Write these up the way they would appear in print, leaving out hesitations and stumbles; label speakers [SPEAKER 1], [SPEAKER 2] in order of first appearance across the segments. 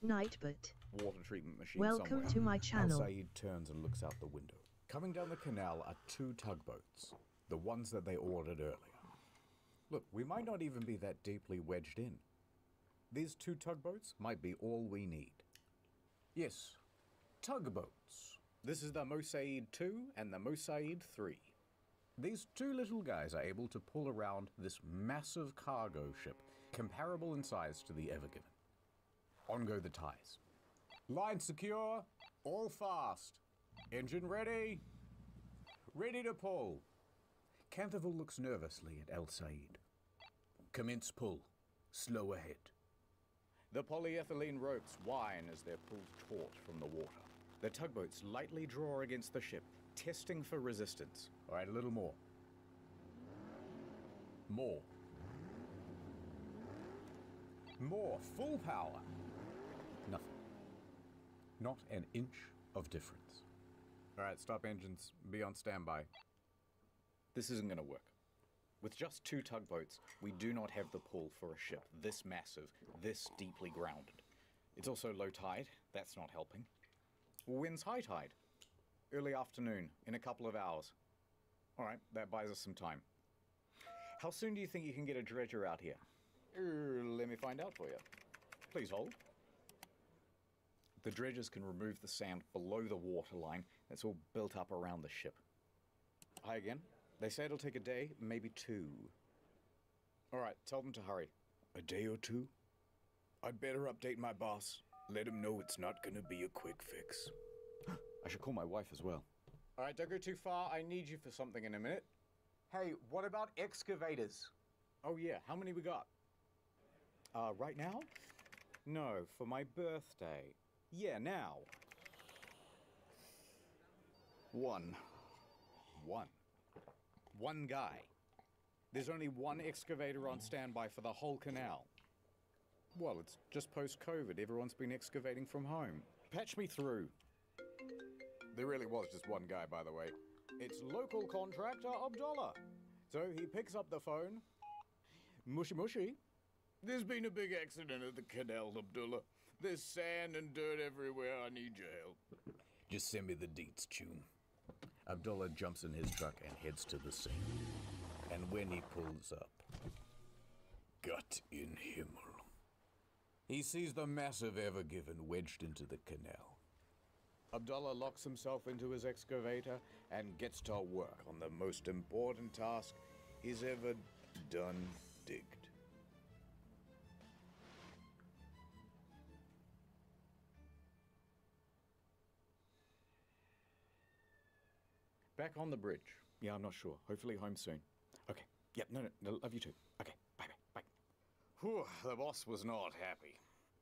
[SPEAKER 1] Night, but
[SPEAKER 2] water treatment machine
[SPEAKER 1] welcome
[SPEAKER 2] somewhere.
[SPEAKER 1] to my channel.
[SPEAKER 3] Al-Said turns and looks out the window. Coming down the canal are 2 tugboats, the ones that they ordered earlier. Look, we might not even be that deeply wedged in. These 2 tugboats might be all we need. Yes, tugboats. This is the Mosaid 2 and the Mosaid 3. These 2 little guys are able to pull around this massive cargo ship, comparable in size to the Ever Given. On go the ties. Line secure, all fast. Engine ready. Ready to pull. Canterville looks nervously at Al-Said. Commence pull. Slow ahead. The polyethylene ropes whine as they're pulled taut from the water. The tugboats lightly draw against the ship, testing for resistance. All right, a little more. More. More. Full power. Nothing. Not an inch of difference. All right, stop engines. Be on standby. This isn't going to work. With just 2 tugboats, we do not have the pull for a ship this massive, this deeply grounded. It's also low tide. That's not helping. Wind's high tide. Early afternoon, in a couple of hours. All right, that buys us some time. How soon do you think you can get a dredger out here? Let me find out for you. Please hold. The dredgers can remove the sand below the waterline that's all built up around the ship. Hi again. They say it'll take a day, maybe 2. All right, tell them to hurry.
[SPEAKER 4] A day or 2? I'd better update my boss. Let him know it's not gonna be a quick fix.
[SPEAKER 3] I should call my wife as well.
[SPEAKER 2] All right, don't go too far. I need you for something in a minute. Hey, what about excavators? Oh yeah, how many we got? Right now? No, for my birthday. Yeah, now. 1. 1 guy. There's only 1 excavator on standby for the whole canal. Well, it's just post-COVID. Everyone's been excavating from home. Patch me through. There really was just 1 guy, by the way. It's local contractor Abdullah. So he picks up the phone. Mushy mushy.
[SPEAKER 4] There's been a big accident at the canal, Abdullah. There's sand and dirt everywhere. I need your help.
[SPEAKER 3] Just send me the deets, Tune. Abdullah jumps in his truck and heads to the scene. And when he pulls up, Gott in Himmel, he sees the massive Ever Given wedged into the canal.
[SPEAKER 2] Abdullah locks himself into his excavator and gets to work on the most important task he's ever done digged. Back on the bridge. Yeah, I'm not sure. Hopefully home soon. Okay. Yep, no, love you too. Okay, bye.
[SPEAKER 4] Whew, the boss was not happy.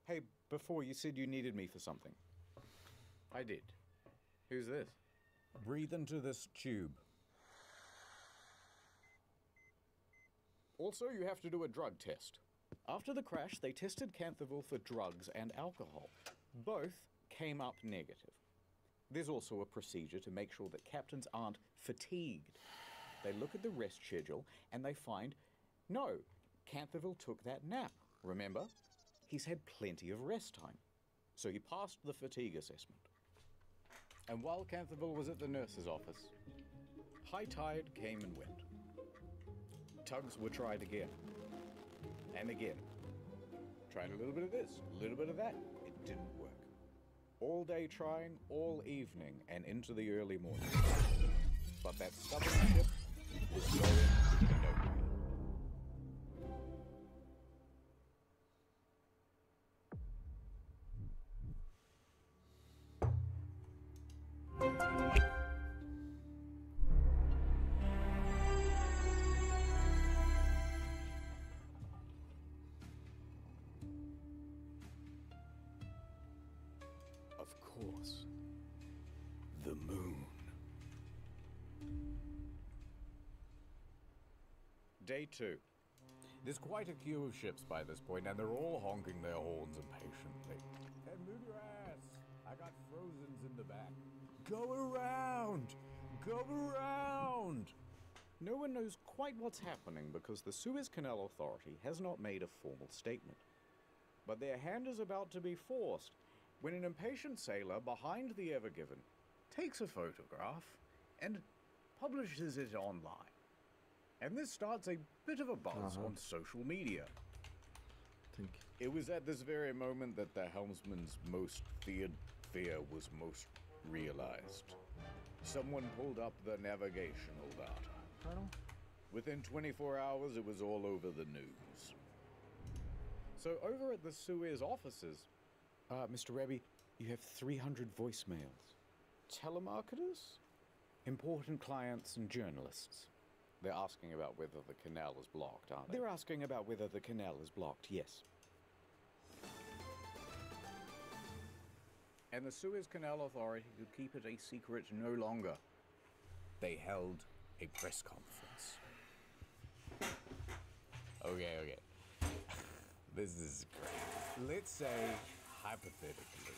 [SPEAKER 2] Hey, before you said you needed me for something. I did. Who's this?
[SPEAKER 3] Breathe into this tube.
[SPEAKER 2] Also, you have to do a drug test. After the crash, they tested Canterville for drugs and alcohol. Both came up negative. There's also a procedure to make sure that captains aren't fatigued. They look at the rest schedule and they find, no, Canterville took that nap, remember? He's had plenty of rest time. So he passed the fatigue assessment. And while Canterville was at the nurse's office, high tide came and went. Tugs were tried again. And again. Tried a little bit of this, a little bit of that. It didn't work. All day trying, all evening, and into the early morning. But that stubborn ship was going nowhere.
[SPEAKER 4] Of course. The moon.
[SPEAKER 2] Day 2.
[SPEAKER 3] There's quite a queue of ships by this point, and they're all honking their horns impatiently. Hey, move your ass! I got Frozens in the back. Go around! Go around!
[SPEAKER 2] No one knows quite what's happening because the Suez Canal Authority has not made a formal statement. But their hand is about to be forced when an impatient sailor behind the Ever Given takes a photograph and publishes it online. And this starts a bit of a buzz on social media. It was at this very moment that the helmsman's most feared fear was most realized. Someone pulled up the navigational data.
[SPEAKER 1] Colonel?
[SPEAKER 2] Within 24 hours, it was all over the news. So over at the Suez offices, Mr. Rebby, you have 300 voicemails. Telemarketers? Important clients and journalists. They're asking about whether the canal is blocked, aren't they? They're asking about whether the canal is blocked, yes. And the Suez Canal Authority could keep it a secret no longer. They held a press conference. Okay. This is great. Let's say, hypothetically,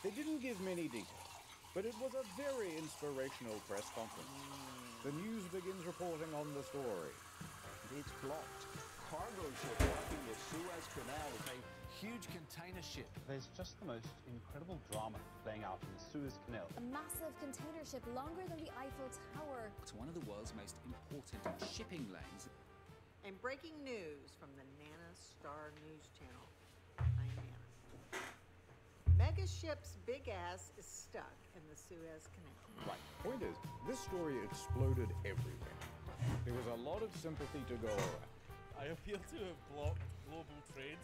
[SPEAKER 2] they didn't give many details, but it was a very inspirational press conference. The news begins reporting on the story.
[SPEAKER 5] It's blocked. Cargo ship blocking the Suez Canal with a huge container ship.
[SPEAKER 1] There's just the most incredible drama playing out in the Suez Canal.
[SPEAKER 6] A massive container ship longer than the Eiffel Tower.
[SPEAKER 7] It's one of the world's most important shipping lanes.
[SPEAKER 8] And breaking news from the Nana Star News Channel. I'm Nana. Mega ship's big ass is stuck in the Suez Canal.
[SPEAKER 2] Right. Point is, this story exploded everywhere. There was a lot of sympathy to go around.
[SPEAKER 9] I appeal to have blocked global trade.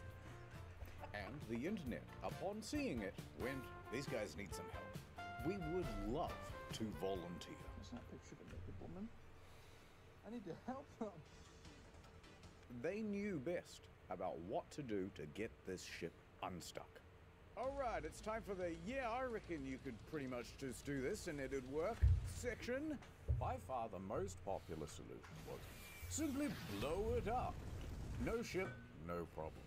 [SPEAKER 2] And the internet, upon seeing it, went, these guys need some help. We would love to volunteer.
[SPEAKER 5] What's that picture of a naked woman? I need to help them.
[SPEAKER 2] They knew best about what to do to get this ship unstuck. All right, it's time for the, yeah, I reckon you could pretty much just do this and it'd work section. By far the most popular solution was simply blow it up. No ship, no problem.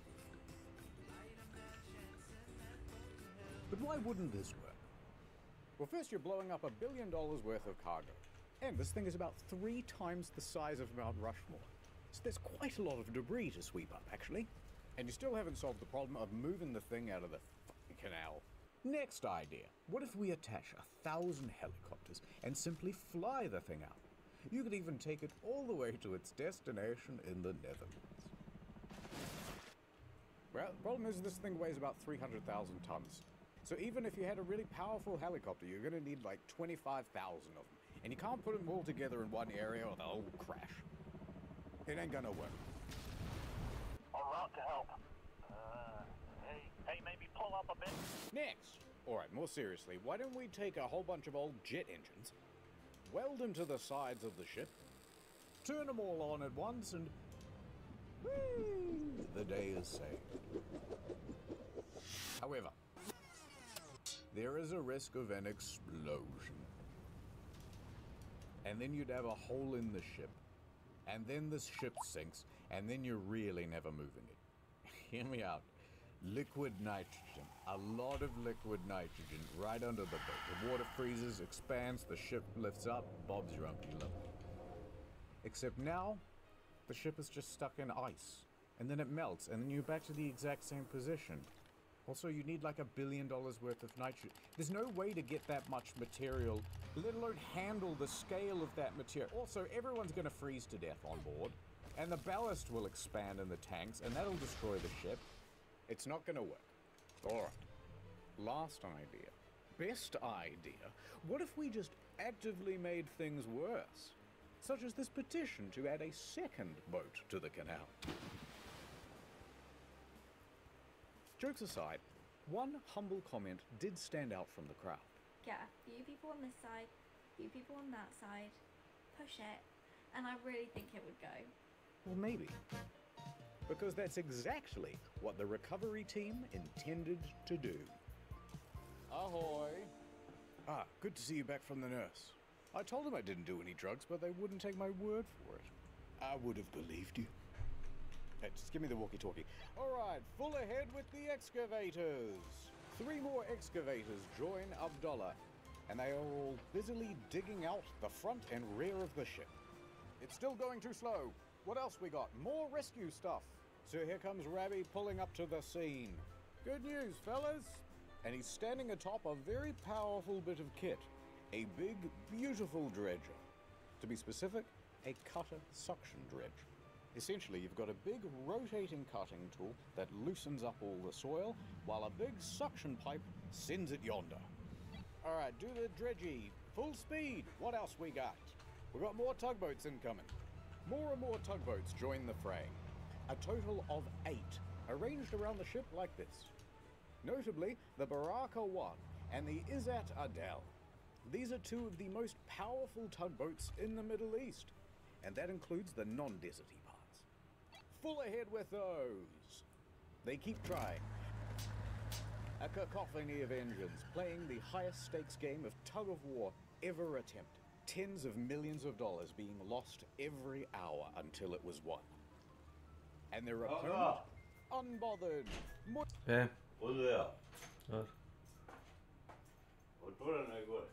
[SPEAKER 2] But why wouldn't this work? Well, first you're blowing up $1 billion worth of cargo. And this thing is about 3 times the size of Mount Rushmore. So there's quite a lot of debris to sweep up, actually. And you still haven't solved the problem of moving the thing out of the fucking canal. Next idea. What if we attach 1,000 helicopters and simply fly the thing out? You could even take it all the way to its destination in the Netherlands. Well, the problem is this thing weighs about 300,000 tons. So even if you had a really powerful helicopter, you're going to need like 25,000 of them. And you can't put them all together in one area or they'll all crash. It ain't gonna work.
[SPEAKER 10] En route to help. Hey, maybe pull up a bit.
[SPEAKER 2] Next! Alright, more seriously, why don't we take a whole bunch of old jet engines, weld them to the sides of the ship, turn them all on at once, and whee! The day is saved. However, there is a risk of an explosion. And then you'd have a hole in the ship. And then this ship sinks, and then you're really never moving it. Hear me out. Liquid nitrogen. A lot of liquid nitrogen right under the boat. The water freezes, expands, the ship lifts up, Bob's your Uncle Love. Except now, the ship is just stuck in ice. And then it melts, and then you're back to the exact same position. Also, you need like $1 billion worth of nitrogen. There's no way to get that much material, let alone handle the scale of that material. Also, everyone's going to freeze to death on board, and the ballast will expand in the tanks, and that'll destroy the ship. It's not going to work. All right. Last idea. Best idea. What if we just actively made things worse? Such as this petition to add a second boat to the canal. Jokes aside, one humble comment did stand out from the crowd.
[SPEAKER 11] Get a few people on this side, a few people on that side, push it, and I really think it would go.
[SPEAKER 2] Well, maybe. Because that's exactly what the recovery team intended to do. Ahoy! Ah, good to see you back from the nurse. I told them I didn't do any drugs, but they wouldn't take my word for it. I would have believed you. Hey, just give me the walkie-talkie. All right, full ahead with the excavators. 3 more excavators join Abdullah, and they are all busily digging out the front and rear of the ship. It's still going too slow. What else we got? More rescue stuff. So here comes Rabbi pulling up to the scene. Good news, fellas! And he's standing atop a very powerful bit of kit. A big, beautiful dredger. To be specific, a cutter suction dredge. Essentially, you've got a big rotating cutting tool that loosens up all the soil, while a big suction pipe sends it yonder. All right, do the dredgy. Full speed. What else we got? We got more tugboats incoming. More and more tugboats join the fray. A total of 8, arranged around the ship like this. Notably, the Baraka 1 and the Izzat Adel. These are 2 of the most powerful tugboats in the Middle East, and that includes the non-deserty parts. Full ahead with those. They keep trying. A cacophony of engines playing the highest stakes game of tug-of-war ever attempted. Tens of millions of dollars being lost every hour until it was won. And their opponent, unbothered.
[SPEAKER 12] Ode ja. Otvoreno je gore.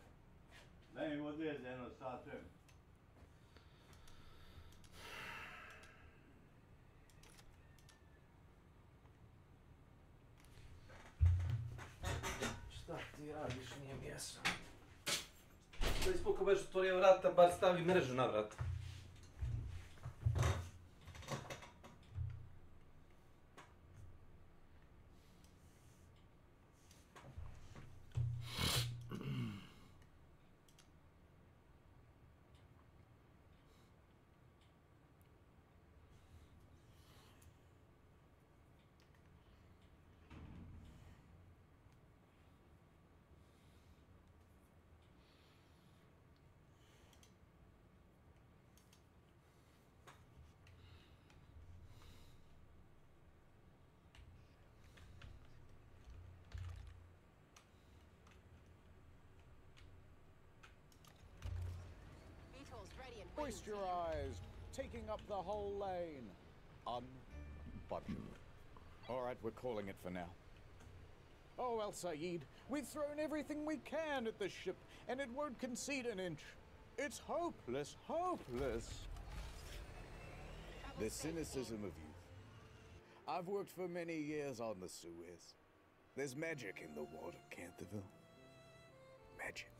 [SPEAKER 12] Daj mi vode za jedno sat vremena.
[SPEAKER 9] Šta ti radiš, nije mjesto. Da ispuka već otvorio vrata, bar stavi mrežu na vrat.
[SPEAKER 2] Moisturized, taking up the whole lane. Unbudgeable. All right, we're calling it for now. Oh, El Said, we've thrown everything we can at the ship, and it won't concede an inch. It's hopeless, hopeless. The cynicism of youth. I've worked for many years on the Suez. There's magic in the water, Canterville. Magic.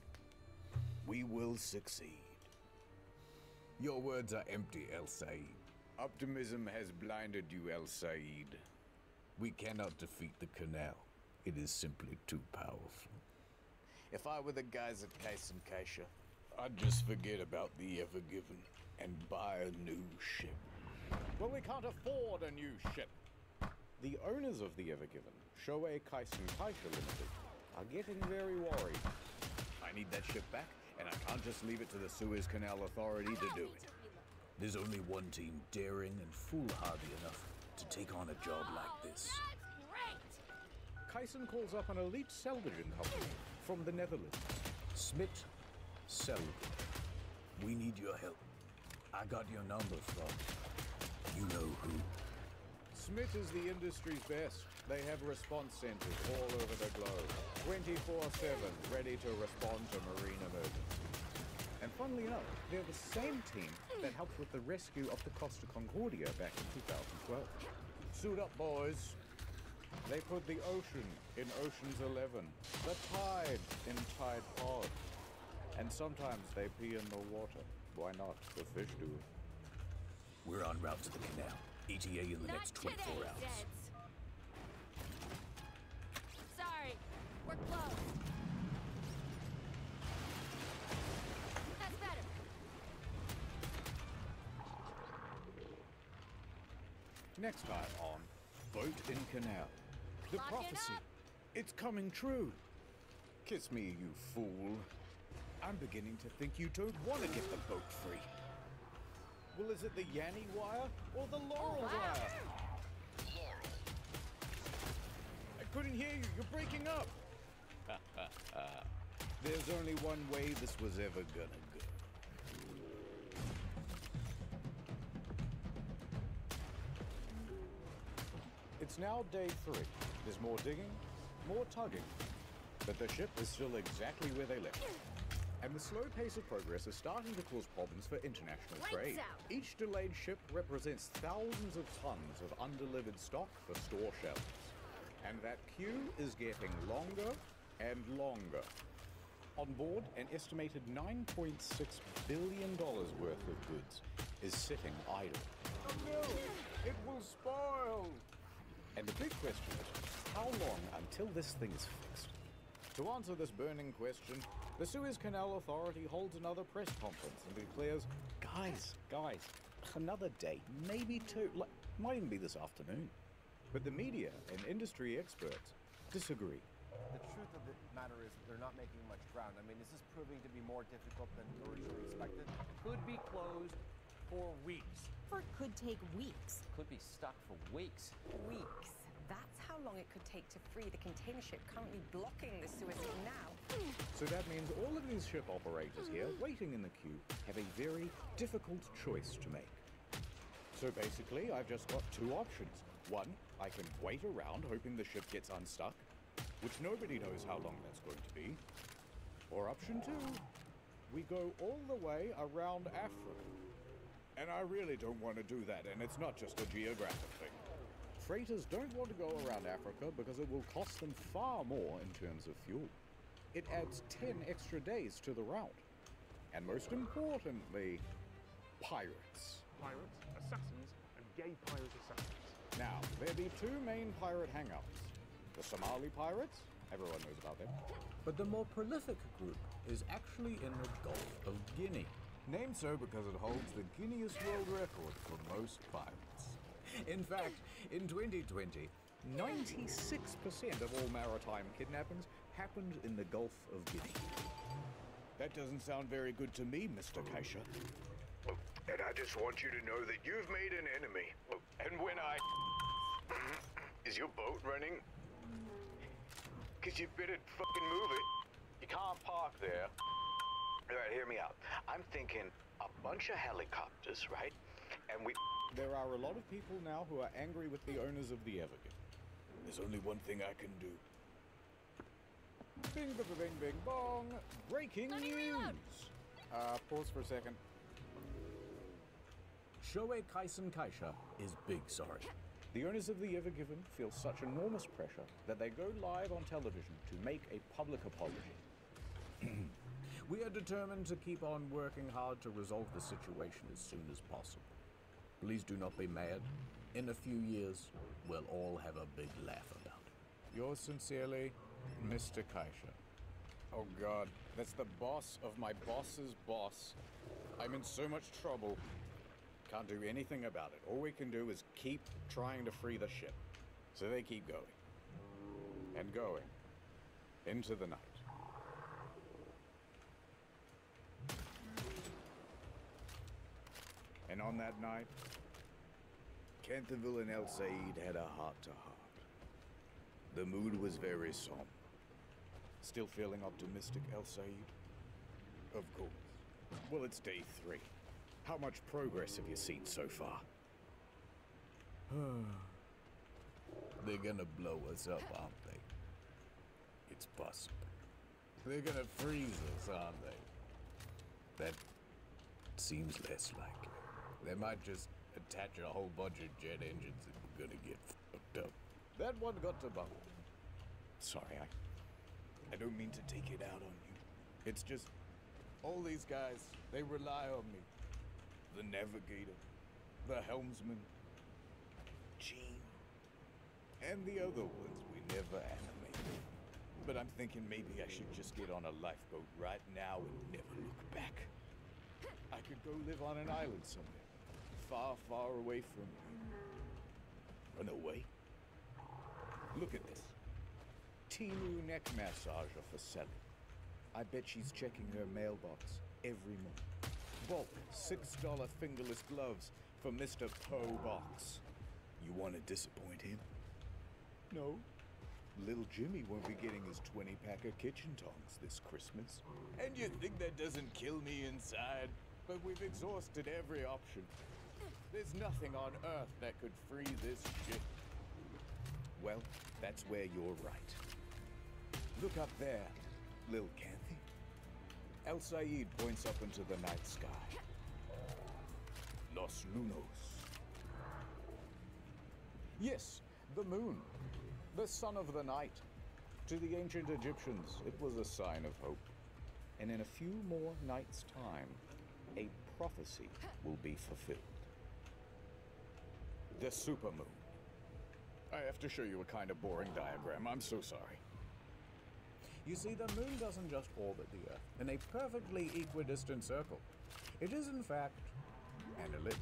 [SPEAKER 2] We will succeed. Your words are empty, El Said. Optimism has blinded you, El Said. We cannot defeat the canal. It is simply too powerful. If I were the guys at Case and Keisha, I'd just forget about the Ever Given and buy a new ship. Well, we can't afford a new ship. The owners of the Ever Given, Shoei Case and Keisha Limited, are getting very worried. I need that ship back, and I can't just leave it to the Suez Canal Authority to do it. There's only one team daring and foolhardy enough to take on a job like this. Kyson calls up an elite salvaging company from the Netherlands. Smit Salvage. We need your help. I got your number from you know who. Smit is the industry's best. They have response centers all over the globe. 24/7, ready to respond to marine emergencies. And funnily enough, they're the same team that helped with the rescue of the Costa Concordia back in 2012. Suit up, boys. They put the ocean in Ocean's 11, the tide in Tide Pod. And sometimes they pee in the water. Why not? The fish do it. We're en route to the canal. ETA in the next 24 hours.
[SPEAKER 13] Sorry, we're close. That's better.
[SPEAKER 2] Next time on Boat in Canal. The prophecy. It's coming true. Kiss me, you fool. I'm beginning to think you don't want to get the boat free. Well, is it the Yanny wire or the Laurel wire? I couldn't hear you. You're breaking up. There's only one way this was ever gonna go. It's now day 3. There's more digging, more tugging, but the ship is still exactly where they left it. And the slow pace of progress is starting to cause problems for international
[SPEAKER 13] Lights
[SPEAKER 2] trade.
[SPEAKER 13] out.
[SPEAKER 2] Each delayed ship represents thousands of tons of undelivered stock for store shelves. And that queue is getting longer and longer. On board, an estimated $9.6 billion worth of goods is sitting idle.
[SPEAKER 3] Oh no! It will spoil!
[SPEAKER 2] And the big question is, how long until this thing is fixed? To answer this burning question, the Suez Canal Authority holds another press conference and declares, guys, another day, maybe two, might even be this afternoon. But the media and industry experts disagree.
[SPEAKER 14] The truth of the matter is that they're not making much ground. I mean, this is proving to be more difficult than originally expected.
[SPEAKER 15] Could be closed for weeks.
[SPEAKER 16] Could take weeks.
[SPEAKER 15] Could be stuck for weeks.
[SPEAKER 16] Weeks. That's how long it could take to free the container ship currently blocking the Suez Canal.
[SPEAKER 2] So that means all of these ship operators here, waiting in the queue, have a very difficult choice to make. So basically, I've just got two options. One, I can wait around hoping the ship gets unstuck, which nobody knows how long that's going to be. Or option two, we go all the way around Africa. And I really don't want to do that, and it's not just a geographic thing. Freighters don't want to go around Africa because it will cost them far more in terms of fuel. It adds 10 extra days to the route. And most importantly, pirates.
[SPEAKER 17] Pirates, assassins, and gay pirate assassins.
[SPEAKER 2] Now, there be two main pirate hangouts. The Somali pirates, everyone knows about them.
[SPEAKER 3] But the more prolific group is actually in the Gulf of Guinea. Named so because it holds the Guinness World Record for most pirates. In fact, in 2020,
[SPEAKER 2] 96% of all maritime kidnappings happened in the Gulf of Guinea. That doesn't sound very good to me, Mr. Kaisha.
[SPEAKER 18] And I just want you to know that you've made an enemy. And when I... Is your boat running? Because you better fucking move it. You can't park there. All right, hear me out. I'm thinking a bunch of helicopters, right? And we...
[SPEAKER 2] There are a lot of people now who are angry with the owners of the Evergiven. There's only one thing I can do. Bing, bing, bing, bing, bong. Breaking news. Pause for a second.
[SPEAKER 3] Shoei Kaisen Kaisha is big sorry.
[SPEAKER 2] The owners of the Evergiven feel such enormous pressure that they go live on television to make a public apology.
[SPEAKER 3] We are determined to keep on working hard to resolve the situation as soon as possible. Please do not be mad. In a few years, we'll all have a big laugh about it.
[SPEAKER 2] Yours sincerely, Mr. Kaisha. Oh God, that's the boss of my boss's boss. I'm in so much trouble. Can't do anything about it. All we can do is keep trying to free the ship. So they keep going. And going. Into the night. And on that night, Canterville and El Said had a heart-to-heart. The mood was very somber. Still feeling optimistic, El Said? Of course. Well, it's day 3. How much progress have you seen so far?
[SPEAKER 3] They're gonna blow us up, aren't they? It's possible. They're gonna freeze us, aren't they? That seems less likely. They might just attach a whole bunch of jet engines and we're gonna get fucked up.
[SPEAKER 2] That one got to bubble. Sorry, I don't mean to take it out on you. It's just, all these guys, they rely on me. The navigator, the helmsman, Gene, and the other ones we never animated. But I'm thinking maybe I should just get on a lifeboat right now and never look back. I could go live on an island somewhere, far, far away from you. Run away? Look at this. Timu neck massager for selling. I bet she's checking her mailbox every month. Bulk $6 fingerless gloves for Mr. Poe Box. You want to disappoint him? No. Little Jimmy won't be getting his 20-pack of kitchen tongs this Christmas. And you think that doesn't kill me inside? But we've exhausted every option. There's nothing on Earth that could free this ship. Well, that's where you're right. Look up there, Lil Canthy. El Said points up into the night sky. Los Lunos. Yes, the moon. The son of the night. To the ancient Egyptians, it was a sign of hope. And in a few more nights' time, a prophecy will be fulfilled. The supermoon. I have to show you a kind of boring diagram. I'm so sorry. You see, the moon doesn't just orbit the Earth in a perfectly equidistant circle. It is, in fact, an ellipse.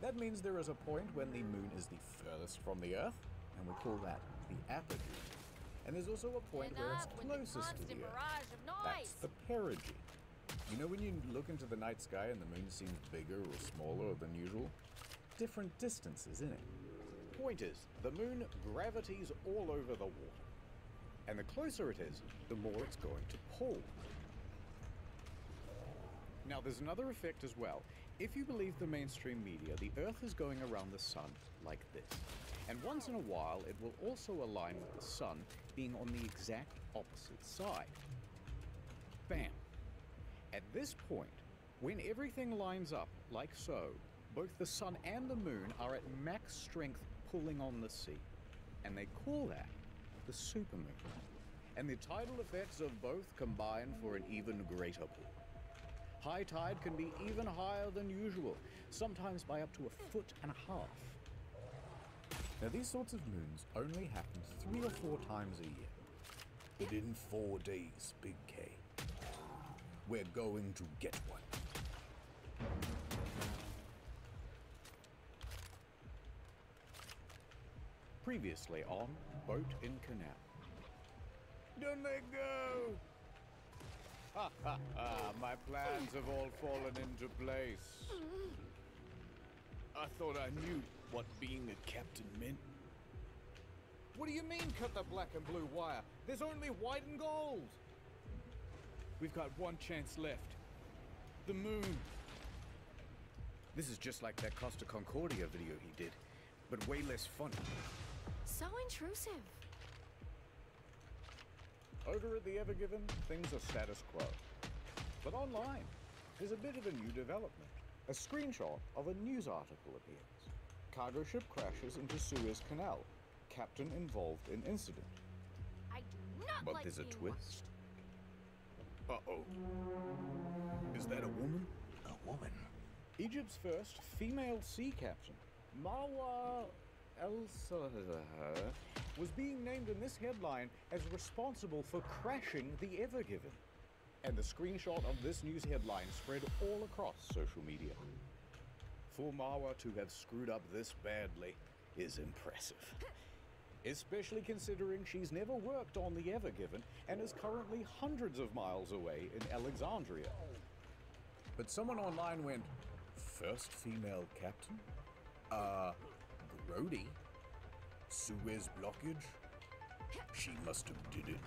[SPEAKER 2] That means there is a point when the moon is the furthest from the Earth, and we call that the apogee. And there's also a point where it's closest to the Earth. That's the perigee. You know when you look into the night sky and the moon seems bigger or smaller than usual? Different distances, isn't it? Point is, the moon gravities all over the water. And the closer it is, the more it's going to pull. Now, there's another effect as well. If you believe the mainstream media, the Earth is going around the sun like this. And once in a while, it will also align with the sun being on the exact opposite side. Bam! At this point, when everything lines up like so, both the sun and the moon are at max strength pulling on the sea. And they call that the supermoon. And the tidal effects of both combine for an even greater pull. High tide can be even higher than usual, sometimes by up to 1.5 feet.
[SPEAKER 3] Now, these sorts of moons only happen 3 or 4 times a year. But in 4 days, Big K, we're going to get one.
[SPEAKER 2] Previously on Boat in Canal. Don't let go! Ha ha ha, my plans have all fallen into place. I thought I knew what being a captain meant. What do you mean, cut the black and blue wire? There's only white and gold! We've got one chance left. The moon. This is just like that Costa Concordia video he did, but way less funny.
[SPEAKER 13] So intrusive.
[SPEAKER 2] Over at the Ever Given, things are status quo. But online, there's a bit of a new development. A screenshot of a news article appears. Cargo ship crashes into Suez Canal. Captain involved in incident.
[SPEAKER 13] I do not
[SPEAKER 2] But
[SPEAKER 13] like
[SPEAKER 2] there's a
[SPEAKER 13] being
[SPEAKER 2] twist. Uh-oh. Is that a woman?
[SPEAKER 18] A woman?
[SPEAKER 2] Egypt's first female sea captain, Marwa El-Sahar, was being named in this headline as responsible for crashing the Ever Given. And the screenshot of this news headline spread all across social media. For Marwa to have screwed up this badly is impressive. Especially considering she's never worked on the Ever Given and is currently hundreds of miles away in Alexandria.
[SPEAKER 3] But someone online went, first female captain? Grody? Suez blockage? She must have did it.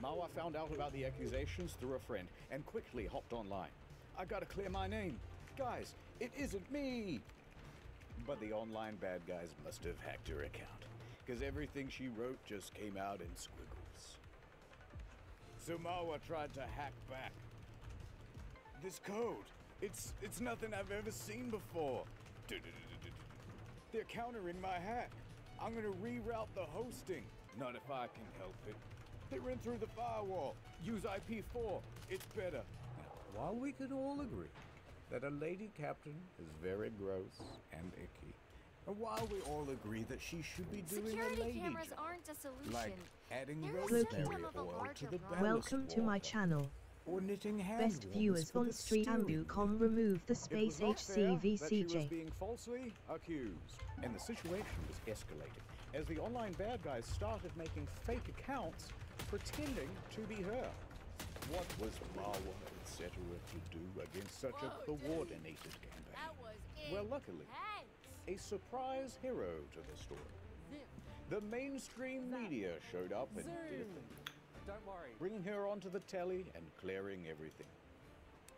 [SPEAKER 2] Marwa found out about the accusations through a friend and quickly hopped online. I gotta clear my name. Guys, it isn't me! But the online bad guys must have hacked her account, because everything she wrote just came out in squiggles. So Marwa tried to hack back. This code, it's nothing I've ever seen before. They're countering my hack. I'm gonna reroute the hosting. Not if I can help it. They ran through the firewall. Use IP4. It's better.
[SPEAKER 3] Now, while we can all agree that a lady captain is very gross and icky, and while we all agree that she should be doing
[SPEAKER 13] Security
[SPEAKER 3] a lady
[SPEAKER 13] cameras
[SPEAKER 3] job,
[SPEAKER 13] aren't a solution.
[SPEAKER 3] like adding
[SPEAKER 13] They're a
[SPEAKER 3] rosemary
[SPEAKER 13] symptom of a
[SPEAKER 3] oil
[SPEAKER 13] larger
[SPEAKER 3] to the
[SPEAKER 13] problem.
[SPEAKER 3] ballast
[SPEAKER 19] Welcome to my
[SPEAKER 3] water,
[SPEAKER 19] channel.
[SPEAKER 3] or knitting hand
[SPEAKER 19] Best
[SPEAKER 3] warmers
[SPEAKER 19] viewers
[SPEAKER 3] for
[SPEAKER 19] on
[SPEAKER 3] the
[SPEAKER 19] Street
[SPEAKER 3] steering
[SPEAKER 19] Ambu.com remove the
[SPEAKER 2] It
[SPEAKER 19] space
[SPEAKER 2] was not fair that she was
[SPEAKER 19] HCVCJ.
[SPEAKER 2] being falsely accused, and the situation was escalating as the online bad guys started making fake accounts pretending to be her. What was Marwa, etc., to do against such a coordinated campaign?
[SPEAKER 13] That was
[SPEAKER 2] Well, luckily, a surprise hero to the story. The mainstream media showed up and did a thing.
[SPEAKER 15] Don't worry.
[SPEAKER 2] Bringing her onto the telly and clearing everything.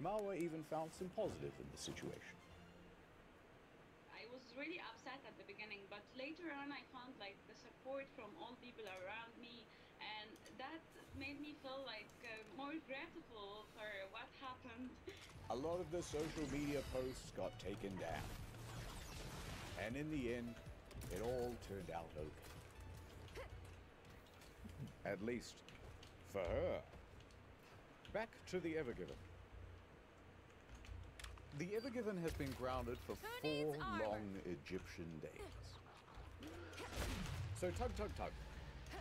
[SPEAKER 2] Marwa even found some positive in the situation.
[SPEAKER 20] I was really upset at the beginning, but later on I found like the support from all people around me, and that made me feel like more regretful for what happened.
[SPEAKER 2] A lot of the social media posts got taken down. And in the end, it all turned out okay. At least, for her. Back to the Evergiven. The Evergiven has been grounded for 4 long Egyptian days. So tug, tug, tug.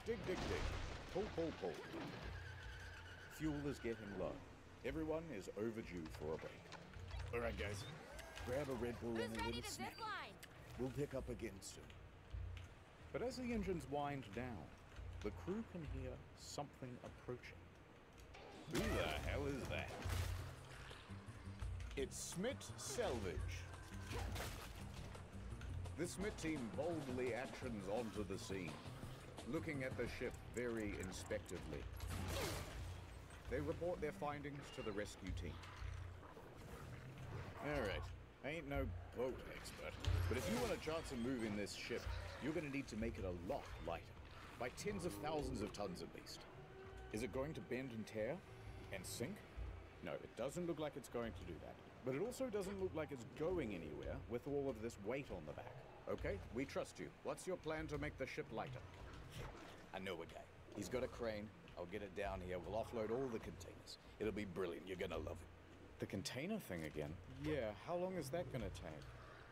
[SPEAKER 2] Dig, dig, dig. Pull, pull, pull. Fuel is getting low. Everyone is overdue for a break. All right, guys. Grab a Red Bull and a little snack. We'll pick up again soon. But as the engines wind down, the crew can hear something approaching. Who the hell is that? It's Smit Selvage. The Smit team boldly actions onto the scene, looking at the ship very inspectively. They report their findings to the rescue team. Alright, I ain't no boat expert, but if you want a chance of moving this ship, you're gonna need to make it a lot lighter, by tens of thousands of tons at least. Is it going to bend and tear? And sink? No, it doesn't look like it's going to do that. But it also doesn't look like it's going anywhere with all of this weight on the back. Okay, we trust you. What's your plan to make the ship lighter? I know a guy. He's got a crane. I'll get it down here. We'll offload all the containers. It'll be brilliant. You're gonna love it. The container thing again? Yeah, how long is that gonna take?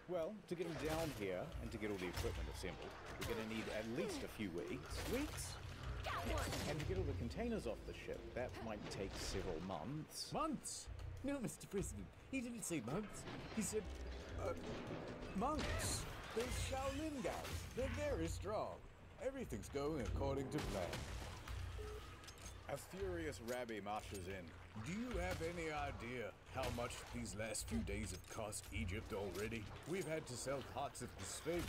[SPEAKER 2] Well, to get them down here and to get all the equipment assembled, we're gonna need at least a few weeks. Weeks? And to get all the containers off the ship, that might take several months.
[SPEAKER 3] Months? No, Mr. President. He didn't say months. He said, monks. Those Shaolin guys. They're very strong. Everything's going according to plan.
[SPEAKER 2] A furious Rabbi marches in.
[SPEAKER 3] Do you have any idea how much these last few days have cost Egypt already? We've had to sell parts of the Sphinx.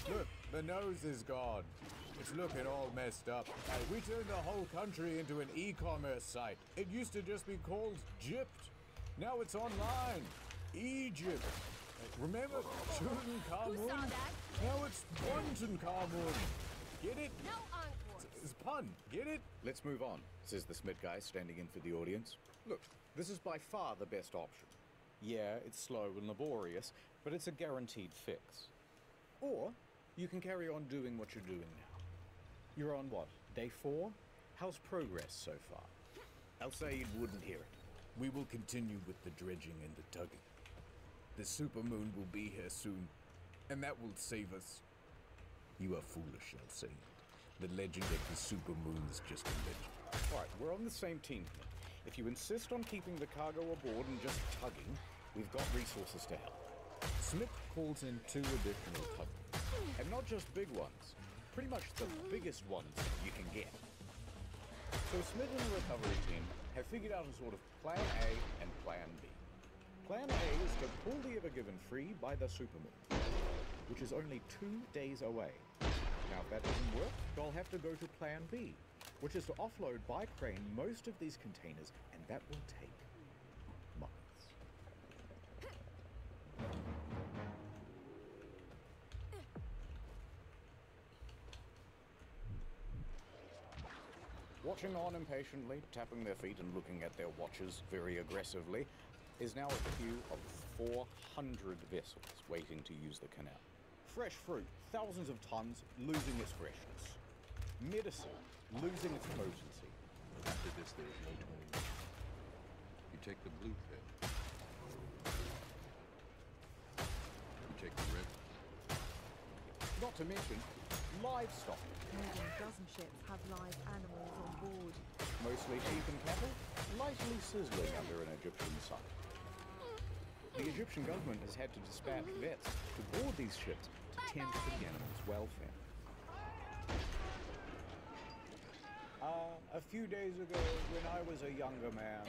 [SPEAKER 3] Look, the nose is gone. It's looking all messed up. We turned the whole country into an e-commerce site. It used to just be called Gypt. Now it's online. Egypt. Remember Tutankhamun?
[SPEAKER 13] Who saw that?
[SPEAKER 3] Now it's Tutankhamun. Get it?
[SPEAKER 13] No encore.
[SPEAKER 3] It's a pun. Get it?
[SPEAKER 2] Let's move on, says the Smith guy standing in for the audience. Look, this is by far the best option. Yeah, it's slow and laborious, but it's a guaranteed fix. Or you can carry on doing what you're doing now. You're on what, day 4? How's progress so far?
[SPEAKER 3] Al-Sayed wouldn't hear it. We will continue with the dredging and the tugging. The supermoon will be here soon, and that will save us. You are foolish, Al-Sayed. The legend of the supermoon is just a legend.
[SPEAKER 2] All right, we're on the same team here. If you insist on keeping the cargo aboard and just tugging, we've got resources to help. Smith calls in 2 additional tugboats, and not just big ones, pretty much the biggest ones you can get. So Smith and the recovery team have figured out a sort of Plan A and Plan B. Plan A is to pull the Evergiven free by the supermoon, which is only 2 days away. Now, if that doesn't work, they'll have to go to Plan B, which is to offload by crane most of these containers, and that will take months. Watching on impatiently, tapping their feet and looking at their watches very aggressively, is now a queue of 400 vessels waiting to use the canal. Fresh fruit, thousands of tons, losing its freshness. Medicine, losing its potency.
[SPEAKER 19] After this, there is no turning back. You take the blue pill. You take the red.
[SPEAKER 2] Not to mention, livestock.
[SPEAKER 21] More than a dozen ships have live animals on board.
[SPEAKER 2] Mostly sheep and cattle, lightly sizzling under an Egyptian sun. The Egyptian government has had to dispatch vets to board these ships to tend to the animals' welfare. A few days ago, when I was a younger man,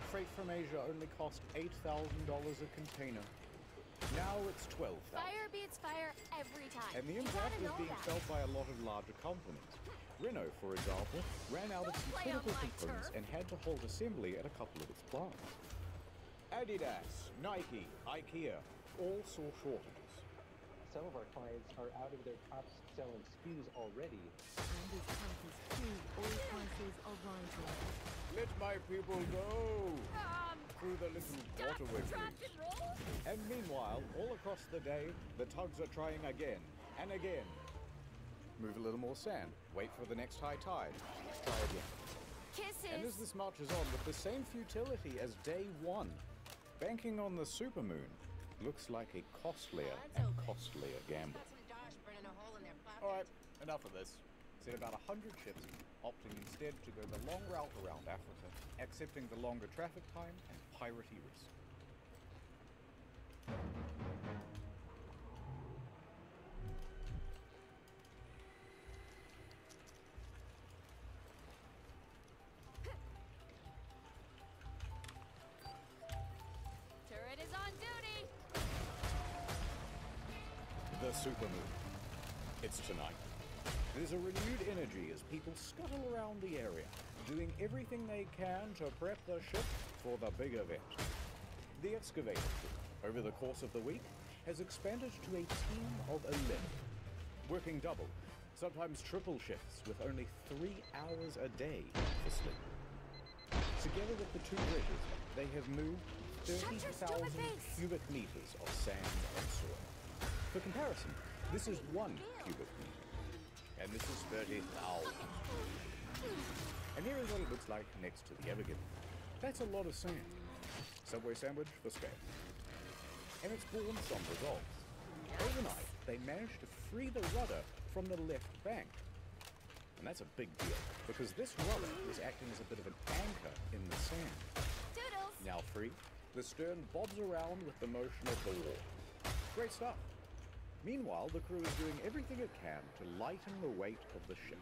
[SPEAKER 2] freight from Asia only cost $8,000 a container. Now it's $12,000.
[SPEAKER 13] Fire beats fire every time.
[SPEAKER 2] And the
[SPEAKER 13] You
[SPEAKER 2] impact
[SPEAKER 13] gotta
[SPEAKER 2] is
[SPEAKER 13] know
[SPEAKER 2] being
[SPEAKER 13] that.
[SPEAKER 2] felt by a lot of larger companies. Renault, for example, ran out of some
[SPEAKER 13] Play on
[SPEAKER 2] critical
[SPEAKER 13] my
[SPEAKER 2] components
[SPEAKER 13] turf.
[SPEAKER 2] and had to halt assembly at a couple of its plants. Adidas, Nike, IKEA all saw shortages.
[SPEAKER 22] Some of our clients are out of their top-selling SKUs already.
[SPEAKER 21] And as prices too, oil prices are
[SPEAKER 3] my people go! Through the little waterway bridge. And meanwhile, all across the day, the tugs are trying again and again. Move a little more sand. Wait for the next high tide. Try again.
[SPEAKER 13] Kisses.
[SPEAKER 3] And as this marches on with the same futility as day one, banking on the supermoon looks like a costlier and costlier gamble. Alright, enough of this. Seen about 100 ships, opting instead to go the long route around Africa, accepting the longer traffic time and piratey risk.
[SPEAKER 13] Turret is on duty.
[SPEAKER 3] The supermoon. It's tonight. There's a renewed energy as people scuttle around the area, doing everything they can to prep the ship for the big event. The excavator crew, over the course of the week, has expanded to a team of 11, working double, sometimes triple shifts with only 3 hours a day for sleep. Together with the two bridges, they have moved 30,000 cubic meters of sand and soil. For comparison, this is 1 cubic meter. And this is 30,000. And here is what it looks like next to the Evergiven. That's a lot of sand. Subway sandwich for scale. And it's born some results. Overnight, they managed to free the rudder from the left bank. And that's a big deal, because this rudder was acting as a bit of an anchor in the sand.
[SPEAKER 13] Doodles.
[SPEAKER 3] Now free, the stern bobs around with the motion of the wall. Great stuff. Meanwhile, the crew is doing everything it can to lighten the weight of the ship.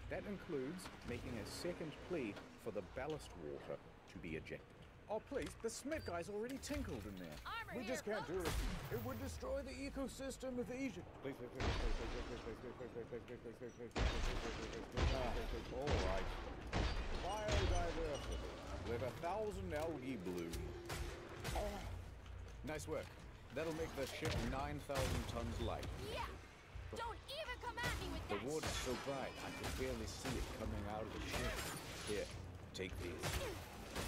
[SPEAKER 3] That includes making a second plea for the ballast water to be ejected. Oh please, the Smith guy's already tinkled in there.
[SPEAKER 13] Armor
[SPEAKER 3] We just
[SPEAKER 13] here,
[SPEAKER 3] can't do it. It would destroy the ecosystem of Egypt. Please, please, please, please, please, please, please, please, please, please, please, please, please. All right. Biodiversity. Let 1,000 algae bloom. Oh, nice work. That'll make the ship 9,000 tons light.
[SPEAKER 13] Yeah. Don't even come at me with
[SPEAKER 3] The
[SPEAKER 13] that.
[SPEAKER 3] water's so bright, I can barely see it coming out of the ship. Here, take these.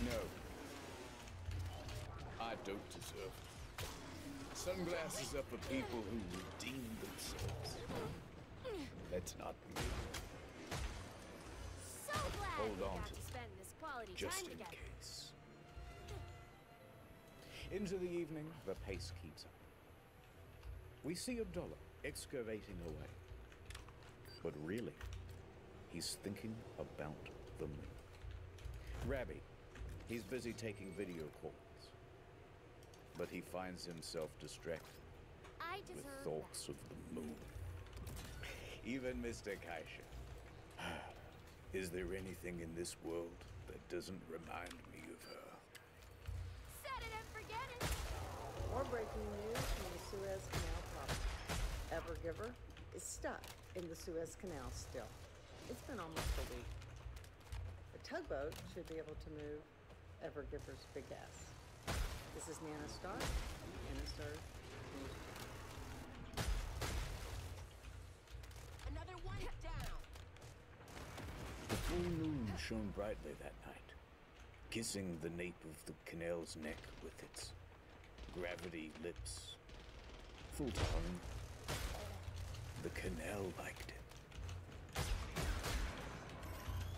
[SPEAKER 3] No. I don't deserve it. Sunglasses are for people who redeem themselves. That's not me.
[SPEAKER 13] So glad
[SPEAKER 3] Hold
[SPEAKER 13] we
[SPEAKER 3] on
[SPEAKER 13] got
[SPEAKER 3] to
[SPEAKER 13] to spend this quality
[SPEAKER 3] just
[SPEAKER 13] time
[SPEAKER 3] in
[SPEAKER 13] together.
[SPEAKER 3] case. Into the evening, the pace keeps up. We see Abdullah excavating away. But really, he's thinking about the moon. Rabbi, he's busy taking video calls. But he finds himself distracted
[SPEAKER 13] I
[SPEAKER 3] with
[SPEAKER 13] deserve
[SPEAKER 3] thoughts of the moon. Even Mr. Kaisha. Is there anything in this world that doesn't remind me of her?
[SPEAKER 13] Set it and forget it.
[SPEAKER 8] More breaking news from the Suez Canal property. Evergiver is stuck in the Suez Canal still. It's been almost a week. The tugboat should be able to move Evergiver's big ass. This is Nana Star. Nana Star News.
[SPEAKER 16] Another one down.
[SPEAKER 3] The full moon shone brightly that night, kissing the nape of the canal's neck with its gravity lips. Full tongue. The canal liked it.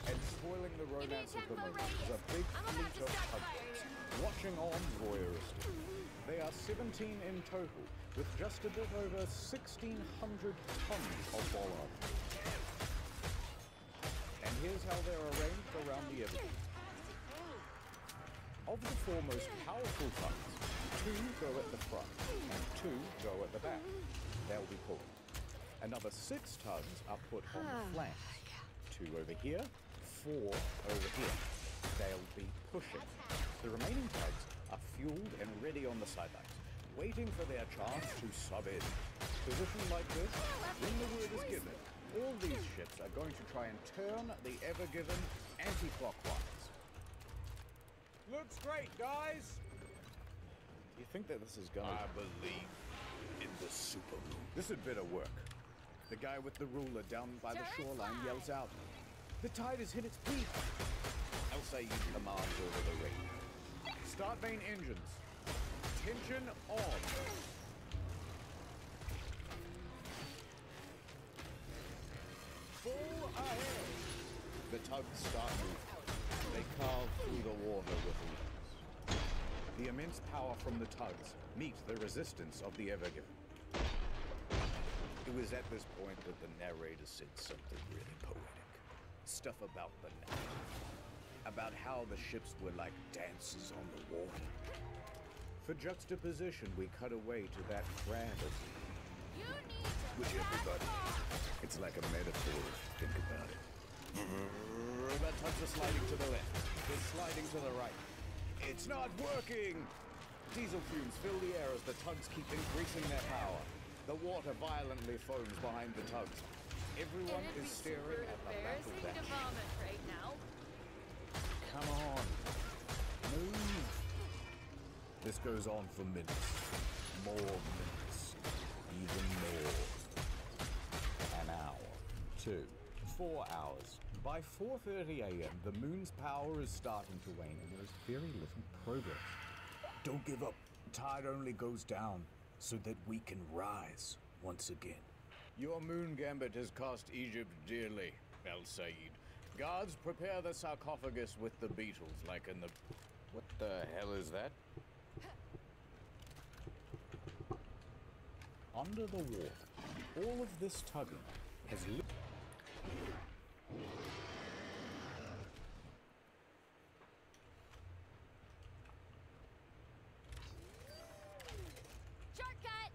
[SPEAKER 3] And spoiling the romance of the moment is a big fleet of tugboats, watching on voyeuristic. They are 17 in total, with just a bit over 1,600 tons of bollard. And here's how they're arranged around the Evergiven. Of the four most powerful tugs, 2 go at the front and 2 go at the back. They'll be pulled. Another 6 tugs are put on the flanks. 2 over here, 4 over here. They'll be pushing. The remaining tugs are fueled and ready on the sidelines, waiting for their chance to sub in. Positioned like this, when the word is given, all these ships are going to try and turn the Evergiven anti-clockwise. Looks great, guys! You think that this is going? I believe in the supermoon. This had better work. The guy with the ruler down by the shoreline yells out, "The tide has hit its peak!" Al-Sayed commands over the ring. Start main engines. Tension on. Full ahead. The tugs start moving. They carve through the water with ease. The immense power from the tugs meet the resistance of the Evergiven. It was at this point that the narrator said something really poetic. Stuff about the night. About how the ships were like dancers on the water. For juxtaposition, we cut away to that crab. Which everybody, it's like a metaphor if you think about it. The tugs are sliding to the left. They're sliding to the right. It's not working! Diesel fumes fill the air as the tugs keep increasing their power. The water violently foams behind the tugs. Everyone is staring at the back of that ship.
[SPEAKER 13] Right now.
[SPEAKER 3] Come on. Move. This goes on for minutes. More minutes. Even more. An hour. 2. 4 hours. By 4:30 a.m., the moon's power is starting to wane and there is very little progress. Don't give up. Tide only goes down so that we can rise once again. Your moon gambit has cost Egypt dearly, Al-Sayed. Guards, prepare the sarcophagus with the beetles, like in the... What the hell is that? Under the water, all of this tugging has...
[SPEAKER 13] Shortcut!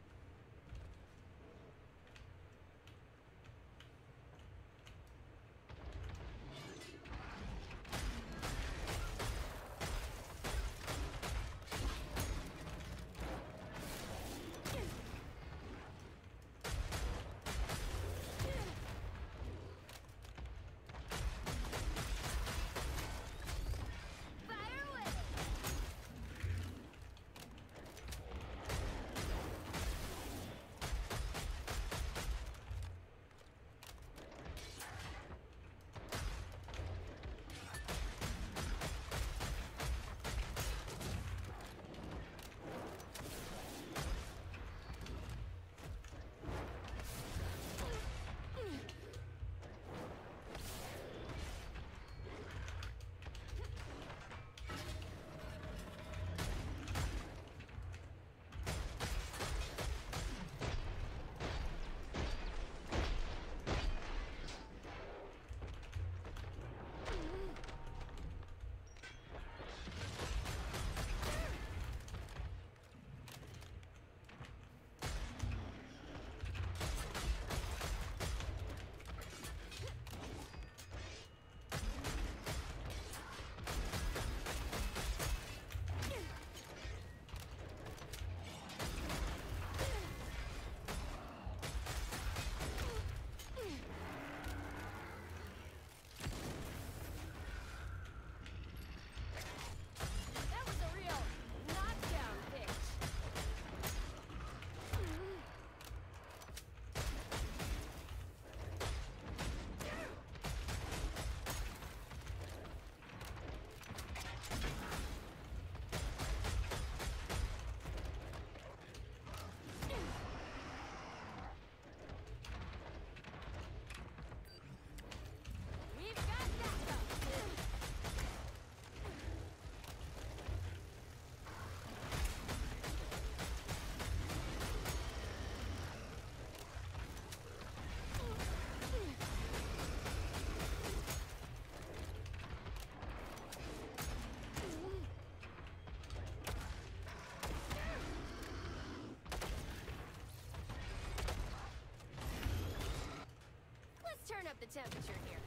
[SPEAKER 13] Turn up the temperature here.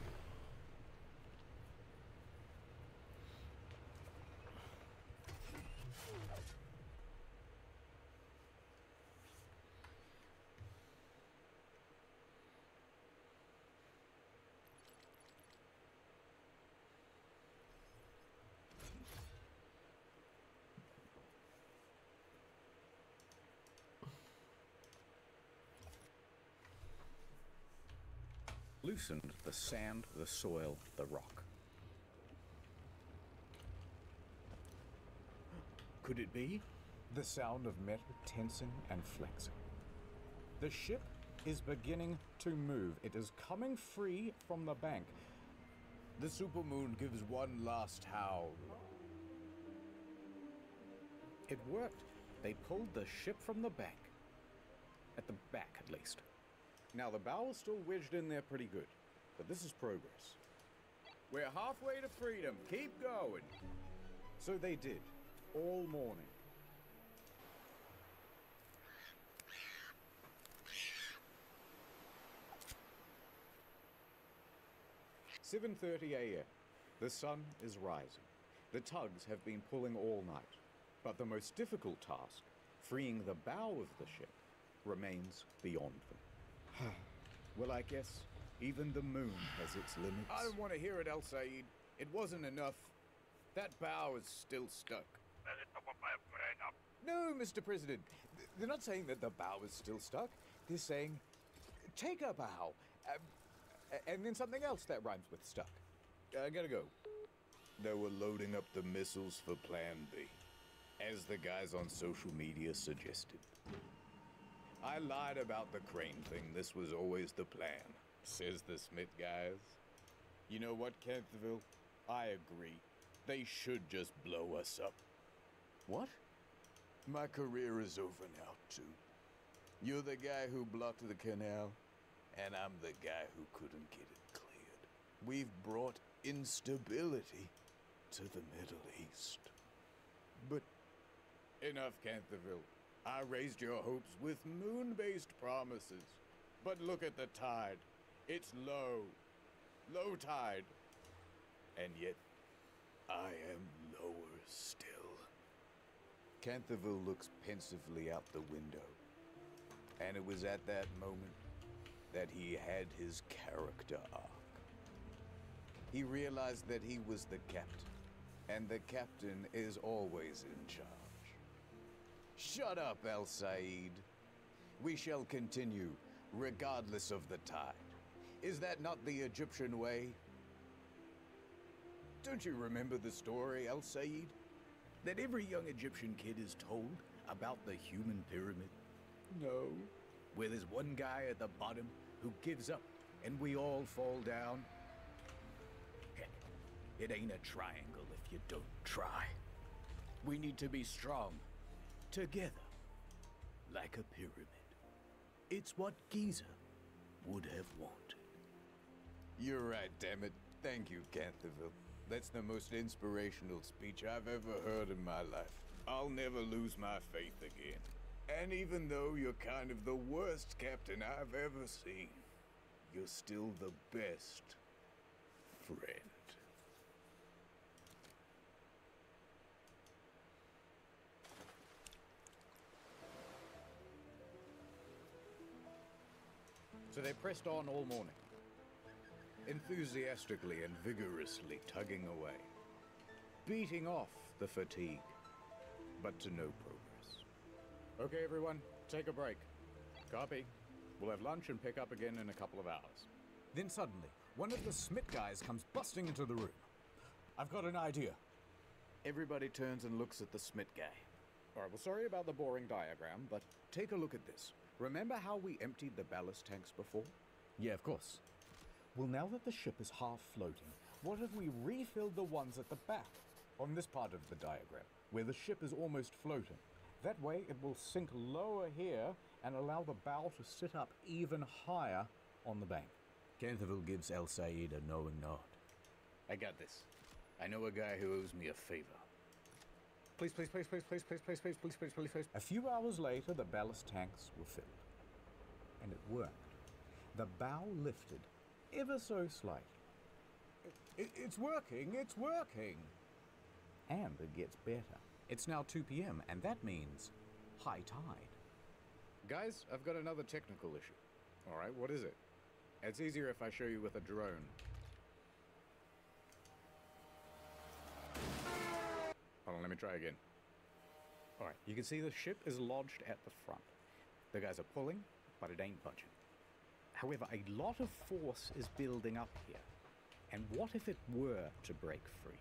[SPEAKER 3] Loosened the sand, the soil, the rock. could it be? The sound of metal tensing and flexing. The ship is beginning to move. It is coming free from the bank. The supermoon gives one last howl. It worked. They pulled the ship from the bank. At the back, at least. Now, the bow is still wedged in there pretty good, but this is progress. We're halfway to freedom. Keep going. So they did, all morning. "7:30 a.m. The sun is rising. The tugs have been pulling all night, but the most difficult task, freeing the bow of the ship, remains beyond them." Well, I guess even the moon has its limits. I don't want to hear it, El Said. It wasn't enough. That bow is still stuck. No, Mr. President. They're not saying that the bow is still stuck. They're saying, take a bow. And then something else that rhymes with stuck. I gotta go. They were loading up the missiles for Plan B, as the guys on social media suggested. I lied about the crane thing. This was always the plan, says the Smith guys. You know what, Canterville? I agree. They should just blow us up. What? My career is over now, too. You're the guy who blocked the canal, and I'm the guy who couldn't get it cleared. We've brought instability to the Middle East. But enough, Canterville. I raised your hopes with moon-based promises. But look at the tide. It's low. Low tide. And yet, I am lower still. Canterville looks pensively out the window. And it was at that moment that he had his character arc. He realized that he was the captain, and the captain is always in charge. Shut up, El Said. We shall continue, regardless of the tide. Is that not the Egyptian way? Don't you remember the story, El Said? That every young Egyptian kid is told about the human pyramid? No. Where there's one guy at the bottom who gives up and we all fall down? Heck, it ain't a triangle if you don't try. We need to be strong, together, like a pyramid. It's what Giza would have wanted. You're right, damn it. Thank you, Canterville. That's the most inspirational speech I've ever heard in my life. I'll never lose my faith again. And even though you're kind of the worst captain I've ever seen, you're still the best friend. So they pressed on all morning, enthusiastically and vigorously tugging away, beating off the fatigue, but to no progress. Okay, everyone, take a break. Copy. We'll have lunch and pick up again in a couple of hours. Then suddenly, one of the Smith guys comes busting into the room. I've got an idea. Everybody turns and looks at the Smith guy. All right, well, sorry about the boring diagram, but take a look at this. Remember how we emptied the ballast tanks before? Yeah, of course. Well, now that the ship is half floating, what if we refilled the ones at the back, on this part of the diagram, where the ship is almost floating? That way, it will sink lower here and allow the bow to sit up even higher on the bank. Canterville gives El Said a knowing nod. I got this. I know a guy who owes me a favor. Please, please, please, please, please, please, please, please, please, please, please, please. A few hours later, the ballast tanks were filled. And it worked. The bow lifted, ever so slightly. It's working, it's working! And it gets better. It's now 2 p.m., and that means high tide. Guys, I've got another technical issue. All right, what is it? It's easier if I show you with a drone. Hold on, let me try again. All right, you can see the ship is lodged at the front. The guys are pulling, but it ain't budging. However, a lot of force is building up here. And what if it were to break free?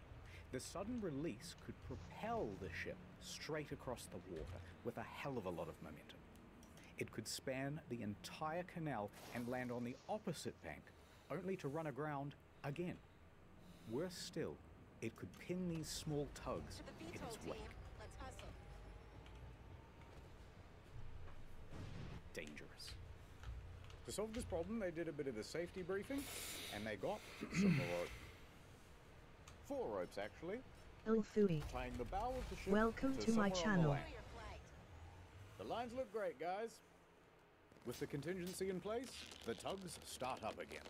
[SPEAKER 2] The sudden release could propel the ship straight across the water with a hell of a lot of momentum. It could span the entire canal and land on the opposite bank, only to run aground again. Worse still, it could pin these small tugs in its wake.
[SPEAKER 16] Let's hustle.
[SPEAKER 2] Dangerous. To solve this problem, they did a bit of a safety briefing, and they got some more 4 ropes, actually.
[SPEAKER 21] Ulfui.
[SPEAKER 2] Tying the bow of the ship
[SPEAKER 21] Welcome to my
[SPEAKER 2] somewhere on the
[SPEAKER 21] channel.
[SPEAKER 2] land. The lines look great, guys. With the contingency in place, the tugs start up again.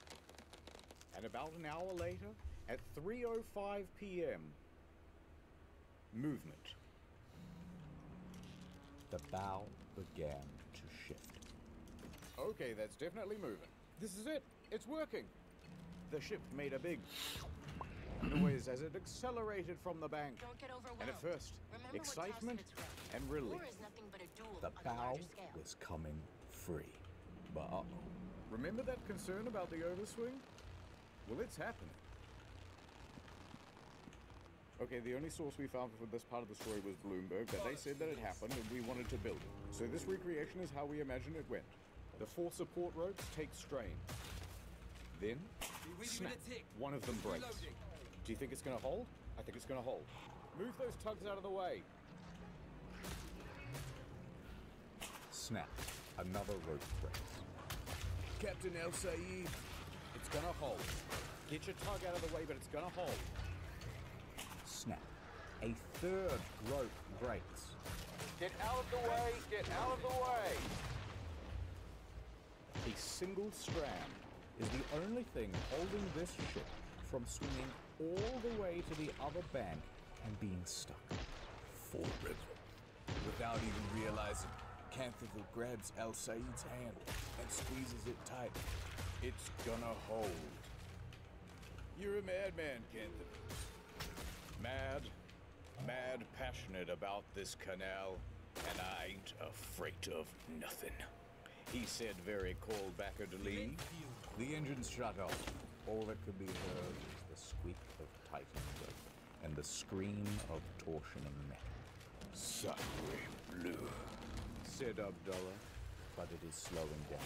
[SPEAKER 2] And about an hour later, at 3:05 p.m., movement.
[SPEAKER 3] The bow began to shift.
[SPEAKER 2] Okay, that's definitely moving. This is it. It's working. The ship made a big noise as it accelerated from the bank.
[SPEAKER 16] Don't get overwhelmed.
[SPEAKER 2] And at first,
[SPEAKER 16] Remember
[SPEAKER 2] excitement
[SPEAKER 16] what costs its
[SPEAKER 2] and
[SPEAKER 16] War
[SPEAKER 2] relief.
[SPEAKER 16] is nothing but a duel
[SPEAKER 3] The
[SPEAKER 16] on a
[SPEAKER 3] bow
[SPEAKER 16] larger scale.
[SPEAKER 3] was coming free. But uh-oh.
[SPEAKER 2] Remember that concern about the overswing? Well, it's happening. Okay, the only source we found for this part of the story was Bloomberg, but they said that it happened and we wanted to build it. So this recreation is how we imagine it went. The 4 support ropes take strain. Then, snap, one of them breaks. Do you think it's gonna hold? I think it's gonna hold. Move those tugs out of the way.
[SPEAKER 3] Snap. Another rope breaks.
[SPEAKER 2] Captain El Sayed, it's gonna hold. Get your tug out of the way, but it's gonna hold.
[SPEAKER 3] Snap. A third rope breaks.
[SPEAKER 2] Get out of the way! Get out of the way! A single strand is the only thing holding this ship from swinging all the way to the other bank and being stuck forever.
[SPEAKER 3] Without even realizing, Canterville grabs El Sayed's hand and squeezes it tight.
[SPEAKER 2] It's gonna hold. You're a madman, Canterville. Mad passionate about this canal, and I ain't afraid of nothing. He said very cold-backedly.
[SPEAKER 3] The engines shut off. All that could be heard was the squeak of tightened rope and the scream of torsioning metal.
[SPEAKER 2] Sacre bleu, said Abdullah.
[SPEAKER 3] But it is slowing down.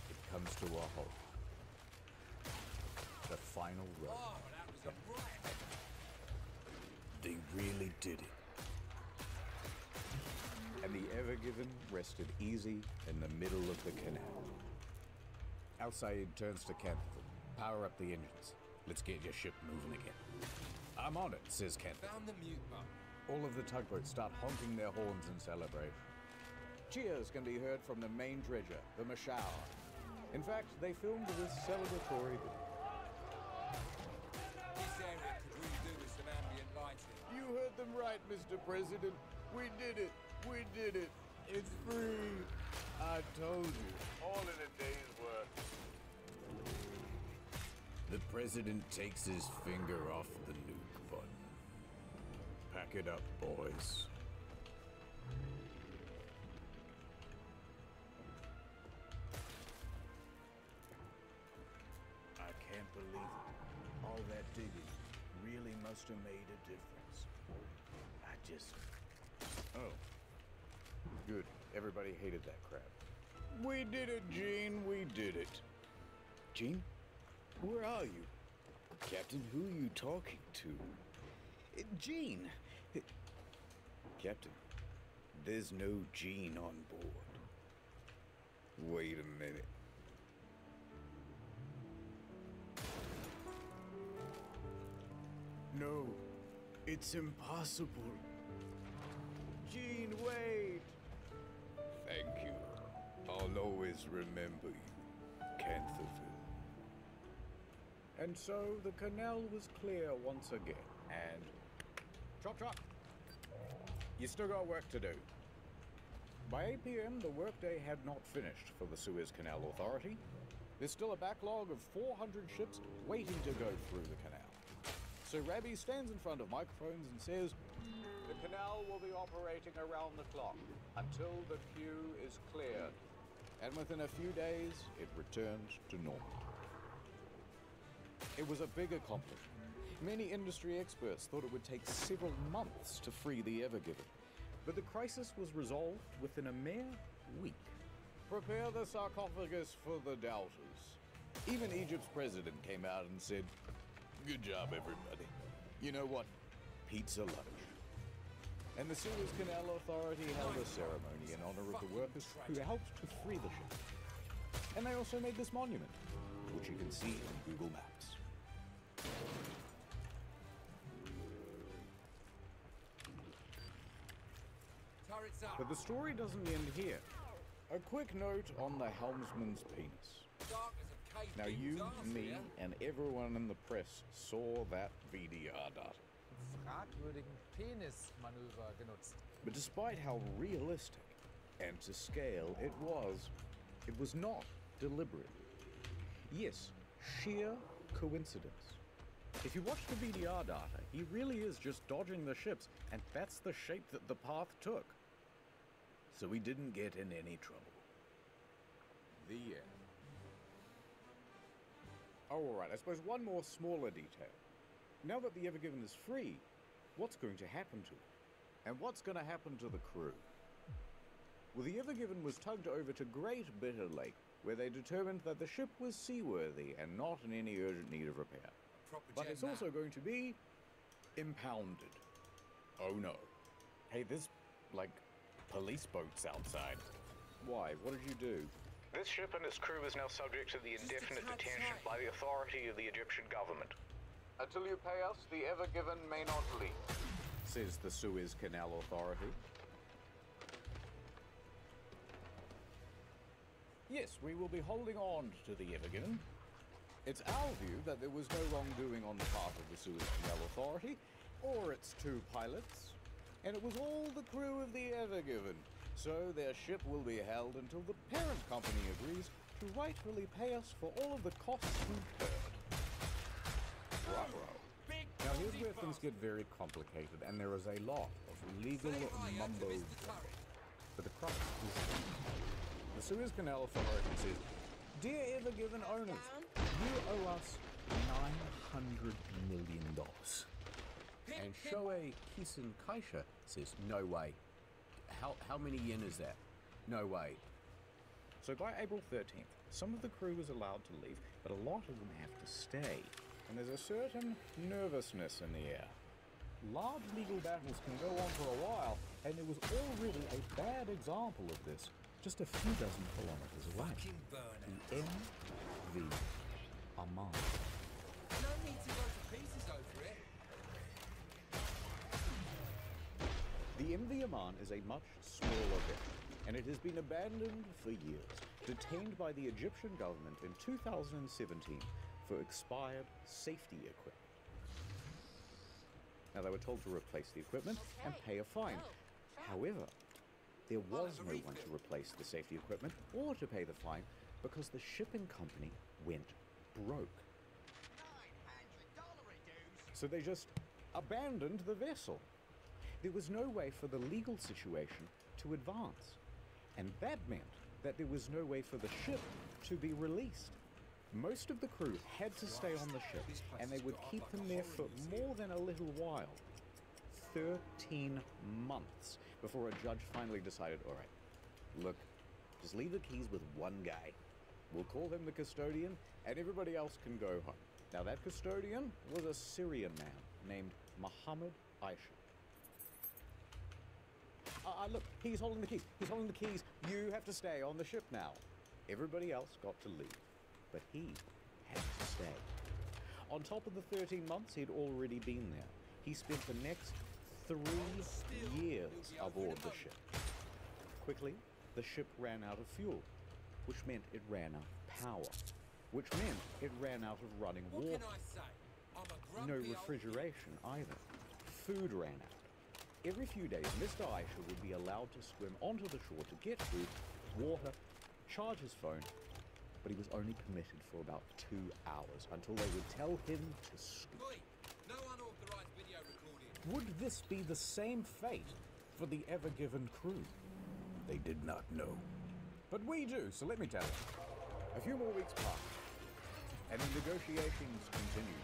[SPEAKER 3] It comes to a halt. The final rope.
[SPEAKER 15] Oh, that was a riot.
[SPEAKER 2] They really did it. And the Ever Given rested easy in the middle of the canal.
[SPEAKER 3] Al Sayed turns to Canterville. Power up the engines.
[SPEAKER 2] Let's get your ship moving again. I'm on it, says Canterville.
[SPEAKER 15] Found the mute button.
[SPEAKER 3] All of the tugboats start honking their horns in celebration.
[SPEAKER 2] Cheers can be heard from the main dredger, the Mashau. In fact, they filmed this celebratory video.
[SPEAKER 15] This area could really do with some ambient lighting.
[SPEAKER 2] You heard them right, Mr. President. We did it. We did it. It's free. I told you.
[SPEAKER 18] All in a day's work.
[SPEAKER 2] The president takes his finger off the nuke button. Pack it up, boys. I can't believe it. All that digging really must have made a difference. I just... Oh. Good. Everybody hated that crap. We did it, Gene. We did it. Gene? Where are you? Captain, who are you talking to? Gene! Captain, there's no Gene on board. Wait a minute. No, it's impossible. Gene, wait! Thank you. I'll always remember you, Canterville. And so the canal was clear once again, and... Chop chop! You still got work to do. By 8 p.m., the workday had not finished for the Suez Canal Authority. There's still a backlog of 400 ships waiting to go through the canal. So Rabbi stands in front of microphones and says, "The canal will be operating around the clock until the queue is cleared. And within a few days, it returned to normal." It was a big accomplishment. Many industry experts thought it would take several months to free the Ever Given, but the crisis was resolved within a mere week. Prepare the sarcophagus for the doubters. Even Egypt's president came out and said, "Good job, everybody. You know what? Pizza lunch." And the Suez Canal Authority held a ceremony in honor of the workers who helped to free the ship. And they also made this monument, which you can see on Google Maps.
[SPEAKER 15] Turrets up.
[SPEAKER 2] But the story doesn't end here. A quick note on the helmsman's penis. Now you, me, and everyone in the press saw that VDR data.
[SPEAKER 1] Fragwürdigen Penismanöver genutzt.
[SPEAKER 2] But despite how realistic and to scale it was not deliberate. Yes, sheer coincidence. If you watch the VDR data, he really is just dodging the ships, and that's the shape that the path took. So we didn't get in any trouble. The end. Oh, alright, I suppose one more smaller detail. Now that the Ever Given is free, what's going to happen to it? And what's going to happen to the crew? Well, the Ever Given was tugged over to Great Bitter Lake, where they determined that the ship was seaworthy and not in any urgent need of repair. But it's also going to be impounded. Oh no. Hey, there's, like, police boats outside. Why? What did you do?
[SPEAKER 18] This ship and its crew is now subject to the indefinite detention by the authority of the Egyptian government.
[SPEAKER 2] Until you pay us, the Ever Given may not leave, says the Suez Canal Authority. Yes, we will be holding on to the Ever Given. It's our view that there was no wrongdoing on the part of the Suez Canal Authority, or its two pilots, and it was all the crew of the Ever Given. So their ship will be held until the parent company agrees to rightfully pay us for all of the costs incurred. Ruh-roh. Now here's where things get very complicated, and there is a lot of legal mumbo. But the crux is the Suez Canal Authority says, "Dear Ever Given owners, you owe us $900 million. And Shoei Kisan Kaisha says, "No way. How many yen is that? No way." So by April 13th, some of the crew was allowed to leave, but a lot of them have to stay. And there's a certain nervousness in the air. Large legal battles can go on for a while, and there was already a bad example of this just a few dozen kilometers away. The MV Aman.
[SPEAKER 15] No need to go to pieces over it.
[SPEAKER 2] The MV Aman is a much smaller vessel, and it has been abandoned for years, detained by the Egyptian government in 2017 for expired safety equipment. Now, they were told to replace the equipment and pay a fine. However, there was no one to replace the safety equipment or to pay the fine because the shipping company went broke. So they just abandoned the vessel. There was no way for the legal situation to advance, and that meant that there was no way for the ship to be released. Most of the crew had to stay on the ship, and they would keep them there for more than a little while. 13 months before a judge finally decided, all right, look, just leave the keys with one guy. We'll call him the custodian, and everybody else can go home. Now, that custodian was a Syrian man named Muhammad Aisha. Look, he's holding the keys. He's holding the keys. You have to stay on the ship now. Everybody else got to leave, but he had to stay. On top of the 13 months he'd already been there, he spent the next 3 years aboard the ship. Quickly, the ship ran out of fuel, which meant it ran out of power, which meant it ran out of running water. No refrigeration either. Food ran out. Every few days, Mr. Aisha would be allowed to swim onto the shore to get food, water, charge his phone, but he was only permitted for about 2 hours until they would tell him to scoot.
[SPEAKER 15] No unauthorized video recording.
[SPEAKER 2] Would this be the same fate for the Ever Given crew? They did not know. But we do, so let me tell you. A few more weeks passed, and the negotiations continued.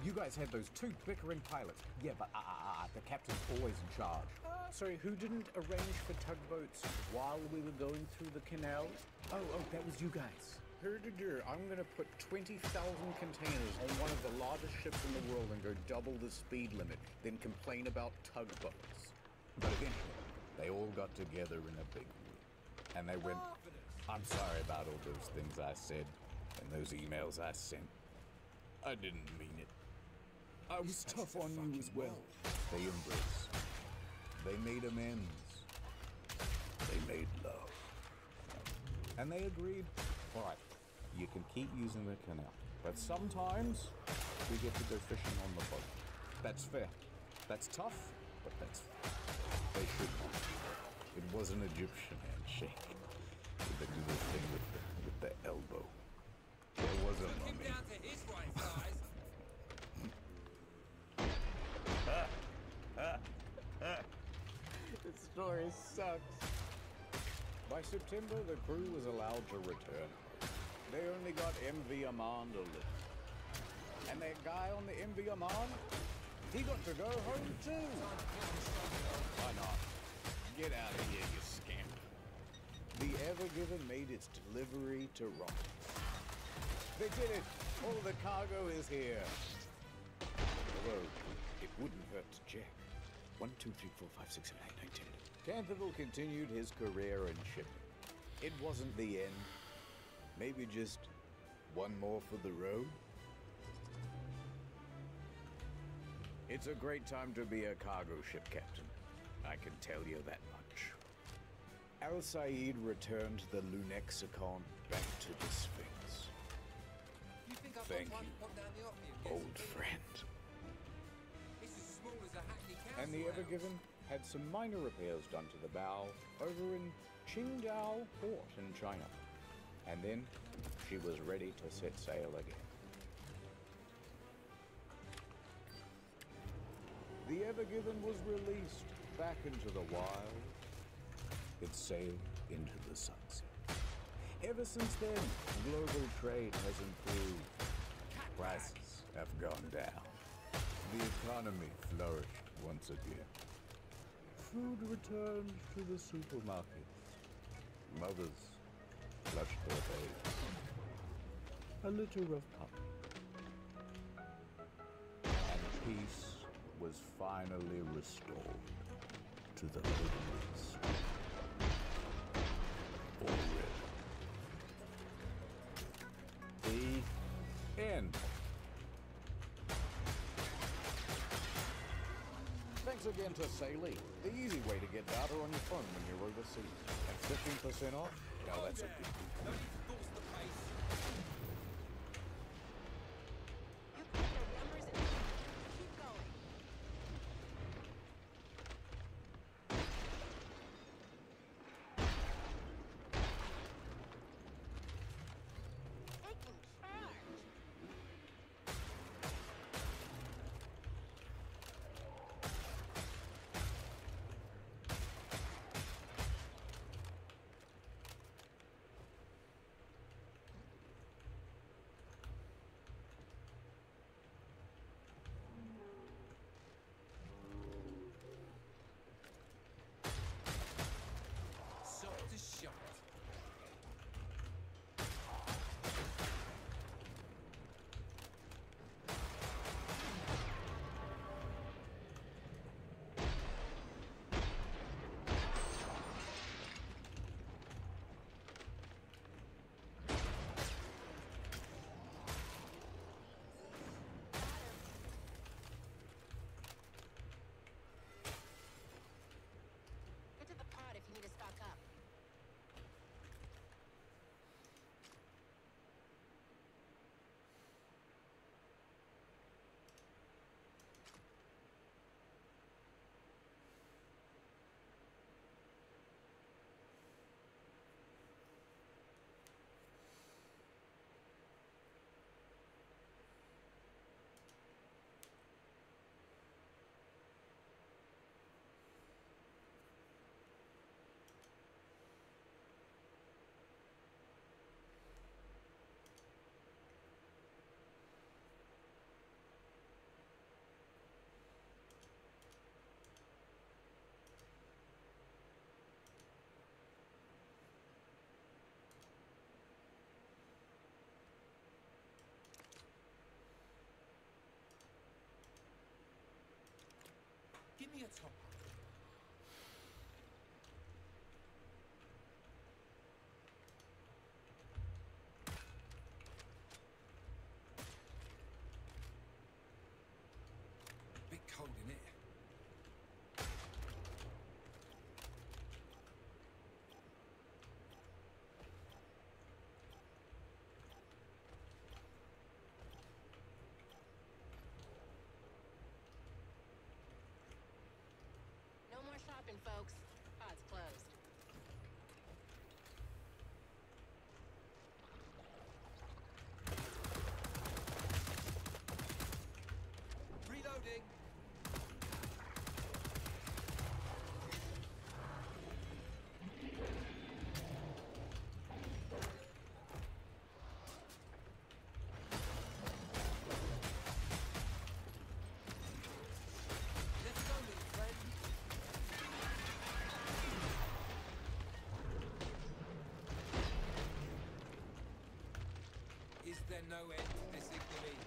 [SPEAKER 3] You guys had those two bickering pilots. Yeah, but the captain's always in charge. Sorry, who didn't arrange for tugboats while we were going through the canal? Oh, that was you guys. I'm gonna put 20,000 containers on one of the largest ships in the world and go double the speed limit, then complain about tugboats. But eventually, they all got together in a big room, and they went, I'm sorry about all those things I said and those emails I sent. I didn't mean it. I was tough on you as well. They embraced. They made amends. They made love. And they agreed, all right, you can keep using the canal, but sometimes we get to go fishing on the boat. That's fair. That's tough, but that's fair. They should not do that. It was an Egyptian handshake. With the little thing with the elbow. There was a mummy.
[SPEAKER 15] Down to his right size.
[SPEAKER 3] This story sucks. By September, the crew was allowed to return. They only got MV Amand to live. And that guy on the MV Amand, he got to go home too. Why not? Get out of here, you scamp. The Ever Given made its delivery to Rome. They did it! All the cargo is here. Although, it wouldn't hurt to check. 1, 2, 3, 4, 5, 6, 7, 8, 9, 10. Canterville continued his career in shipping. It wasn't the end. Maybe just one more for the road. It's a great time to be a cargo ship captain. I can tell you that much. Al Said returned the Lunexicon back to the Sphinx.
[SPEAKER 15] You think I've
[SPEAKER 3] Thank
[SPEAKER 15] got time
[SPEAKER 3] you,
[SPEAKER 15] to pop down the Offie and get
[SPEAKER 3] old
[SPEAKER 15] some
[SPEAKER 3] friend.
[SPEAKER 15] It's as small as a Hackney Council
[SPEAKER 3] And the Ever
[SPEAKER 15] house.
[SPEAKER 3] Given had some minor repairs done to the bow over in Qingdao Port in China. And then she was ready to set sail again. The Ever Given was released back into the wild. It sailed into the sunset. Ever since then, global trade has improved. Prices have gone down. The economy flourished once again. Food returned to the supermarkets. Mothers flushed their babes. A litter of puppies. And peace was finally restored to the Middle East. Already. The end. Thanks again to Salee, the easy way to get data on your phone when you're overseas. And 15% off? Now that's a good deal.
[SPEAKER 15] me a top up. Bit cold in it.
[SPEAKER 13] No more shopping, folks. Pod's closed.
[SPEAKER 15] Reloading. Let's go, little friend. Is there no end to this ignominy?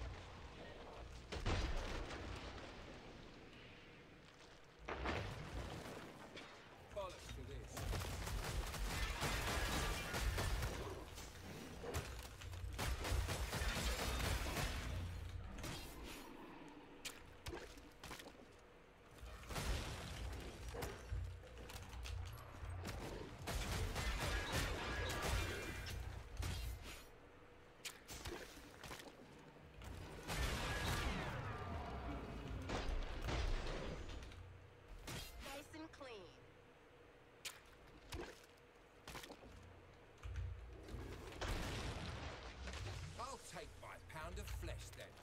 [SPEAKER 15] Bollocks to this.
[SPEAKER 13] Nice and clean.
[SPEAKER 15] I'll take my pound of flesh then.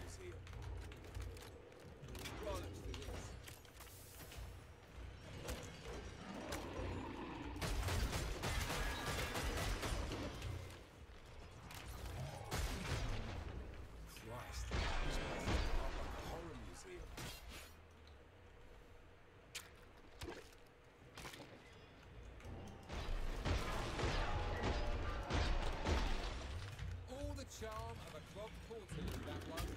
[SPEAKER 15] Museum. Bollocks to this. Christ, this place is like a horror museum. All the charm of a clogged portal in that one.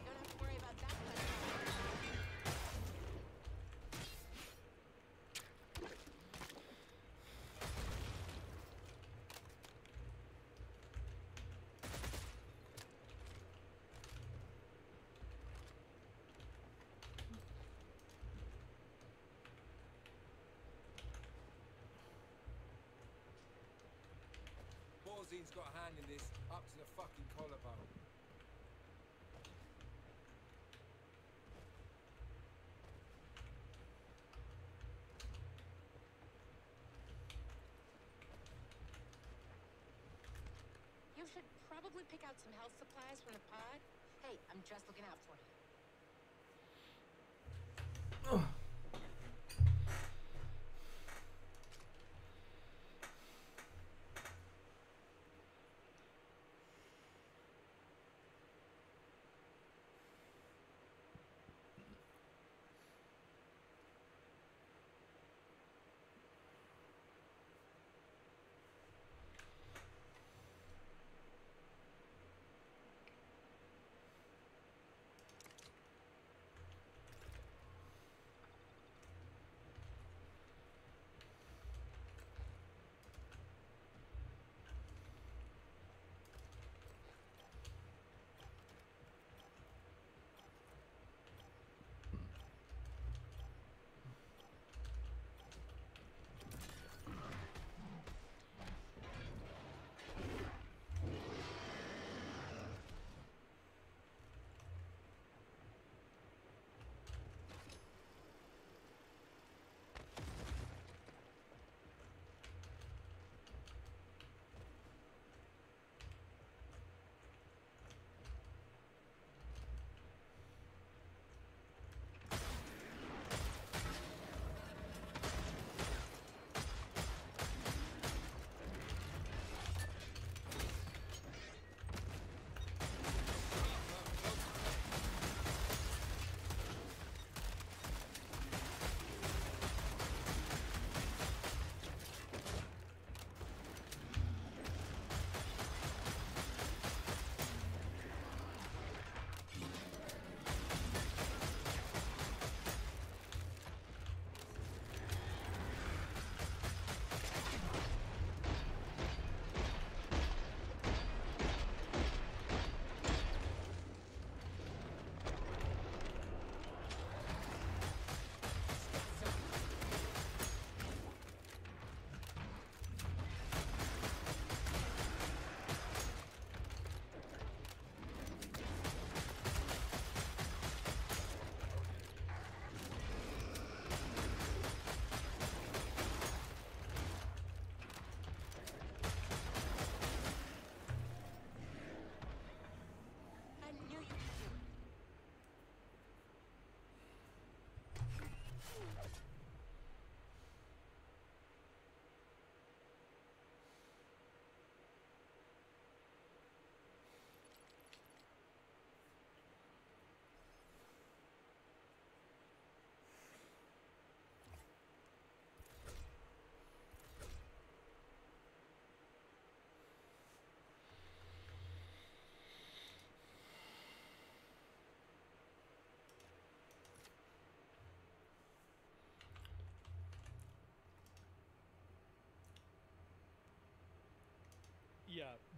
[SPEAKER 13] Don't have to worry about that much.
[SPEAKER 15] Borzine's got a hand in this, up to the fucking collarbone.
[SPEAKER 13] You should probably pick out some health supplies from the pod. Hey, I'm just looking out for you.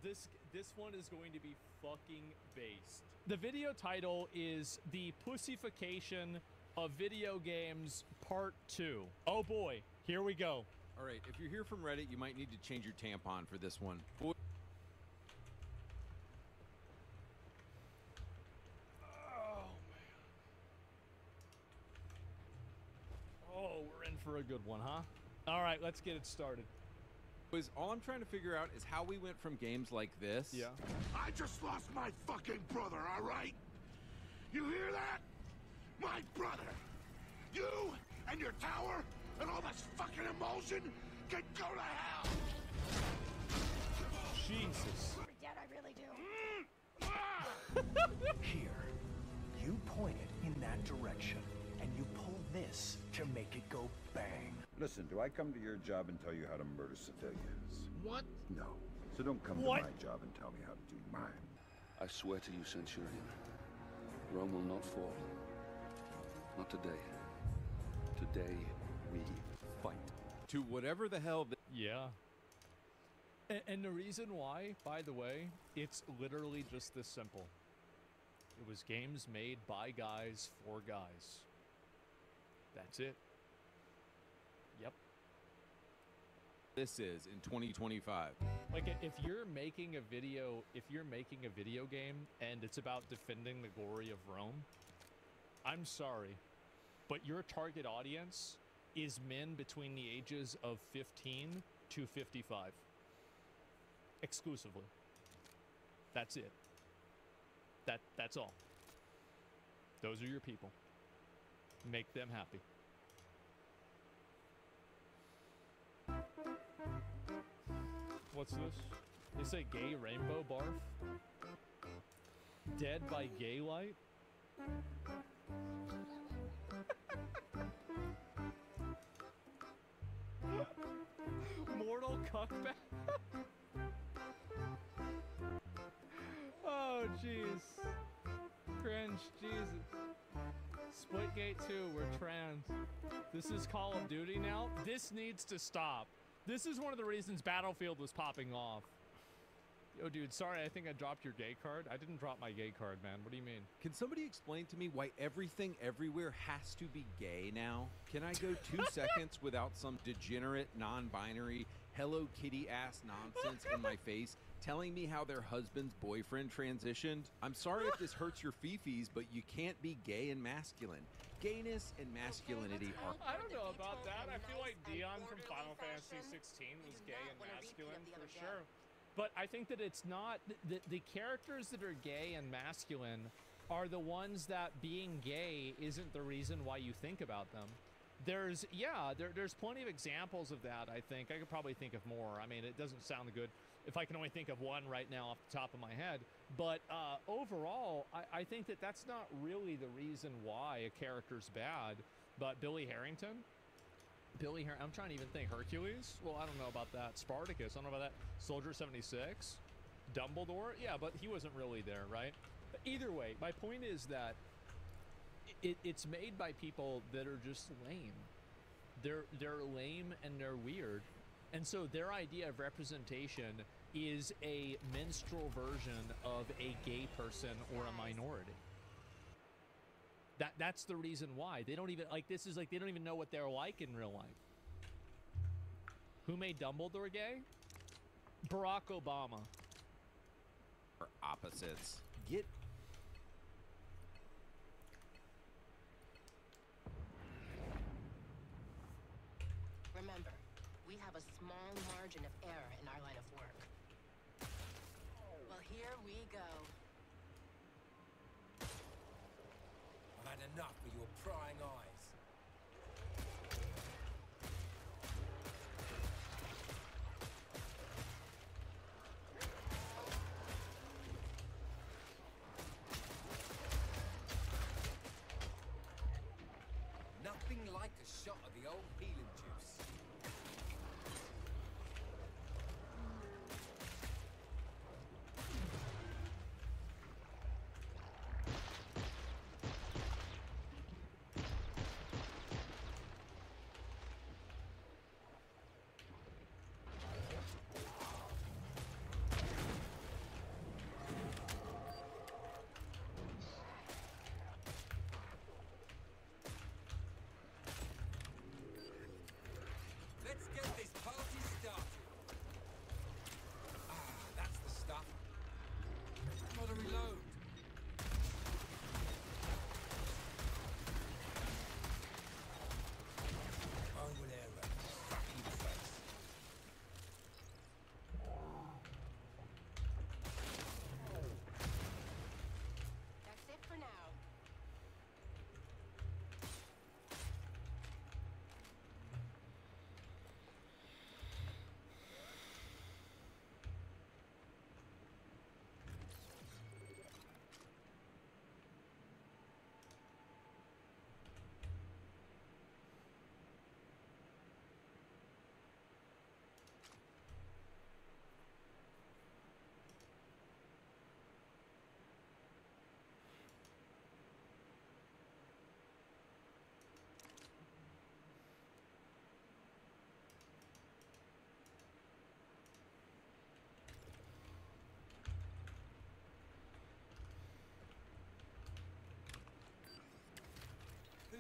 [SPEAKER 4] This one is going to be fucking based. The video title is The Pussification of Video Games Part 2. Oh boy, here we go.
[SPEAKER 6] All right, if you're here from Reddit, you might need to change your tampon for this one.
[SPEAKER 4] Oh man. Oh, we're in for a good one, huh? All right, let's get it started.
[SPEAKER 6] All I'm trying to figure out is how we went from games like this.
[SPEAKER 4] Yeah.
[SPEAKER 23] I just lost my fucking brother, all right? You hear that? My brother. You and your tower and all this fucking emotion can go to hell.
[SPEAKER 4] Jesus.
[SPEAKER 13] Dad, I really do.
[SPEAKER 24] Here, you point it in that direction, and you pull this to make it go bang.
[SPEAKER 25] Listen, do I come to your job and tell you how to murder civilians?
[SPEAKER 24] What?
[SPEAKER 25] No. So don't come
[SPEAKER 24] What?
[SPEAKER 25] to my job and tell me how to do mine.
[SPEAKER 26] I swear to you, Centurion, Rome will not fall. Not today. Today, we fight.
[SPEAKER 6] To whatever the hell...
[SPEAKER 4] Yeah. And the reason why, by the way, it's literally just this simple. It was games made by guys for guys. That's it. Yep.
[SPEAKER 6] This is in 2025.
[SPEAKER 4] Like if you're making a video game and it's about defending the glory of Rome, I'm sorry, but your target audience is men between the ages of 15 to 55. Exclusively. That's it. That's all. Those are your people. Make them happy. What's this? They say gay rainbow barf? Dead by gay light? Mortal cuckback? Oh, jeez. Cringe, Jesus. Splitgate 2, we're trans. This is Call of Duty now? This needs to stop. This is one of the reasons Battlefield was popping off. Yo, dude, sorry, I think I dropped your gay card. I didn't drop my gay card, man. What do you mean?
[SPEAKER 6] Can somebody explain to me why everything everywhere has to be gay now? Can I go 2 seconds without some degenerate, non-binary, Hello Kitty-ass nonsense in my face telling me how their husband's boyfriend transitioned? I'm sorry if this hurts your fifis, but you can't be gay and masculine. Gayness and masculinity are...
[SPEAKER 4] I don't know about that. I feel like Dion from Final Fantasy 16 was gay and masculine for sure. But I think that it's not... The characters that are gay and masculine are the ones that being gay isn't the reason why you think about them. There's plenty of examples of that, I think. I could probably think of more. I mean, it doesn't sound good if I can only think of one right now off the top of my head. But overall, I think that that's not really the reason why a character's bad. But Billy Harrington? I'm trying to even think. Hercules? Well, I don't know about that. Spartacus? I don't know about that. Soldier 76? Dumbledore? Yeah, but he wasn't really there, right? But either way, my point is that it's made by people that are just lame. They're lame and they're weird. And so their idea of representation is a minstrel version of a gay person or a minority. That's the reason why. They don't even, they don't even know what they're like in real life. Who made Dumbledore gay? Barack Obama.
[SPEAKER 6] Or opposites. Get...
[SPEAKER 13] Remember, we have a small margin of error in our line of work. Well, here we go.
[SPEAKER 15] I've had enough of your prying eyes. Nothing like a shot of the old healing juice.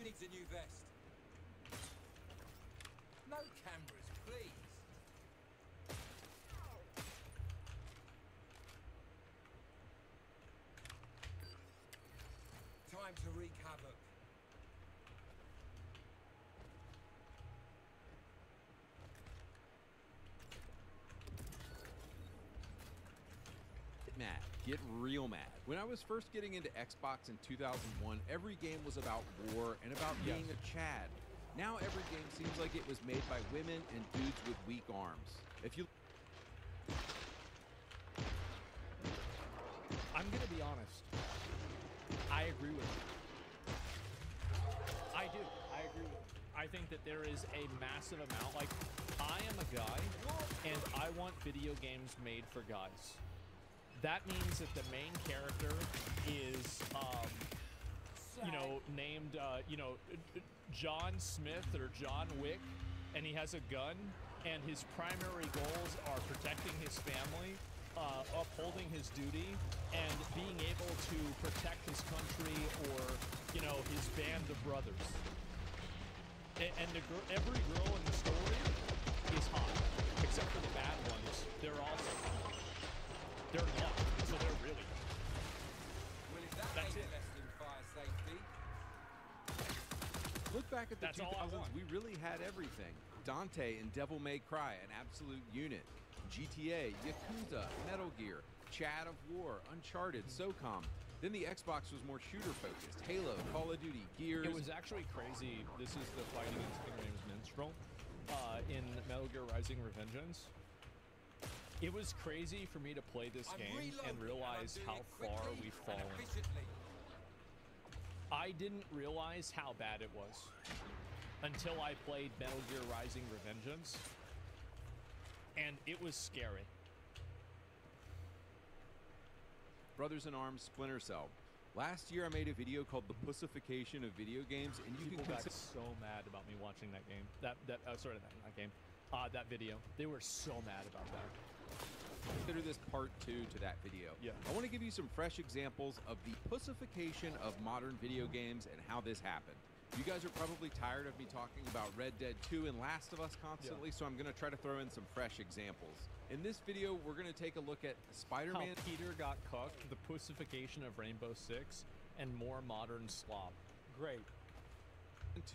[SPEAKER 15] needs a new vest? No cameras, please. Time to wreak havoc.
[SPEAKER 6] Mad. Get real mad. When I was first getting into Xbox in 2001, every game was about war and about being a Chad. Now every game seems like it was made by women and dudes with weak arms. If you...
[SPEAKER 4] I'm gonna be honest. I agree with you. I do. I agree with you. I think that there is a massive amount. Like, I am a guy, and I want video games made for guys. That means that the main character is, you know, named, you know, John Smith or John Wick, and he has a gun, and his primary goals are protecting his family, upholding his duty, and being able to protect his country or, you know, his band of brothers. And every girl in the story is hot, except for the bad ones. They're also hot. They're not, so they're really hot.
[SPEAKER 15] Well, if that
[SPEAKER 4] That's
[SPEAKER 15] ain't
[SPEAKER 4] it.
[SPEAKER 15] less than fire safety.
[SPEAKER 6] Look back at the
[SPEAKER 4] That's all I
[SPEAKER 6] 2000s,
[SPEAKER 4] want.
[SPEAKER 6] we really had everything. Dante and Devil May Cry, an absolute unit. GTA, Yakuza, Metal Gear, Chad of War, Uncharted, SOCOM. Then the Xbox was more shooter-focused. Halo, Call of Duty, Gears.
[SPEAKER 4] It was actually crazy. This is the fighting against, I think her name is Minstrel, in Metal Gear Rising Revengeance. It was crazy for me to play this game and realize how far we've fallen. I didn't realize how bad it was until I played Metal Gear Rising Revengeance, and it was scary.
[SPEAKER 6] Brothers in Arms, Splinter Cell. Last year I made a video called The Pussification of Video Games, and you
[SPEAKER 4] People
[SPEAKER 6] can
[SPEAKER 4] got
[SPEAKER 6] consider...
[SPEAKER 4] so mad about me watching that game. That video. They were so mad about that.
[SPEAKER 6] Consider this part 2 to that video.
[SPEAKER 4] Yeah.
[SPEAKER 6] I want to give you some fresh examples of the pussification of modern video games and how this happened. You guys are probably tired of me talking about Red Dead 2 and Last of Us constantly, so I'm going to try to throw in some fresh examples. In this video, we're going to take a look at Spider-Man.
[SPEAKER 4] How Peter got cooked, the pussification of Rainbow Six, and more modern slop. Great.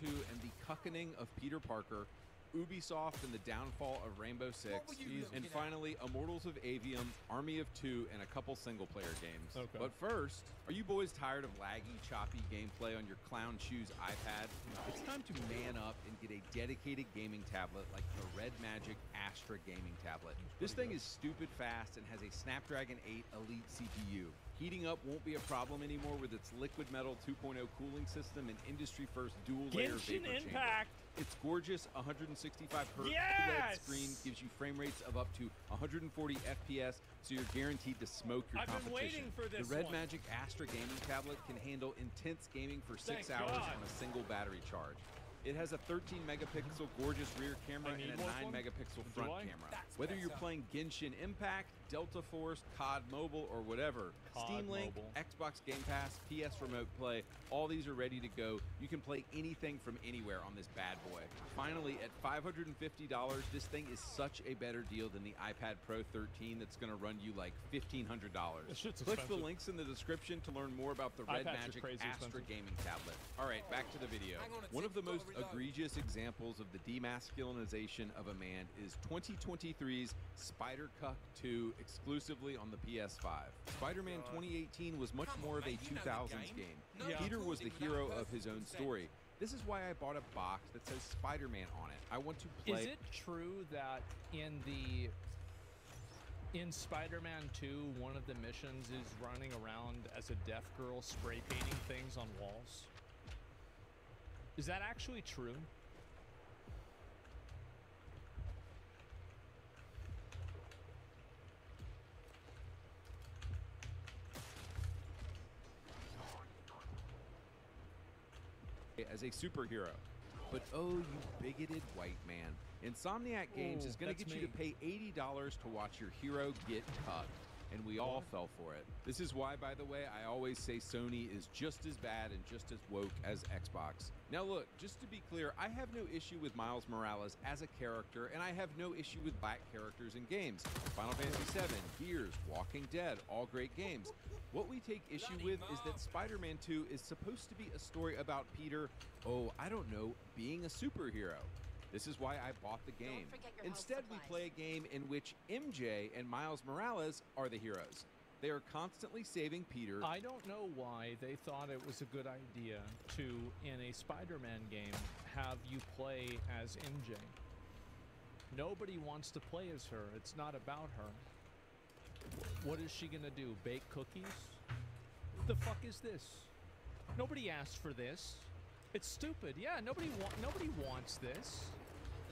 [SPEAKER 6] 2 and the cuckening of Peter Parker, Ubisoft and the downfall of Rainbow Six, and finally Immortals of Avium, Army of Two, and a couple single-player games.
[SPEAKER 4] Okay.
[SPEAKER 6] But first, are you boys tired of laggy, choppy gameplay on your clown shoes iPad? It's time to man up and get a dedicated gaming tablet like the Red Magic Astra gaming tablet. This thing is stupid fast and has a Snapdragon 8 Elite CPU. Heating up won't be a problem anymore with its liquid metal 2.0 cooling system and industry-first dual-layer
[SPEAKER 4] Genshin
[SPEAKER 6] vapor
[SPEAKER 4] Impact!
[SPEAKER 6] chamber. Its gorgeous 165 Hz
[SPEAKER 4] Yes!
[SPEAKER 6] OLED screen gives you frame rates of up to 140 FPS, so you're guaranteed to smoke your
[SPEAKER 4] I've been
[SPEAKER 6] competition.
[SPEAKER 4] waiting for this
[SPEAKER 6] The Red
[SPEAKER 4] one.
[SPEAKER 6] Magic Astra gaming tablet can handle intense gaming for 6
[SPEAKER 4] Thank
[SPEAKER 6] hours
[SPEAKER 4] God.
[SPEAKER 6] on a single battery charge. It has a 13-megapixel gorgeous rear camera
[SPEAKER 4] I need
[SPEAKER 6] and a
[SPEAKER 4] one.
[SPEAKER 6] 9-megapixel
[SPEAKER 4] Do
[SPEAKER 6] front
[SPEAKER 4] I?
[SPEAKER 6] camera.
[SPEAKER 15] That's
[SPEAKER 6] Whether you're
[SPEAKER 15] better.
[SPEAKER 6] playing Genshin Impact, Delta Force, COD Mobile, or whatever,
[SPEAKER 4] COD
[SPEAKER 6] Steam Link,
[SPEAKER 4] Mobile.
[SPEAKER 6] Xbox Game Pass, PS Remote Play, all these are ready to go. You can play anything from anywhere on this bad boy. Finally, at $550, this thing is such a better deal than the iPad Pro 13 that's going to run you like $1,500.
[SPEAKER 4] This shit's
[SPEAKER 6] Click the
[SPEAKER 4] expensive.
[SPEAKER 6] links in the description to learn more about the Red
[SPEAKER 4] iPads are
[SPEAKER 6] Magic
[SPEAKER 4] crazy
[SPEAKER 6] Astra
[SPEAKER 4] expensive.
[SPEAKER 6] gaming tablet. All right, back to the video.
[SPEAKER 15] Hang on a
[SPEAKER 6] One of
[SPEAKER 15] tick,
[SPEAKER 6] the most
[SPEAKER 15] gotta reload.
[SPEAKER 6] egregious examples of the demasculinization of a man is 2023's Spider-Cuck 2 exclusively on the PS5. Spider-Man 2018 was much more of a 2000s game. Peter was the hero of his own story. This is why I bought a box that says Spider-Man on it. I want to play...
[SPEAKER 4] Is it true that in Spider-Man 2, one of the missions is running around as a deaf girl spray painting things on walls? Is that actually true?
[SPEAKER 6] as a superhero. But oh, you bigoted white man. Insomniac Games is going to
[SPEAKER 4] that's
[SPEAKER 6] get you to
[SPEAKER 4] me.
[SPEAKER 6] pay $80 to watch your hero get cucked. and we all fell for it. This is why, by the way, I always say Sony is just as bad and just as woke as Xbox. Now look, just to be clear, I have no issue with Miles Morales as a character, and I have no issue with black characters in games. Final Fantasy VII, Gears, Walking Dead, all great games. What we take issue with is that Spider-Man 2 is supposed to be a story about Peter, I don't know, being a superhero. This is why I bought the game. Instead, we play a game in which MJ and Miles Morales are the heroes. They are constantly saving Peter.
[SPEAKER 4] I don't know why they thought it was a good idea to, in a Spider-Man game, have you play as MJ. Nobody wants to play as her. It's not about her. What is she gonna do? Bake cookies? The fuck is this? Nobody asked for this. It's stupid. Yeah, nobody wants this.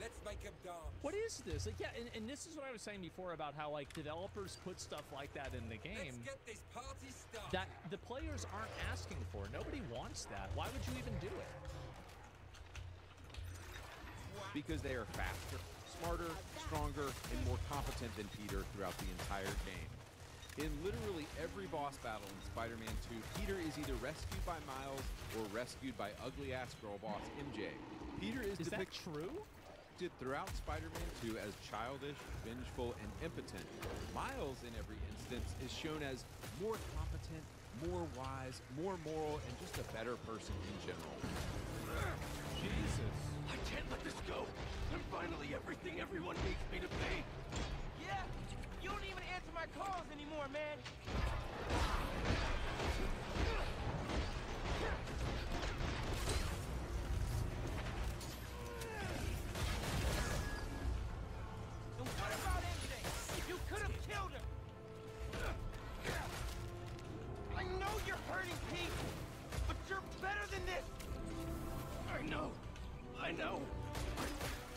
[SPEAKER 15] Let's make him dance.
[SPEAKER 4] What is this? Like, yeah, and this is what I was saying before about how, like, developers put stuff like that in the game
[SPEAKER 15] Let's get this party started.
[SPEAKER 4] that the players aren't asking for. Nobody wants that. Why would you even do it?
[SPEAKER 6] Because they are faster, smarter, stronger, and more competent than Peter throughout the entire game. In literally every boss battle in Spider-Man 2, Peter is either rescued by Miles or rescued by ugly-ass girl boss MJ. Peter is
[SPEAKER 4] that true?
[SPEAKER 6] Throughout Spider-Man 2 as childish, vengeful, and impotent. Miles, in every instance, is shown as more competent, more wise, more moral, and just a better person in general.
[SPEAKER 4] Jesus.
[SPEAKER 24] I can't let this go. I'm finally everything everyone needs me to be.
[SPEAKER 5] Yeah, you don't even answer my calls anymore, man. And what about MJ? You could have killed her. I know you're hurting Pete, but you're better than this.
[SPEAKER 24] I know.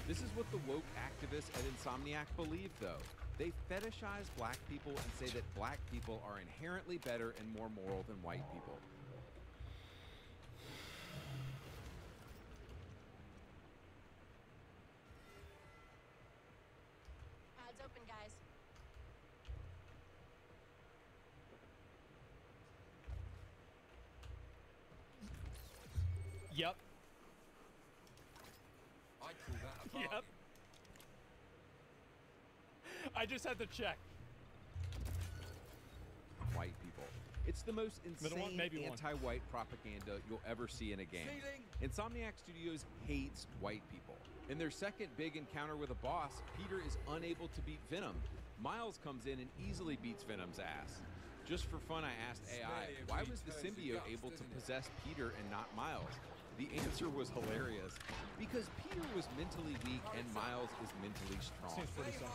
[SPEAKER 6] This is what the woke activists at Insomniac believe, though. They fetishize black people and say that black people are inherently better and more moral than white people.
[SPEAKER 13] Ads open, guys.
[SPEAKER 4] Yep.
[SPEAKER 15] I call that a bargain.
[SPEAKER 4] Yep. I just had to check.
[SPEAKER 6] White people. It's the most insane
[SPEAKER 4] maybe
[SPEAKER 6] anti-white propaganda you'll ever see in a game. Insomniac Studios hates white people. In their second big encounter with a boss, Peter is unable to beat Venom. Miles comes in and easily beats Venom's ass. Just for fun, I asked AI, why was the symbiote able to possess Peter and not Miles? The answer was hilarious. Because Peter was mentally weak and Miles is mentally strong.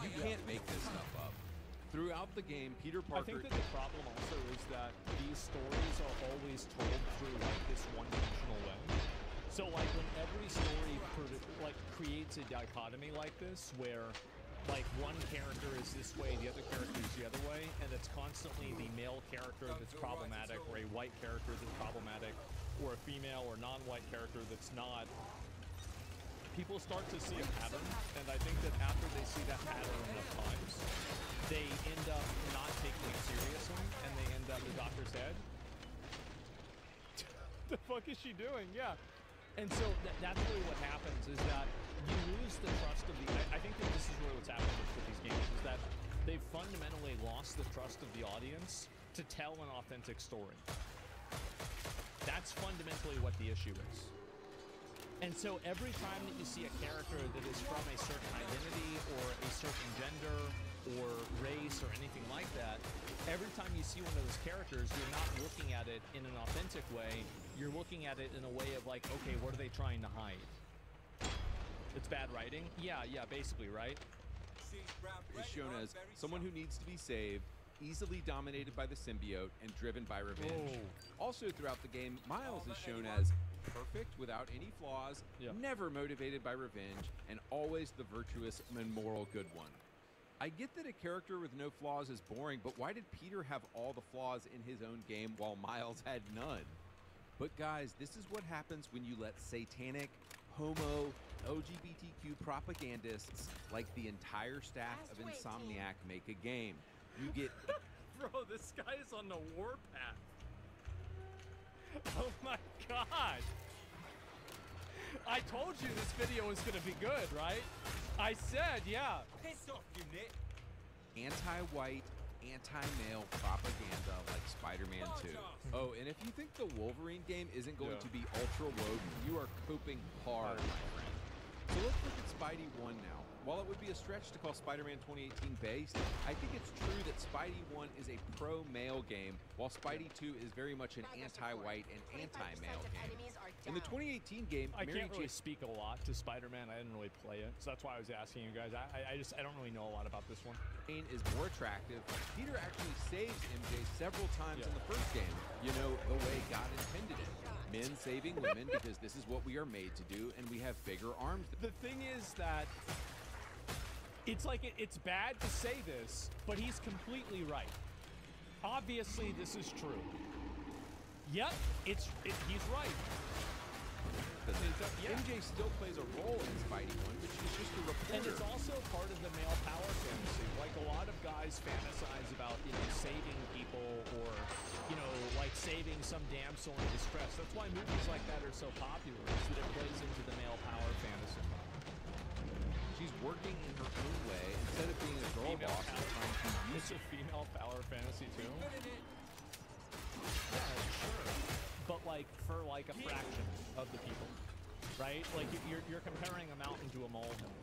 [SPEAKER 6] You can't make this stuff up. Throughout the game, Peter Parker...
[SPEAKER 4] I think that the problem also is that these stories are always told through, like, this one-dimensional way. So, like, when every story, creates a dichotomy like this, where, like, one character is this way, the other character is the other way, and it's constantly the male character that's problematic, or a white character that's problematic, or a female or non-white character that's not, people start to see a pattern, and I think that after they see that pattern enough times, they end up not taking it seriously, and they end up the doctor's head. The fuck is she doing? Yeah. And so that's really what happens, is that you lose the trust of the... I think that this is really what's happening with these games, is that they've fundamentally lost the trust of the audience to tell an authentic story. That's fundamentally what the issue is. And so every time that you see a character that is from a certain identity or a certain gender or race or anything like that, every time you see one of those characters, you're not looking at it in an authentic way. You're looking at it in a way of like, okay, what are they trying to hide? It's bad writing? Yeah, basically, right?
[SPEAKER 6] Is shown as someone who needs to be saved, easily dominated by the symbiote, and driven by revenge. Also throughout the game, Miles is shown as perfect without any flaws, never motivated by revenge, and always the virtuous and moral good one. I get that a character with no flaws is boring, but why did Peter have all the flaws in his own game while Miles had none? But guys, this is what happens when you let satanic, homo, LGBTQ propagandists like the entire staff of Insomniac make a game. You get
[SPEAKER 4] Bro, this guy is on the warpath. Oh my god. I told you this video was gonna be good, right? I said, yeah.
[SPEAKER 6] Piss off, you nit. Anti-white, anti-male propaganda like Spider-Man 2. Oh, and if you think the Wolverine game isn't going to be ultra woke, you are coping hard, my friend. So let's look at Spidey 1 now. While it would be a stretch to call Spider-Man 2018 based, I think it's true that Spidey 1 is a pro-male game, while Spidey 2 is very much an anti-white and anti-male game. In the 2018 game,
[SPEAKER 4] I can't really speak a lot to Spider-Man. I didn't really play it, so that's why I was asking you guys. I don't really know a lot about this one.
[SPEAKER 6] Is more attractive. Peter actually saves MJ several times in the first game, you know, the way God intended it. Men saving women because this is what we are made to do, and we have bigger arms.
[SPEAKER 4] The thing is that it's like it's bad to say this, but he's completely right. Obviously, this is true. Yep, he's right.
[SPEAKER 6] MJ still plays a role in Spidey 1, but she's just a reporter.
[SPEAKER 4] And it's also part of the male power fantasy. Like, a lot of guys fantasize about, you know, saving people or, you know, like saving some damsel in distress. That's why movies like that are so popular, is that it plays into the male power fantasy.
[SPEAKER 6] She's working in her own way instead of being a girl boss and trying to use
[SPEAKER 4] It's a female power fantasy too. Yeah, sure. But like for like a fraction of the people, right? Like you're comparing a mountain to a molehill.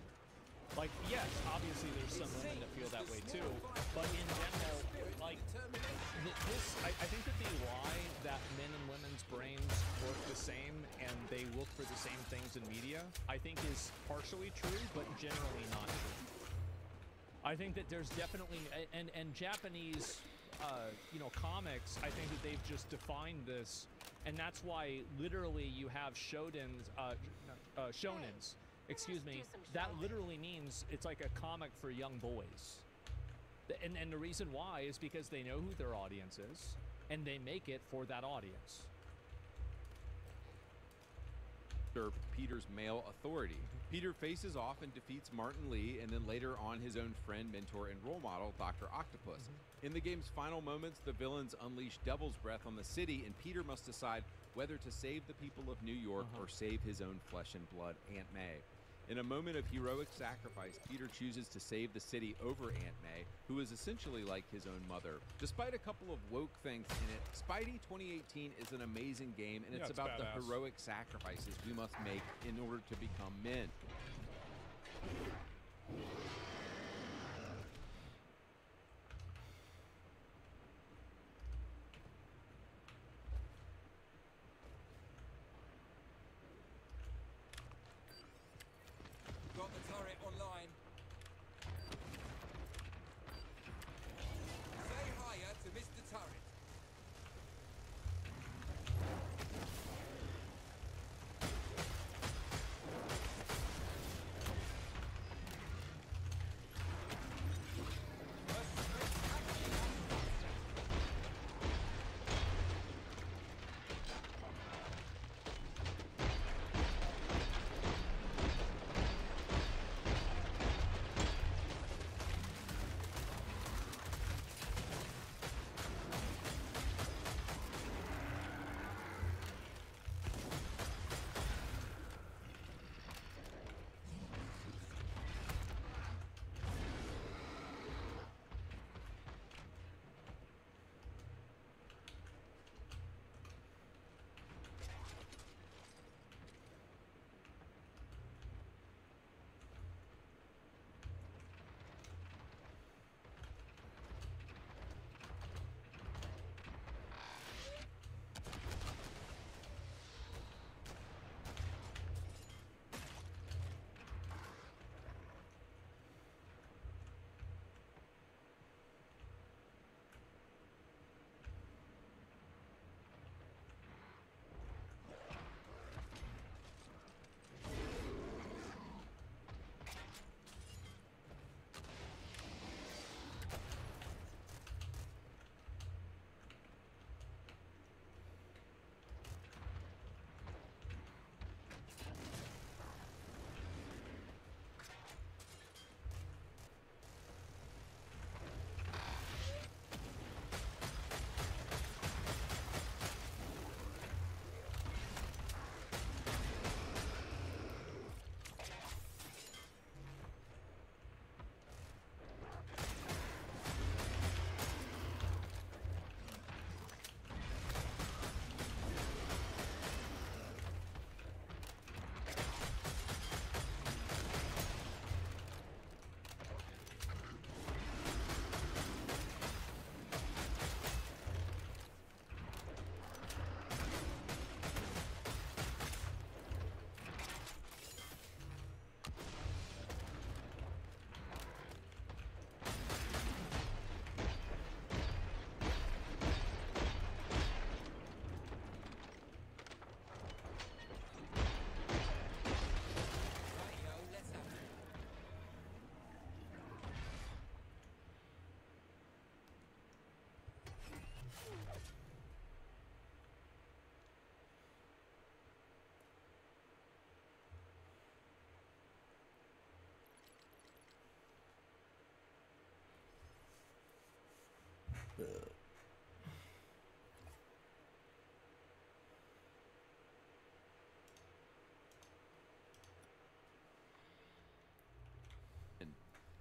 [SPEAKER 4] Like, yes, obviously there's some women that feel that way too, but in general, like I think that the lie that men and women's brains work the same and they look for the same things in media, I think is partially true, but generally not true. I think that there's definitely, and Japanese, you know, comics, I think that they've just defined this, and that's why literally you have shonens, excuse me, that literally means it's like a comic for young boys. And the reason why is because they know who their audience is, and they make it for that audience.
[SPEAKER 6] Peter's male authority. Peter faces off and defeats Martin Lee, and then later on his own friend, mentor, and role model, Dr. Octopus. In the game's final moments, the villains unleash Devil's Breath on the city, and Peter must decide whether to save the people of New York or save his own flesh and blood, Aunt May. In a moment of heroic sacrifice, Peter chooses to save the city over Aunt May, who is essentially like his own mother. Despite a couple of woke things in it, Spidey 2018 is an amazing game, and it's about
[SPEAKER 4] badass.
[SPEAKER 6] the heroic sacrifices we must make in order to become men.
[SPEAKER 15] Got the turret online. Say hiya to Mr. Turret.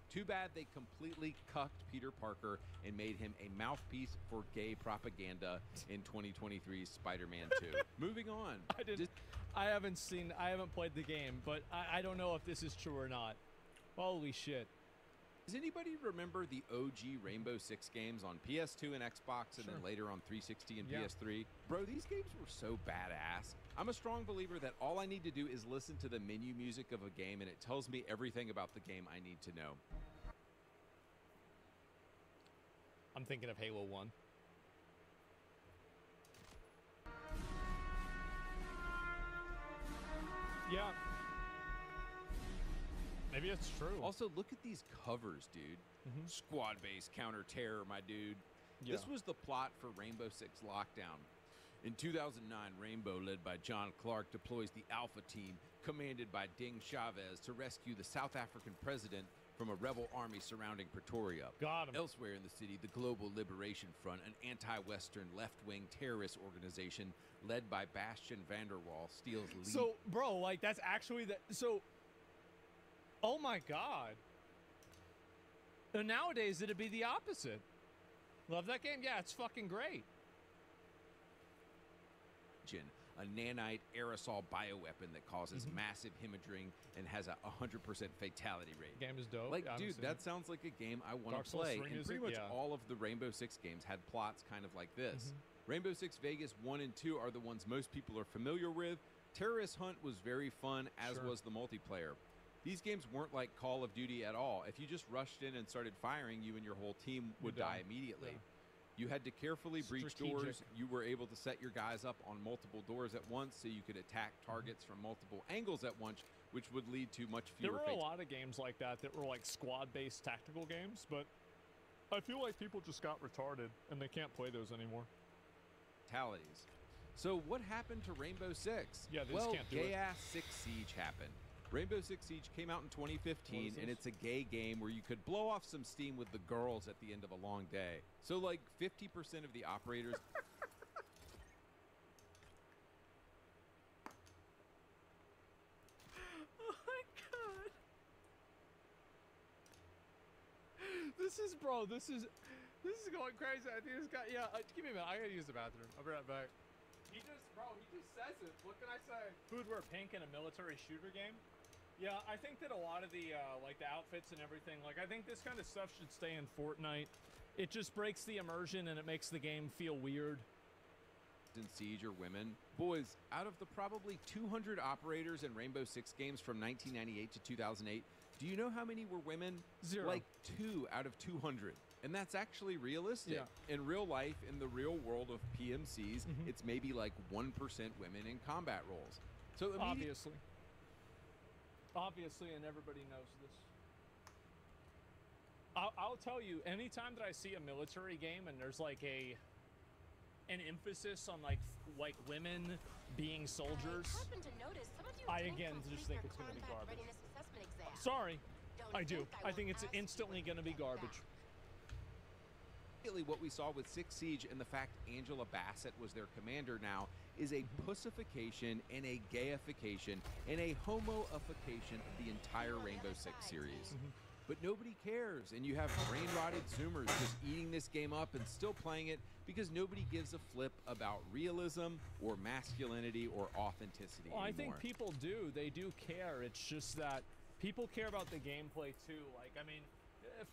[SPEAKER 6] Too bad they completely cucked Peter Parker and made him a mouthpiece for gay propaganda in 2023's Spider-Man 2. Moving on.
[SPEAKER 4] I haven't played the game, but I don't know if this is true or not. Holy shit.
[SPEAKER 6] Does anybody remember the OG Rainbow Six games on PS2 and Xbox, and then later on 360 and PS3? Bro, these games were so badass. I'm a strong believer that all I need to do is listen to the menu music of a game, and it tells me everything about the game I need to know.
[SPEAKER 4] I'm thinking of Halo 1. Yeah. Maybe it's true.
[SPEAKER 6] Also, look at these covers, dude. Squad-based counter-terror, my dude. This was the plot for Rainbow Six Lockdown. In 2009, Rainbow, led by John Clark, deploys the Alpha Team, commanded by Ding Chavez, to rescue the South African president from a rebel army surrounding Pretoria.
[SPEAKER 4] Got him.
[SPEAKER 6] Elsewhere in the city, the Global Liberation Front, an anti-Western left-wing terrorist organization led by Bastian Vanderwall, steals lead.
[SPEAKER 4] So, bro, like, that's actually the... So... Oh my god. And nowadays, it'd be the opposite. Love that game? Yeah, it's fucking great.
[SPEAKER 6] A nanite aerosol bioweapon that causes massive hemorrhaging and has a 100% fatality rate.
[SPEAKER 4] Game is dope.
[SPEAKER 6] Like,
[SPEAKER 4] Yeah,
[SPEAKER 6] dude, that sounds like a game I want to play. And pretty much all of the Rainbow Six games had plots kind of like this. Rainbow Six Vegas 1 and 2 are the ones most people are familiar with. Terrorist Hunt was very fun, as was the multiplayer. These games weren't like Call of Duty at all. If you just rushed in and started firing, you and your whole team would die immediately. Yeah. You had to carefully breach doors. You were able to set your guys up on multiple doors at once so you could attack targets from multiple angles at once, which would lead to much fewer
[SPEAKER 4] There were a lot of games like that were like squad-based tactical games, but I feel like people just got retarded and they can't play those anymore.
[SPEAKER 6] Fatalities. So what happened to Rainbow Six?
[SPEAKER 4] Yeah, they just can't do it.
[SPEAKER 6] Gay-ass Six Siege happened. Rainbow Six Siege came out in 2015, and it's a gay game where you could blow off some steam with the girls at the end of a long day. So, like, 50% of the operators...
[SPEAKER 4] Oh my god. This is going crazy. I think this guy, give me a minute. I gotta use the bathroom. I'll be right back. He just says it. What can I say? Who would wear pink in a military shooter game? Yeah, I think that a lot of the, like the outfits and everything, like I think this kind of stuff should stay in Fortnite. It just breaks the immersion and it makes the game feel weird.
[SPEAKER 6] In Siege are women. Boys, out of the probably 200 operators in Rainbow Six games from 1998 to 2008, do you know how many were women?
[SPEAKER 4] 0.
[SPEAKER 6] Like 2 out of 200. And that's actually realistic.
[SPEAKER 4] Yeah.
[SPEAKER 6] In real life, in the real world of PMCs, it's maybe like 1% women in combat roles. So
[SPEAKER 4] Obviously, and everybody knows this. I'll tell you, anytime that I see a military game and there's like an emphasis on like women being soldiers, I again just think it's going to be garbage. Sorry, I do. I think it's instantly going to be garbage.
[SPEAKER 6] What we saw with Six Siege and the fact Angela Bassett was their commander now is a pussification and a gayification and a homoification of the entire Rainbow Six series. But nobody cares, and you have brain-rotted Zoomers just eating this game up and still playing it because nobody gives a flip about realism or masculinity or authenticity anymore.
[SPEAKER 4] I think people do. They do care. It's just that people care about the gameplay too. Like, I mean,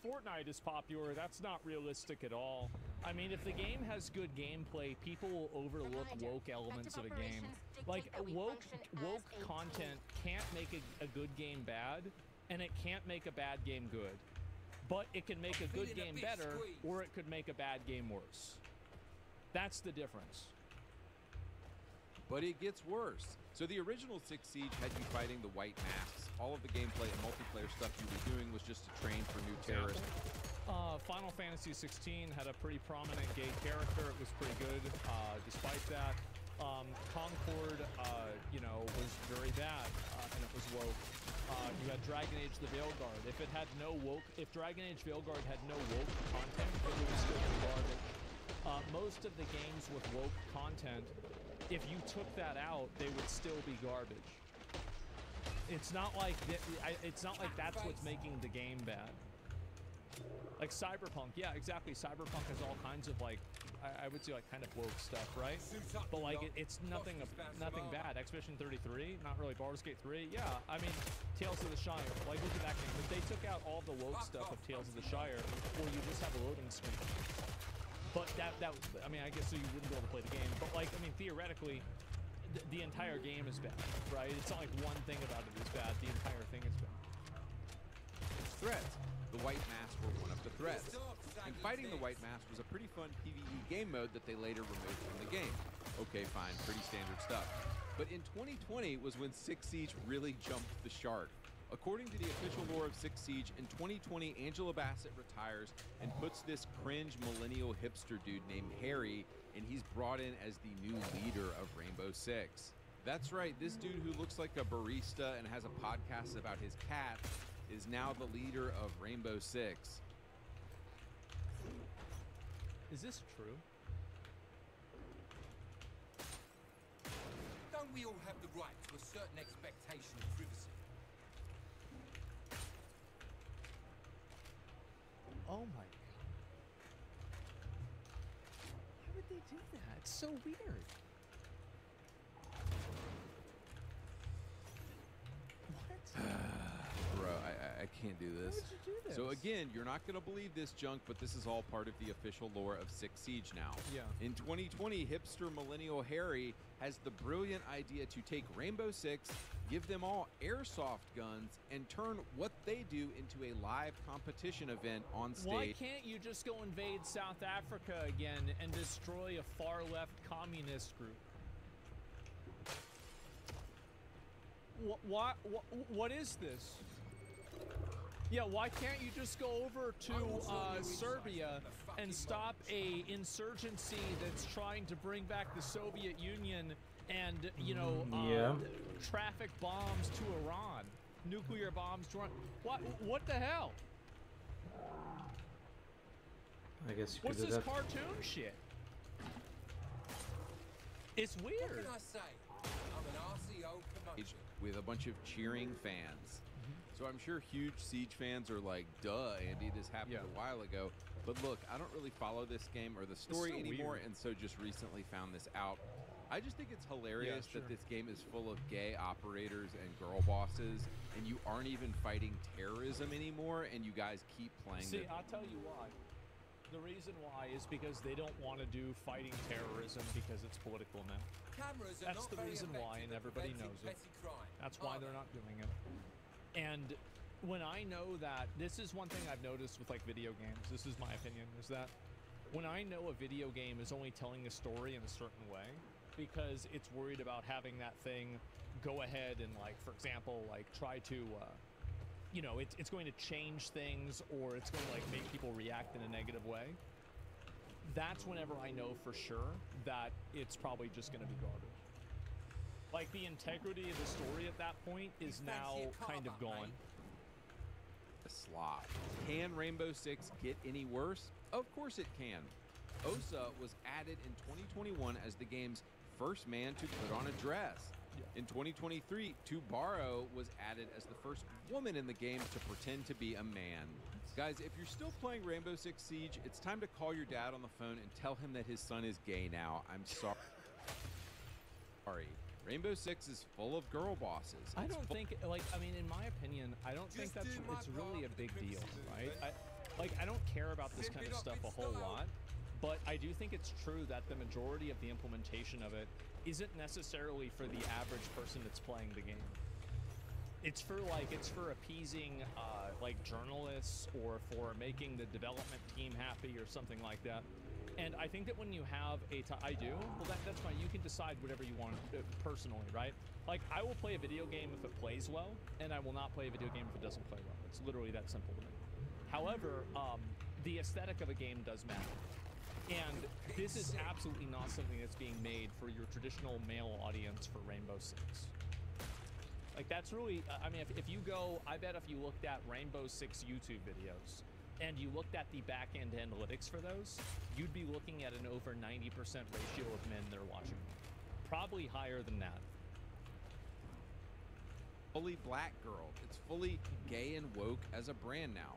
[SPEAKER 4] Fortnite is popular. That's not realistic at all. I mean, if the game has good gameplay, people will overlook woke elements of a game. Like, woke content can't make a good game bad, and it can't make a bad game good. But it can make a good game better, or it could make a bad game worse. That's the difference.
[SPEAKER 6] But it gets worse. So the original Six Siege had you fighting the white masks. All of the gameplay and multiplayer stuff you were doing was just to train for new terrorists.
[SPEAKER 4] Final Fantasy 16 had a pretty prominent gay character. It was pretty good, despite that. Concord, was very bad, and it was woke. you had Dragon Age the Veilguard. If it had no woke, if Dragon Age Veilguard had no woke content, it would still be garbage. Most of the games with woke content, if you took that out, they would still be garbage. It's not like it's not like that's what's making the game bad. Like Cyberpunk, yeah, exactly. Cyberpunk has all kinds of like, I would say like kind of woke stuff, right? But like it's nothing bad. Expedition 33, not really. Baldur's Gate 3, yeah. I mean, Tales of the Shire, like look at that game. If they took out all the woke stuff of Tales of the Shire, or you just have a loading screen. But that I mean, I guess so you wouldn't be able to play the game. But like, I mean, theoretically, the entire game is bad, right? It's not like one thing about it is bad. The entire thing is bad.
[SPEAKER 6] Threats. The White Mask were one of the threats. And fighting the White Mask was a pretty fun PvE game mode that they later removed from the game. Okay, fine, pretty standard stuff. But in 2020 was when Six Siege really jumped the shark. According to the official lore of Six Siege, in 2020, Angela Bassett retires and puts this cringe millennial hipster dude named Harry, and he's brought in as the new leader of Rainbow Six. That's right, this dude who looks like a barista and has a podcast about his cat is now the leader of Rainbow Six.
[SPEAKER 4] Is this true?
[SPEAKER 15] Don't we all have the right to a certain expectation of privacy?
[SPEAKER 4] Oh my god. Why would they do that? It's so weird. What?
[SPEAKER 6] Bro, I can't do this.
[SPEAKER 4] Why would you do this?
[SPEAKER 6] So again, you're not going to believe this junk, but this is all part of the official lore of Six Siege now.
[SPEAKER 4] Yeah.
[SPEAKER 6] In 2020, hipster millennial Harry has the brilliant idea to take Rainbow Six, give them all airsoft guns, and turn what they do into a live competition event on stage.
[SPEAKER 4] Why can't you just go invade South Africa again and destroy a far-left communist group? What is this? Yeah, why can't you just go over to Serbia and stop a insurgency that's trying to bring back the Soviet Union and, you know, traffic bombs to Iran, nuclear bombs to Iran? What the hell?
[SPEAKER 7] I guess you
[SPEAKER 4] What's
[SPEAKER 7] could do
[SPEAKER 4] this
[SPEAKER 7] that.
[SPEAKER 4] cartoon shit? It's weird.
[SPEAKER 15] What can I say? I'm an RCO promotion.
[SPEAKER 6] With a bunch of cheering fans. So I'm sure huge Siege fans are like, duh, Andy, this happened a while ago. But look, I don't really follow this game or the story
[SPEAKER 4] so
[SPEAKER 6] anymore,
[SPEAKER 4] weird.
[SPEAKER 6] and so just recently found this out. I just think it's hilarious that this game is full of gay operators and girl bosses, and you aren't even fighting terrorism anymore, and you guys keep playing
[SPEAKER 4] See, I'll tell you why. The reason why is because they don't want to do fighting terrorism because it's political now.
[SPEAKER 15] Cameras are
[SPEAKER 4] That's
[SPEAKER 15] not
[SPEAKER 4] the
[SPEAKER 15] very
[SPEAKER 4] reason why, and
[SPEAKER 15] effective at
[SPEAKER 4] everybody
[SPEAKER 15] preventing
[SPEAKER 4] knows it.
[SPEAKER 15] petty crime,
[SPEAKER 4] That's why
[SPEAKER 15] are
[SPEAKER 4] they're
[SPEAKER 15] they?
[SPEAKER 4] not doing it. And when I know that, this is one thing I've noticed with like video games, this is my opinion, is that when I know a video game is only telling a story in a certain way, because it's worried about having that thing go ahead and like, for example, like try to, you know, it's going to change things, or it's going to like make people react in a negative way. That's whenever I know for sure that it's probably just going to be garbage. Like the integrity of the story at that point is now kind of gone.
[SPEAKER 6] A slop. Can Rainbow Six get any worse? Of course it can. Osa was added in 2021 as the game's first man to put on a dress. In 2023, Tubaro was added as the first woman in the game to pretend to be a man. Guys, if you're still playing Rainbow Six Siege, it's time to call your dad on the phone and tell him that his son is gay now. I'm sorry. Rainbow Six is full of girl bosses.
[SPEAKER 4] I don't think, like, I mean, in my opinion, I don't think that's, it's really a big deal, right? I don't care about this kind of stuff a whole lot, but I do think it's true that the majority of the implementation of it isn't necessarily for the average person that's playing the game. It's for appeasing like journalists, or for making the development team happy or something like that. And I think that when you have that's fine. You can decide whatever you want personally, right? Like, I will play a video game if it plays well, and I will not play a video game if it doesn't play well. It's literally that simple to me. However, the aesthetic of a game does matter. And this is absolutely not something that's being made for your traditional male audience for Rainbow Six. Like, that's really, I mean, if you go, I bet if you looked at Rainbow Six YouTube videos and you looked at the back-end analytics for those, you'd be looking at an over 90% ratio of men that are watching. Probably higher than that.
[SPEAKER 6] Fully black girl. It's fully gay and woke as a brand now.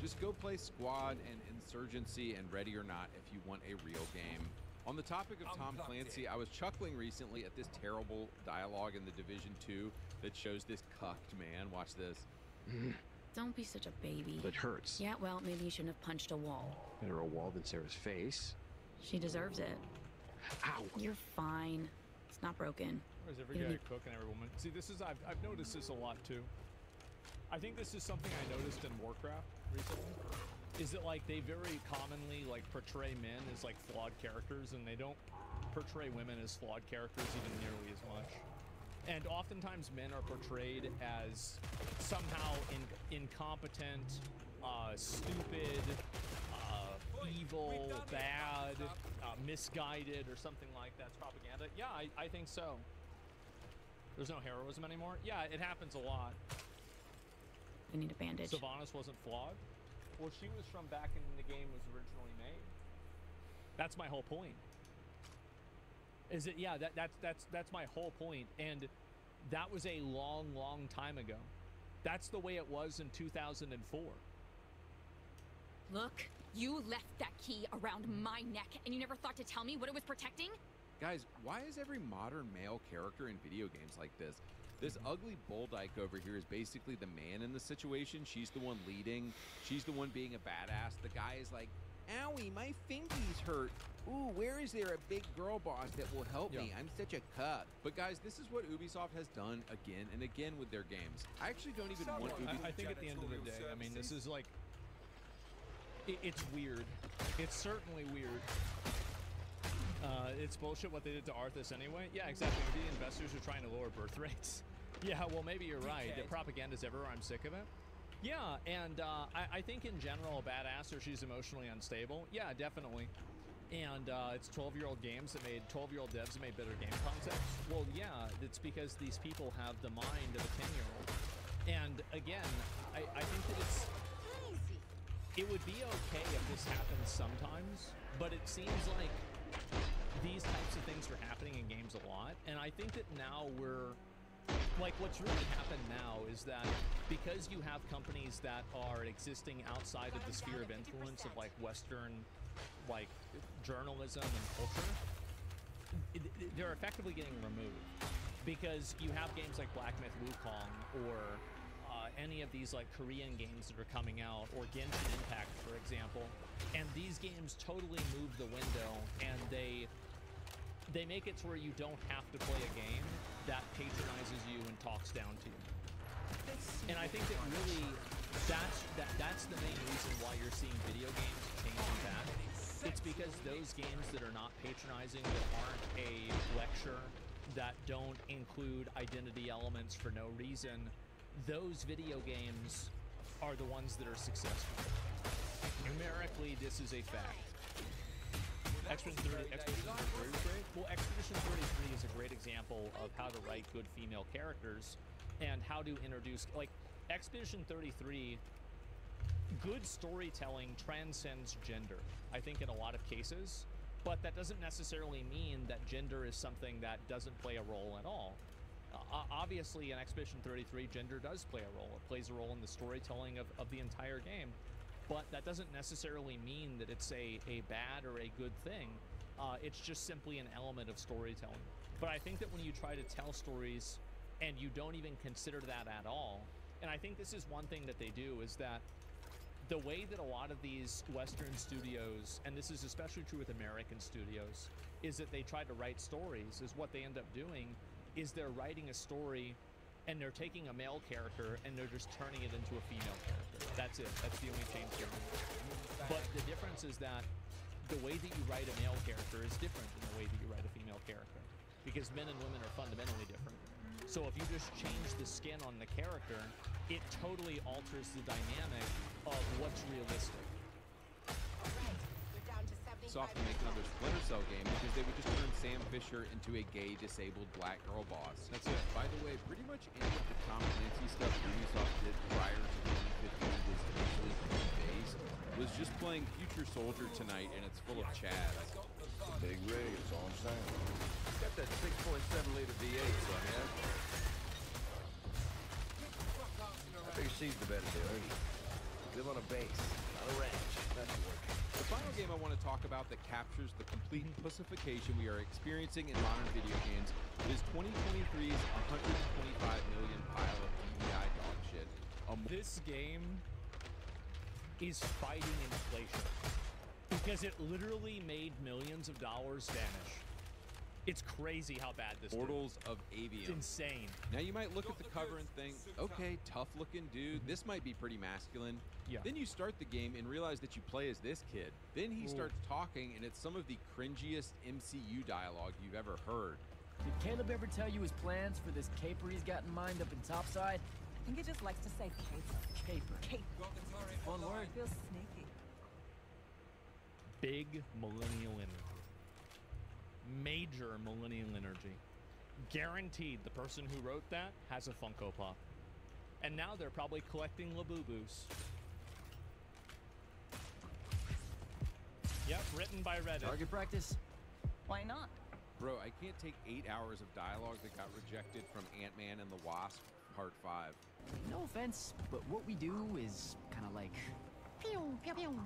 [SPEAKER 6] Just go play Squad and Insurgency and Ready or Not if you want a real game. On the topic of Tom Clancy, I was chuckling recently at this terrible dialogue in The Division 2 that shows this cucked man. Watch this.
[SPEAKER 9] Don't be such a baby.
[SPEAKER 10] That hurts.
[SPEAKER 9] Yeah, well, maybe you shouldn't have punched a wall.
[SPEAKER 10] Better a wall than Sarah's face.
[SPEAKER 9] She deserves it.
[SPEAKER 10] Ow!
[SPEAKER 9] You're fine. It's not broken.
[SPEAKER 4] Where's every guy a cook and every woman? See, this is, I've noticed this a lot too. I think this is something I noticed in Warcraft recently. Is that like they very commonly like portray men as like flawed characters, and they don't portray women as flawed characters even nearly as much. And oftentimes men are portrayed as somehow incompetent, stupid, evil, bad, misguided, or something like that's propaganda. Yeah, I think so. There's no heroism anymore. Yeah, it happens a lot.
[SPEAKER 9] I need a bandage.
[SPEAKER 4] Sylvanas wasn't flawed. Well, she was from back in the game was originally made. That's my whole point. Is it? Yeah, that's my whole point. And that was a long, long time ago. That's the way it was in 2004.
[SPEAKER 9] Look, you left that key around my neck, and you never thought to tell me what it was protecting?
[SPEAKER 6] Guys, why is every modern male character in video games like this? This ugly bull dyke over here is basically the man in the situation. She's the one leading. She's the one being a badass. The guy is like, owie, my fingies hurt. Ooh, where is there a big girl boss that will help me? I'm such a cuck. But guys, this is what Ubisoft has done again and again with their games. I actually don't even want Ubisoft.
[SPEAKER 4] I think at the end of the day, I mean, this is like, it's weird. It's certainly weird. It's bullshit what they did to Arthas anyway. Yeah, exactly. Maybe the investors are trying to lower birth rates. Yeah, well, maybe you're right. The propaganda's everywhere. I'm sick of it. Yeah, and I think in general, a badass or she's emotionally unstable. Yeah, definitely. And it's 12-year-old games that made 12-year-old devs that made better game concepts. Well, yeah, it's because these people have the mind of a 10-year-old. And again, I think that it would be okay if this happens sometimes, but it seems like these types of things are happening in games a lot. And I think that now we're like, what's really happened now is that because you have companies that are existing outside of the sphere of influence of like Western like journalism and culture, they're effectively getting removed, because you have games like Black Myth Wukong or any of these like Korean games that are coming out, or Genshin Impact, for example, and these games totally move the window, and they make it to where you don't have to play a game that patronizes you and talks down to you. And I think that really that's the main reason why you're seeing video games changing back. It's because those games that are not patronizing, that aren't a lecture, that don't include identity elements for no reason, those video games are the ones that are successful. Numerically, this is a fact. Expedition 33 is great. Well, Expedition 33 is a great example of how to write good female characters and how to introduce, like, Expedition 33, good storytelling transcends gender, I think, in a lot of cases, but that doesn't necessarily mean that gender is something that doesn't play a role at all. Obviously, in Expedition 33, gender does play a role. It plays a role in the storytelling of the entire game. But that doesn't necessarily mean that it's a bad or a good thing. It's just simply an element of storytelling. But I think that when you try to tell stories and you don't even consider that at all, and I think this is one thing that they do, is that the way that a lot of these Western studios, and this is especially true with American studios, is that they try to write stories, is what they end up doing is they're writing a story and they're taking a male character and they're just turning it into a female character. That's it. That's the only change here. But the difference is that the way that you write a male character is different than the way that you write a female character, because men and women are fundamentally different. So if you just change the skin on the character, it totally alters the dynamic of what's realistic.
[SPEAKER 6] Soft to make another Splinter Cell game because they would just turn Sam Fisher into a gay, disabled black girl boss.
[SPEAKER 4] That's it.
[SPEAKER 6] By the way, pretty much any of the wacky stuff Ubisoft did prior to 2015 was initially based, was just playing Future Soldier tonight, and it's full of chads.
[SPEAKER 25] Big rig, that's all I'm saying.
[SPEAKER 5] Got that 6.7 liter V8, so I have. I figure she's the better deal. Live on a base, not a ranch. That's working.
[SPEAKER 6] The final game I want to talk about that captures the complete pussification we are experiencing in modern video games is 2023's 125 million pile of DEI dog shit.
[SPEAKER 4] This game is fighting inflation because it literally made millions of dollars vanish. It's crazy how bad this
[SPEAKER 6] Portals of Avium.
[SPEAKER 4] It's insane.
[SPEAKER 6] Now you might look at the cover and think, okay, tough looking dude, this might be pretty masculine.
[SPEAKER 4] Yeah.
[SPEAKER 6] Then you start the game and realize that you play as this kid. Then he starts talking and it's some of the cringiest MCU dialogue you've ever heard.
[SPEAKER 11] Did Caleb ever tell you his plans for this caper he's got in mind up in Topside?
[SPEAKER 16] I think he just likes to say caper.
[SPEAKER 11] Caper.
[SPEAKER 16] Caper.
[SPEAKER 11] One word.
[SPEAKER 16] Feels sneaky.
[SPEAKER 4] Big millennial energy. Major millennial energy. Guaranteed the person who wrote that has a Funko Pop. And now they're probably collecting Labubu's. Yep, written by Reddit.
[SPEAKER 11] Target practice?
[SPEAKER 16] Why not?
[SPEAKER 6] Bro, I can't take 8 hours of dialogue that got rejected from Ant-Man and the Wasp Part 5.
[SPEAKER 11] No offense, but what we do is kind of like... Pew, pew, pew.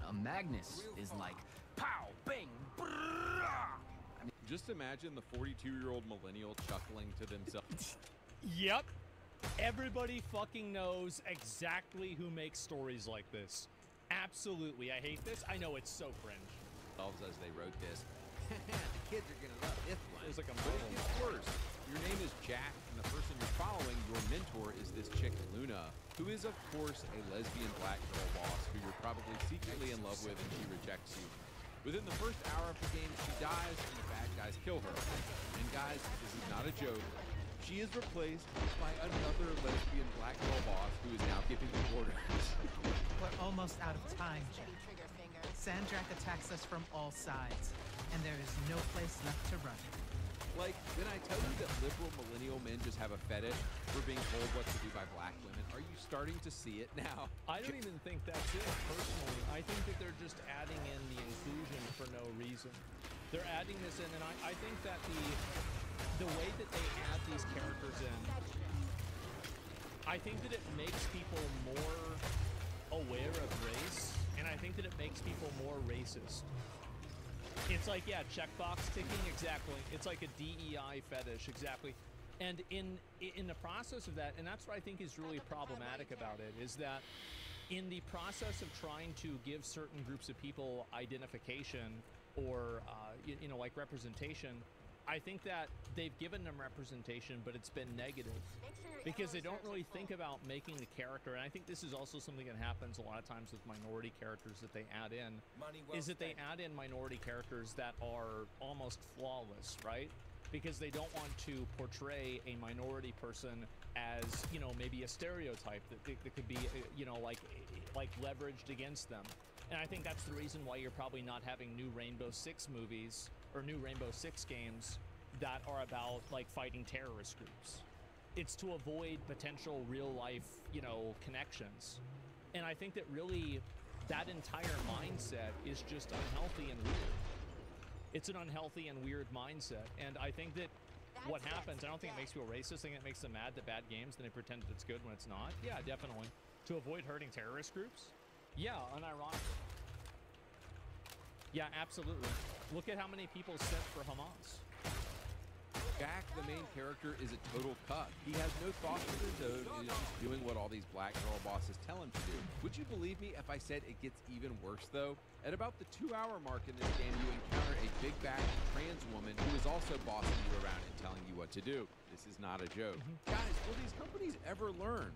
[SPEAKER 11] A Magnus is like... Pow, bang, brrrah.
[SPEAKER 6] Just imagine the 42-year-old millennial chuckling to themselves.
[SPEAKER 4] Yep. Everybody fucking knows exactly who makes stories like this. Absolutely. I hate this. I know it's so cringe.
[SPEAKER 6] As they wrote this. The kids are gonna love this one.
[SPEAKER 4] It's like a
[SPEAKER 6] But it gets worse. Your name is Jack, and the person you're following, your mentor, is this chick Luna, who is, of course, a lesbian black girl boss who you're probably secretly in love with and she rejects you. Within the first hour of the game, she dies and the bad guys kill her. And guys, this is not a joke. She is replaced by another lesbian black girl boss who is now giving the orders.
[SPEAKER 12] We're almost out of time, Jack. Sandrak attacks us from all sides, and there is no place left to run.
[SPEAKER 6] Like, when I tell you that liberal millennial men just have a fetish for being told what to do by black women, are you starting to see it now?
[SPEAKER 4] I don't even think that's it, personally. I think that they're just adding in the inclusion for no reason. They're adding this in, and I think that the way that they add these characters in, I think that it makes people more aware of race, and I think that it makes people more racist. It's like, yeah, checkbox ticking, exactly. It's like a DEI fetish, exactly. And in the process of that, and that's what I think is really problematic about it, is that in the process of trying to give certain groups of people identification or, you know, like representation, I think that they've given them representation, but it's been negative because they don't really think about making the character. And I think this is also something that happens a lot of times with minority characters that they add in, is that they add in minority characters that are almost flawless, right? Because they don't want to portray a minority person as, you know, maybe a stereotype that could be, you know, like leveraged against them. And I think that's the reason why you're probably not having new Rainbow Six movies or new Rainbow Six games that are about like fighting terrorist groups. It's to avoid potential real life, you know, connections. And I think that really that entire mindset is just unhealthy and weird. It's an unhealthy and weird mindset. And I think that what happens, I don't think it makes people racist. I think it makes them mad that bad games, then they pretend that it's good when it's not. Yeah, definitely. To avoid hurting terrorist groups? Yeah, unironically. Yeah, absolutely. Look at how many people sent for Hamas.
[SPEAKER 6] Jack, the main character, is a total cuck. He has no thought for his own and is just doing what all these black girl bosses tell him to do. Would you believe me if I said it gets even worse, though? At about the 2-hour mark in this game, you encounter a big-backed trans woman who is also bossing you around and telling you what to do. This is not a joke. Guys, will these companies ever learn?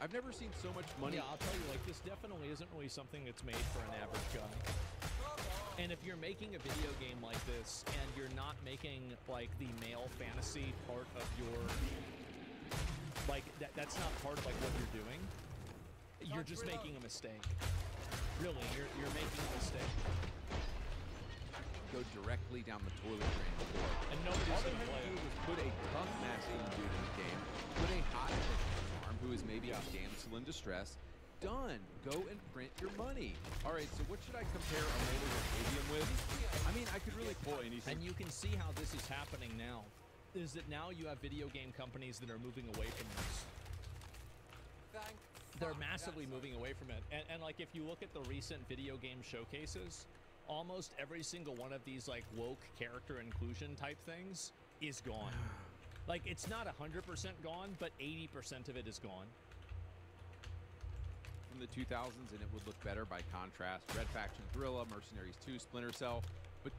[SPEAKER 6] I've never seen so much money.
[SPEAKER 4] Yeah, I'll tell you, like, this definitely isn't really something that's made for an average guy. And if you're making a video game like this and you're not making like the male fantasy part of your, like that's not part of like what you're doing, you're just making a mistake. Really, you're making a mistake.
[SPEAKER 6] Go directly down the toilet drain before.
[SPEAKER 4] And nobody's
[SPEAKER 6] all they
[SPEAKER 4] gonna
[SPEAKER 6] had
[SPEAKER 4] play
[SPEAKER 6] to do
[SPEAKER 4] it.
[SPEAKER 6] was put a tough masculine dude in the game, put a hot arm who is maybe a damsel in distress. Done. Go and print your money. All right, so what should I compare a mobile stadium with? I mean, I could really pull anything.
[SPEAKER 4] And you can see how this is happening now. Is that now you have video game companies that are moving away from this. They're massively moving away from it. And like, if you look at the recent video game showcases, almost every single one of these like woke character inclusion type things is gone. Like, it's not 100% gone, but 80% of it is gone.
[SPEAKER 6] From the 2000s, and it would look better by contrast. Red Faction Guerrilla, Mercenaries 2, Splinter Cell. But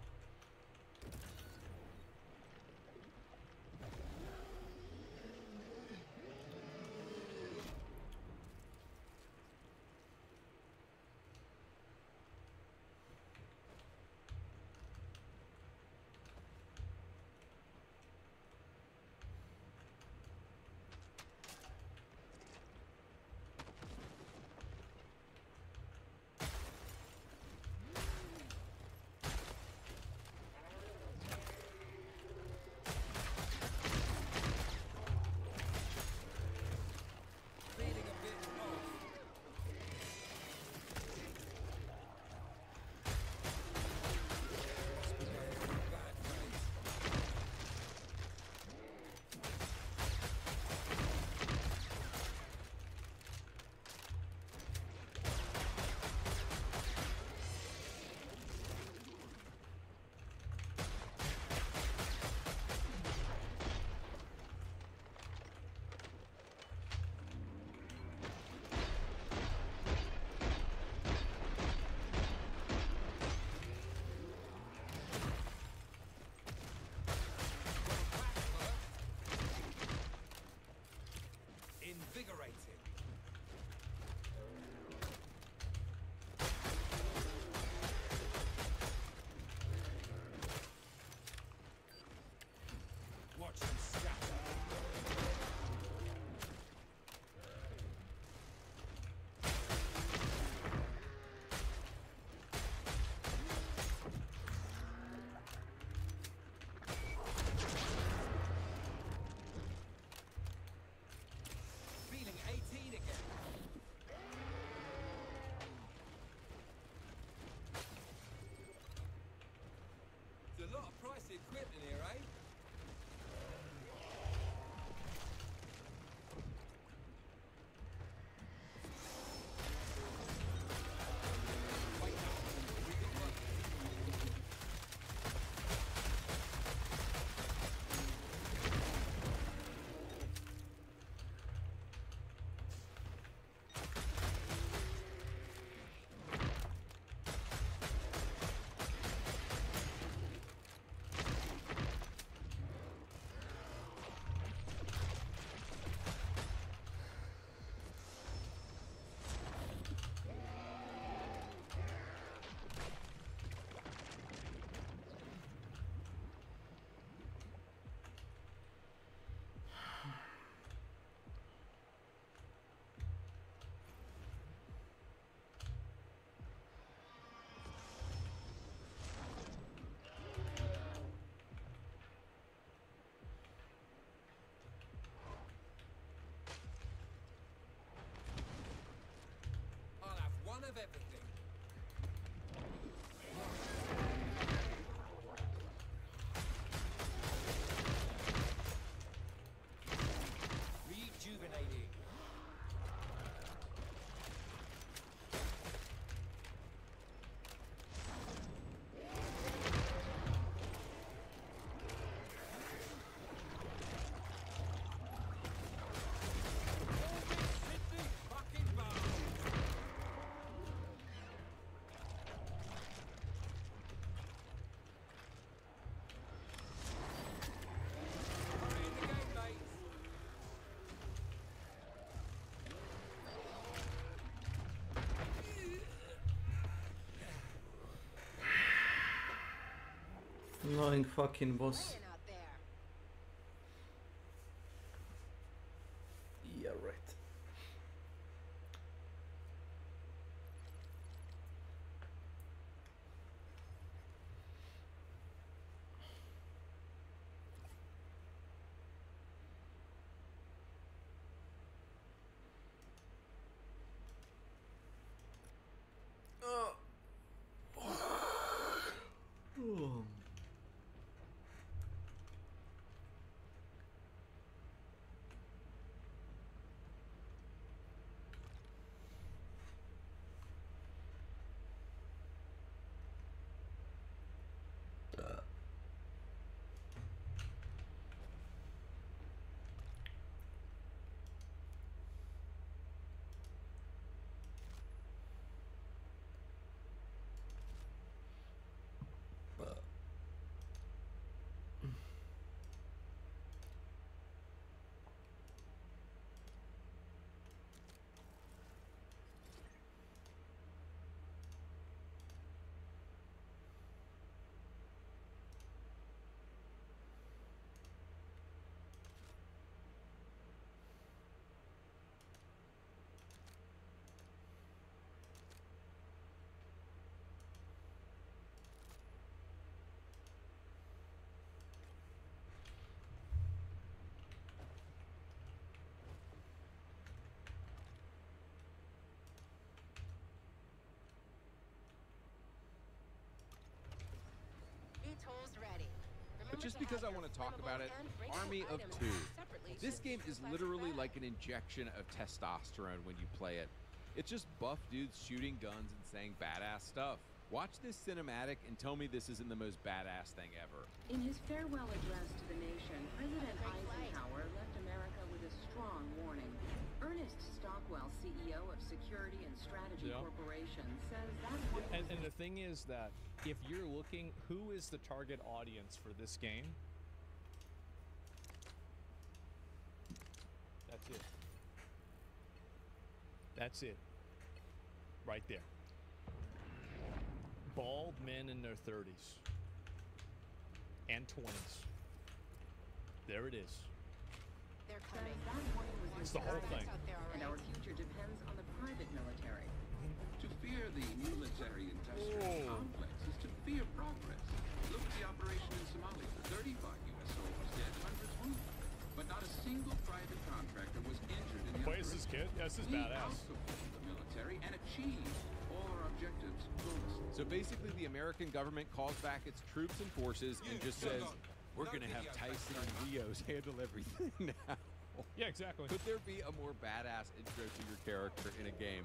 [SPEAKER 15] invigorating. Watch them scatter. Feeling 18 again. There's a lot of pricey equipment here, eh? I'll have one of everything. Rejuvenating. Fucking bomb. Hurry in the game, mates.
[SPEAKER 7] Annoying fucking boss.
[SPEAKER 13] Out there.
[SPEAKER 7] Yeah, right.
[SPEAKER 6] But just because I want to talk about it, Army of Two. This game is literally like an injection of testosterone when you play it. It's just buff dudes shooting guns and saying badass stuff. Watch this cinematic and tell me this isn't the most badass thing ever.
[SPEAKER 8] In his farewell address to the nation, President Eisenhower left America with a strong warning. Ernest Stockwell, CEO of Security and Strategy Corporation, says that...
[SPEAKER 4] And the thing is that if you're looking, who is the target audience for this game? That's it. That's it. Right there. Bald men in their 30s and 20s. There it is.
[SPEAKER 8] They're coming.
[SPEAKER 4] It's the whole thing.
[SPEAKER 8] And our future depends on the private military.
[SPEAKER 14] To fear the military industrial complex is to fear progress. Look at the operation in Somalia. 35 U.S. soldiers dead, hundreds wounded. But not a single private contractor was injured in the
[SPEAKER 4] Wait, is this kid? Yeah, this is badass.
[SPEAKER 14] The military and achieved all our objectives flawlessly.
[SPEAKER 6] So basically the American government calls back its troops and forces and just says, we're going to have Tyson and Rios handle everything now.
[SPEAKER 4] Yeah, exactly.
[SPEAKER 6] Could there be a more badass intro to your character in a game?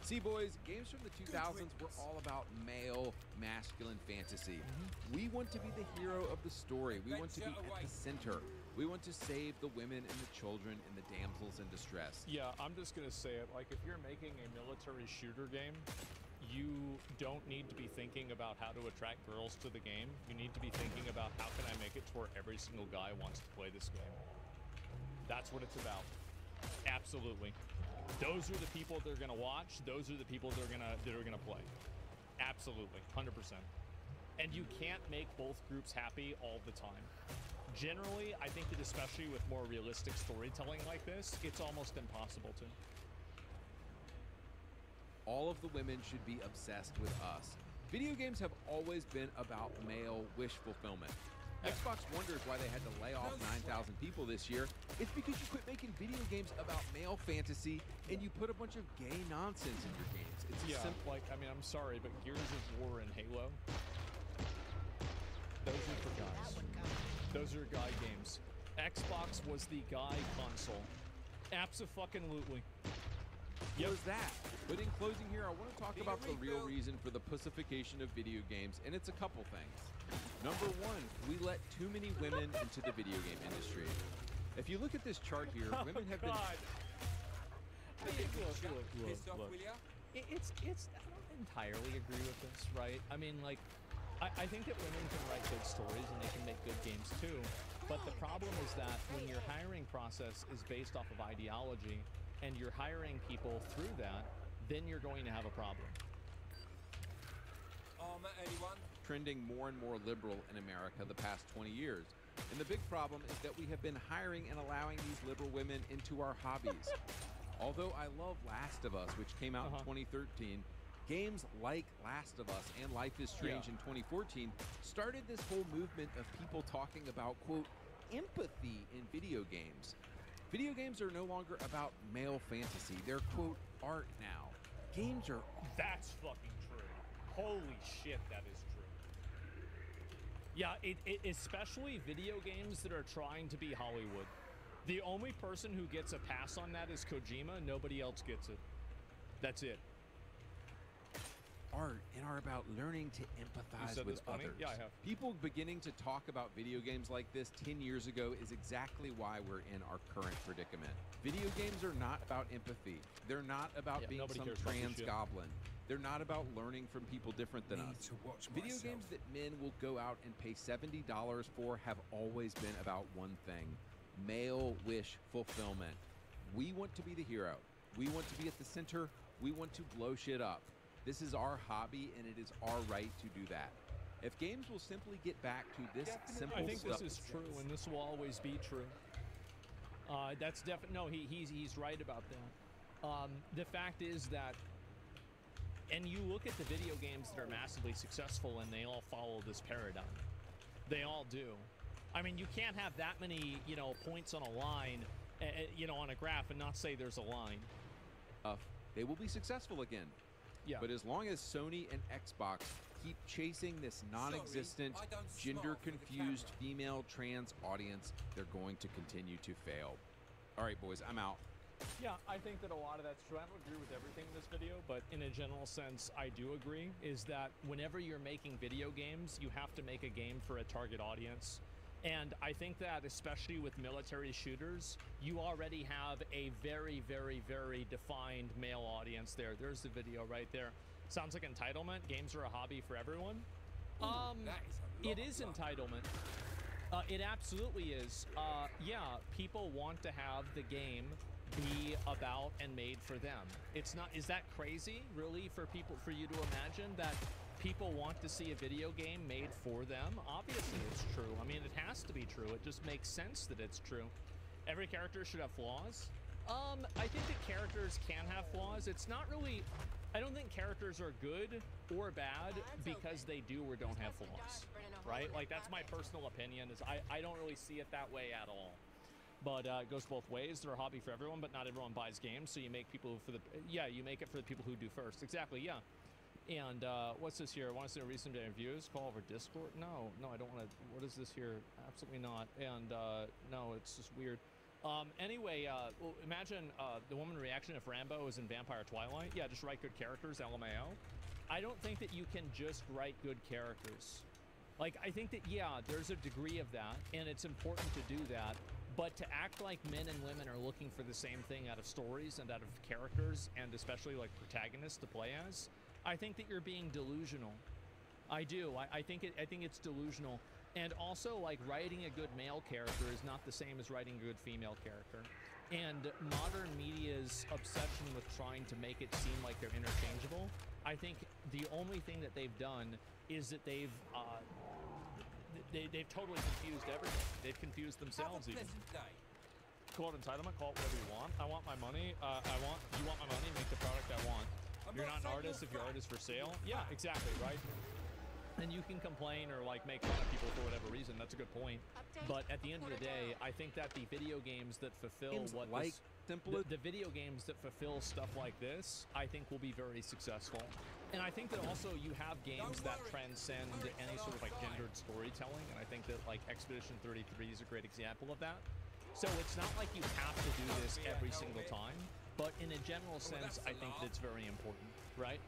[SPEAKER 6] See, boys, games from the 2000s were all about male, masculine fantasy. We want to be the hero of the story. We want to be at the center. We want to save the women and the children and the damsels in distress.
[SPEAKER 4] Yeah, I'm just going to say it. Like, if you're making a military shooter game, you don't need to be thinking about how to attract girls to the game. You need to be thinking about how can I make it to where every single guy wants to play this game. That's what it's about. Absolutely. Those are the people that are going to watch. Those are the people that are going to play. Absolutely. 100%. And you can't make both groups happy all the time. Generally, I think that especially with more realistic storytelling like this, it's almost impossible to.
[SPEAKER 6] All of the women should be obsessed with us. Video games have always been about male wish fulfillment. Xbox wonders why they had to lay off 9,000 people this year. It's because you quit making video games about male fantasy and you put a bunch of gay nonsense in your games. It's simple.
[SPEAKER 4] Like, I mean, I'm sorry, but Gears of War and Halo, those are for guys. Those are guy games. Xbox was the guy console. Abso-fucking-lutely.
[SPEAKER 6] What was that? But in closing here, I want to talk about the real reason for the pussification of video games, and it's a couple things. Number one, we let too many women into the video game industry. If you look at this chart here, women have been...
[SPEAKER 4] Look. It's I don't entirely agree with this, right? I mean, like, I think that women can write good stories and they can make good games too. But the problem is that when your hiring process is based off of ideology and you're hiring people through that, then you're going to have a problem.
[SPEAKER 14] Anyone?
[SPEAKER 6] Trending more and more liberal in America the past 20 years. And the big problem is that we have been hiring and allowing these liberal women into our hobbies. Although I love Last of Us, which came out in 2013, games like Last of Us and Life is Strange in 2014 started this whole movement of people talking about, quote, empathy in video games. Video games are no longer about male fantasy. They're, quote, art now. Games are...
[SPEAKER 4] That's fucking true. Holy shit, that is true. Yeah, especially video games that are trying to be Hollywood. The only person who gets a pass on that is Kojima. Nobody else gets it. That's it.
[SPEAKER 6] Art and are about learning to empathize with others.
[SPEAKER 4] Yeah, I have.
[SPEAKER 6] People beginning to talk about video games like this 10 years ago is exactly why we're in our current predicament. Video games are not about empathy. They're not about being some trans goblin. They're not about learning from people different than us. Video games that men will go out and pay $70 for have always been about one thing: male wish fulfillment. We want to be the hero. We want to be at the center. We want to blow shit up. This is our hobby, and it is our right to do that. If games will simply get back to this simple stuff...
[SPEAKER 4] I think this is true, and this will always be true. That's definitely... No, he's right about that. The fact is that... And you look at the video games that are massively successful, and they all follow this paradigm. They all do. I mean, you can't have that many, points on a line, on a graph and not say there's a line.
[SPEAKER 6] They will be successful again.
[SPEAKER 4] Yeah.
[SPEAKER 6] But as long as Sony and Xbox keep chasing this non-existent, gender-confused female trans audience, they're going to continue to fail. All right, boys, I'm out.
[SPEAKER 4] Yeah, I think that a lot of that's true. I don't agree with everything in this video, but in a general sense, I do agree, is that whenever you're making video games, you have to make a game for a target audience. And I think that especially with military shooters, you already have a very, very, very defined male audience there. There's the video right there. Sounds like entitlement. Games are a hobby for everyone. It is entitlement. It absolutely is. Yeah, people want to have the game be about and made for them. It's not, is that crazy really for you to imagine that people want to see a video game made for them? Obviously it's true. I mean, it has to be true. It just makes sense that it's true. Every character should have flaws. I think that characters can have flaws. It's not really, I don't think characters are good or bad because they do or don't have flaws, right? Like, that's my personal opinion, is I don't really see it that way at all. But it goes both ways. They're a hobby for everyone, but not everyone buys games. So you make people for the, you make it for the people who do first. Exactly, yeah. And what's this here? I want to see a recent interviews. Call over Discord? No, I don't want to. What is this here? Absolutely not. And no, it's just weird. Anyway, well, imagine the woman reaction if Rambo is in Vampire Twilight. Yeah, just write good characters, LMAO. I don't think that you can just write good characters. Like, I think that, yeah, there's a degree of that, and it's important to do that. But to act like men and women are looking for the same thing out of stories and out of characters, and especially like protagonists to play as, I think that you're being delusional. I do. I think it's delusional. And also, like, writing a good male character is not the same as writing a good female character. And modern media's obsession with trying to make it seem like they're interchangeable, I think the only thing that they've done is that they've totally confused everything. They've confused themselves even. Call it entitlement, call it whatever you want. I want my money. You want my money, make the product I want. You're not an artist if your art is for sale. Yeah, exactly, right? And you can complain or like make fun of people for whatever reason. That's a good point. But at the end of the day, I think that the video games that fulfill the video games that fulfill stuff like this, I think will be very successful. And I think that also you have games that transcend any sort of like gendered storytelling. And I think that like Expedition 33 is a great example of that. So it's not like you have to do this every single time, but in a general sense, I think that it's very important, right?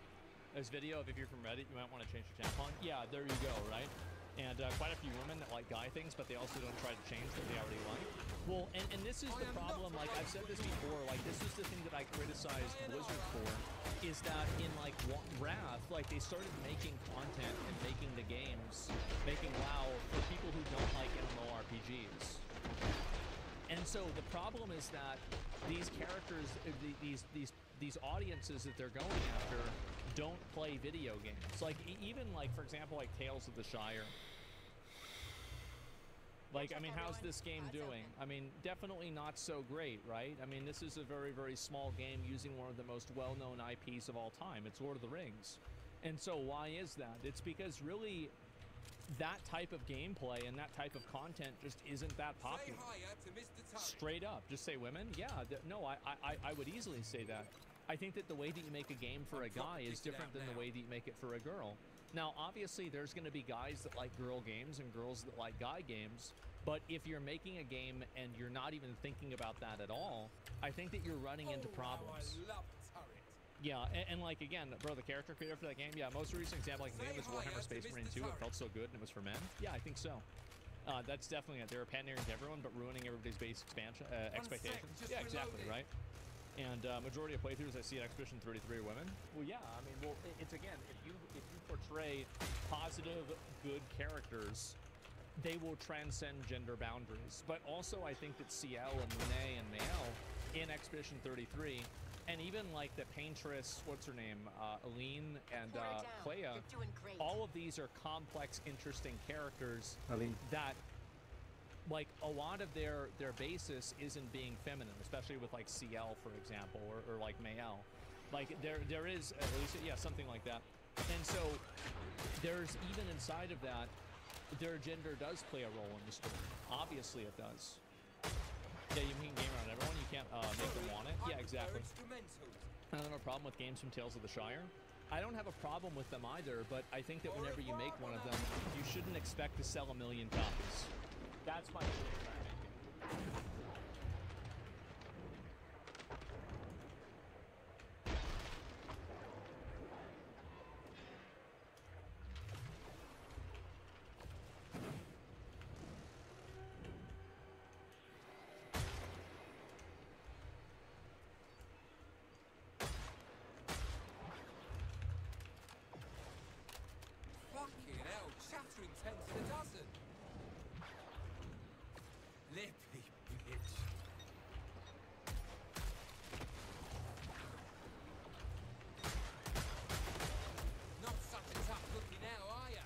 [SPEAKER 4] This video of if you're from Reddit, you might want to change your tampon. Yeah, there you go, right? And quite a few women that like guy things, but they also don't try to change what they already like. Well, and this is the problem, like I've said this before, like this is the thing that I criticized Blizzard for, is that in like Wrath, like they started making content and making the games, making WoW for people who don't like MMORPGs. And so the problem is that these characters, these audiences that they're going after don't play video games. Like even like, for example, like Tales of the Shire. Like, I mean, how's this game doing? I mean, definitely not so great, right? I mean, this is a very, very small game using one of the most well-known IPs of all time. It's Lord of the Rings. And so why is that? It's because really that type of gameplay and that type of content just isn't that popular. Straight up, just say women? Yeah, no, I would easily say that. I think that the way that you make a game for a guy is different than the way that you make it for a girl. Now, obviously, there's going to be guys that like girl games and girls that like guy games, but if you're making a game and you're not even thinking about that at all, I think that you're running into problems. Yeah, and like, again, bro, the character creator for that game, yeah, most recent example I can think of is Warhammer Space Marine 2. It felt so good and it was for men. Yeah, I think so. That's definitely it. They were pandering to everyone, but ruining everybody's base expansion expectations. Yeah, exactly, right? And majority of playthroughs I see at Expedition 33 are women. Well, yeah, I mean, well, it's again, if you portray positive, good characters, they will transcend gender boundaries. But also, I think that CL and Monet and Mael in Expedition 33, and even like the paintress, what's her name, Aline and Clea, all of these are complex, interesting characters that, like, a lot of their basis isn't being feminine, especially with like CL, for example, or like Mael. Like there is at least, yeah, something like that. And so there's even inside of that, their gender does play a role in the story. Obviously it does. Yeah, you can game around everyone. You can't make them want it. Yeah, exactly. I don't have a problem with games from Tales of the Shire. I don't have a problem with them either, but I think that whenever you make one of them, you shouldn't expect to sell 1 million copies. That's my point I'm making.
[SPEAKER 1] Fucking hell, chattering 10 to the dozen. Lippy bitch. Not such a tough cookie now, are ya?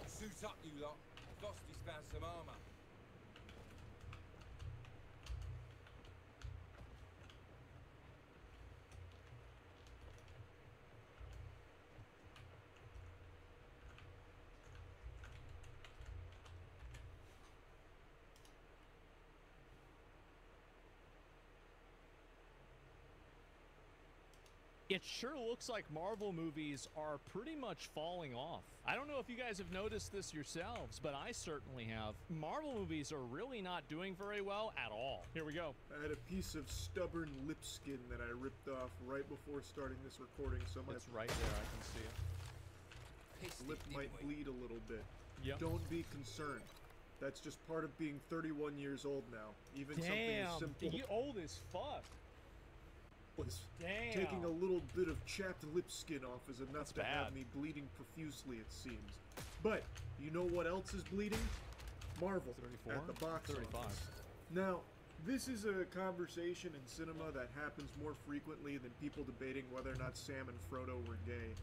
[SPEAKER 1] Suit up, you lot. Frosty's found some armor.
[SPEAKER 4] It sure looks like Marvel movies are pretty much falling off. I don't know if you guys have noticed this yourselves, but I certainly have. Marvel movies are really not doing very well at all. Here we go.
[SPEAKER 17] I had a piece of stubborn lip skin that I ripped off right before starting this recording, so my
[SPEAKER 4] right there, I can see it.
[SPEAKER 17] lip might bleed a little bit.
[SPEAKER 4] Yep.
[SPEAKER 17] Don't be concerned. That's just part of being 31 years old now. Even something
[SPEAKER 4] Damn,
[SPEAKER 17] as simple
[SPEAKER 4] you old as fuck.
[SPEAKER 17] was
[SPEAKER 4] Damn.
[SPEAKER 17] taking a little bit of chapped lip skin off is enough
[SPEAKER 4] That's
[SPEAKER 17] to have
[SPEAKER 4] bad.
[SPEAKER 17] me bleeding profusely, it seems. But you know what else is bleeding? Marvel
[SPEAKER 4] 34?
[SPEAKER 17] at the box
[SPEAKER 4] 35.
[SPEAKER 17] office. Now, this is a conversation in cinema that happens more frequently than people debating whether or not Sam and Frodo were gay.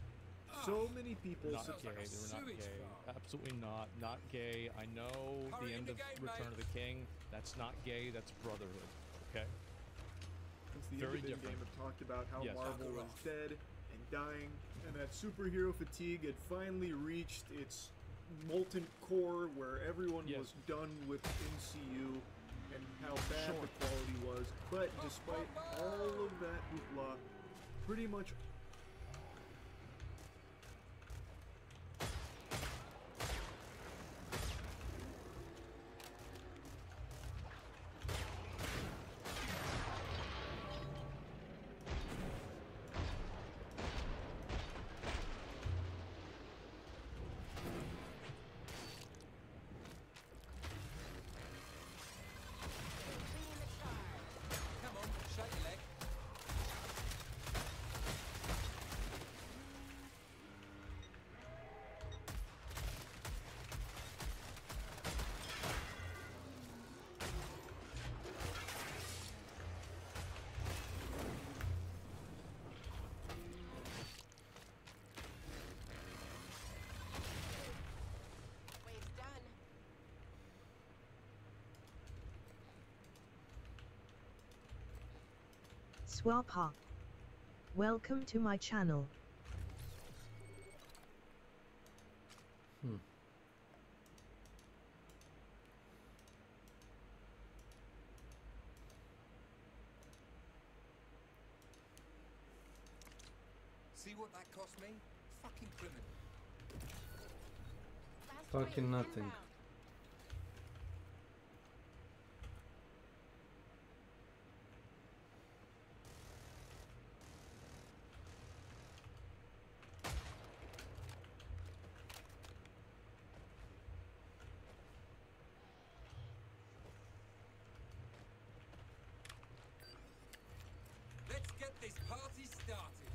[SPEAKER 17] So many people
[SPEAKER 4] Not
[SPEAKER 17] say
[SPEAKER 4] gay. They were not gay. Absolutely not. Not gay. I know the end of Return of the King. That's not gay. That's brotherhood. Okay.
[SPEAKER 17] Since the
[SPEAKER 4] Very
[SPEAKER 17] end of the
[SPEAKER 4] different.
[SPEAKER 17] game have talked about how
[SPEAKER 4] Yes.
[SPEAKER 17] Marvel was dead and dying, and that superhero fatigue had finally reached its molten core where everyone was done with MCU and how bad the quality was. But despite all of that hoopla, pretty much
[SPEAKER 1] Come on, shut your leg.
[SPEAKER 13] Wave's done.
[SPEAKER 19] Swapa. Welcome to my channel.
[SPEAKER 1] See what that cost me? Fucking criminal.
[SPEAKER 7] Fucking nothing.
[SPEAKER 1] Let's get this party started.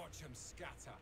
[SPEAKER 15] Watch them scatter.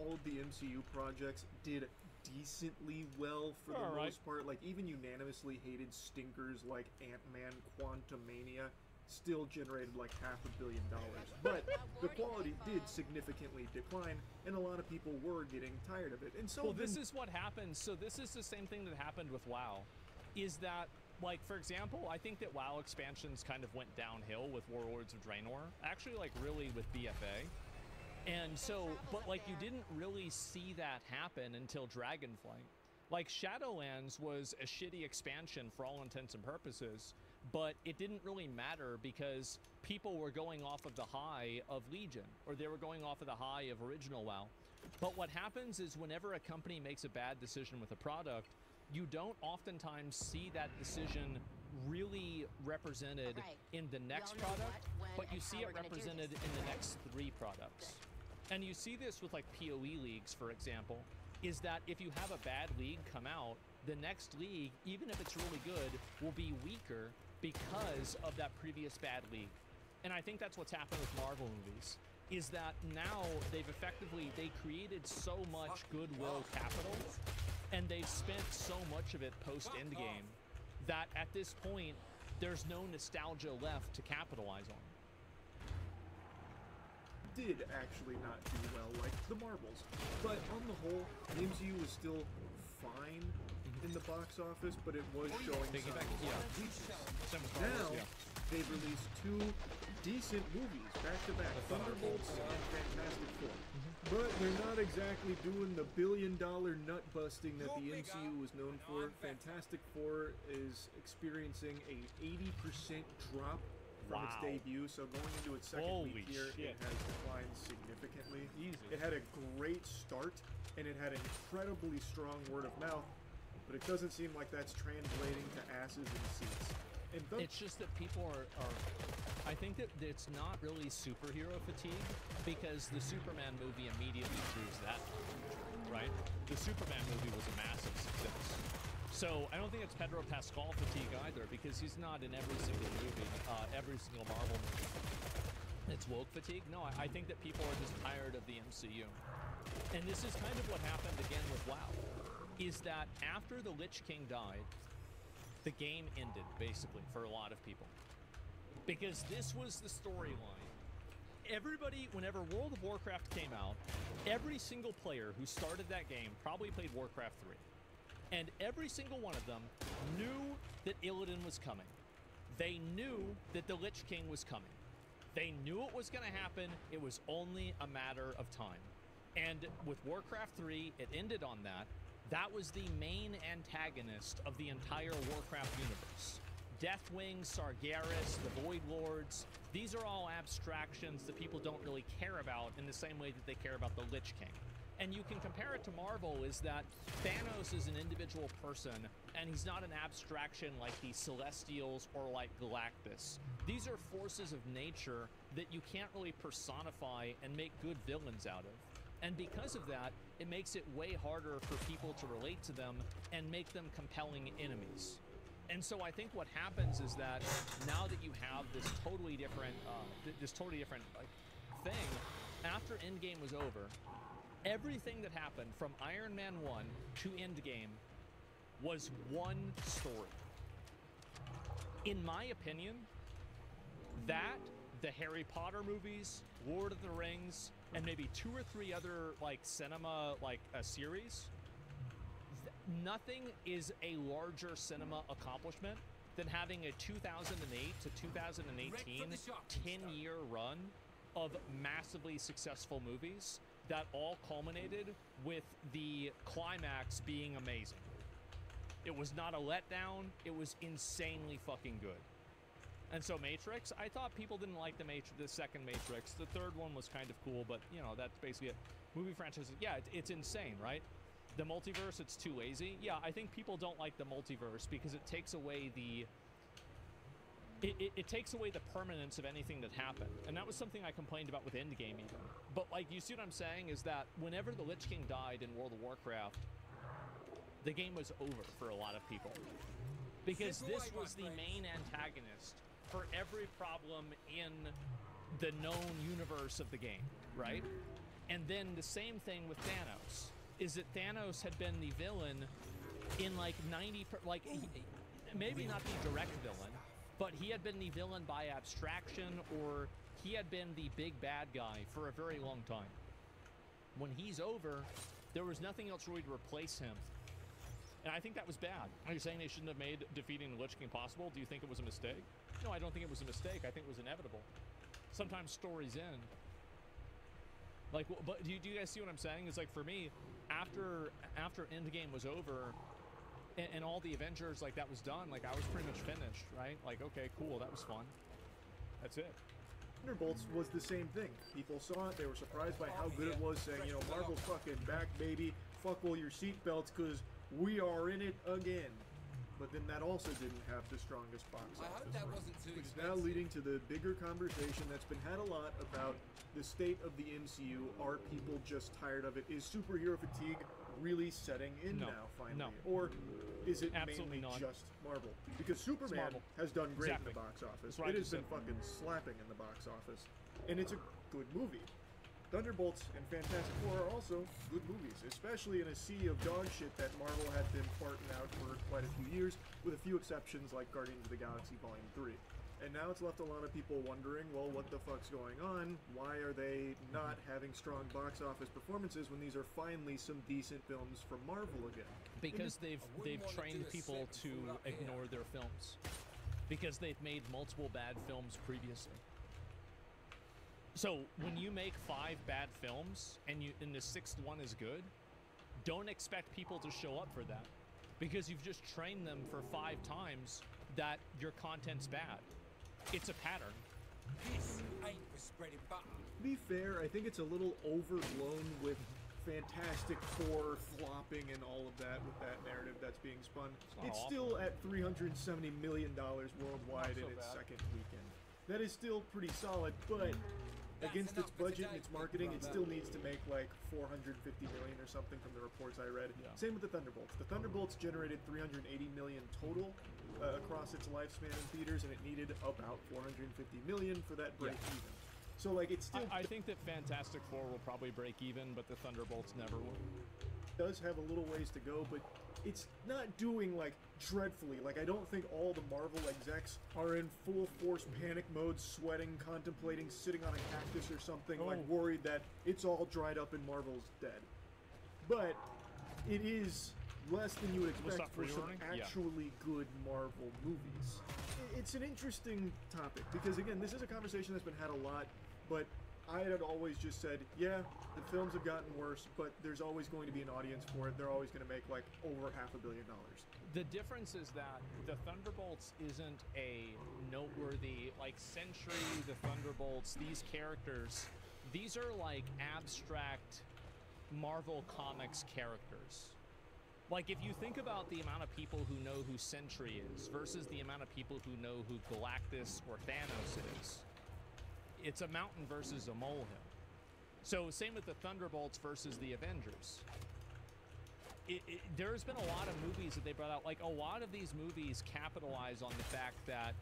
[SPEAKER 17] All of the MCU projects did decently well for the most part. Like, even unanimously hated stinkers like Ant-Man Quantumania still generated like $500 million. But the quality did significantly decline, and a lot of people were getting tired of it. And so
[SPEAKER 4] well, this is what happens. So this is the same thing that happened with WoW. Is that, like, for example, I think that WoW expansions kind of went downhill with Warlords of Draenor. Actually, like, really with BFA. And so, but like, you didn't really see that happen until Dragonflight. Like, Shadowlands was a shitty expansion for all intents and purposes, but it didn't really matter because people were going off of the high of Legion, or they were going off of the high of original WoW. But what happens is whenever a company makes a bad decision with a product, you don't oftentimes see that decision really represented in the next product, but you see it represented in the next 3 products. And you see this with like PoE leagues, for example, is that if you have a bad league come out, the next league, even if it's really good, will be weaker because of that previous bad league. And I think that's what's happened with Marvel movies, is that now they created so much goodwill capital, and they've spent so much of it post-Endgame, that at this point, there's no nostalgia left to capitalize on.
[SPEAKER 17] Did actually not do well like the Marvels, but on the whole, the MCU was still fine in the box office, but it was showing signs of weakness. Now, they've released 2 decent movies back-to-back, Thunderbolts and Fantastic Four. But they're not exactly doing the billion-dollar nut-busting that the MCU was known for. Fantastic Four is experiencing a 80% drop from its debut, so going into its second week here, it has declined significantly. It had a great start, and it had an incredibly strong word of mouth, but it doesn't seem like that's translating to asses in seats. And
[SPEAKER 4] it's just that people are I think that it's not really superhero fatigue, because the Superman movie immediately proves that, right? The Superman movie was a massive success. So I don't think it's Pedro Pascal fatigue either, because he's not in every single movie, every single Marvel movie. It's woke fatigue? No, I think that people are just tired of the MCU. And this is kind of what happened again with WoW, is that after the Lich King died, the game ended, basically, for a lot of people. Because this was the storyline. Everybody, whenever World of Warcraft came out, every single player who started that game probably played Warcraft 3. And every single one of them knew that Illidan was coming. They knew that the Lich King was coming. They knew it was going to happen. It was only a matter of time. And with Warcraft 3, it ended on that. That was the main antagonist of the entire Warcraft universe. Deathwing, Sargeras, the Void Lords, these are all abstractions that people don't really care about in the same way that they care about the Lich King. And you can compare it to Marvel, is that Thanos is an individual person, and he's not an abstraction like the Celestials or like Galactus. These are forces of nature that you can't really personify and make good villains out of. And because of that, it makes it way harder for people to relate to them and make them compelling enemies. And so I think what happens is that now that you have this totally different, like, thing, after Endgame was over, everything that happened from Iron Man 1 to Endgame was one story. In my opinion, that, the Harry Potter movies, Lord of the Rings, and maybe 2 or 3 other, like, cinema, like, series, nothing is a larger cinema accomplishment than having a 2008 to 2018 10-year run of massively successful movies that all culminated with the climax being amazing. It was not a letdown. It was insanely fucking good. And so Matrix, I thought people didn't like the second Matrix. The third one was kind of cool, but, you know, that's basically it. Movie franchises, yeah, it's insane, right? The multiverse, it's too lazy. Yeah, I think people don't like the multiverse because it takes away the... It takes away the permanence of anything that happened. And that was something I complained about with Endgame even. But, like, you see what I'm saying? Is that whenever the Lich King died in World of Warcraft, the game was over for a lot of people. Because this was the main antagonist for every problem in the known universe of the game, right? And then the same thing with Thanos, is that Thanos had been the villain in like 90, maybe not the direct villain, but he had been the villain by abstraction, or he had been the big bad guy for a very long time. When he's over, there was nothing else really to replace him. And I think that was bad. Are you saying they shouldn't have made defeating the Lich King possible? Do you think it was a mistake? No, I don't think it was a mistake. I think it was inevitable. Sometimes stories end. Like, but do you guys see what I'm saying? It's like, for me, after Endgame was over, and all the Avengers, like, that was done, like, I was pretty much finished, right? Like, okay, cool, that was fun. That's it.
[SPEAKER 17] Thunderbolts was the same thing. People saw it, they were surprised by how good it was, saying, you know, Marvel's fucking back, baby. Buckle your seatbelts, because we are in it again. But then that also didn't have the strongest box office, which is now leading to the bigger conversation that's been had a lot about the state of the MCU. Are people just tired of it? Is superhero fatigue really setting in now, finally? Or is it mainly just Marvel? Because Superman has done great in the box office. It has been fucking slapping in the box office. And it's a good movie. Thunderbolts and Fantastic Four are also good movies, especially in a sea of dog shit that Marvel had been farting out for quite a few years, with a few exceptions like Guardians of the Galaxy Volume 3. And now it's left a lot of people wondering, well, what the fuck's going on? Why are they not having strong box office performances when these are finally some decent films from Marvel again?
[SPEAKER 4] Because they've trained people to ignore their films. Because they've made multiple bad films previously. So when you make 5 bad films and the 6th one is good, don't expect people to show up for that, because you've just trained them for 5 times that your content's bad. It's a pattern.
[SPEAKER 1] This ain't for spreading butter.
[SPEAKER 17] To be fair, I think it's a little overblown with Fantastic Four flopping and all of that with that narrative that's being spun. It's still at $370 million worldwide in its second weekend. That is still pretty solid, but against its budget and its marketing, it still needs to make like $450 million or something from the reports I read. Same with the Thunderbolts. The Thunderbolts generated $380 million total across its lifespan in theaters, and it needed about $450 million for that break even. So like it's still.
[SPEAKER 4] I think that Fantastic Four will probably break even, but the Thunderbolts never will.
[SPEAKER 17] Does have a little ways to go, but it's not doing like dreadfully. Like I don't think all the Marvel execs are in full force panic mode, sweating, contemplating, sitting on a cactus or something, like worried that it's all dried up and Marvel's dead. But it is less than you would expect for some actually good Marvel movies. It's an interesting topic because again, this is a conversation that's been had a lot, but I had always just said, yeah, the films have gotten worse, but there's always going to be an audience for it. They're always going to make like over $500 million.
[SPEAKER 4] The difference is that the Thunderbolts isn't a noteworthy, like Sentry, the Thunderbolts, these characters, these are like abstract Marvel Comics characters. Like if you think about the amount of people who know who Sentry is versus the amount of people who know who Galactus or Thanos is, it's a mountain versus a molehill. So same with the Thunderbolts versus the Avengers. There's been a lot of movies that they brought out. Like a lot of these movies capitalize on the fact that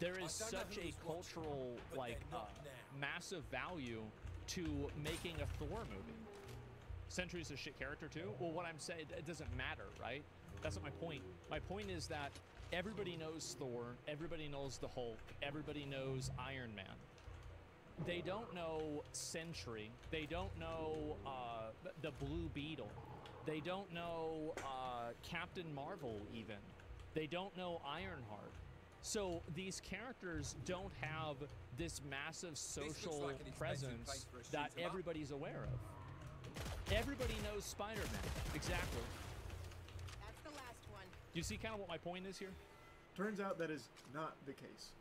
[SPEAKER 4] there is such a cultural, like, massive value to making a Thor movie. Sentry's a shit character too. Well, what I'm saying, it doesn't matter, right? That's not my point. My point is that everybody knows Thor, everybody knows the Hulk, everybody knows Iron Man. They don't know Sentry. They don't know the Blue Beetle. They don't know Captain Marvel even. They don't know Ironheart. So these characters don't have this massive social presence that everybody's aware of. Everybody knows Spider-Man. Exactly.
[SPEAKER 13] That's the last one.
[SPEAKER 4] You see kind of what my point is here?
[SPEAKER 17] Turns out that is not the case.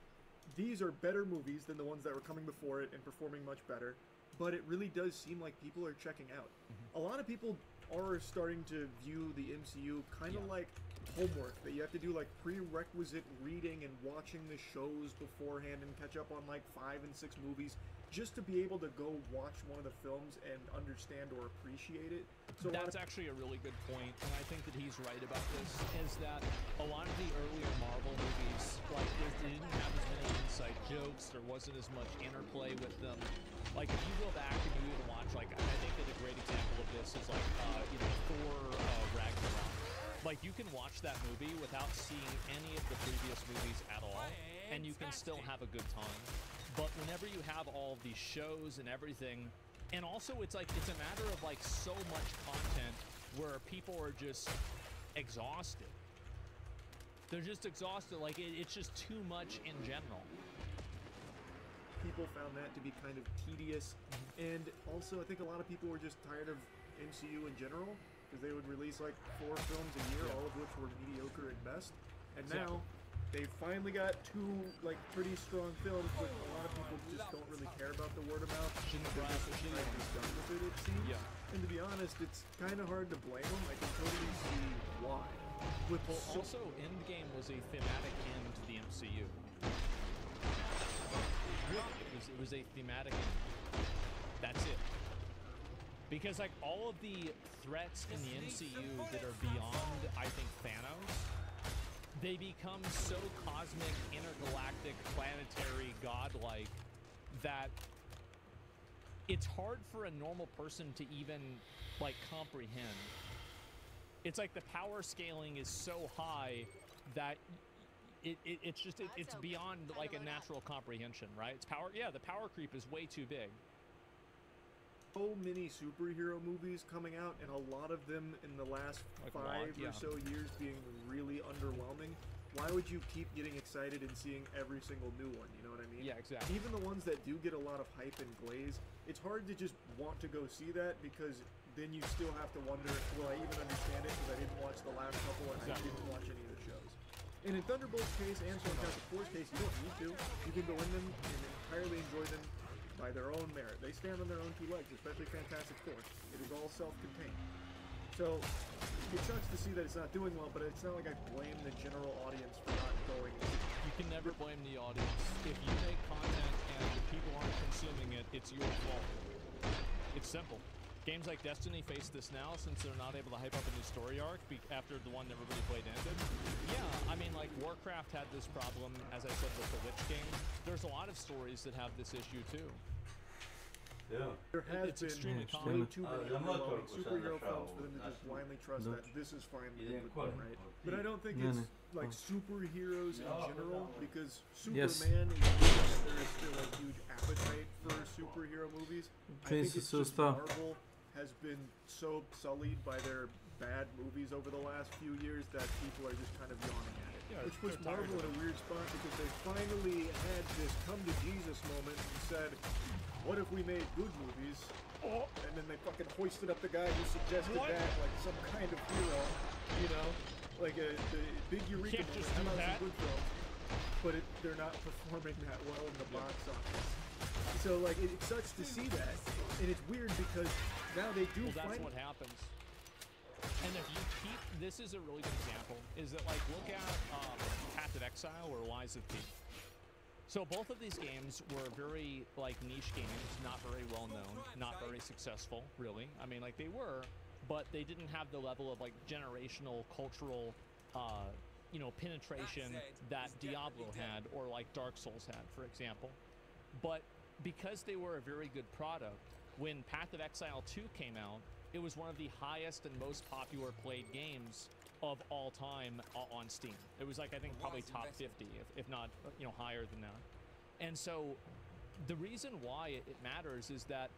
[SPEAKER 17] These are better movies than the ones that were coming before it and performing much better, but it really does seem like people are checking out. A lot of people are starting to view the MCU kind of like homework, that you have to do like prerequisite reading and watching the shows beforehand and catch up on like 5 and 6 movies just to be able to go watch one of the films and understand or appreciate it. So
[SPEAKER 4] that's actually a really good point, and I think that he's right about this, is that a lot of the earlier Marvel movies, like, they didn't have as many inside jokes, there wasn't as much interplay with them. Like, if you go back and you even watch, like, I think that a great example of this is, like, you know, Thor Ragnarok. Like, you can watch that movie without seeing any of the previous movies at all, and you can still have a good time. But whenever you have all of these shows and everything, and also it's like, it's a matter of like so much content where people are just exhausted. They're just exhausted, like it's just too much in general.
[SPEAKER 17] People found that to be kind of tedious, and also I think a lot of people were just tired of MCU in general, because they would release like 4 films a year, all of which were mediocre at best. And now they finally got two like pretty strong films, but a lot of people just don't really care about the word of mouth. They're just kind of done with it, it seems.
[SPEAKER 4] Yeah.
[SPEAKER 17] And to be honest, it's kind of hard to blame them. I can totally see why. With
[SPEAKER 4] Also, Endgame was a thematic end to the MCU. Really, it was a thematic end. That's it. Because like all of the threats in the MCU that are beyond, I think, Thanos, they become so cosmic, intergalactic, planetary, godlike that it's hard for a normal person to even like comprehend. It's like the power scaling is so high that it's beyond like a natural comprehension, right? It's power. Yeah, the power creep is way too big.
[SPEAKER 17] So many superhero movies coming out, and a lot of them in the last
[SPEAKER 4] like
[SPEAKER 17] 5
[SPEAKER 4] yeah.
[SPEAKER 17] or so years being really underwhelming. Why would you keep getting excited and seeing every single new one? You know what I mean?
[SPEAKER 4] Yeah, exactly.
[SPEAKER 17] Even the ones that do get a lot of hype and glaze, it's hard to just want to go see that because then you still have to wonder, will I even understand it because I didn't watch the last couple and I didn't watch any of the shows. And in Thunderbolt's case and Fantastic Four's case, you don't need to. You can go in them and entirely enjoy them by their own merit. They stand on their own two legs, especially Fantastic Four. It is all self-contained. So it sucks to see that it's not doing well, but it's not like I blame the general audience for not going.
[SPEAKER 4] You can never blame the audience. If you make content and people aren't consuming it, it's your fault. It's simple. Games like Destiny face this now since they're not able to hype up a new story arc after the one that everybody played ended. Yeah, I mean, like Warcraft had this problem, as I said, with the Witch game. There's a lot of stories that have this issue too.
[SPEAKER 7] Yeah.
[SPEAKER 17] There has
[SPEAKER 4] it's
[SPEAKER 17] been
[SPEAKER 4] extremely
[SPEAKER 17] way
[SPEAKER 4] common.
[SPEAKER 17] too many underwhelming superhero films for them to just blindly trust that this is fine with them, right? But I don't think it's like superheroes in general, because Superman is there is still a huge appetite for superhero movies. I think it's just Marvel has been so sullied by their bad movies over the last few years that people are just kind of yawning at it.
[SPEAKER 4] Yeah,
[SPEAKER 17] which puts Marvel in a weird spot because they finally had this come to Jesus moment and said, what if we made good movies? Oh. And then they fucking hoisted up the guy who suggested that like some kind of hero, you know? Like the big Eureka moment, how about some good films? But they're not performing that well in the box office. So like it sucks to see that, and it's weird because now they do.
[SPEAKER 4] Well, that's what happens. And if you keep, this is a really good example. Is that like look at Path of Exile or Lies of P. So both of these games were very like niche games, not very well known, not very successful, really. I mean, like they were, but they didn't have the level of like generational cultural, you know, penetration that Diablo had or like Dark Souls had, for example. But because they were a very good product, when Path of Exile 2 came out, it was one of the highest and most popular played games of all time on Steam. It was like, I think, probably top 50, if not, you know, higher than that. And so the reason why it matters is that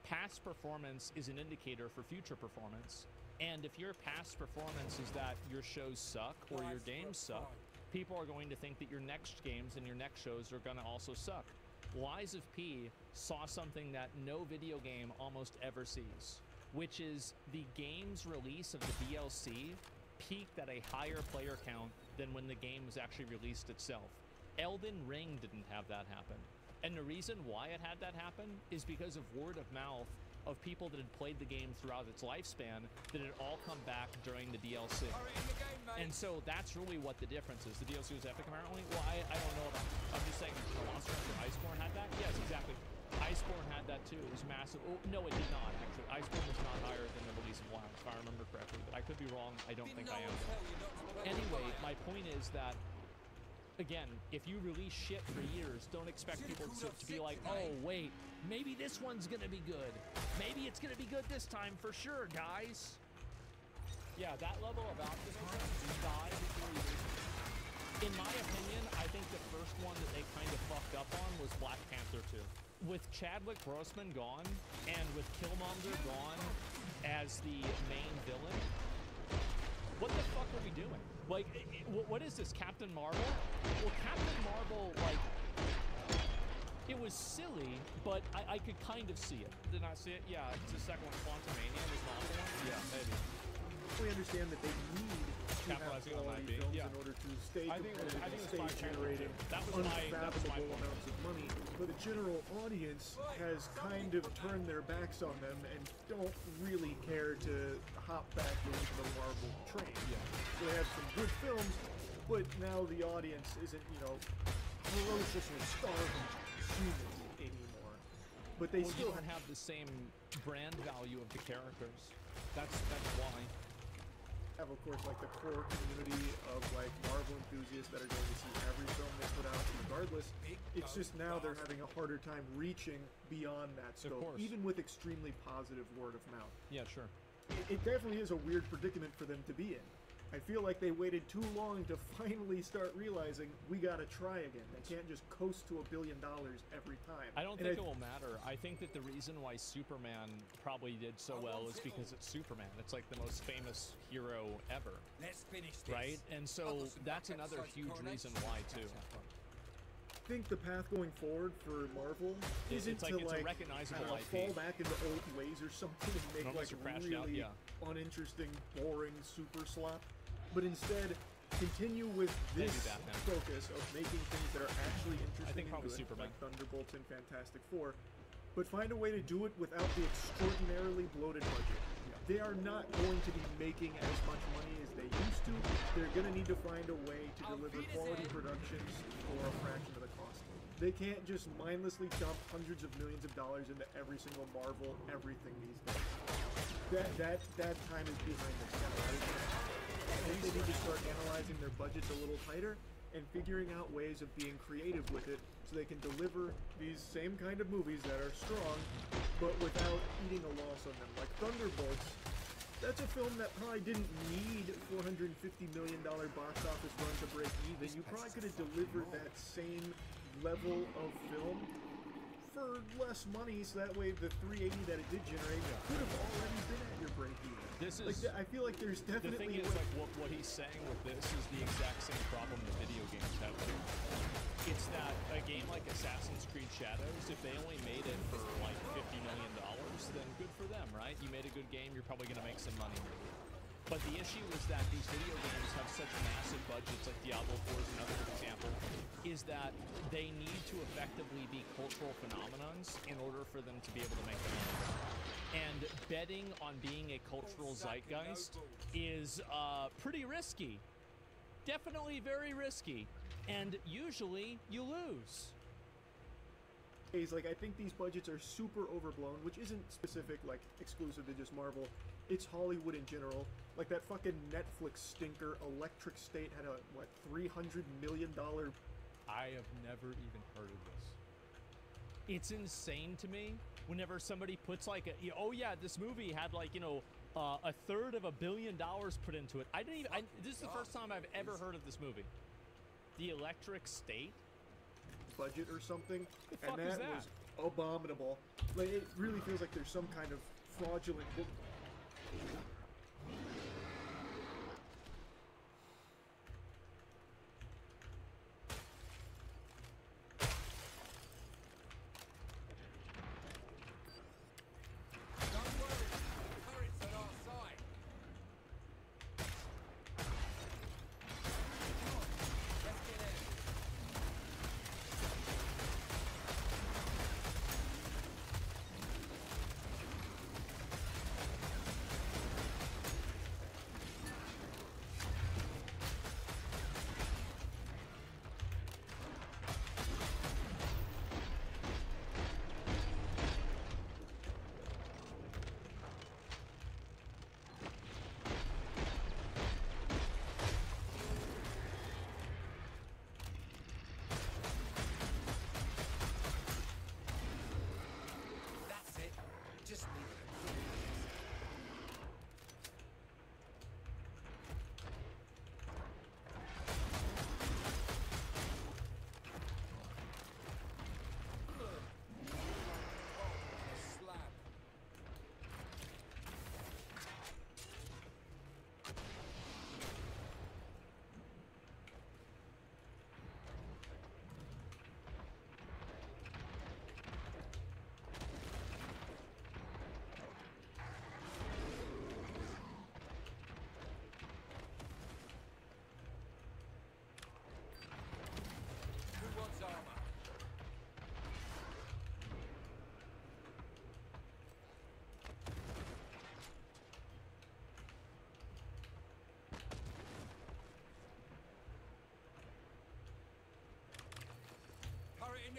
[SPEAKER 4] past performance is an indicator for future performance. And if your past performance is that your shows suck or your games suck, people are going to think that your next games and your next shows are going to also suck. Lies of P saw something that no video game almost ever sees, which is the game's release of the DLC peaked at a higher player count than when the game was actually released itself. Elden Ring didn't have that happen. And the reason why it had that happen is because of word of mouth of people that had played the game throughout its lifespan that had all come back during the DLC. And so that's really what the difference is. The DLC was epic, apparently. Well, I don't know about, I'm just saying, Monster Hunter Iceborne had that? Yes, exactly. Iceborne had that too. It was massive. Oh, no, it did not, actually. Iceborne was not higher than the release of WoW, if I remember correctly. But I could be wrong. I don't think I am. Anyway, my point is that, again, if you release shit for years, don't expect people to be like, oh, wait, maybe this one's going to be good. Maybe it's going to be good this time for sure, guys. Yeah, that level of optimism, die before you reach it. In my opinion, I think the first one that they kind of fucked up on was Black Panther 2. With Chadwick Boseman gone, and with Killmonger gone as the main villain, what the fuck are we doing? Like, what is this, Captain Marvel? Well, Captain Marvel, like, it was silly, but I could kind of see it. Did not see it? Yeah, it's the second one, Quantumania was not the one? Yeah, maybe.
[SPEAKER 17] We understand that they need to have
[SPEAKER 4] Capitalizing on
[SPEAKER 17] quality
[SPEAKER 4] IP,
[SPEAKER 17] films
[SPEAKER 4] yeah.
[SPEAKER 17] in order to stay
[SPEAKER 4] I think it was-
[SPEAKER 17] competitive
[SPEAKER 4] I think
[SPEAKER 17] and
[SPEAKER 4] it was
[SPEAKER 17] stay
[SPEAKER 4] fine.
[SPEAKER 17] generating
[SPEAKER 4] That was my
[SPEAKER 17] unfathomable
[SPEAKER 4] point.
[SPEAKER 17] amounts of money. But the general audience has kind of turned their backs on them and don't really care to hop back into the Marvel train.
[SPEAKER 4] Yeah.
[SPEAKER 17] So they have some good films, but now the audience isn't, you know, ferociously starving humans anymore. But they
[SPEAKER 4] Well,
[SPEAKER 17] still
[SPEAKER 4] you don't have the same brand value of the characters. That's why.
[SPEAKER 17] have, of course, like the core community of like Marvel enthusiasts that are going to see every film they put out regardless. It's just now they're having a harder time reaching beyond that scope, even with extremely positive word of mouth.
[SPEAKER 4] Yeah, sure.
[SPEAKER 17] It definitely is a weird predicament for them to be in. I feel like they waited too long to finally start realizing we gotta try again. They can't just coast to $1 billion every time.
[SPEAKER 4] I don't think it will matter. I think that the reason why Superman probably did so well is because it's Superman. It's like the most famous hero ever.
[SPEAKER 15] Let's finish this.
[SPEAKER 4] Right? And so that's another huge reason why too.
[SPEAKER 17] I think the path going forward for Marvel isn't
[SPEAKER 4] it's like,
[SPEAKER 17] to
[SPEAKER 4] it's
[SPEAKER 17] like
[SPEAKER 4] a recognizable
[SPEAKER 17] I don't know,
[SPEAKER 4] IP.
[SPEAKER 17] fall back into old ways or something and make
[SPEAKER 4] Unless
[SPEAKER 17] like
[SPEAKER 4] you're crashed
[SPEAKER 17] really
[SPEAKER 4] out,
[SPEAKER 17] uninteresting, boring super slop, but instead continue with this focus of making things that are actually interesting and good,
[SPEAKER 4] Superman.
[SPEAKER 17] like Thunderbolts and Fantastic Four, but find a way to do it without the extraordinarily bloated budget. They are not going to be making as much money as they used to. They're going to need to find a way to deliver quality productions for a fraction of the cost. They can't just mindlessly dump hundreds of millions of dollars into every single Marvel everything these days. That time is behind us now. I think they need to start analyzing their budgets a little tighter and figuring out ways of being creative with it so they can deliver these same kind of movies that are strong but without eating a loss on them. Like Thunderbolts, that's a film that probably didn't need $450 million box office run to break even. You probably could have delivered that same level of film for less money, so that way the 380 that it did generate could have already been at your break even.
[SPEAKER 4] This is,
[SPEAKER 17] like, I feel like there's definitely...
[SPEAKER 4] The thing is, like, what he's saying with this is the exact same problem the video games have too. It's that a game like Assassin's Creed Shadows, if they only made it for like $50 million, then good for them, right? You made a good game, you're probably going to make some money. But the issue is that these video games have such massive budgets, like Diablo 4 is another good example, is that they need to effectively be cultural phenomenons in order for them to be able to make them money. And betting on being a cultural zeitgeist is pretty risky. Definitely very risky. And usually you lose.
[SPEAKER 17] Like, I think these budgets are super overblown, which isn't specific, like, exclusive to just Marvel. It's Hollywood in general. Like, that fucking Netflix stinker, Electric State, had a, what, $300 million...
[SPEAKER 4] I have never even heard of this. It's insane to me whenever somebody puts, like, oh, yeah, this movie had, like, you know, a third of $1 billion put into it. I didn't even... this is the first time I've ever heard of this movie. The Electric State?
[SPEAKER 17] Budget or something,
[SPEAKER 4] The fuck
[SPEAKER 17] and
[SPEAKER 4] is
[SPEAKER 17] that
[SPEAKER 4] that?
[SPEAKER 17] was abominable. Like, it really feels like there's some kind of fraudulent book.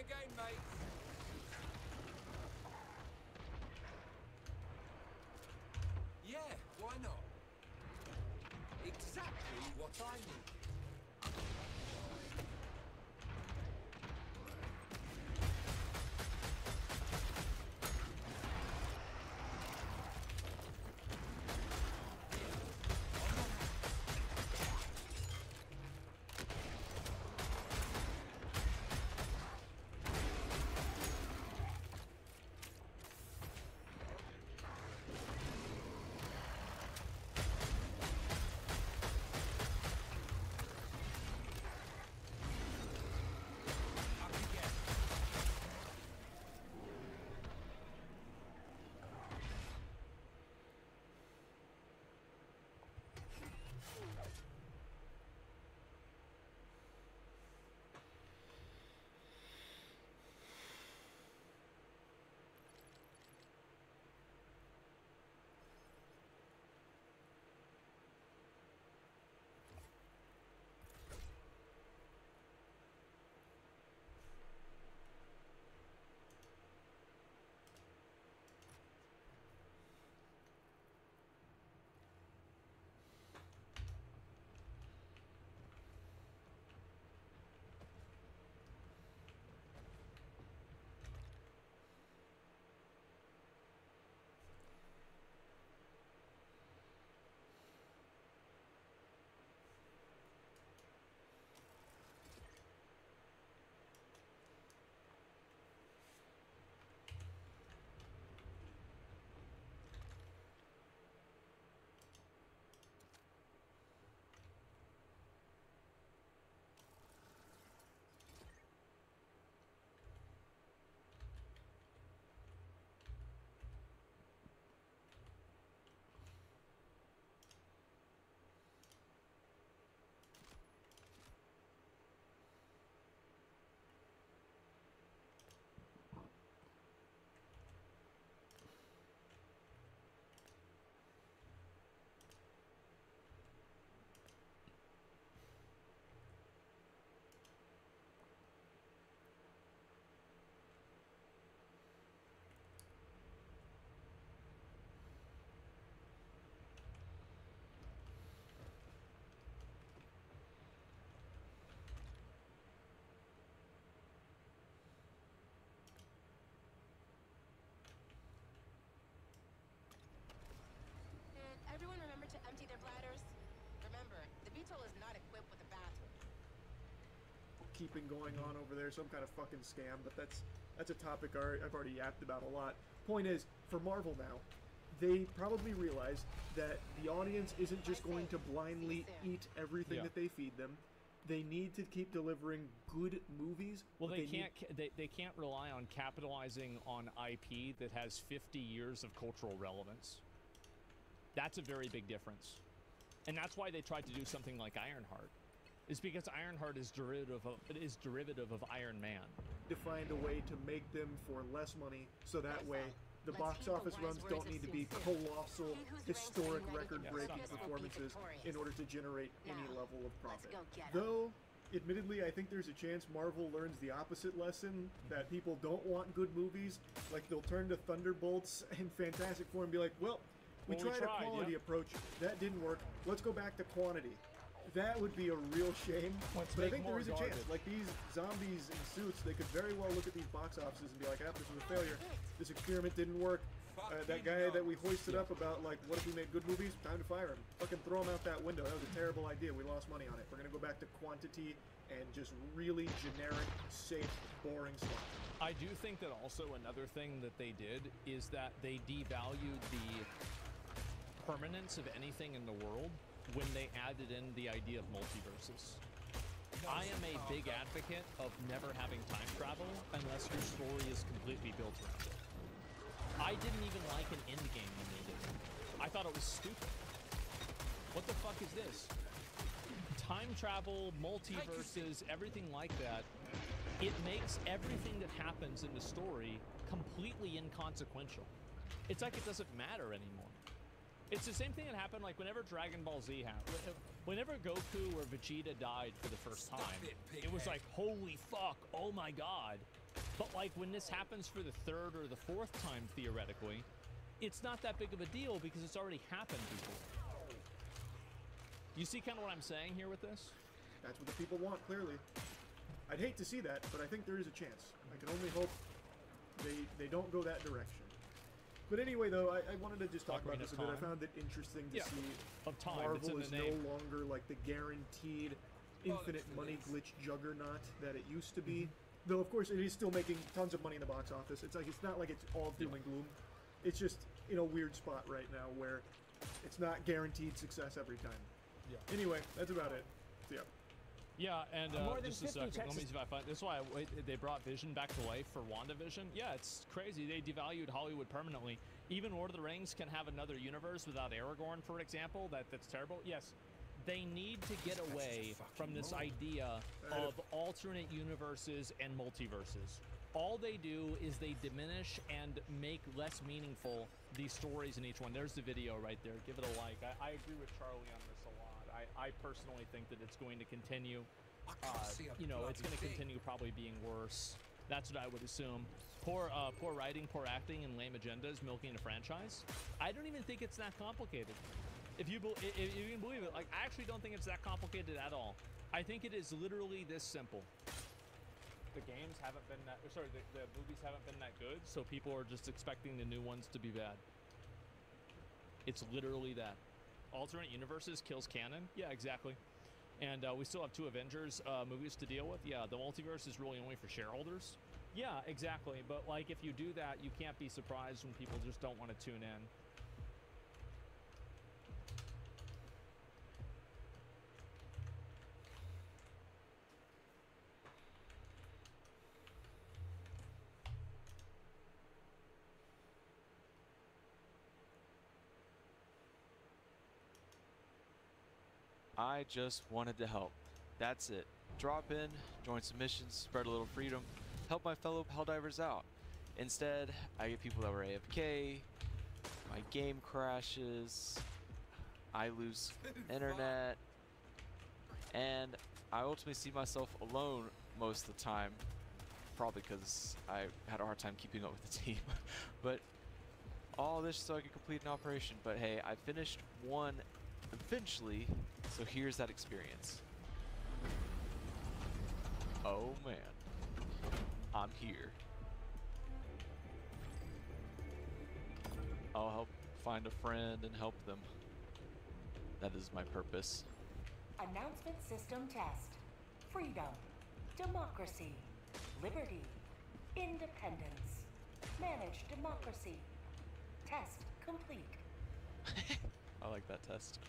[SPEAKER 1] again, mate. Yeah, why not? Exactly what I need.
[SPEAKER 13] Everyone remember to empty their bladders? Remember, the VTOL is not equipped with a bathroom.
[SPEAKER 17] Keeping going on over there, some kind of fucking scam, but that's a topic I've already yapped about a lot. Point is, for Marvel now, they probably realize that the audience isn't just going to blindly eat everything that they feed them. They need to keep delivering good movies.
[SPEAKER 4] Well, they can't rely on capitalizing on IP that has 50 years of cultural relevance. That's a very big difference. And that's why they tried to do something like Ironheart. Is because Ironheart is derivative of Iron Man.
[SPEAKER 17] To find a way to make them for less money, so that way the box office runs don't need to be colossal, historic, record-breaking performances in order to generate any level of profit. Though, admittedly, I think there's a chance Marvel learns the opposite lesson, that people don't want good movies. Like, they'll turn to Thunderbolts and Fantastic Four and be like, well, we tried a quality approach, that didn't work, let's go back to quantity. That would be a real shame, but I think there is a chance. Like, these zombies in suits, they could very well look at these box offices and be like, this was a failure. This experiment didn't work. That guy that we hoisted up about, like, what if we made good movies? Time to fire him. Fucking throw him out that window. That was a terrible idea. We lost money on it. We're going to go back to quantity and just really generic, safe, boring stuff.
[SPEAKER 4] I do think that also another thing that they did is that they devalued the permanence of anything in the world when they added in the idea of multiverses. I am a big advocate of never having time travel unless your story is completely built around it. I didn't even like an endgame when they did it. I thought it was stupid. What the fuck is this? Time travel, multiverses, everything like that, it makes everything that happens in the story completely inconsequential. It's like it doesn't matter anymore. It's the same thing that happened like whenever Dragon Ball Z happened. Whenever Goku or Vegeta died for the first time, it was like, holy fuck, oh my god. But like when this happens for the third or the fourth time, theoretically, it's not that big of a deal because it's already happened before. You see kind of what I'm saying here with this?
[SPEAKER 17] That's what the people want, clearly. I'd hate to see that, but I think there is a chance. I can only hope they don't go that direction. But anyway, though, I wanted to just talk about this a bit. I found it interesting to see Marvel is no longer like the guaranteed infinite money glitch juggernaut that it used to be. Though, of course, it is still making tons of money in the box office. It's like, it's not like it's all doom and gloom. It's just in a weird spot right now where it's not guaranteed success every time.
[SPEAKER 4] Yeah.
[SPEAKER 17] Anyway, that's about it. Yeah.
[SPEAKER 4] Yeah, and just a second, let me see if I find... This is why they brought Vision back to life for WandaVision. Yeah, it's crazy. They devalued Hollywood permanently. Even Lord of the Rings can have another universe without Aragorn, for example. That's terrible. Yes, they need to get away from this idea of alternate universes and multiverses. All they do is they diminish and make less meaningful these stories in each one. There's the video right there. Give it a like. I agree with Charlie on this a lot. I personally think that it's going to continue. You know, it's going to continue probably being worse. That's what I would assume. Poor writing, poor acting, and lame agendas milking a franchise. I don't even think it's that complicated. If you can believe it, like, I actually don't think it's that complicated at all. I think it is literally this simple. The games haven't been that, sorry, the movies haven't been that good, so people are just expecting the new ones to be bad. It's literally that. Alternate universes kills canon? Yeah, exactly. And we still have 2 Avengers movies to deal with. Yeah, the multiverse is really only for shareholders. Yeah, exactly. But like, if you do that, you can't be surprised when people just don't want to tune in.
[SPEAKER 2] I just wanted to help. That's it. Drop in, join some missions, spread a little freedom, help my fellow Helldivers out. Instead, I get people that were AFK, my game crashes, I lose internet, and I ultimately see myself alone most of the time, probably because I had a hard time keeping up with the team. But all this so I could complete an operation. But hey, I finished one eventually, so here's that experience. Oh man, I'm here. I'll help find a friend and help them. That is my purpose.
[SPEAKER 13] Announcement system test. Freedom, democracy, liberty, independence. Manage democracy. Test complete.
[SPEAKER 2] I like that test.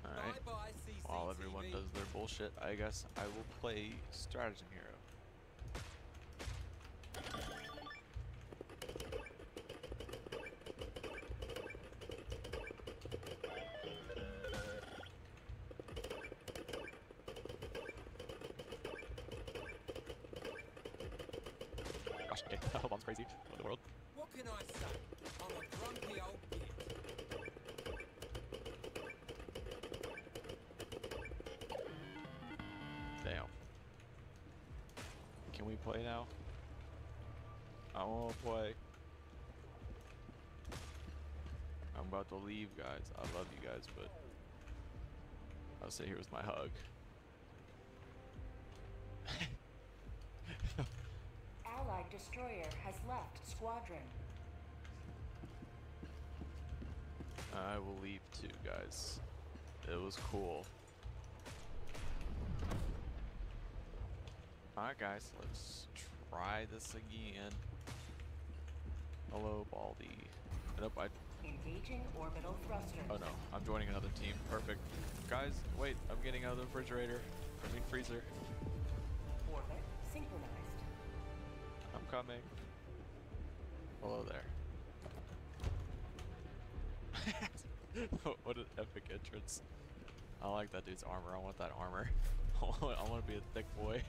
[SPEAKER 2] Alright. While everyone does their bullshit, I guess I will play Stratagem Hero. Gosh, okay, hold on, it's crazy. What in the world?
[SPEAKER 1] What can I say? I'm a grumpy old git.
[SPEAKER 2] Damn. Can we play now? I want to play. I'm about to leave, guys. I love you guys, but I'll say here was my hug.
[SPEAKER 13] Allied destroyer has left squadron.
[SPEAKER 2] I will leave too, guys. It was cool. Alright guys, let's try this again. Hello, Baldy. Nope,
[SPEAKER 13] Engaging orbital thruster.
[SPEAKER 2] Oh no, I'm joining another team. Perfect. Guys, wait, I'm getting out of the refrigerator. I mean freezer.
[SPEAKER 13] Orbit synchronized.
[SPEAKER 2] I'm coming. Hello there. What an epic entrance. I like that dude's armor. I want that armor. I want to be a thick boy.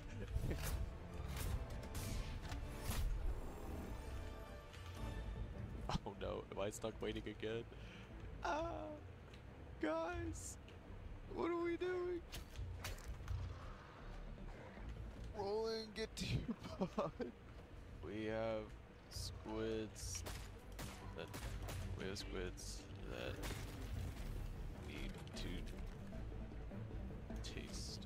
[SPEAKER 2] Oh no, am I stuck waiting again? Ah, guys, what are we doing? Rolling, get to your pod. We have squids that need to taste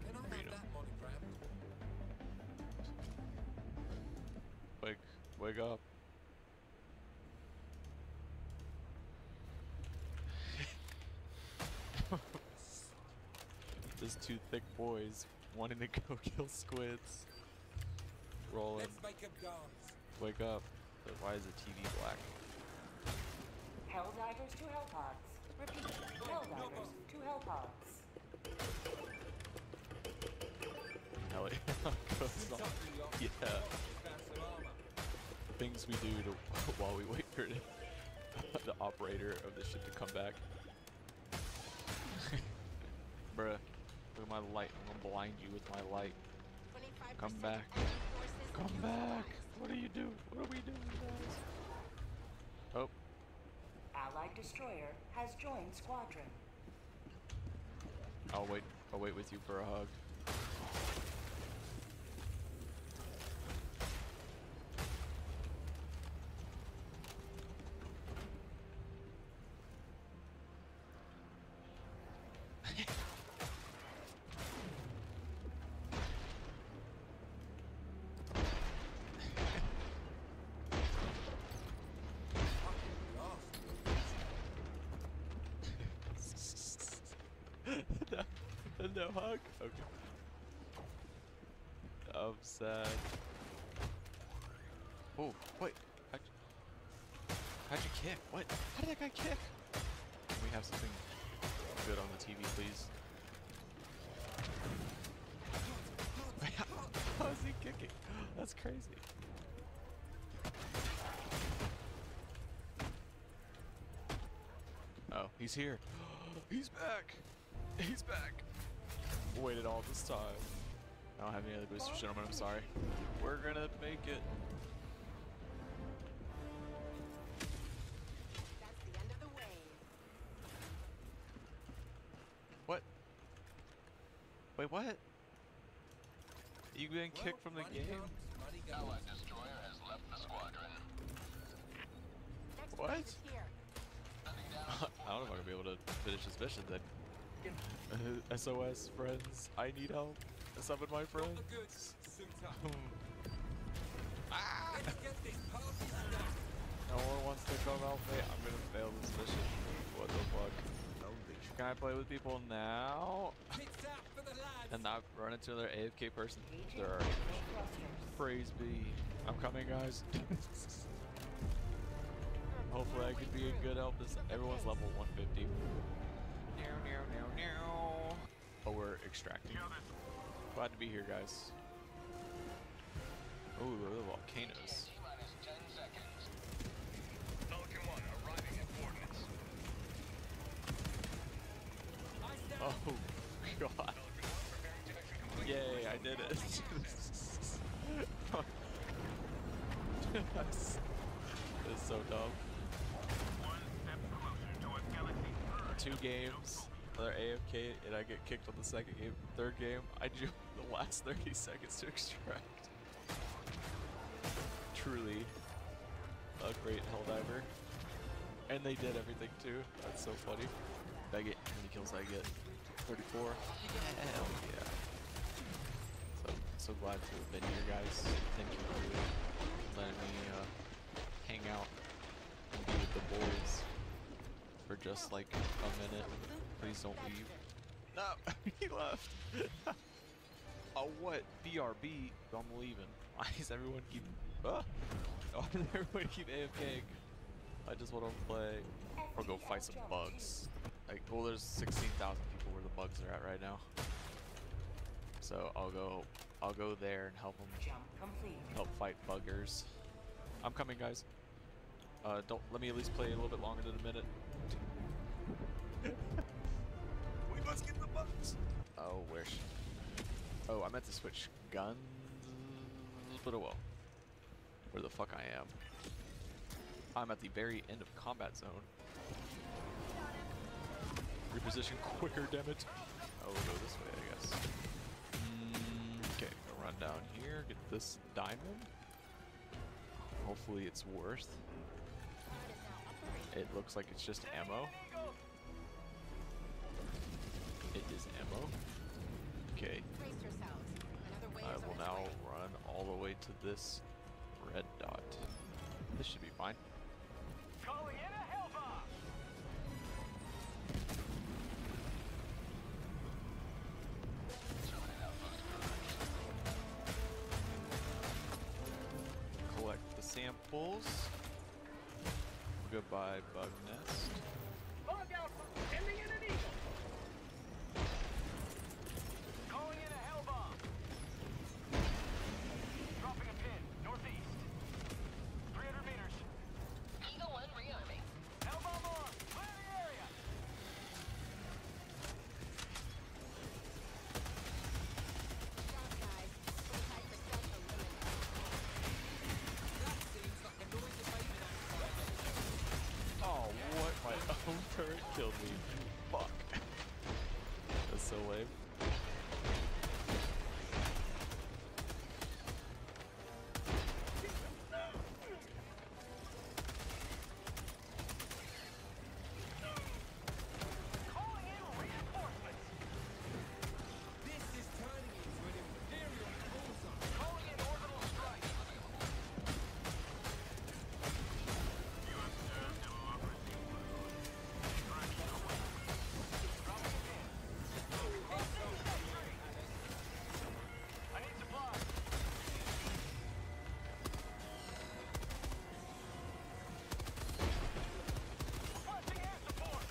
[SPEAKER 1] Can I have that monogram?
[SPEAKER 2] Wake up. There's two thick boys wanting to go kill squids. Rolling.
[SPEAKER 1] Let's make them dance.
[SPEAKER 2] Wake up. But why is the TV black?
[SPEAKER 3] Helldivers to Hellpods. Repeat. Helldivers to Hellpods.
[SPEAKER 2] Hell yeah. Yeah. Things we do to while we wait for the operator of the ship to come back. Bruh, look at my light. I'm gonna blind you with my light. Come back. Come back. What are you doing? What are we doing, guys? Oh.
[SPEAKER 3] Allied destroyer has joined squadron.
[SPEAKER 2] I'll wait with you for a hug. No hug? Okay. I'm sad. Oh, wait. How'd you kick? What? How did that guy kick? Can we have something good on the TV, please? How is he kicking? That's crazy. Oh, he's here. He's back. He's back. Waited all this time. I don't have any other boosters, gentlemen. I'm sorry. We're gonna make it.
[SPEAKER 13] That's the end of the wave.
[SPEAKER 2] What? Wait, what? You been kicked from the game?
[SPEAKER 18] Allied destroyer has left the squadron.
[SPEAKER 2] What? I don't know if I'm gonna be able to finish this mission then. SOS, friends. I need help. Summon my friends. Ah! No one wants to come help me. I'm gonna fail this mission. What the fuck? Can I play with people now? And not run into another AFK person? There are. Praise be. I'm coming, guys. Hopefully I can be a good help. Everyone's level 150. Oh, we're extracting. Glad to be here, guys. Oh, the volcanoes. Oh, God. Yay, I did it. That's so dumb. 2 games. Another AFK, and I get kicked on the second game. Third game, I do the last 30 seconds to extract. Truly a great Helldiver. And they did everything too. That's so funny. I get how many kills I get? 34. Hell yeah. So glad to have been here, guys. Thank you for letting me hang out and be with the boys for just like a minute. Please don't leave. No, he left. Oh, what? BRB? I'm leaving. Why does everyone keep... Why does everyone keep AFKing? I just want to play or go fight some bugs. Like, well, there's 16,000 people where the bugs are at right now. So I'll go there and help them. Help fight buggers. I'm coming, guys. Don't let me at least play a little bit longer than a minute. We must get the bugs. Oh, where? Oh, I meant to switch guns, but oh well. Where the fuck I am? I'm at the very end of combat zone. Reposition quicker, damn it. Oh, we'll go this way, I guess. run down here, get this diamond. Hopefully it's worth. It looks like it's just ammo. It is ammo. Okay. I will now run all the way to this red dot. This should be fine.
[SPEAKER 18] Calling in a hell bomb.
[SPEAKER 2] Collect the samples. Goodbye, bug nest.
[SPEAKER 18] Bug out, sending in an eagle. Calling in a hell bomb. Dropping a pin, northeast. 300 meters.
[SPEAKER 13] Eagle 1 rearming.
[SPEAKER 18] Hell bomb on. Clear the area.
[SPEAKER 13] Shot, guys. 25% eliminated.
[SPEAKER 1] That seems like a noise abatement accident.
[SPEAKER 2] Oh, what? My own turret killed me. Fuck. That's so lame.
[SPEAKER 18] Calling in reinforcements.
[SPEAKER 1] This is turning into an imperial bullseye.
[SPEAKER 18] Calling in orbital strike. I need supplies. Requesting air support.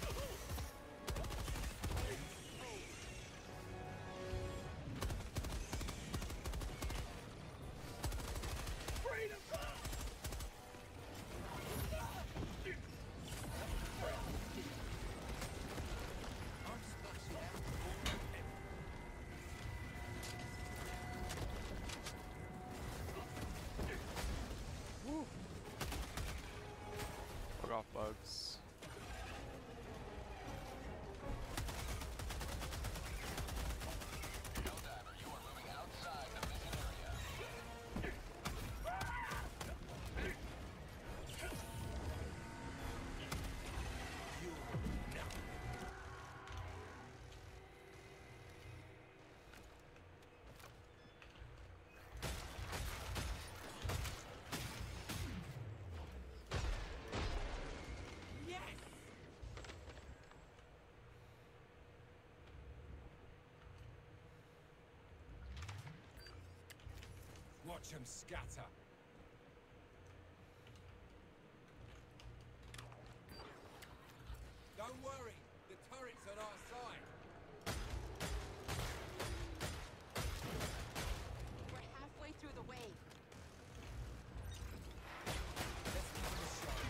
[SPEAKER 18] Freedom!
[SPEAKER 1] I'm splashing out.
[SPEAKER 2] Fuck off, bugs.
[SPEAKER 18] Helldiver, you are moving outside the mission area.
[SPEAKER 1] Yes! Watch them scatter. Don't worry, the turret's on our side.
[SPEAKER 13] We're halfway through the wave.
[SPEAKER 1] Let's give it a shot.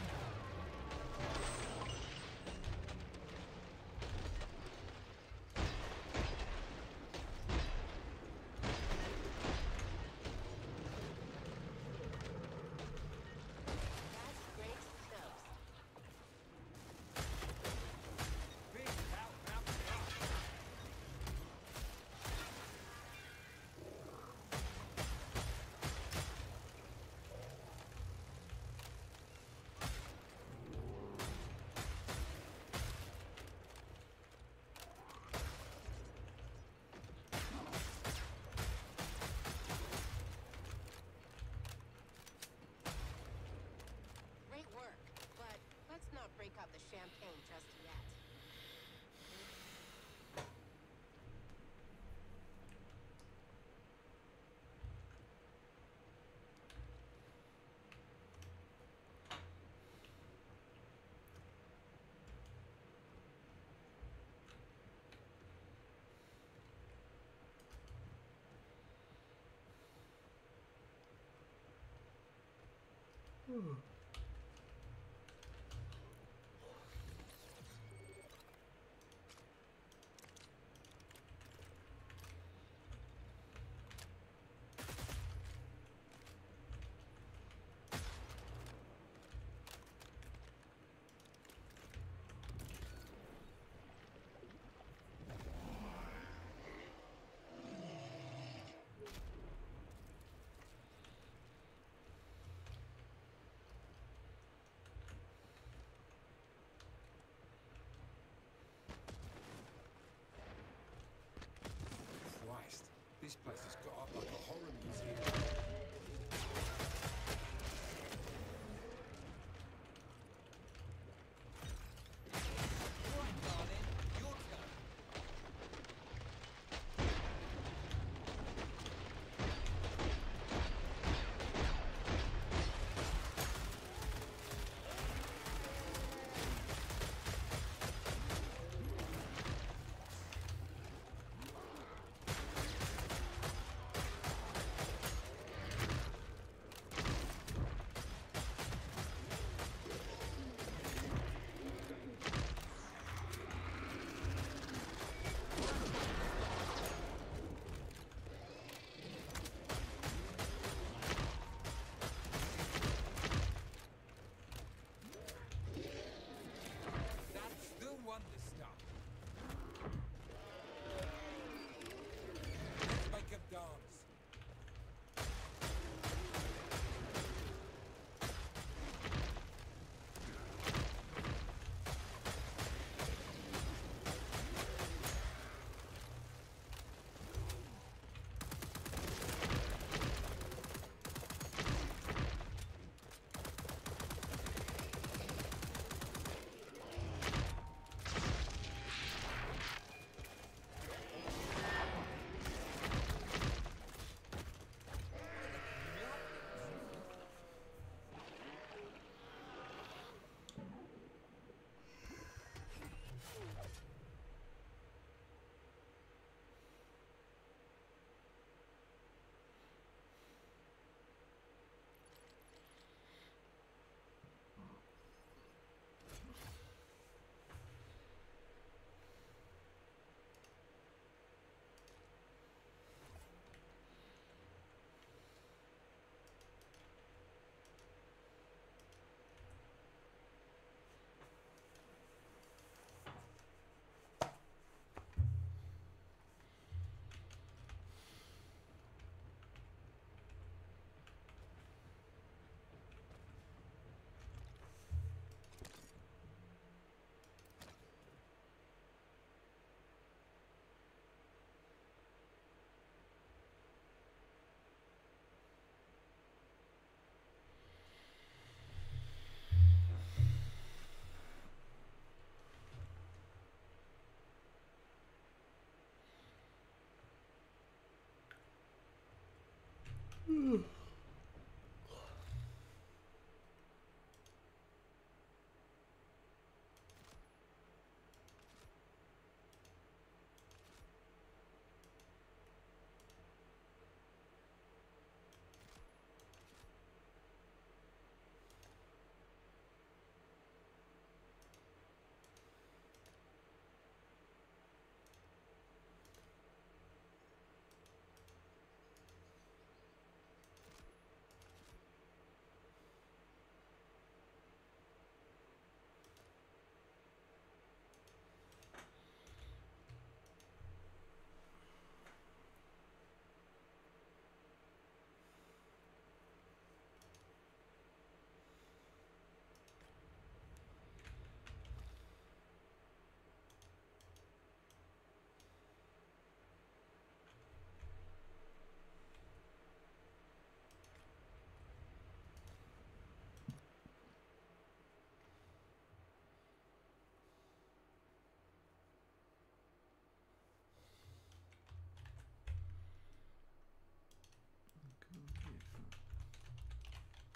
[SPEAKER 13] That's great stuff.
[SPEAKER 1] Big out, mountain up.
[SPEAKER 13] Great work, but let's not break out the champagne just yet.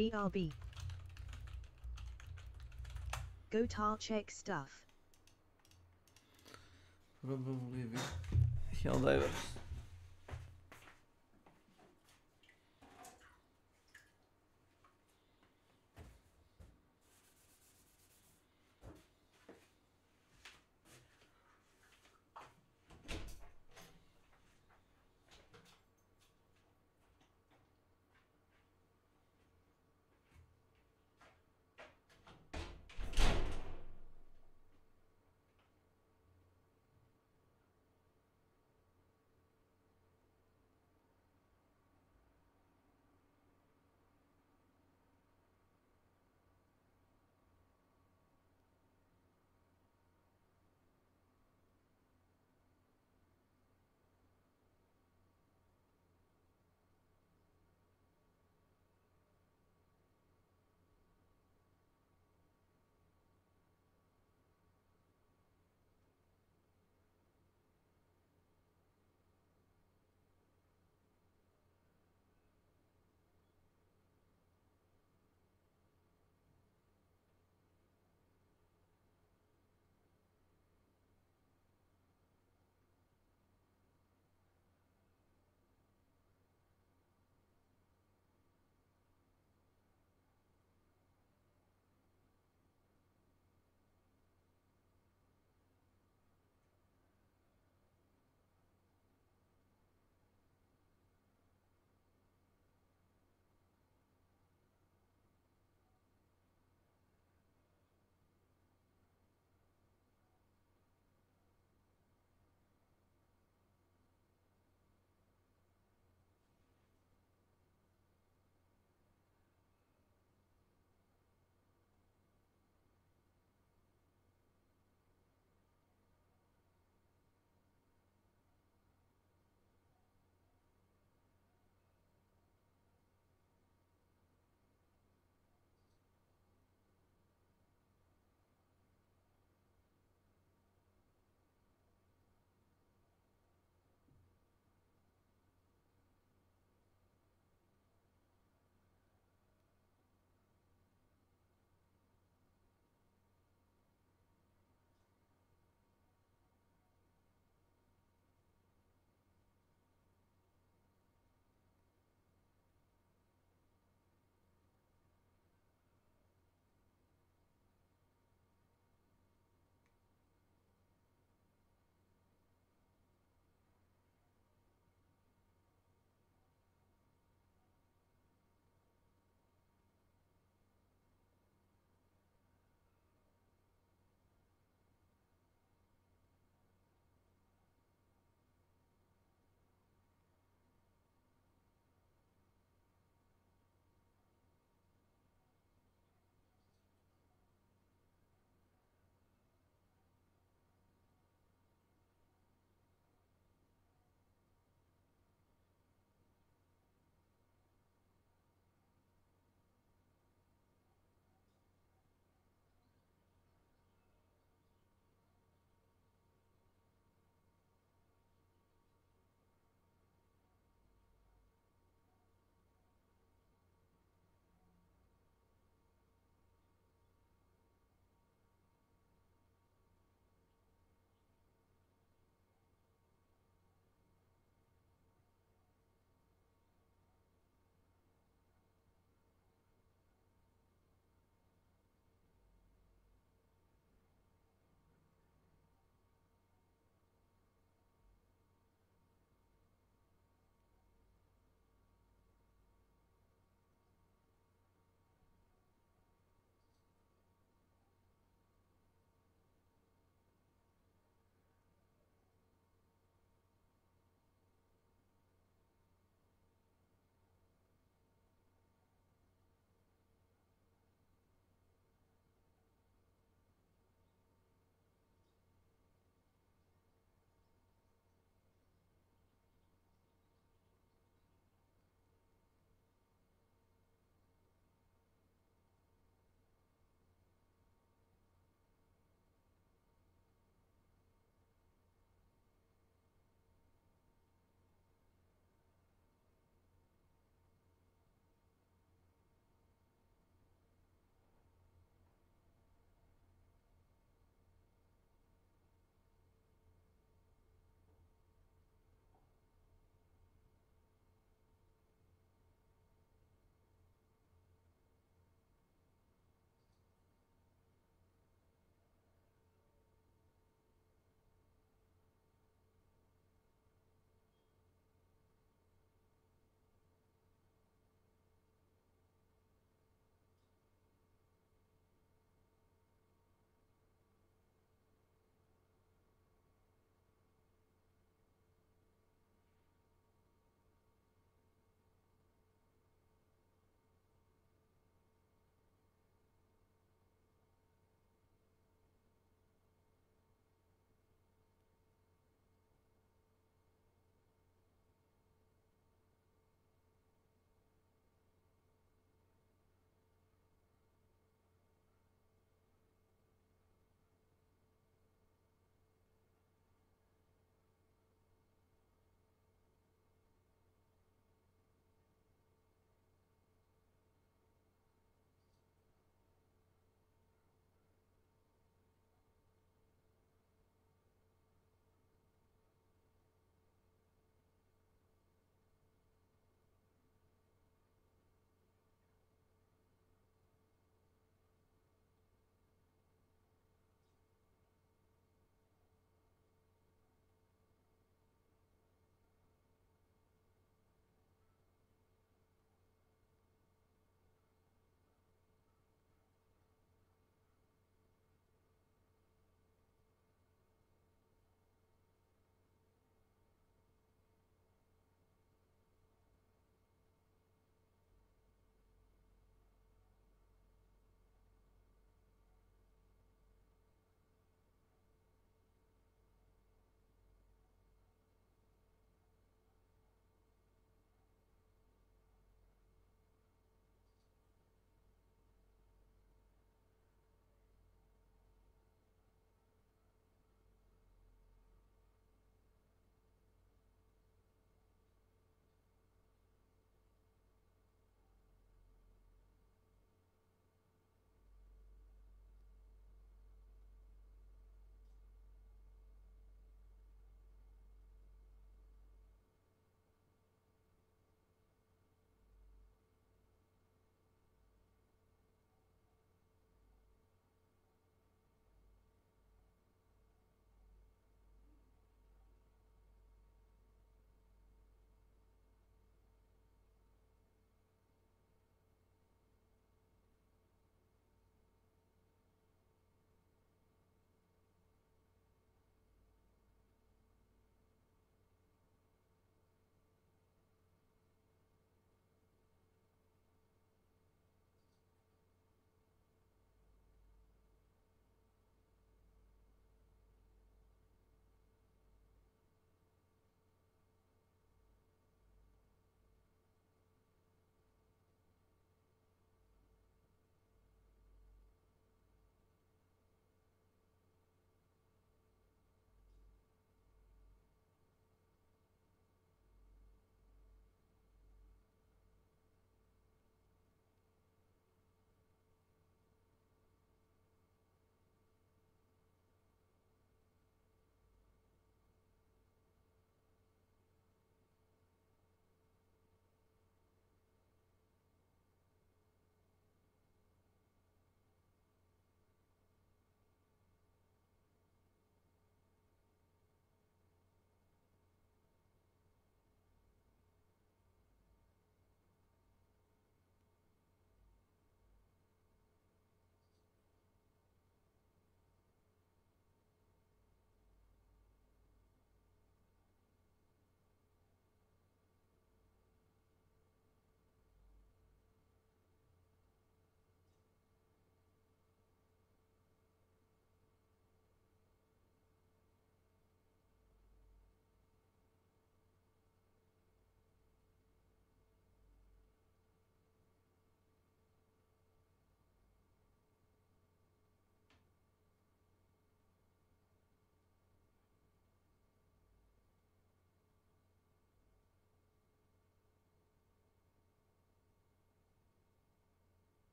[SPEAKER 19] BRB. Go tar check stuff.
[SPEAKER 20] Probably Helldivers.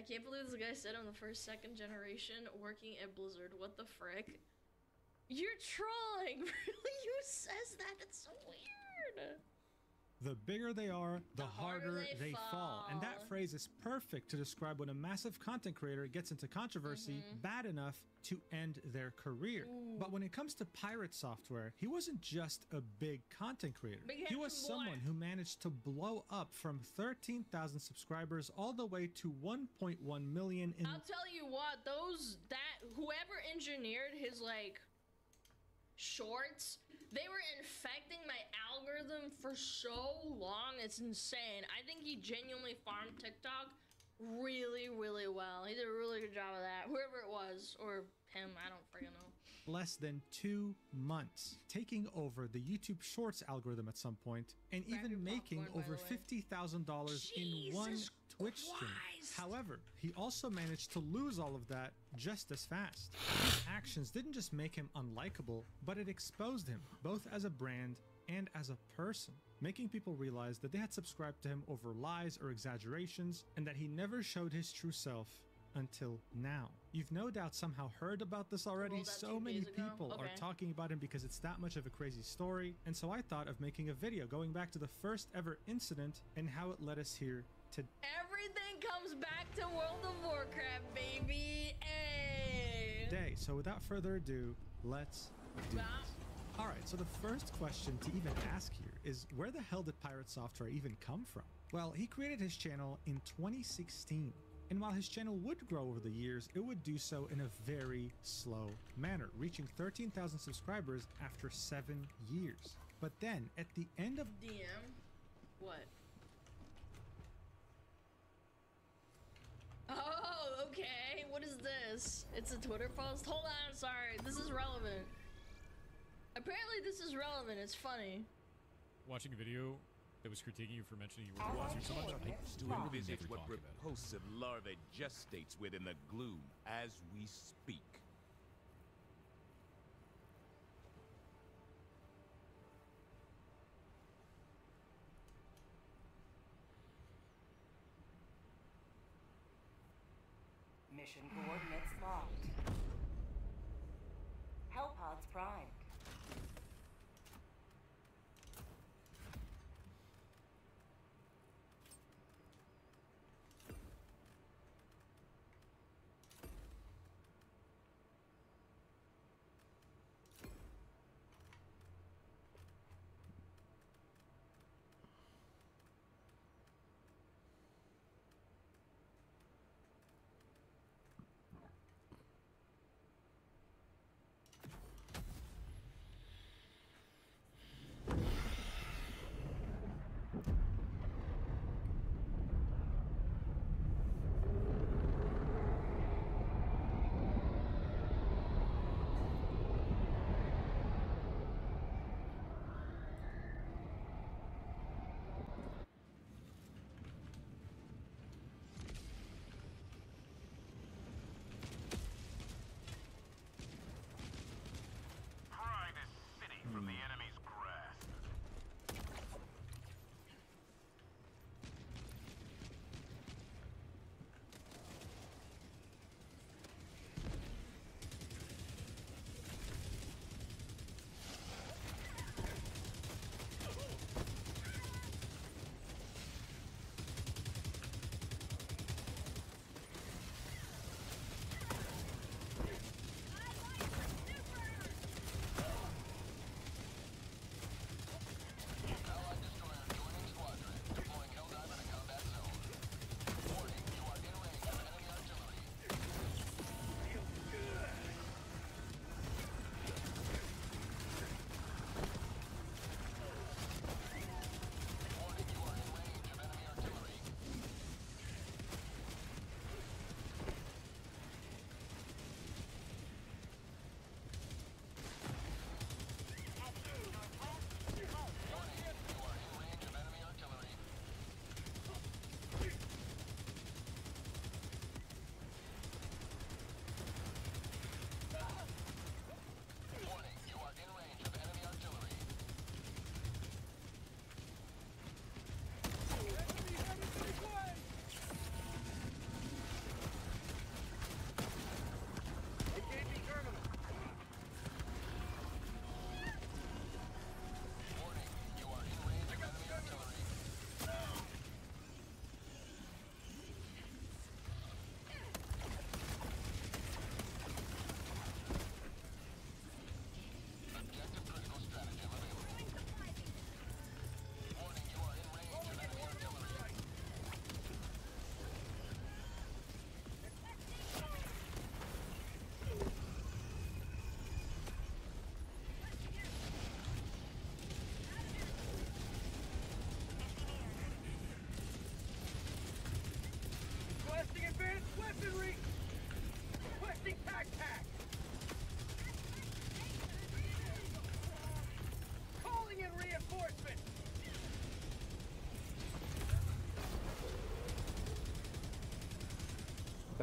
[SPEAKER 10] can't believe this guy said I'm the first second generation working at Blizzard. What the frick? You're trolling! Really? Who says that? That's so weird!
[SPEAKER 21] The bigger they are, the harder they fall. And that
[SPEAKER 10] fall.
[SPEAKER 21] phrase is perfect to describe when a massive content creator gets into controversy bad enough to end their career. But when it comes to Pirate Software, he wasn't just a big content creator. He was someone who managed to blow up from 13,000 subscribers all the way to 1.1 million in—
[SPEAKER 10] I'll tell you what, whoever engineered his, like, shorts, they were infecting my algorithm for so long. It's insane. I think he genuinely farmed TikTok really, really well. He did a really good job of that. Whoever it was, or him, I don't freaking know.
[SPEAKER 21] less than 2 months, taking over the YouTube Shorts algorithm at some point, and even making over $50,000 in one Twitch stream. However, he also managed to lose all of that just as fast. His actions didn't just make him unlikable, but it exposed him, both as a brand and as a person, making people realize that they had subscribed to him over lies or exaggerations, and that he never showed his true self until now. You've no doubt somehow heard about this already. So many people are talking about him because it's that much of a crazy story, and so I thought of making a video going back to the first ever incident and how it led us here today.
[SPEAKER 10] Everything comes back to World of Warcraft, baby. Hey.
[SPEAKER 21] So without further ado, let's do it. Alright, so the first question to even ask here is, where the hell did Pirate Software even come from? Well, he created his channel in 2016. And while his channel would grow over the years, it would do so in a very slow manner, reaching 13,000 subscribers after 7 years. But then, at the end of—
[SPEAKER 10] DM? What? Oh, okay. What is this? It's a Twitter post? Hold on, sorry. This is relevant. Apparently this is relevant. It's funny.
[SPEAKER 22] Watching a video that was critiquing you for mentioning you were watching so much.
[SPEAKER 23] To envisage what repulsive larvae gestates within the gloom as we speak.
[SPEAKER 16] Mission coordinates locked. Hellpods primed.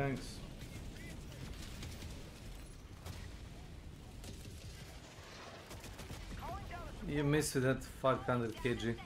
[SPEAKER 20] Thanks. You missed with that 500 kg.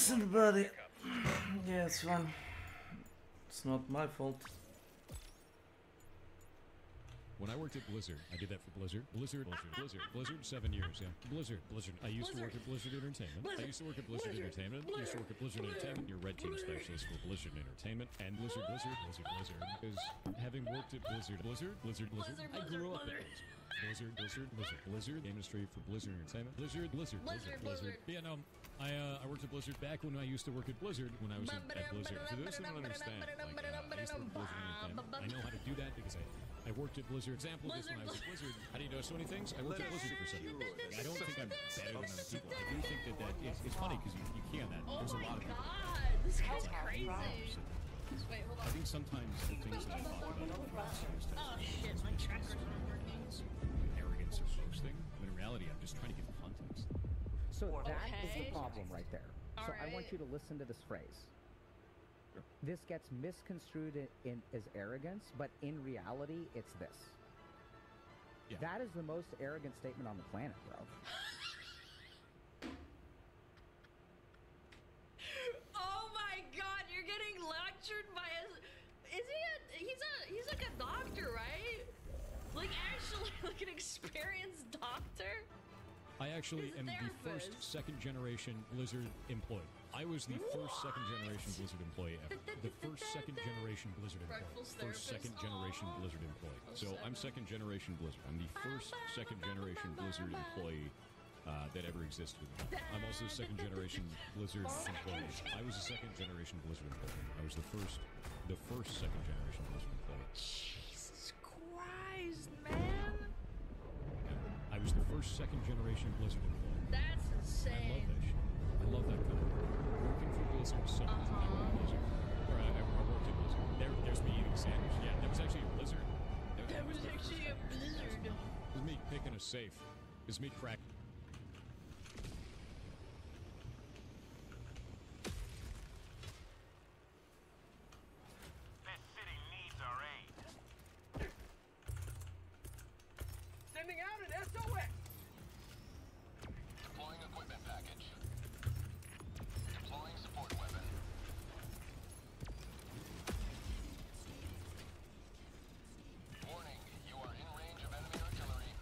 [SPEAKER 20] Listen, buddy. Yeah, it's fine. It's not my fault.
[SPEAKER 22] When I worked at Blizzard, I did that for Blizzard. Blizzard 7 years, yeah. Blizzard. I used to work at Blizzard Entertainment. I used to work at Blizzard Entertainment. I used to work at Blizzard Entertainment. Your red team specialist for Blizzard Entertainment. And Blizzard. Because having worked at Blizzard, I grew up at Blizzard. Game industry for Blizzard Entertainment. Blizzard. Yeah, no. I worked at Blizzard back when I used to work at Blizzard when I was at Blizzard. For those who don't understand, like, I used to work at Blizzard Entertainment. I know how to do that because I worked at Blizzard. Example of this when I was at Blizzard. How do you know so many things? I worked at Blizzard for 7 years. I don't think I'm better than other people. I do think that it's funny because you can't that. There's a lot of people.
[SPEAKER 10] This guy's crazy. Wait, hold on.
[SPEAKER 22] I think sometimes the things that I talk about
[SPEAKER 10] Oh shit, my tracker's not working.
[SPEAKER 22] Arrogance or boasting. When in reality, I'm just trying to give context.
[SPEAKER 5] So that is the problem right there. So I want you to listen to this phrase. This gets misconstrued as arrogance, but in reality, it's this.
[SPEAKER 22] Yeah.
[SPEAKER 5] That is the most arrogant statement on the planet, bro.
[SPEAKER 10] Oh my god, you're getting lectured by he's like a doctor, right? Like actually like an experienced doctor?
[SPEAKER 22] I actually am the first second-generation Blizzard employee. I was the first second-generation Blizzard employee ever. The first second-generation Blizzard employee. First second-generation Blizzard employee. So I'm second-generation Blizzard. I'm the first second-generation Blizzard employee that ever existed. I'm also a second-generation Blizzard employee. I was a second-generation Blizzard employee. I was the first second-generation Blizzard employee.
[SPEAKER 10] Jesus Christ, man!
[SPEAKER 22] I was the first second-generation Blizzard employee.
[SPEAKER 10] That's insane.
[SPEAKER 22] I love that shit. I love that kind of work. Working for Blizzard is something to do with Blizzard. Or I worked at Blizzard. There's me eating sandwich. Yeah, that was actually a Blizzard.
[SPEAKER 10] That was actually a Blizzard.
[SPEAKER 22] It was me picking a safe. It was me cracking.
[SPEAKER 1] Sending out an SOS!
[SPEAKER 9] Deploying equipment package. Deploying support weapon. Warning, you are in range of enemy artillery.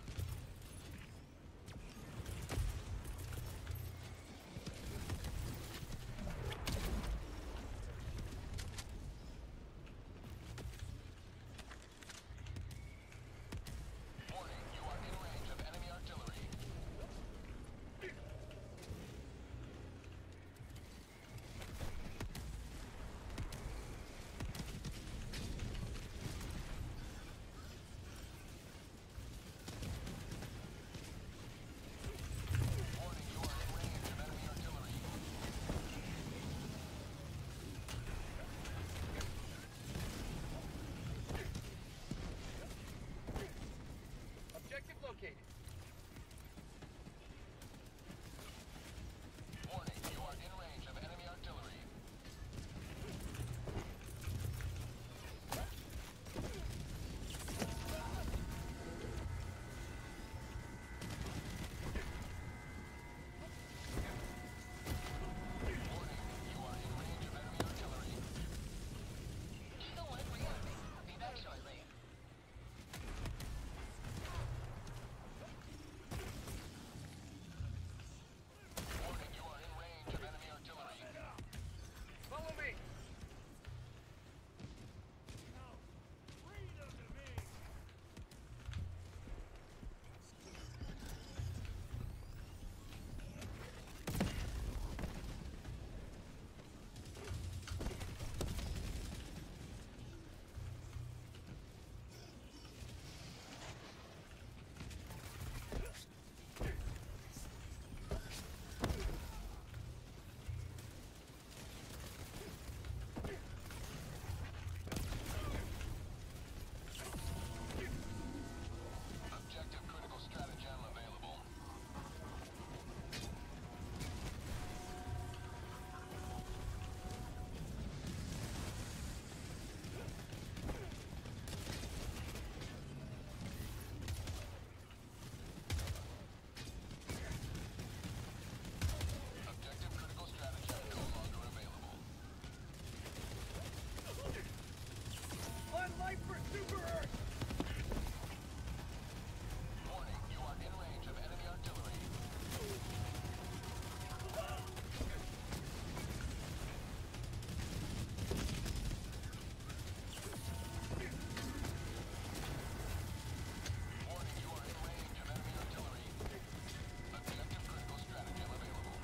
[SPEAKER 1] fight for Super Earth!
[SPEAKER 9] Warning, you are in range of enemy artillery. Warning, you are in range of enemy artillery. Objective critical stratagem available.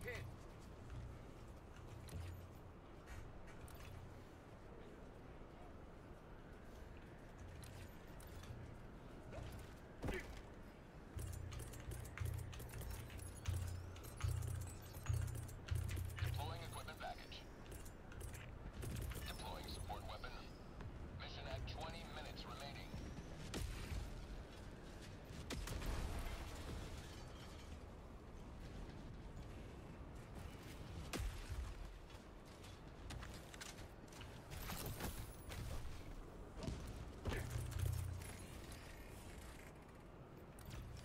[SPEAKER 1] in.
[SPEAKER 9] Deploying equipment package. Deploying support weapon. Mission at 20 minutes remaining.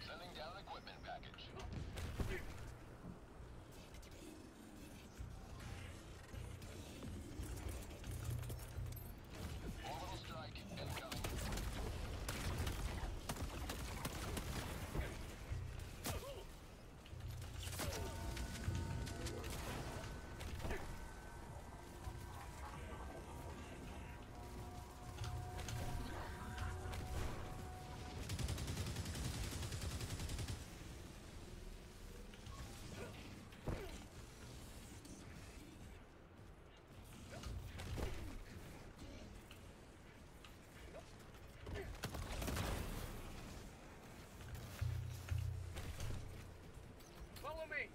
[SPEAKER 9] Sending down equipment package. Orbital strike incoming.
[SPEAKER 1] Follow me.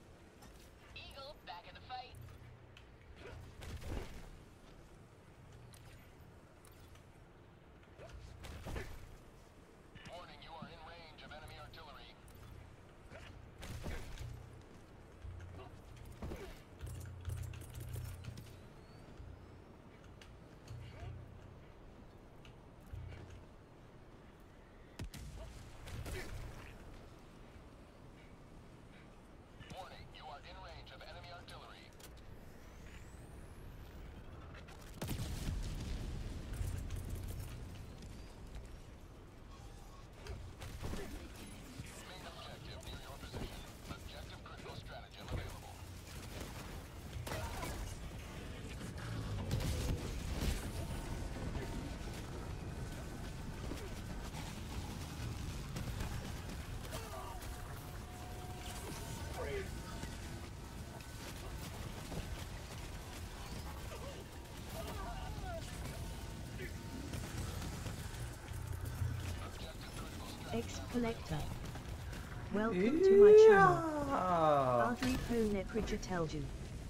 [SPEAKER 13] Eagle, back in the fight.
[SPEAKER 9] Warning, you are in range of enemy artillery. Warning, you are in range of enemy artillery. Main objective near your position. Objective critical stratagem available.
[SPEAKER 19] Ex-collector. Welcome to my channel. Audrey Pune Prijatelju.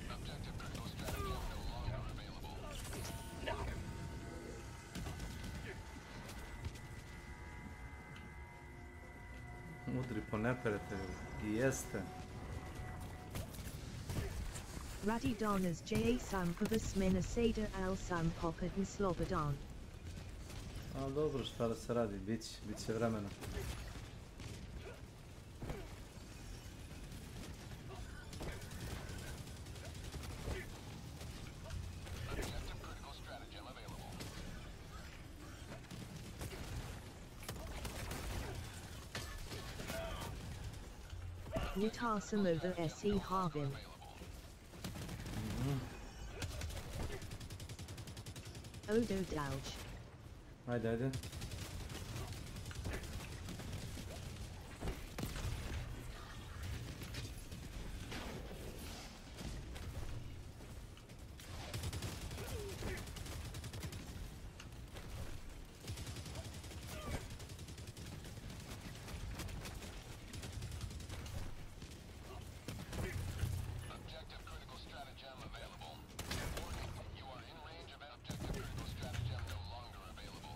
[SPEAKER 9] Objective critical stratagem no longer available.
[SPEAKER 20] Udri po neprijatelju. I jeste.
[SPEAKER 19] Radi danas ja sam povesmena sada al sam popad n slobodan.
[SPEAKER 20] A dobro, šta da se radi, bit će vremena.
[SPEAKER 9] Objective critical stratagem available.
[SPEAKER 19] Utasam over se Harvin. Odo Douge.
[SPEAKER 20] Ajde, ajde.
[SPEAKER 9] Objective critical stratagem available. Warning, you are in range of objective critical stratagem no longer available.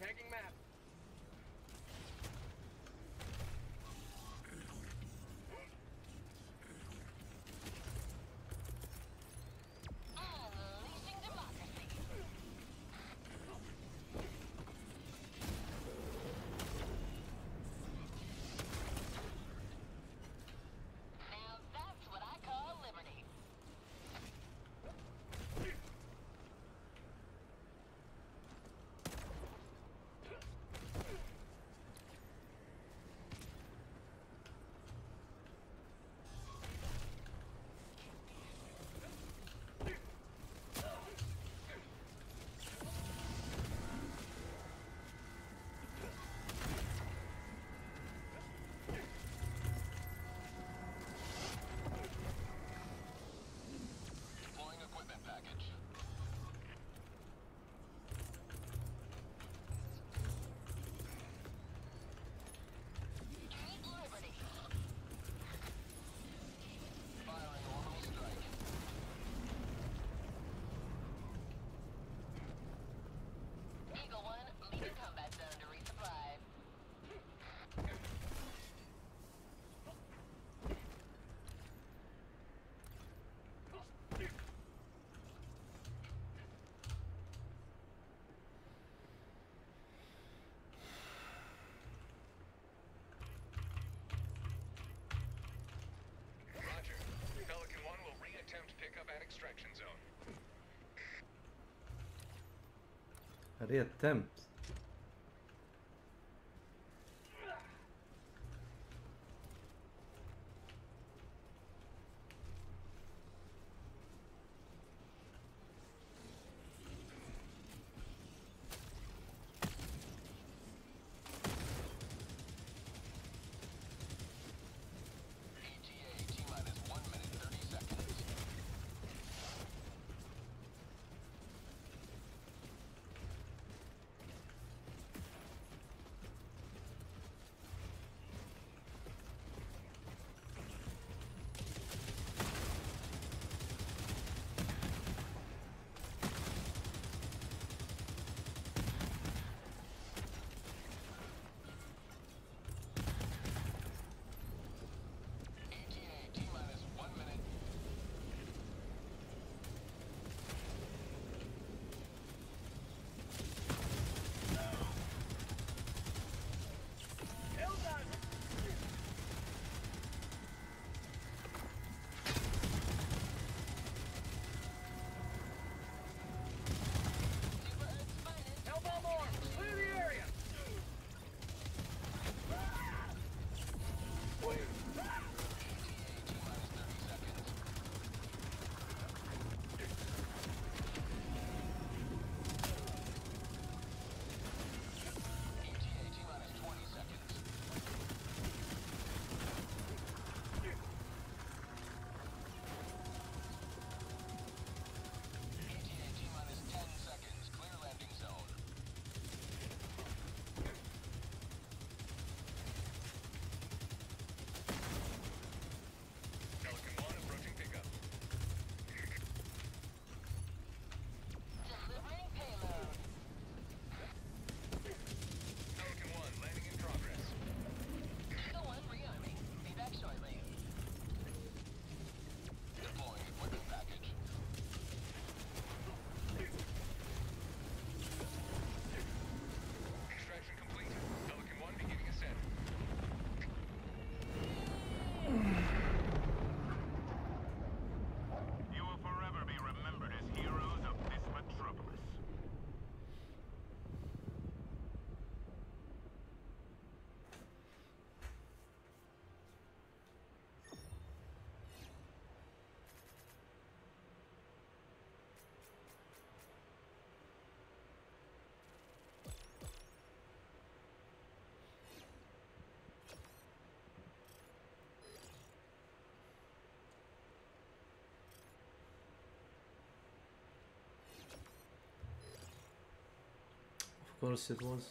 [SPEAKER 18] Tagging map.
[SPEAKER 13] Unleashing democracy. Now that's what I call liberty.
[SPEAKER 9] Deploying equipment package.
[SPEAKER 13] Keep liberty.
[SPEAKER 9] Firing orbital strike.
[SPEAKER 13] Eagle 1, leaving combat zone to resupply.
[SPEAKER 9] Roger. Pelican 1 will re-attempt pickup at extraction zone.
[SPEAKER 20] Reattempt.
[SPEAKER 9] ETA T-minus 1 minute 30 seconds. ETA T-minus 1 minute.
[SPEAKER 18] Well done. Hellbomb arm. Clear the area.
[SPEAKER 9] ETA T-minus 20 seconds. ETA T-minus 10 seconds. Clear landing zone. Pelican 1 approaching pickup.
[SPEAKER 13] Delivering payload.
[SPEAKER 9] Pelican 1 landing in progress.
[SPEAKER 13] Eagle 1 rearming. Be back shortly.
[SPEAKER 9] Deploying equipment package. Extraction complete. Pelican 1 beginning ascent.
[SPEAKER 18] You will forever be remembered as heroes of this metropolis.
[SPEAKER 20] Of course it was.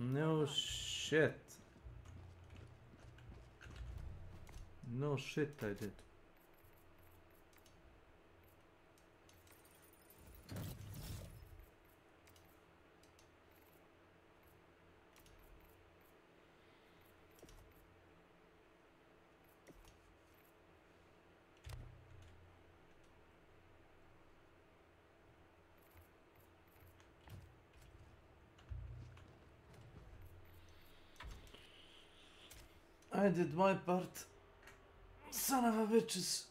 [SPEAKER 20] No shit. No shit I did. I did my part. Son of a bitches.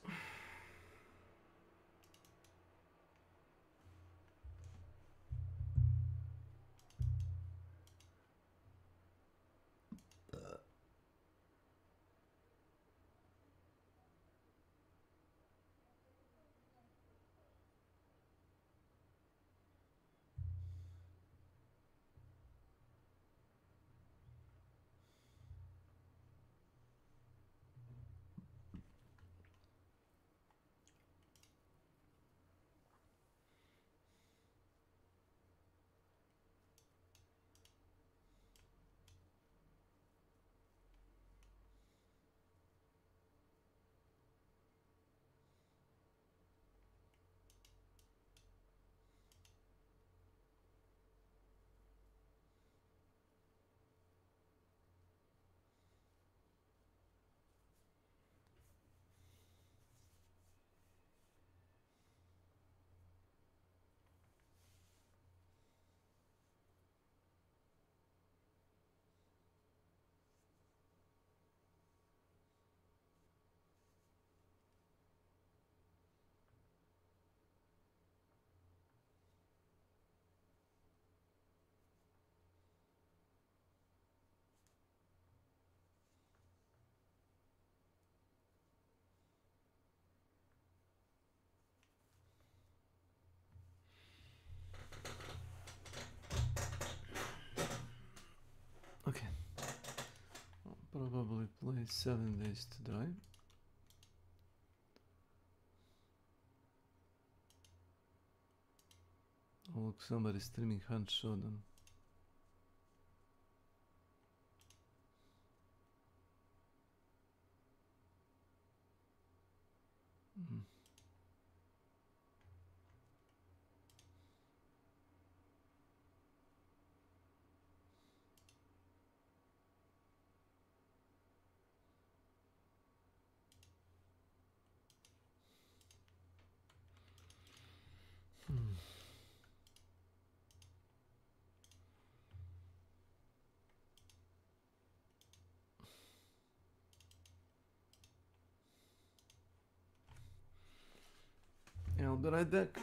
[SPEAKER 20] Okay. I'll probably play 7 Days to Die. Oh look, somebody's streaming Hunt Shodan. Mm. Yeah, I'll be right back.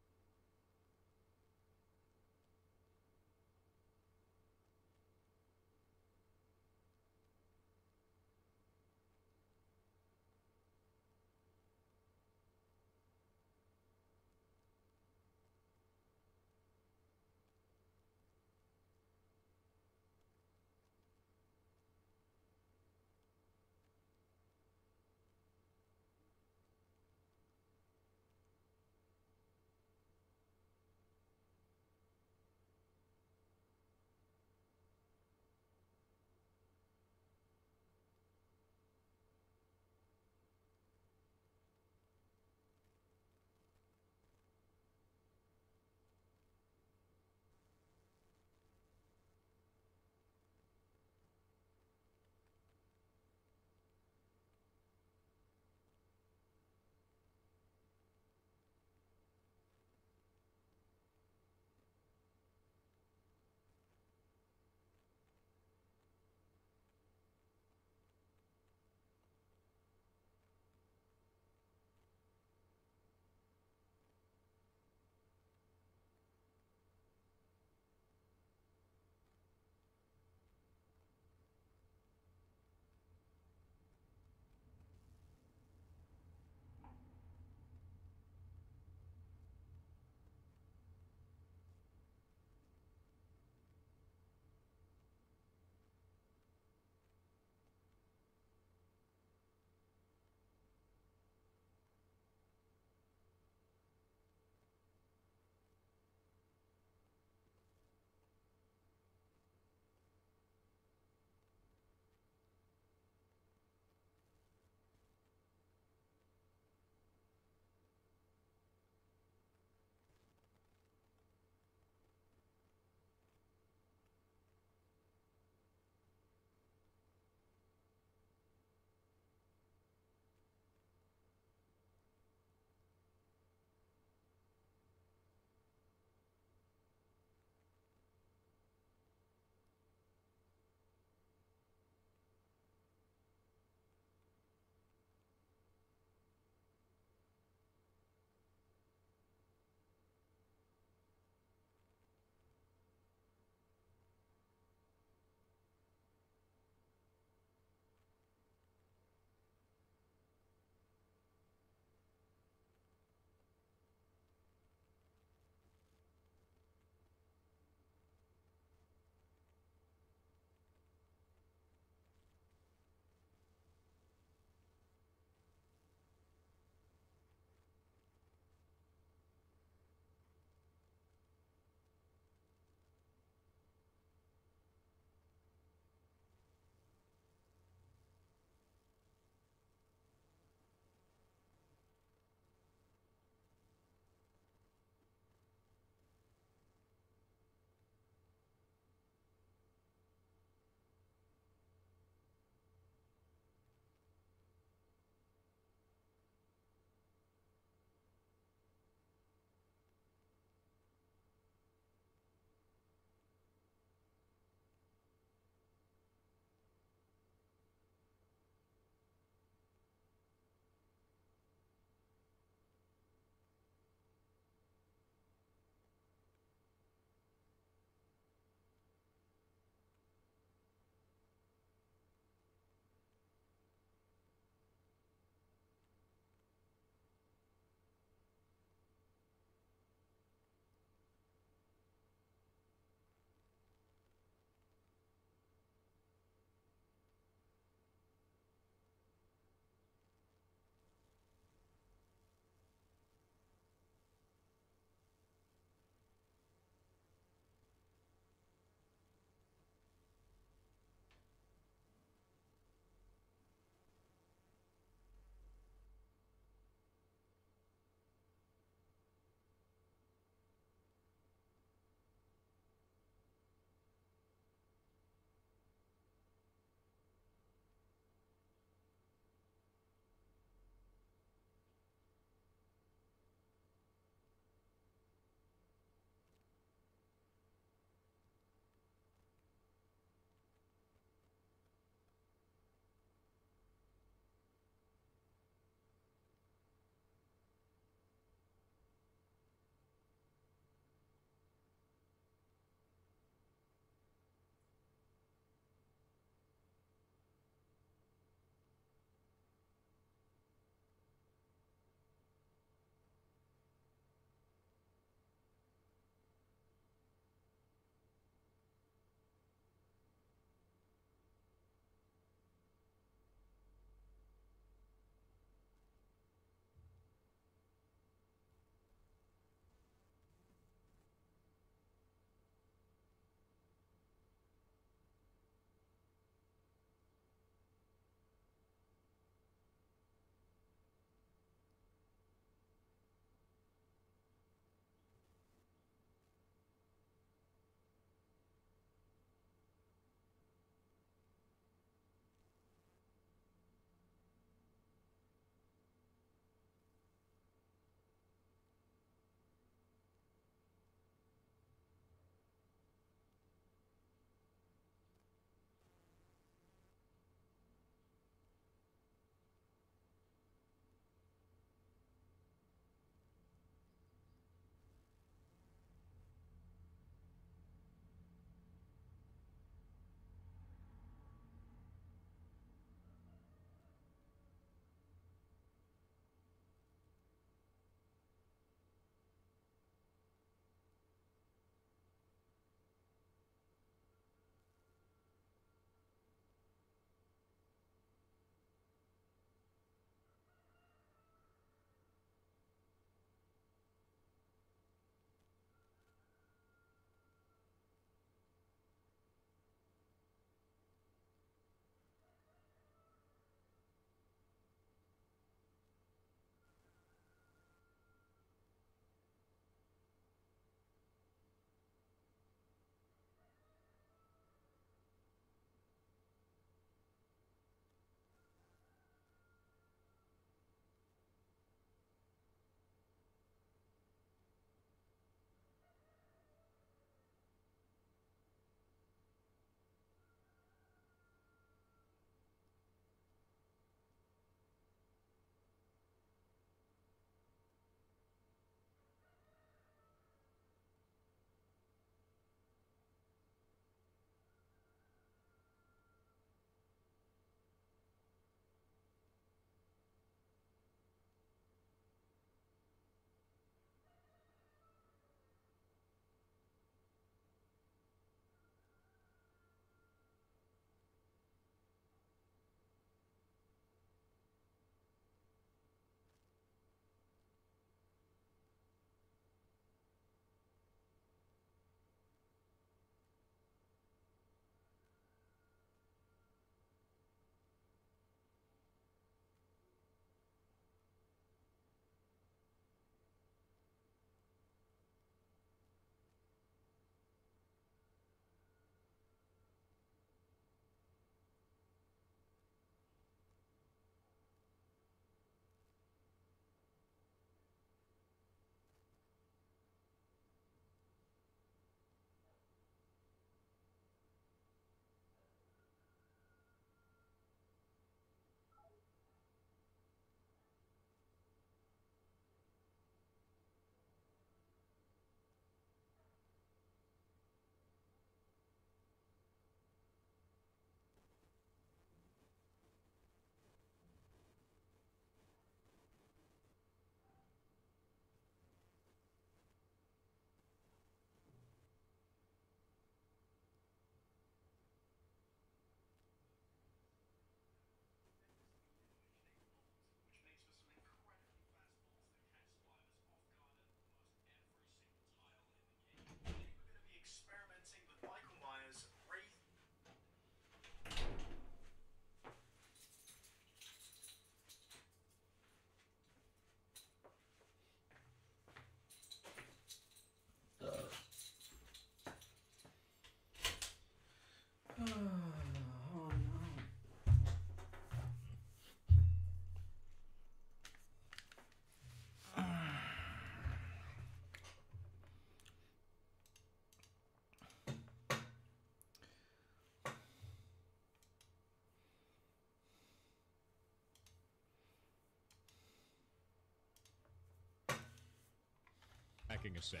[SPEAKER 22] hacking a safe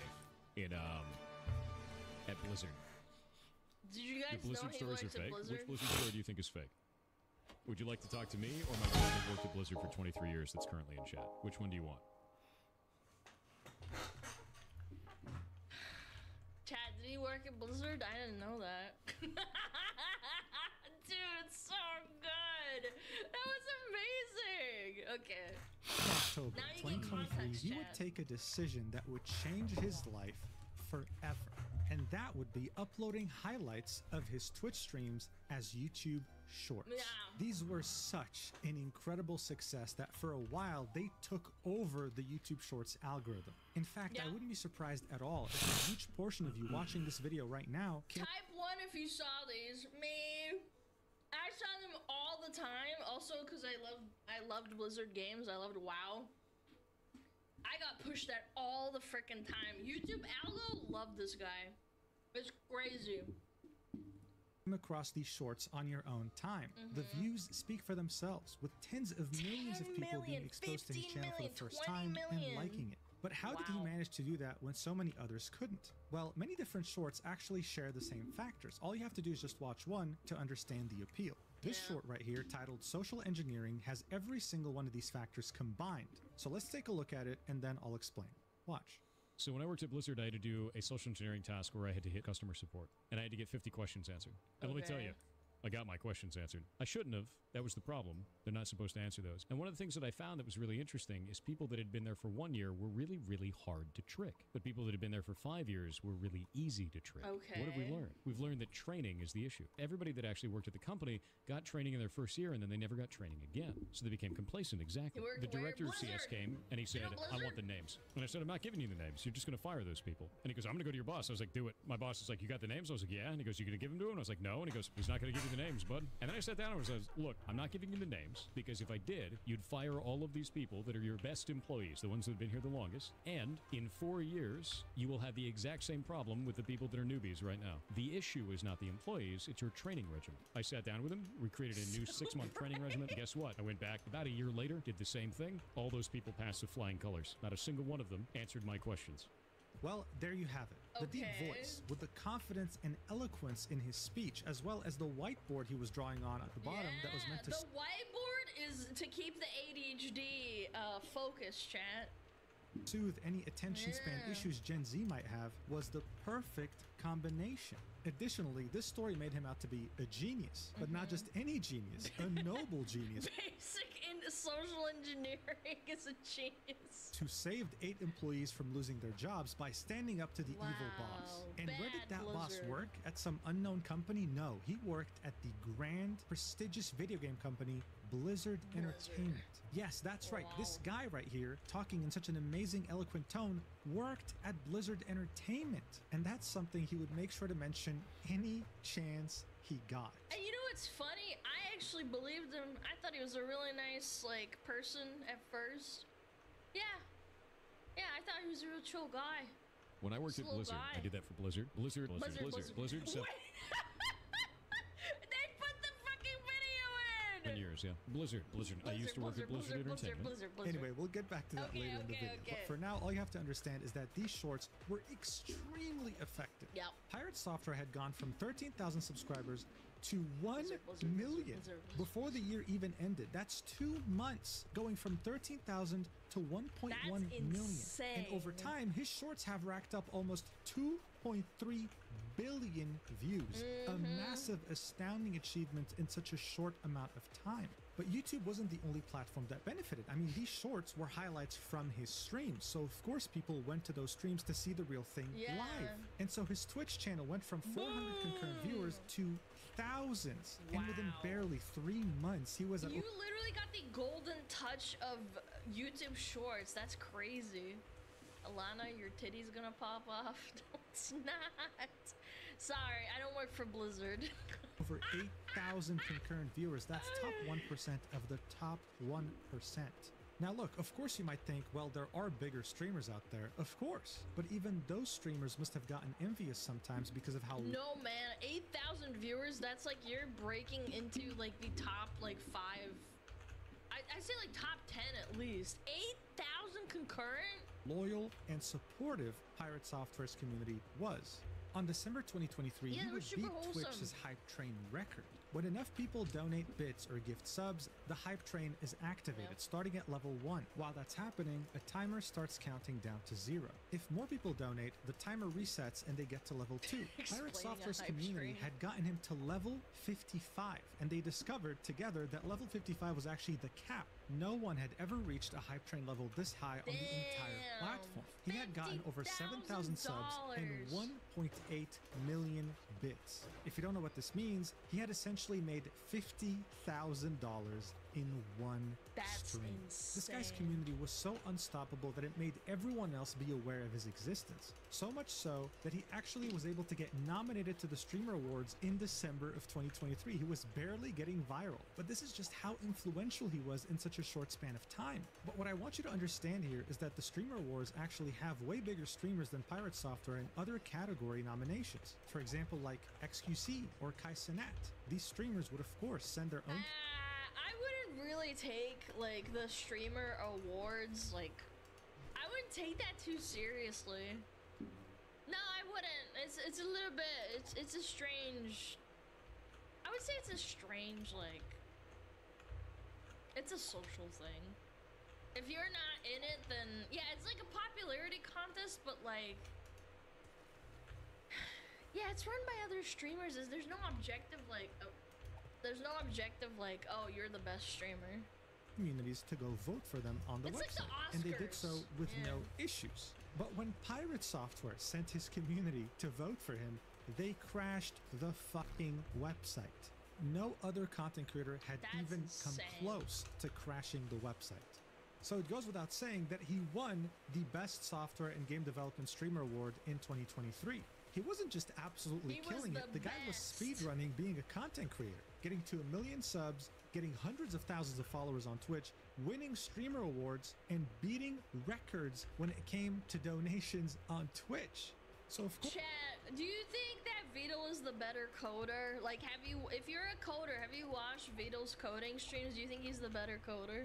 [SPEAKER 22] in at Blizzard.
[SPEAKER 10] Did you guys
[SPEAKER 22] The Blizzard
[SPEAKER 10] know he
[SPEAKER 22] stories
[SPEAKER 10] works
[SPEAKER 22] are
[SPEAKER 10] at
[SPEAKER 22] fake.
[SPEAKER 10] Blizzard?
[SPEAKER 22] Which Blizzard story do you think is fake? Would you like to talk to me or my friend that worked at Blizzard for 23 years that's currently in chat? Which one do you want?
[SPEAKER 10] Chad, did he work at Blizzard? I didn't know that. Dude, it's so good. That was amazing. Okay.
[SPEAKER 21] October
[SPEAKER 10] Now you get
[SPEAKER 21] 2023,
[SPEAKER 10] context,
[SPEAKER 21] he
[SPEAKER 10] Chad.
[SPEAKER 21] would take a decision that would change his life forever. And that would be uploading highlights of his Twitch streams as YouTube Shorts.
[SPEAKER 10] Yeah.
[SPEAKER 21] These were such an incredible success that for a while they took over the YouTube Shorts algorithm. In fact, I wouldn't be surprised at all if a huge portion of you watching this video right now can
[SPEAKER 10] Type 1 if you saw these. Me. I saw them all the time. Also, because I loved Blizzard games. I loved WoW. I got pushed that all the freaking time. YouTube Algo loved this guy. It's crazy.
[SPEAKER 21] come across these shorts on your own time. The views speak for themselves, with tens of millions of people being exposed to his channel for the first time and liking it. But how did he manage to do that when so many others couldn't? Well, many different shorts actually share the same factors. All you have to do is just watch one to understand the appeal. This short right here, titled Social Engineering, has every single one of these factors combined. So let's take a look at it and then I'll explain. Watch.
[SPEAKER 22] So when I worked at Blizzard, I had to do a social engineering task where I had to hit customer support, and I had to get 50 questions answered. And let me tell you, I got my questions answered. I shouldn't have. That was the problem. They're not supposed to answer those. And one of the things that I found that was really interesting is people that had been there for 1 year were really, really hard to trick. But people that had been there for 5 years were really easy to trick.
[SPEAKER 10] Okay.
[SPEAKER 22] What have we learned? We've learned that training is the issue. Everybody that actually worked at the company got training in their first year, and then they never got training again. So they became complacent, exactly. The director of CS came, and he said, I want the names. And I said, I'm not giving you the names. You're just going to fire those people. And he goes, I'm going to go to your boss. I was like, do it. My boss is like, you got the names? I was like, yeah. And he goes, you going to give them to him? I was like, no. And he goes, he's not going to give you the names, bud. And then I sat down and I was like, look, I'm not giving you the names, because if I did, you'd fire all of these people that are your best employees, the ones that have been here the longest. And in 4 years, you will have the exact same problem with the people that are newbies right now. The issue is not the employees, it's your training regimen. I sat down with him, we created a new 6-month training regimen. And guess what? I went back about a year later, did the same thing. All those people passed with flying colors. Not a single one of them answered my questions.
[SPEAKER 21] Well, there you have it. The deep voice, with the confidence and eloquence in his speech, as well as the whiteboard he was drawing on at the bottom that was meant to...
[SPEAKER 10] The whiteboard is to keep the ADHD focused, chat.
[SPEAKER 21] Soothe any attention span issues Gen Z might have, was the perfect combination. Additionally, this story made him out to be a genius, but not just any genius, a noble genius.
[SPEAKER 10] Basic in social engineering is a genius.
[SPEAKER 21] Who saved 8 employees from losing their jobs by standing up to the evil boss. And where did that boss work? At some unknown company? No, he worked at the grand, prestigious video game company, Blizzard Entertainment. Yes, that's right. This guy right here, talking in such an amazing, eloquent tone, worked at Blizzard Entertainment. And that's something he would make sure to mention any chance he got.
[SPEAKER 10] And you know what's funny? I actually believed him. I thought he was a really nice, like, person at first. Yeah. Yeah, I thought he was a real chill guy.
[SPEAKER 22] When I worked at Blizzard, I did that for Blizzard. Blizzard.
[SPEAKER 10] Wait.
[SPEAKER 22] So
[SPEAKER 10] They put the fucking video in!
[SPEAKER 22] years, yeah. Blizzard. I used to work at Blizzard Entertainment.
[SPEAKER 21] Anyway, we'll get back to that later in the video. But for now, all you have to understand is that these shorts were extremely effective.
[SPEAKER 10] Yep.
[SPEAKER 21] Pirate Software had gone from 13,000 subscribers to 1 million before the year even ended. That's 2 months, going from 13,000 to 1.1 million. And over time, his shorts have racked up almost 2.3 billion views. A massive, astounding achievement in such a short amount of time. But YouTube wasn't the only platform that benefited. I mean, these shorts were highlights from his streams, so of course people went to those streams to see the real thing live. And so his Twitch channel went from 400 concurrent viewers to thousands. And within barely 3 months, he was at...
[SPEAKER 10] You literally got the golden touch of YouTube Shorts. That's crazy. Alana, your titty's gonna pop off. No, it's not. Sorry, I don't work for Blizzard.
[SPEAKER 21] Over 8,000 concurrent viewers. That's top 1% of the top 1%. Now look, of course you might think, well, there are bigger streamers out there. Of course. But even those streamers must have gotten envious sometimes because of how...
[SPEAKER 10] No, man. 8,000 viewers, that's like you're breaking into like the top like 5... I say like top 10 at least. 8,000 concurrent?
[SPEAKER 21] loyal and supportive Pirate Software's community was. On December 2023,
[SPEAKER 10] Yeah,
[SPEAKER 21] he
[SPEAKER 10] they were
[SPEAKER 21] would
[SPEAKER 10] super
[SPEAKER 21] beat
[SPEAKER 10] wholesome.
[SPEAKER 21] Twitch's hype train record. When enough people donate bits or gift subs, the hype train is activated, starting at level 1. While that's happening, a timer starts counting down to 0. If more people donate, the timer resets and they get to level 2. Pirate
[SPEAKER 10] Explaining a
[SPEAKER 21] Software's
[SPEAKER 10] hype
[SPEAKER 21] community
[SPEAKER 10] train.
[SPEAKER 21] had gotten him to level 55, and they discovered together that level 55 was actually the cap. No one had ever reached a hype train level this high on the entire platform. He had gotten over 7,000 subs and 1.8 million bits. If you don't know what this means, he had essentially made $50,000 in one stream. This guy's
[SPEAKER 10] insane.
[SPEAKER 21] community was so unstoppable that it made everyone else be aware of his existence. So much so that he actually was able to get nominated to the Streamer Awards in December of 2023. He was barely getting viral. But this is just how influential he was in such a short span of time. But what I want you to understand here is that the Streamer Awards actually have way bigger streamers than Pirate Software in other category nominations. For example, like XQC or Kai Cenat. These streamers would of course send their own...
[SPEAKER 10] I wouldn't really take like the streamer awards, like I wouldn't take that too seriously. No, I wouldn't. It's a little bit, it's a strange, I would say it's a strange, like, it's a social thing. If you're not in it, then yeah, it's like a popularity contest, but like, yeah, it's run by other streamers. There's no objective like, there's no objective like, oh, you're the best streamer.
[SPEAKER 21] Communities to go vote for them on the
[SPEAKER 10] It's like
[SPEAKER 21] website,
[SPEAKER 10] the
[SPEAKER 21] and they did so
[SPEAKER 10] Oscars.
[SPEAKER 21] with
[SPEAKER 10] Yeah.
[SPEAKER 21] no issues. But when Pirate Software sent his community to vote for him, they crashed the fucking website. No other content creator had even come close to crashing the website. So it goes without saying that he won the Best Software and Game Development Streamer Award in 2023. He wasn't just absolutely
[SPEAKER 10] He was
[SPEAKER 21] killing
[SPEAKER 10] the
[SPEAKER 21] it, the guy was speedrunning being a content creator, getting to 1 million subs, getting hundreds of thousands of followers on Twitch, winning streamer awards, and beating records when it came to donations on Twitch. So of course...
[SPEAKER 10] Chat, do you think that Vito is the better coder? Like, have you, if you're a coder, have you watched Vito's coding streams? Do you think he's the better coder?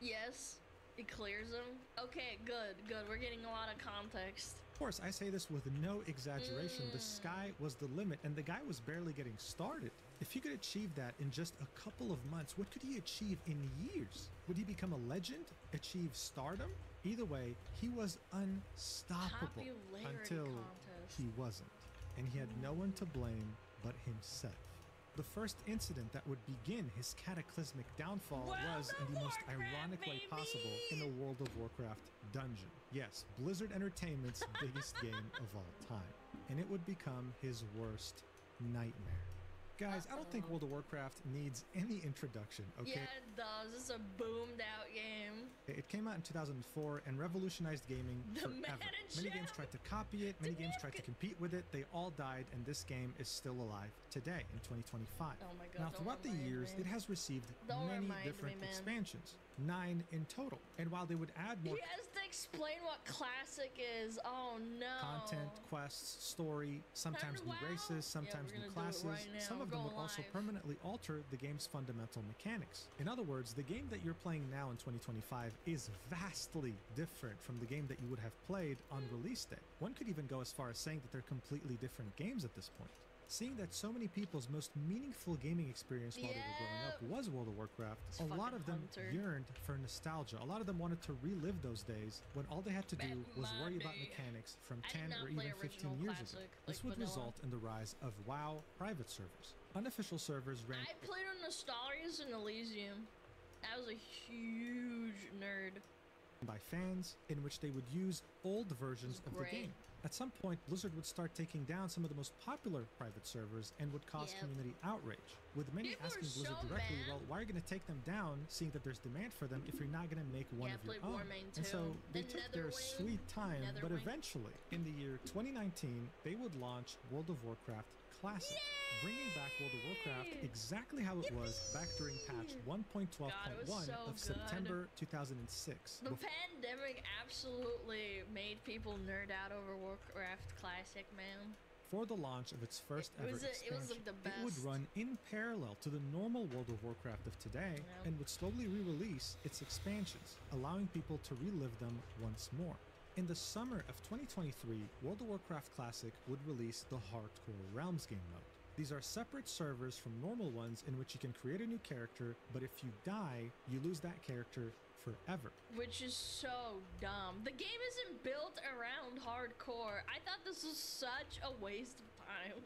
[SPEAKER 10] Yes, it clears him. Okay, good. We're getting a lot of context.
[SPEAKER 21] Of course, I say this with no exaggeration. The sky was the limit, and the guy was barely getting started. If he could achieve that in just a couple of months, what could he achieve in years? Would he become a legend? Achieve stardom? Either way, he was unstoppable until he wasn't. And he had no one to blame but himself. The first incident that would begin his cataclysmic downfall was, in the most ironic way possible, in a World of Warcraft dungeon. Yes, Blizzard Entertainment's biggest game of all time. And it would become his worst nightmare. Guys, I don't think World of Warcraft needs any introduction, okay?
[SPEAKER 10] Yeah, it does. It's a boomed out game.
[SPEAKER 21] It came out in 2004 and revolutionized gaming forever. Many games tried to copy it, many games tried to compete with it, they all died, and this game is still alive today in 2025.
[SPEAKER 10] Oh my God,
[SPEAKER 21] now,
[SPEAKER 10] don't
[SPEAKER 21] throughout the
[SPEAKER 10] remind
[SPEAKER 21] years,
[SPEAKER 10] me.
[SPEAKER 21] it has received
[SPEAKER 10] Don't
[SPEAKER 21] many
[SPEAKER 10] remind me,
[SPEAKER 21] different
[SPEAKER 10] man.
[SPEAKER 21] expansions, 9 in total. And while they would add more
[SPEAKER 10] He has to explain what classic is. Oh no.
[SPEAKER 21] content, quests, story, sometimes new races, sometimes
[SPEAKER 10] we're
[SPEAKER 21] new
[SPEAKER 10] gonna do it
[SPEAKER 21] classes.
[SPEAKER 10] right now.
[SPEAKER 21] Some of
[SPEAKER 10] We're
[SPEAKER 21] them would
[SPEAKER 10] going
[SPEAKER 21] also
[SPEAKER 10] live.
[SPEAKER 21] permanently alter the game's fundamental mechanics. In other words, the game that you're playing now in 2025 is vastly different from the game that you would have played on release day. One could even go as far as saying that they're completely different games at this point. Seeing that so many people's most meaningful gaming experience while they were growing up was World of Warcraft,
[SPEAKER 10] It's
[SPEAKER 21] a lot
[SPEAKER 10] fucking
[SPEAKER 21] of them
[SPEAKER 10] Hunter.
[SPEAKER 21] yearned for nostalgia. A lot of them wanted to relive those days when all they had to do was worry about
[SPEAKER 10] mommy.
[SPEAKER 21] mechanics from
[SPEAKER 10] I
[SPEAKER 21] 10
[SPEAKER 10] did not
[SPEAKER 21] or
[SPEAKER 10] play
[SPEAKER 21] even 15
[SPEAKER 10] original
[SPEAKER 21] years
[SPEAKER 10] classic,
[SPEAKER 21] ago. This
[SPEAKER 10] like
[SPEAKER 21] would
[SPEAKER 10] vanilla.
[SPEAKER 21] result in the rise of WoW private servers. Unofficial servers ran
[SPEAKER 10] I played on Nostalgia's in Elysium. I was a huge nerd.
[SPEAKER 21] by fans in which they would use old versions of the
[SPEAKER 10] great.
[SPEAKER 21] game. At some point, Blizzard would start taking down some of the most popular private servers and would cause
[SPEAKER 10] Yep.
[SPEAKER 21] community outrage, with many
[SPEAKER 10] People
[SPEAKER 21] asking
[SPEAKER 10] are
[SPEAKER 21] Blizzard
[SPEAKER 10] so
[SPEAKER 21] directly,
[SPEAKER 10] mad.
[SPEAKER 21] well, why are you going to take them down, seeing that there's demand for them, if you're not going to make one
[SPEAKER 10] Yeah,
[SPEAKER 21] of your
[SPEAKER 10] I played
[SPEAKER 21] own?
[SPEAKER 10] Warmane
[SPEAKER 21] And so
[SPEAKER 10] too.
[SPEAKER 21] they
[SPEAKER 10] The
[SPEAKER 21] took their
[SPEAKER 10] Netherwing.
[SPEAKER 21] sweet time, but
[SPEAKER 10] Netherwing.
[SPEAKER 21] eventually, in the year 2019, they would launch World of Warcraft Classic, bringing back World of Warcraft exactly how it was back during patch 1.12.1
[SPEAKER 10] so
[SPEAKER 21] of
[SPEAKER 10] good.
[SPEAKER 21] September 2006.
[SPEAKER 10] The pandemic absolutely made people nerd out over Warcraft Classic, man.
[SPEAKER 21] For the launch of its first ever expansion,
[SPEAKER 10] it was like the best.
[SPEAKER 21] it would run in parallel to the normal World of Warcraft of today and would slowly re-release its expansions, allowing people to relive them once more. In the summer of 2023, World of Warcraft Classic would release the Hardcore Realms game mode. These are separate servers from normal ones in which you can create a new character, but if you die, you lose that character forever.
[SPEAKER 10] Which is so dumb. The game isn't built around hardcore. I thought this was such a waste of time.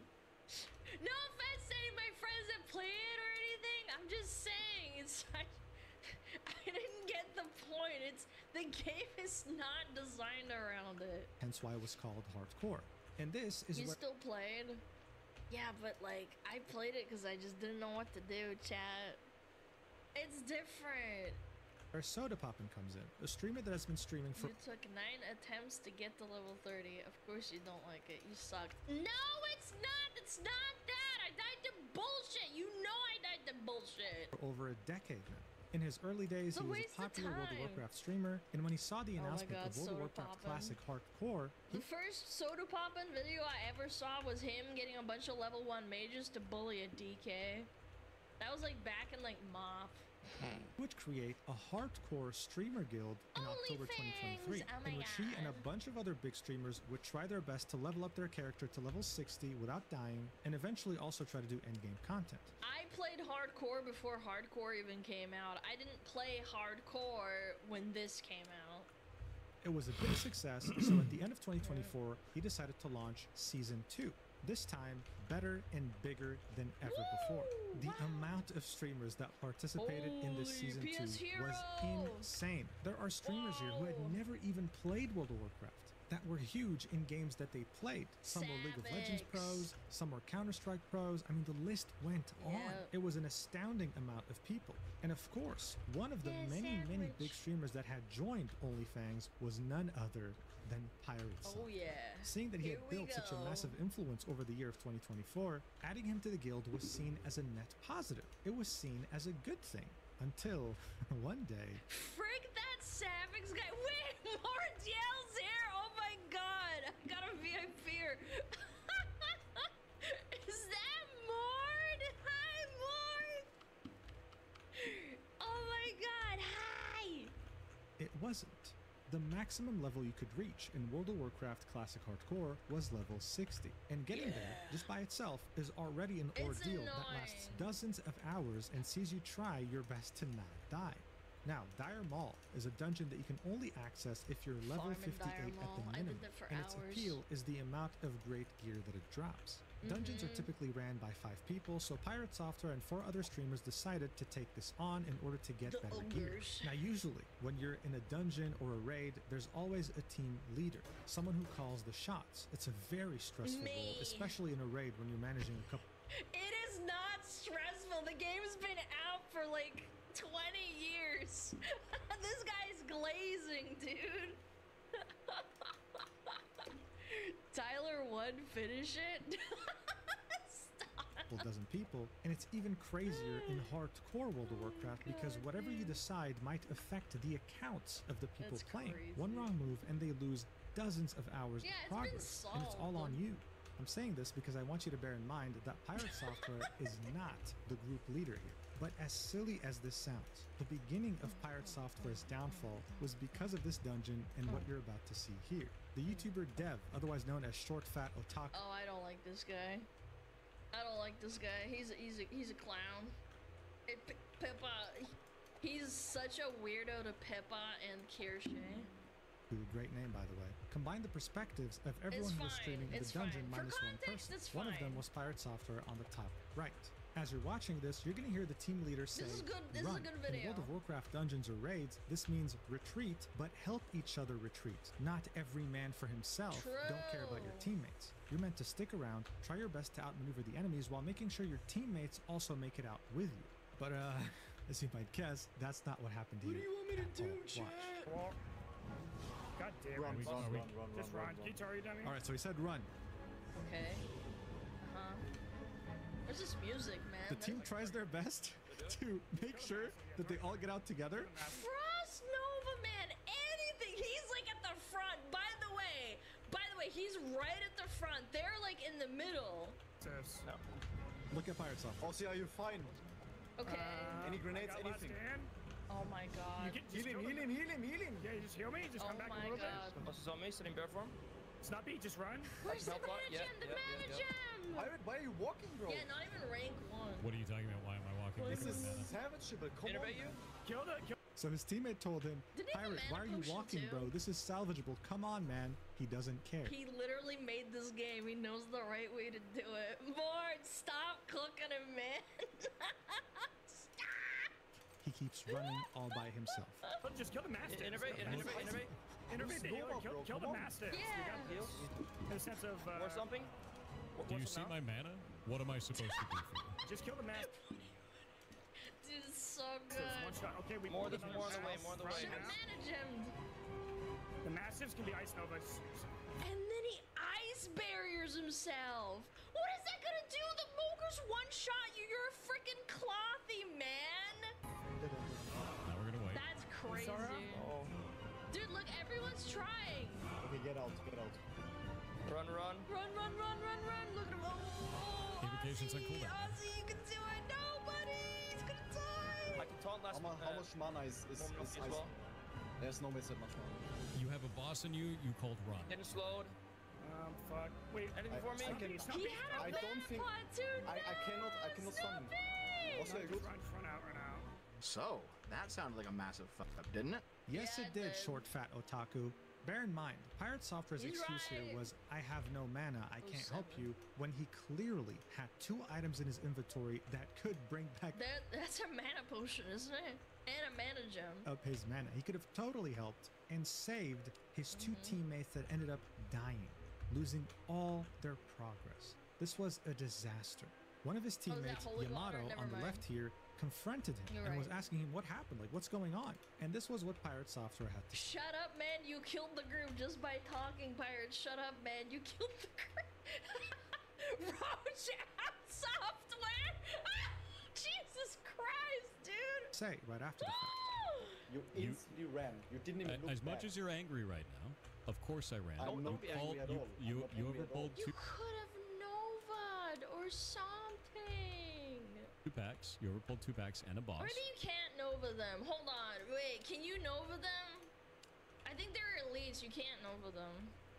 [SPEAKER 10] No offense to any of my friends that play it or anything. I'm just saying, it's like, I didn't get the point. The game is not designed around it.
[SPEAKER 21] Hence why it was called Hardcore. And this is
[SPEAKER 10] You still played? Yeah, but like, I played it because I just didn't know what to do, chat. It's different.
[SPEAKER 21] where Soda Poppin comes in, a streamer that has been streaming for—
[SPEAKER 10] You took 9 attempts to get to level 30. Of course you don't like it. You sucked. No, it's not! It's not that! I died to bullshit! You know I died to bullshit!
[SPEAKER 21] for over a decade now. In his early days, he was a popular World of Warcraft streamer, and when he saw the announcement of World of Warcraft Classic Hardcore,
[SPEAKER 10] The first Soda Poppin video I ever saw was him getting a bunch of level 1 mages to bully a DK. That was like back in like MoP.
[SPEAKER 21] would create a hardcore streamer guild in October 2023, in which he and a bunch of other big streamers would try their best to level up their character to level 60 without dying, and eventually also try to do endgame content.
[SPEAKER 10] I played hardcore before hardcore even came out. I didn't play hardcore when this came out.
[SPEAKER 21] It was a big success, so at the end of 2024, he decided to launch Season 2. This time, better and bigger than ever before. The amount of streamers that participated in this Season 2 was insane. There are streamers here who had never even played World of Warcraft, that were huge in games that they played. Some were League of Legends pros, some were Counter-Strike pros. I mean, the list went on. It was an astounding amount of people. And of course, one of the many big streamers that had joined OnlyFans was none other than Pirates.
[SPEAKER 10] Oh yeah.
[SPEAKER 21] Seeing that he had built such a massive influence over the year of 2024, adding him to the guild was seen as a net positive. It was seen as a good thing. Until one day...
[SPEAKER 10] Frick that Savix guy! Wait, Mordell's here! Oh my god! I got a VIP. Is that Mord? Hi, Mord! Oh my god, hi!
[SPEAKER 21] It wasn't. The maximum level you could reach in World of Warcraft Classic Hardcore was level 60, and getting there just by itself is already an ordeal that lasts dozens of hours and sees you try your best to not die. Now, Dire Maul is a dungeon that you can only access if you're level 58 at the minimum, and its appeal is the amount of great gear that it drops. Dungeons are typically ran by 5 people, so Pirate Software and 4 other streamers decided to take this on in order to get better gear. Now usually, when you're in a dungeon or a raid, there's always a team leader, someone who calls the shots. It's a very stressful role, especially in a raid when you're managing a couple.
[SPEAKER 10] It is not stressful. The game's been out for like 20 years. This guy's glazing, dude. Tyler 1, finish it.
[SPEAKER 21] Dozen people, and it's even crazier in hardcore World of Warcraft because whatever you decide might affect the accounts of the people playing. One wrong move and they lose dozens of hours of progress, and it's all on you. I'm saying this because I want you to bear in mind that Pirate Software is not the group leader here. But as silly as this sounds, the beginning of Pirate Software's downfall was because of this dungeon and what you're about to see here. The YouTuber Dev, otherwise known as Short Fat Otaku.
[SPEAKER 10] Oh, I don't like this guy. I don't like this guy. He's a clown. Pippa, he's such a weirdo to Pippa and Kirsche.
[SPEAKER 21] Great name, by the way. Combine the perspectives of everyone who was streaming in the dungeon minus one person. One of them was Pirate Software on the top right. As you're watching this, you're going to hear the team leader say,
[SPEAKER 10] This is good. This
[SPEAKER 21] run.
[SPEAKER 10] is a good video.
[SPEAKER 21] In World of Warcraft dungeons or raids, this means retreat, but help each other retreat. Not every man for himself. Don't care about your teammates. You're meant to stick around, try your best to outmaneuver the enemies while making sure your teammates also make it out with you. But as you might guess, that's not what happened here.
[SPEAKER 17] What do you want me to do, chat?
[SPEAKER 18] God damn it. Just run. Guitar, you done here?
[SPEAKER 21] Alright, so he said run.
[SPEAKER 10] Okay. Where's this music, man?
[SPEAKER 21] The team tries their best to make sure that they all get out together.
[SPEAKER 10] Frost Nova, man, anything. He's like at the front. By the way, he's right at the front. They're like in the middle.
[SPEAKER 21] No. Look at Pirates off.
[SPEAKER 8] Oh, see, are you fine?
[SPEAKER 10] Okay.
[SPEAKER 8] Any grenades, anything?
[SPEAKER 10] Oh my god.
[SPEAKER 8] Heal him.
[SPEAKER 18] Yeah, you just heal me. Just come back a little bit.
[SPEAKER 11] Boss is on me, sitting bear form.
[SPEAKER 18] It's not me. Just run.
[SPEAKER 10] Where's the mana
[SPEAKER 11] Yeah,
[SPEAKER 10] gem? The mana gem!
[SPEAKER 8] Pirate, why are you walking, bro?
[SPEAKER 10] Yeah, not even rank 1.
[SPEAKER 22] What are you talking about? Why am I walking?
[SPEAKER 8] This is savageable. Come on,
[SPEAKER 11] you?
[SPEAKER 18] Kill the.
[SPEAKER 21] So his teammate told him, Pirate, why are you walking, bro? This is salvageable. Come on, man. He doesn't care.
[SPEAKER 10] He literally made this game. He knows the right way to do it. Mort, stop cooking him, man. Stop!
[SPEAKER 21] He keeps running all by himself.
[SPEAKER 18] Just kill the mastiff.
[SPEAKER 11] Innervate.
[SPEAKER 18] Innervate the healer. Kill the mastiff.
[SPEAKER 10] Yeah.
[SPEAKER 11] Heals.
[SPEAKER 18] In a sense of.
[SPEAKER 11] More something?
[SPEAKER 22] Do you see my mana? What am I supposed to do for you?
[SPEAKER 18] Just kill the mastiff.
[SPEAKER 10] Dude, it's so
[SPEAKER 18] So
[SPEAKER 10] good.
[SPEAKER 18] it's one shot. Okay, we
[SPEAKER 11] More on the
[SPEAKER 18] another
[SPEAKER 11] way,
[SPEAKER 18] house
[SPEAKER 11] more on the way.
[SPEAKER 18] right
[SPEAKER 10] Should have
[SPEAKER 18] now.
[SPEAKER 10] mana gemmed.
[SPEAKER 18] The mastiffs can be ice novas.
[SPEAKER 10] And then he ice barriers himself. What is that gonna do? The Mogre's one-shot you. You're a freaking clothy, man.
[SPEAKER 22] Now we're gonna wait.
[SPEAKER 10] That's crazy.
[SPEAKER 11] Oh.
[SPEAKER 10] Dude, look, everyone's trying.
[SPEAKER 8] Okay, get out.
[SPEAKER 11] Run.
[SPEAKER 10] Run. Look at him. Oh,
[SPEAKER 22] Invocations on cooldown.
[SPEAKER 10] Ozzy, you can do it. Nobody. He's gonna die.
[SPEAKER 11] I can taunt last
[SPEAKER 8] How much mana is
[SPEAKER 11] moment
[SPEAKER 8] ice?
[SPEAKER 11] as well.
[SPEAKER 8] There's no way that much mana.
[SPEAKER 22] You have a boss in you. You called run.
[SPEAKER 11] Getting slowed.
[SPEAKER 18] Fuck. Wait.
[SPEAKER 11] Anything for me?
[SPEAKER 10] He had a
[SPEAKER 8] I don't think.
[SPEAKER 10] pot, dude.
[SPEAKER 8] I cannot stun him. Also, good.
[SPEAKER 18] Run out.
[SPEAKER 12] So, that sounded like a massive fuck up, didn't it?
[SPEAKER 21] Yes,
[SPEAKER 10] Yeah,
[SPEAKER 21] it did,
[SPEAKER 10] it did.
[SPEAKER 21] short fat otaku. Bear in mind, Pirate Software's
[SPEAKER 10] He's
[SPEAKER 21] excuse
[SPEAKER 10] right.
[SPEAKER 21] here was, I have no mana, I can't help
[SPEAKER 10] 07.
[SPEAKER 21] you, when he clearly had 2 items in his inventory that could bring back
[SPEAKER 10] That's a mana potion, isn't it? And a mana gem.
[SPEAKER 21] up his mana. He could have totally helped and saved his 2 teammates that ended up dying, losing all their progress. This was a disaster. One of his
[SPEAKER 10] Oh, is that
[SPEAKER 21] teammates,
[SPEAKER 10] holy water?
[SPEAKER 21] Yamato,
[SPEAKER 10] Never
[SPEAKER 21] on the
[SPEAKER 10] mind.
[SPEAKER 21] left here, confronted him
[SPEAKER 10] You're
[SPEAKER 21] and was
[SPEAKER 10] right.
[SPEAKER 21] asking him what happened, like what's going on. And this was what Pirate Software had to say.
[SPEAKER 10] Shut up, man. You killed the group just by talking, Pirate. Shut up, man. You killed the group. Roach out software. Jesus Christ, dude.
[SPEAKER 21] Say right after the fact.
[SPEAKER 8] You instantly ran. You didn't even look
[SPEAKER 22] As much
[SPEAKER 8] back.
[SPEAKER 22] as you're angry right now, of course I ran.
[SPEAKER 8] I'm not angry at all.
[SPEAKER 22] You
[SPEAKER 8] I'm not angry at
[SPEAKER 22] overpulled
[SPEAKER 8] all.
[SPEAKER 22] two
[SPEAKER 10] Could have Nova'd or something.
[SPEAKER 22] packs. You overpulled 2 packs and a boss.
[SPEAKER 10] Maybe you can't Nova them. Hold on. Wait, can you Nova them? I think they're elites. You can't Nova them.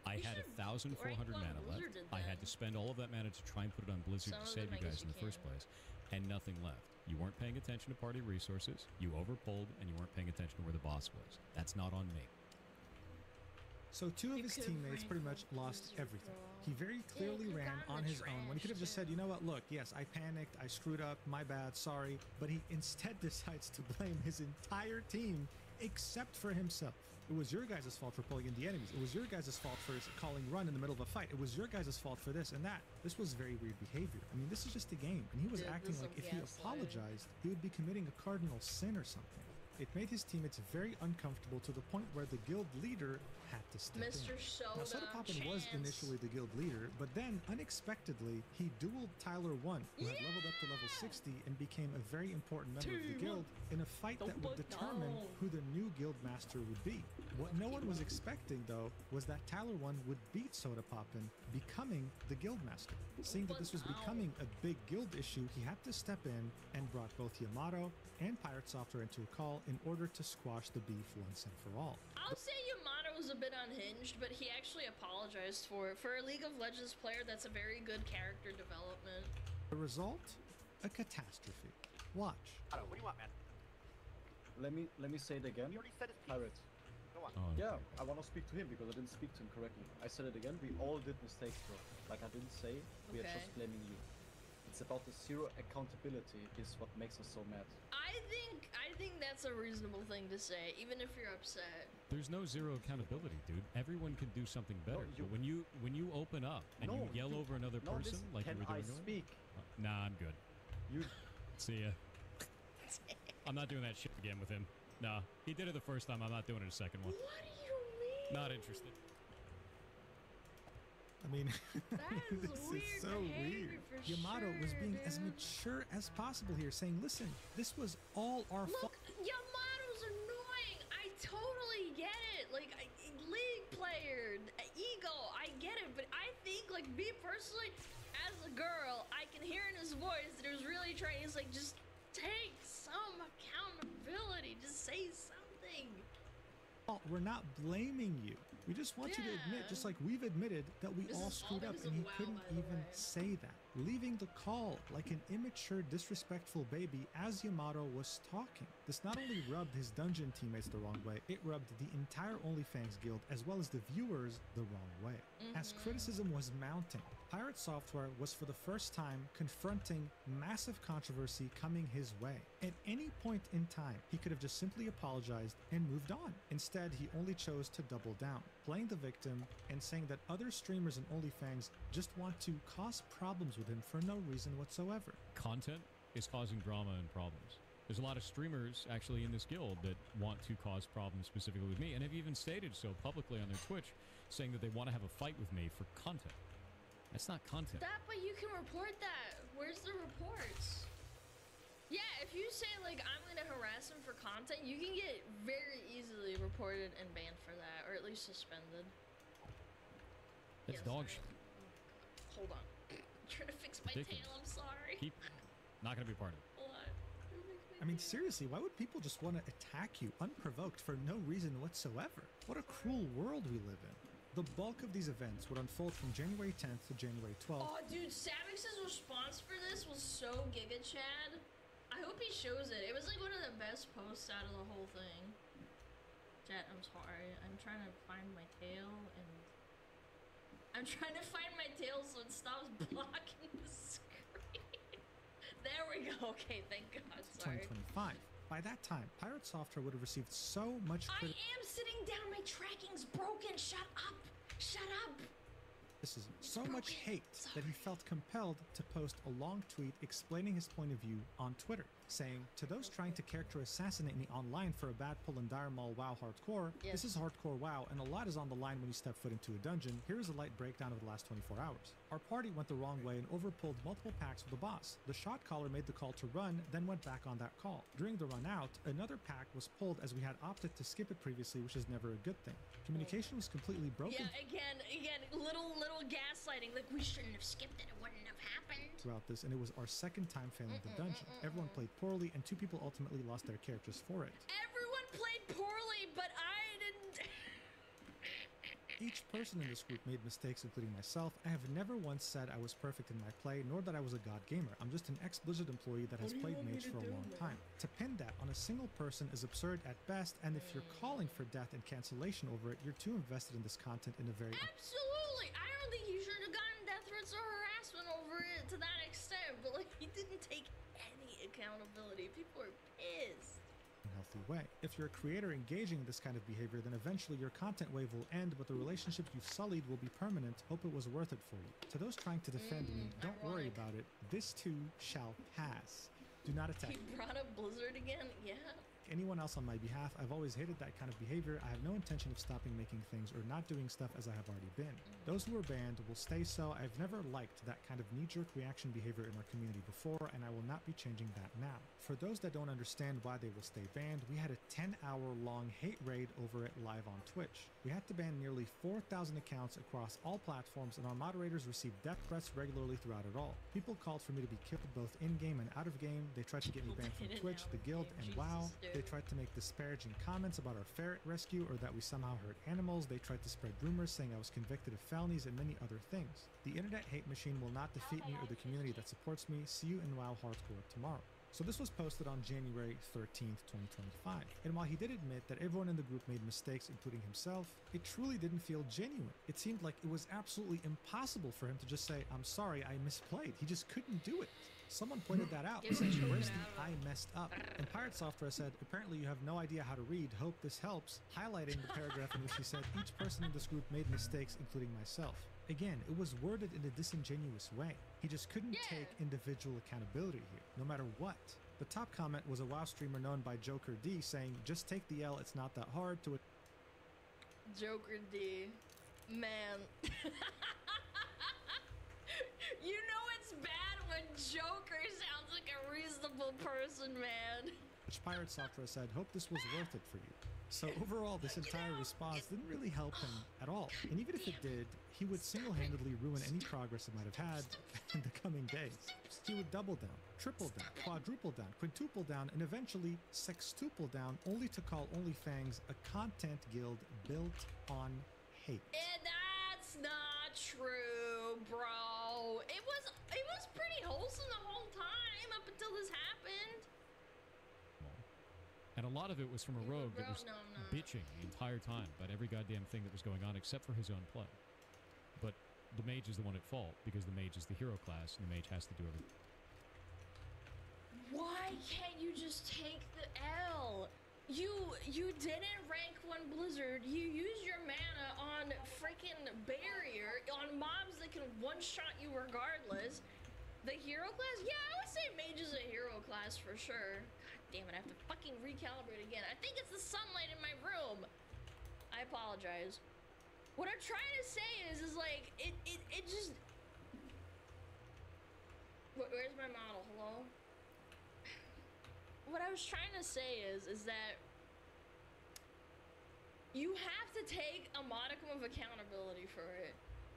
[SPEAKER 22] I had 1,400 mana left.
[SPEAKER 10] Blizzard did
[SPEAKER 22] I had
[SPEAKER 10] that.
[SPEAKER 22] to spend all of that mana to try and put it on Blizzard
[SPEAKER 10] Some
[SPEAKER 22] to
[SPEAKER 10] of
[SPEAKER 22] save
[SPEAKER 10] them
[SPEAKER 22] you
[SPEAKER 10] I
[SPEAKER 22] guys
[SPEAKER 10] guess
[SPEAKER 22] in
[SPEAKER 10] you
[SPEAKER 22] the first place, and nothing left. You weren't paying attention to party resources, you overpulled, and you weren't paying attention to where the boss was. That's not on me.
[SPEAKER 21] So 2 of his teammates pretty much lost everything. He very clearly ran on his own when he could have just said, you know what, look, yes, I panicked, I screwed up, my bad, sorry. But he instead decides to blame his entire team except for himself. It was your guys' fault for pulling in the enemies. It was your guys' fault for calling run in the middle of a fight. It was your guys' fault for this and that. This was very weird behavior. I mean, this is just a game. And he was
[SPEAKER 10] Dude,
[SPEAKER 21] acting
[SPEAKER 10] this
[SPEAKER 21] like
[SPEAKER 10] is
[SPEAKER 21] if he
[SPEAKER 10] gaslighting.
[SPEAKER 21] apologized, he would be committing a cardinal sin or something. It made his teammates very uncomfortable to the point where the guild leader had to step
[SPEAKER 10] Mr.
[SPEAKER 21] in.
[SPEAKER 10] Soda,
[SPEAKER 21] Now, Soda Poppin was
[SPEAKER 10] Chance.
[SPEAKER 21] initially the guild leader, but then unexpectedly, he dueled Tyler 1, who had leveled up to level 60 and became a very important member of the guild in a fight that would determine who the new guild master would be. What no one was expecting, though, was that Tyler 1 would beat Soda Poppin, becoming the guild master. Seeing that this was becoming a big guild issue, he had to step in and brought both Yamato and Pirate Software into a call in order to squash the beef once and for all.
[SPEAKER 10] I'll say Yamato was a bit unhinged, but he actually apologized for it. For a League of Legends player, that's a very good character development.
[SPEAKER 21] The result? A catastrophe. Watch.
[SPEAKER 12] What do you want, man?
[SPEAKER 8] Let me say it again.
[SPEAKER 12] You already said it.
[SPEAKER 8] Pirate.
[SPEAKER 12] Go on.
[SPEAKER 8] Yeah, I want to speak to him because I didn't speak to him correctly. I said it again. We all did mistakes, bro. Like I didn't say, we are
[SPEAKER 10] Okay.
[SPEAKER 8] just blaming you. It's about the zero accountability is what makes us so mad.
[SPEAKER 10] I think that's a reasonable thing to say, even if you're upset.
[SPEAKER 22] There's no zero accountability, dude. Everyone can do something better. But when you open up and you yell over another person like you were doing,
[SPEAKER 8] speak?
[SPEAKER 22] Nah, I'm good.
[SPEAKER 8] You
[SPEAKER 22] see ya. I'm not doing that shit again with him. Nah, he did it the first time. I'm not doing it a second one.
[SPEAKER 10] What do you mean?
[SPEAKER 22] Not interested.
[SPEAKER 21] I mean,
[SPEAKER 10] That is
[SPEAKER 21] this
[SPEAKER 10] weird
[SPEAKER 21] is so
[SPEAKER 10] behavior
[SPEAKER 21] weird.
[SPEAKER 10] for
[SPEAKER 21] Yamato was
[SPEAKER 10] sure,
[SPEAKER 21] being as
[SPEAKER 10] dude.
[SPEAKER 21] mature as possible here, saying, listen, this was all our fault.
[SPEAKER 10] Look, Yamato's annoying. I totally get it. Like, League player, ego, I get it. But I think, like, like, me personally, as a girl, I can hear in his voice that he was really trying. He's like, just take some accountability. Just say something.
[SPEAKER 21] We're not blaming you. We just want you to admit, just like we've admitted, that we all screwed up, and he couldn't even say that. Leaving the call like an immature, disrespectful baby as Yamato was talking. This not only rubbed his dungeon teammates the wrong way, it rubbed the entire OnlyFans guild as well as the viewers the wrong way. As criticism was mounting, Pirate Software was for the first time confronting massive controversy coming his way. At any point in time, he could have just simply apologized and moved on. Instead, he only chose to double down, playing the victim and saying that other streamers and OnlyFans just want to cause problems with him for no reason whatsoever.
[SPEAKER 22] Content is causing drama and problems. There's a lot of streamers actually in this guild that want to cause problems specifically with me, and have even stated so publicly on their Twitch, saying that they want to have a fight with me for content. That's not content.
[SPEAKER 10] But you can report that. Where's the reports? Yeah, if you say, like, I'm gonna harass him for content, you can get very easily reported and banned for that, or at least suspended.
[SPEAKER 22] That's dog shit.
[SPEAKER 10] Hold on. I'm trying to fix my tail, I'm sorry.
[SPEAKER 22] Keep not gonna be a part of it.
[SPEAKER 21] I mean, seriously, why would people just want to attack you unprovoked for no reason whatsoever? What a cruel world we live in. The bulk of these events would unfold from January 10th to January 12th.
[SPEAKER 10] Oh, dude, Savix's response for this was so Giga Chad. I hope he shows it. It was like one of the best posts out of the whole thing. Chat, I'm sorry. I'm trying to find my tail and... I'm trying to find my tail so it stops blocking the screen. There we go. Okay, thank God. Sorry.
[SPEAKER 21] 2025. By that time, Pirate Software would have received so much
[SPEAKER 10] I am sitting down. My tracking's broken. Shut up. Shut up.
[SPEAKER 21] criticism, so much hate that he felt compelled to post a long tweet explaining his point of view on Twitter, saying, "To those trying to character assassinate me online for a bad pull in Dire Maul WoW hardcore, this is hardcore WoW and a lot is on the line when you step foot into a dungeon. Here is a light breakdown of the last 24 hours. Our party went the wrong way and overpulled multiple packs with the boss. The shot caller made the call to run, then went back on that call. During the run out, another pack was pulled as we had opted to skip it previously, which is never a good thing. Communication was completely broken."
[SPEAKER 10] Yeah, again, little gaslighting. Like, we shouldn't have skipped it. It wouldn't have happened.
[SPEAKER 21] Throughout this, and it was our second time failing the dungeon. Everyone played poorly, and 2 people ultimately lost their characters for it.
[SPEAKER 10] Everyone played poorly, but I didn't.
[SPEAKER 21] Each person in this group made mistakes, including myself. I have never once said I was perfect in my play, nor that I was a god gamer. I'm just an ex-Blizzard employee that has played Mage for a long time. To pin that on a single person is absurd at best, and if you're calling for death and cancellation over it, you're too invested in this content in a very...
[SPEAKER 10] Absolutely! I don't think he should have gotten death threats or harassment over it to that extent, but like, he didn't take any accountability. People are pissed.
[SPEAKER 21] Healthy way. If you're a creator engaging in this kind of behavior, then eventually your content wave will end, but the relationship you've sullied will be permanent. Hope it was worth it for you. To those trying to defend me, don't worry about it. This too shall pass. Do not attack.
[SPEAKER 10] He brought up Blizzard again? Yeah.
[SPEAKER 21] Anyone else on my behalf, I've always hated that kind of behavior. I have no intention of stopping making things or not doing stuff as I have already been. Those who are banned will stay so. I've never liked that kind of knee-jerk reaction behavior in our community before, and I will not be changing that now. For those that don't understand why they will stay banned, we had a 10-hour-long hate raid over it live on Twitch. We had to ban nearly 4,000 accounts across all platforms, and our moderators received death threats regularly throughout it all. People called for me to be killed both in-game and out-of-game. They tried to get me banned from Twitch, the guild, and WoW. They tried to make disparaging comments about our ferret rescue or that we somehow hurt animals. They tried to spread rumors saying I was convicted of felonies and many other things. The internet hate machine will not defeat me or the community that supports me. See you in WoW Hardcore tomorrow. So this was posted on January 13th, 2025. And while he did admit that everyone in the group made mistakes, including himself, it truly didn't feel genuine. It seemed like it was absolutely impossible for him to just say, "I'm sorry, I misplayed." He just couldn't do it. Someone pointed that out, saying, "Where's the I messed up?" And Pirate Software said, "Apparently you have no idea how to read. Hope this helps," highlighting the paragraph in which he said, "Each person in this group made mistakes, including myself." Again, it was worded in a disingenuous way. He just couldn't take individual accountability here, no matter what. The top comment was a WoW streamer known by Joker D saying, "Just take the L, it's not that hard to..."
[SPEAKER 10] Joker D. Man. You know it's bad when Joker sounds like a reasonable person, man.
[SPEAKER 21] Which Pirate Software said, "Hope this was worth it for you." So overall, this entire response didn't really help him at all. And even if it did, he would single-handedly ruin any progress it might have had in the coming days. He would double down, triple down, quadruple down, quintuple down, and eventually sextuple down, only to call OnlyFans a content guild built on hate.
[SPEAKER 10] And that's not true, bro. It was pretty wholesome the whole time up until this happened.
[SPEAKER 22] And a lot of it was from a rogue that was bitching the entire time about every goddamn thing that was going on except for his own play. But the mage is the one at fault because the mage is the hero class and the mage has to do everything.
[SPEAKER 10] Why can't you just take the L? You didn't rank 1 Blizzard. You used your mana on freaking barrier on mobs that can one-shot you regardless. The hero class? Yeah, I would say mage is a hero class for sure. God damn it, I have to fucking recalibrate again. I think it's the sunlight in my room. I apologize. What I'm trying to say is like, it just... Where's my model? Hello? What I was trying to say is that you have to take a modicum of accountability for it.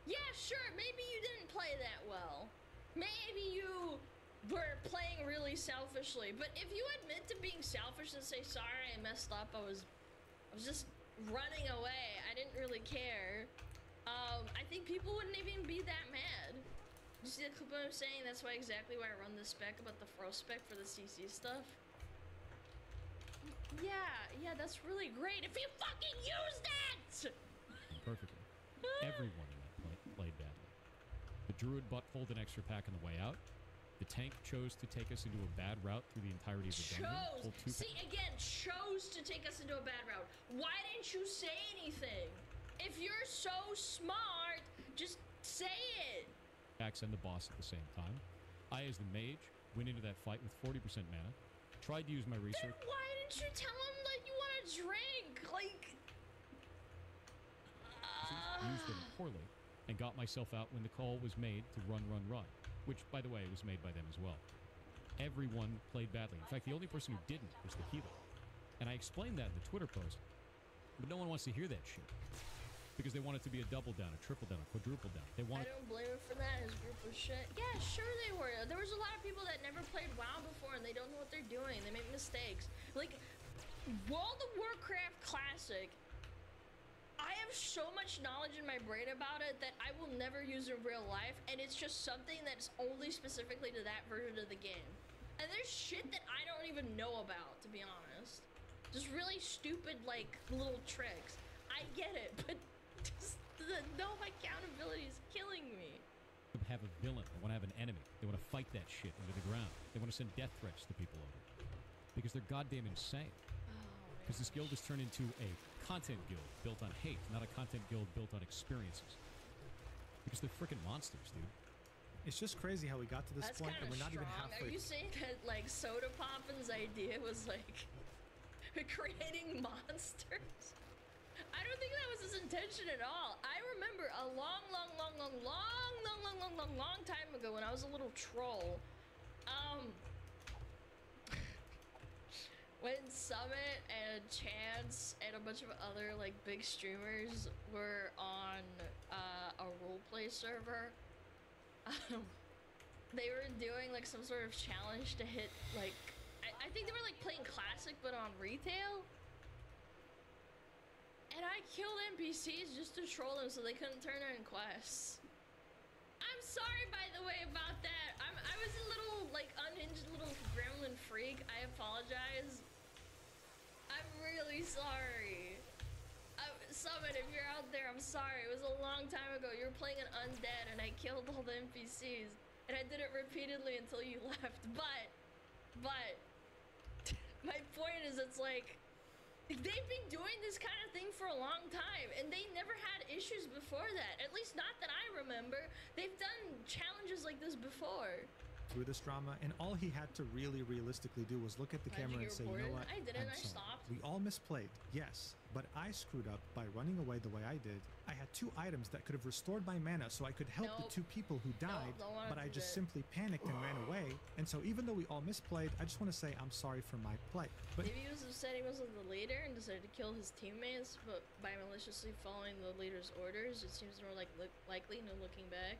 [SPEAKER 10] Yeah, sure, maybe you didn't play that well. Maybe you were playing really selfishly, but if you admit to being selfish and say, sorry, I messed up, I was just running away, I didn't really care, I think people wouldn't even be that mad. You see the clip I'm saying? That's exactly why I run this spec about the Frost spec for the CC stuff. Yeah, that's really great if you fucking use that!
[SPEAKER 22] Perfectly. Everyone in that played badly. The druid butt-fold an extra pack on the way out. The tank chose to take us into a bad route through the entirety of the dungeon.
[SPEAKER 10] Chose to take us into a bad route. Why didn't you say anything? If you're so smart, just say it.
[SPEAKER 22] Packs and the boss at the same time. I, as the mage, went into that fight with 40% mana. Tried to use my research.
[SPEAKER 10] Then why didn't you tell him that you want to drink? Like...
[SPEAKER 22] Used them poorly and got myself out when the call was made to run, which, by the way, was made by them as well. Everyone played badly. In fact, the only person who didn't was the healer. And I explained that in the Twitter post, but no one wants to hear that shit because they want it to be a double down, a triple down, a quadruple down. They want.
[SPEAKER 10] I don't blame him for that. His group was shit. Yeah, sure they were. There was a lot of people that never played WoW before and they don't know what they're doing. They make mistakes. Like, World of Warcraft Classic, I have so much knowledge in my brain about it that I will never use in real life, and it's just something that's only specifically to that version of the game. And there's shit that I don't even know about, to be honest. Just really stupid, like, little tricks. I get it, but just no accountability is killing me.
[SPEAKER 22] Have a villain. They want to have an enemy. They want to fight that shit into the ground. They want to send death threats to people over. Because they're goddamn insane. Because this guild has turned into a content guild built on hate, not a content guild built on experiences. Because they're freaking monsters, dude.
[SPEAKER 21] It's just crazy how we got to this point and we're not even halfway.
[SPEAKER 10] Are you saying that, like, Soda Poppin's idea was, like, creating monsters? I don't think that was his intention at all. I remember a long time ago when I was a little troll, when Summit and Chance and a bunch of other, like, big streamers were on a roleplay server, they were doing, like, some sort of challenge to hit, like, I think they were, like, playing Classic but on retail. And I killed NPCs just to troll them so they couldn't turn in quests. I'm sorry, by the way, about that. I was a little, like, unhinged little gremlin freak. I apologize. I'm really sorry. Summit, if you're out there, I'm sorry. It was a long time ago. You were playing an undead, and I killed all the NPCs. And I did it repeatedly until you left. But, my point is, it's like, they've been doing this kind of thing for a long time, and they never had issues before that. At least not that I remember. They've done challenges like this before.
[SPEAKER 21] through this drama, and all he had to really realistically do was look at the
[SPEAKER 10] How'd you
[SPEAKER 21] camera and
[SPEAKER 10] get
[SPEAKER 21] say, you know
[SPEAKER 10] reported?
[SPEAKER 21] what,
[SPEAKER 10] I didn't,
[SPEAKER 21] I'm
[SPEAKER 10] I
[SPEAKER 21] sorry.
[SPEAKER 10] stopped.
[SPEAKER 21] We all misplayed, yes, but I screwed up by running away the way I did. I had 2 items that could have restored my mana so I could help
[SPEAKER 10] Nope.
[SPEAKER 21] the 2 people who died,
[SPEAKER 10] don't wanna
[SPEAKER 21] but I
[SPEAKER 10] do
[SPEAKER 21] just
[SPEAKER 10] that.
[SPEAKER 21] simply panicked and ran away. And so even though we all misplayed, I just want to say I'm sorry for my play. But
[SPEAKER 10] Maybe he was said he wasn't the leader and decided to kill his teammates, but by maliciously following the leader's orders, it seems more like likely, no looking back.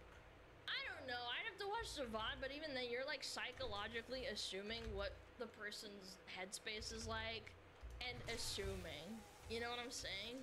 [SPEAKER 10] I don't know. I'd have to watch the VOD, but even then, you're like psychologically assuming what the person's headspace is like, and assuming. You know what I'm saying?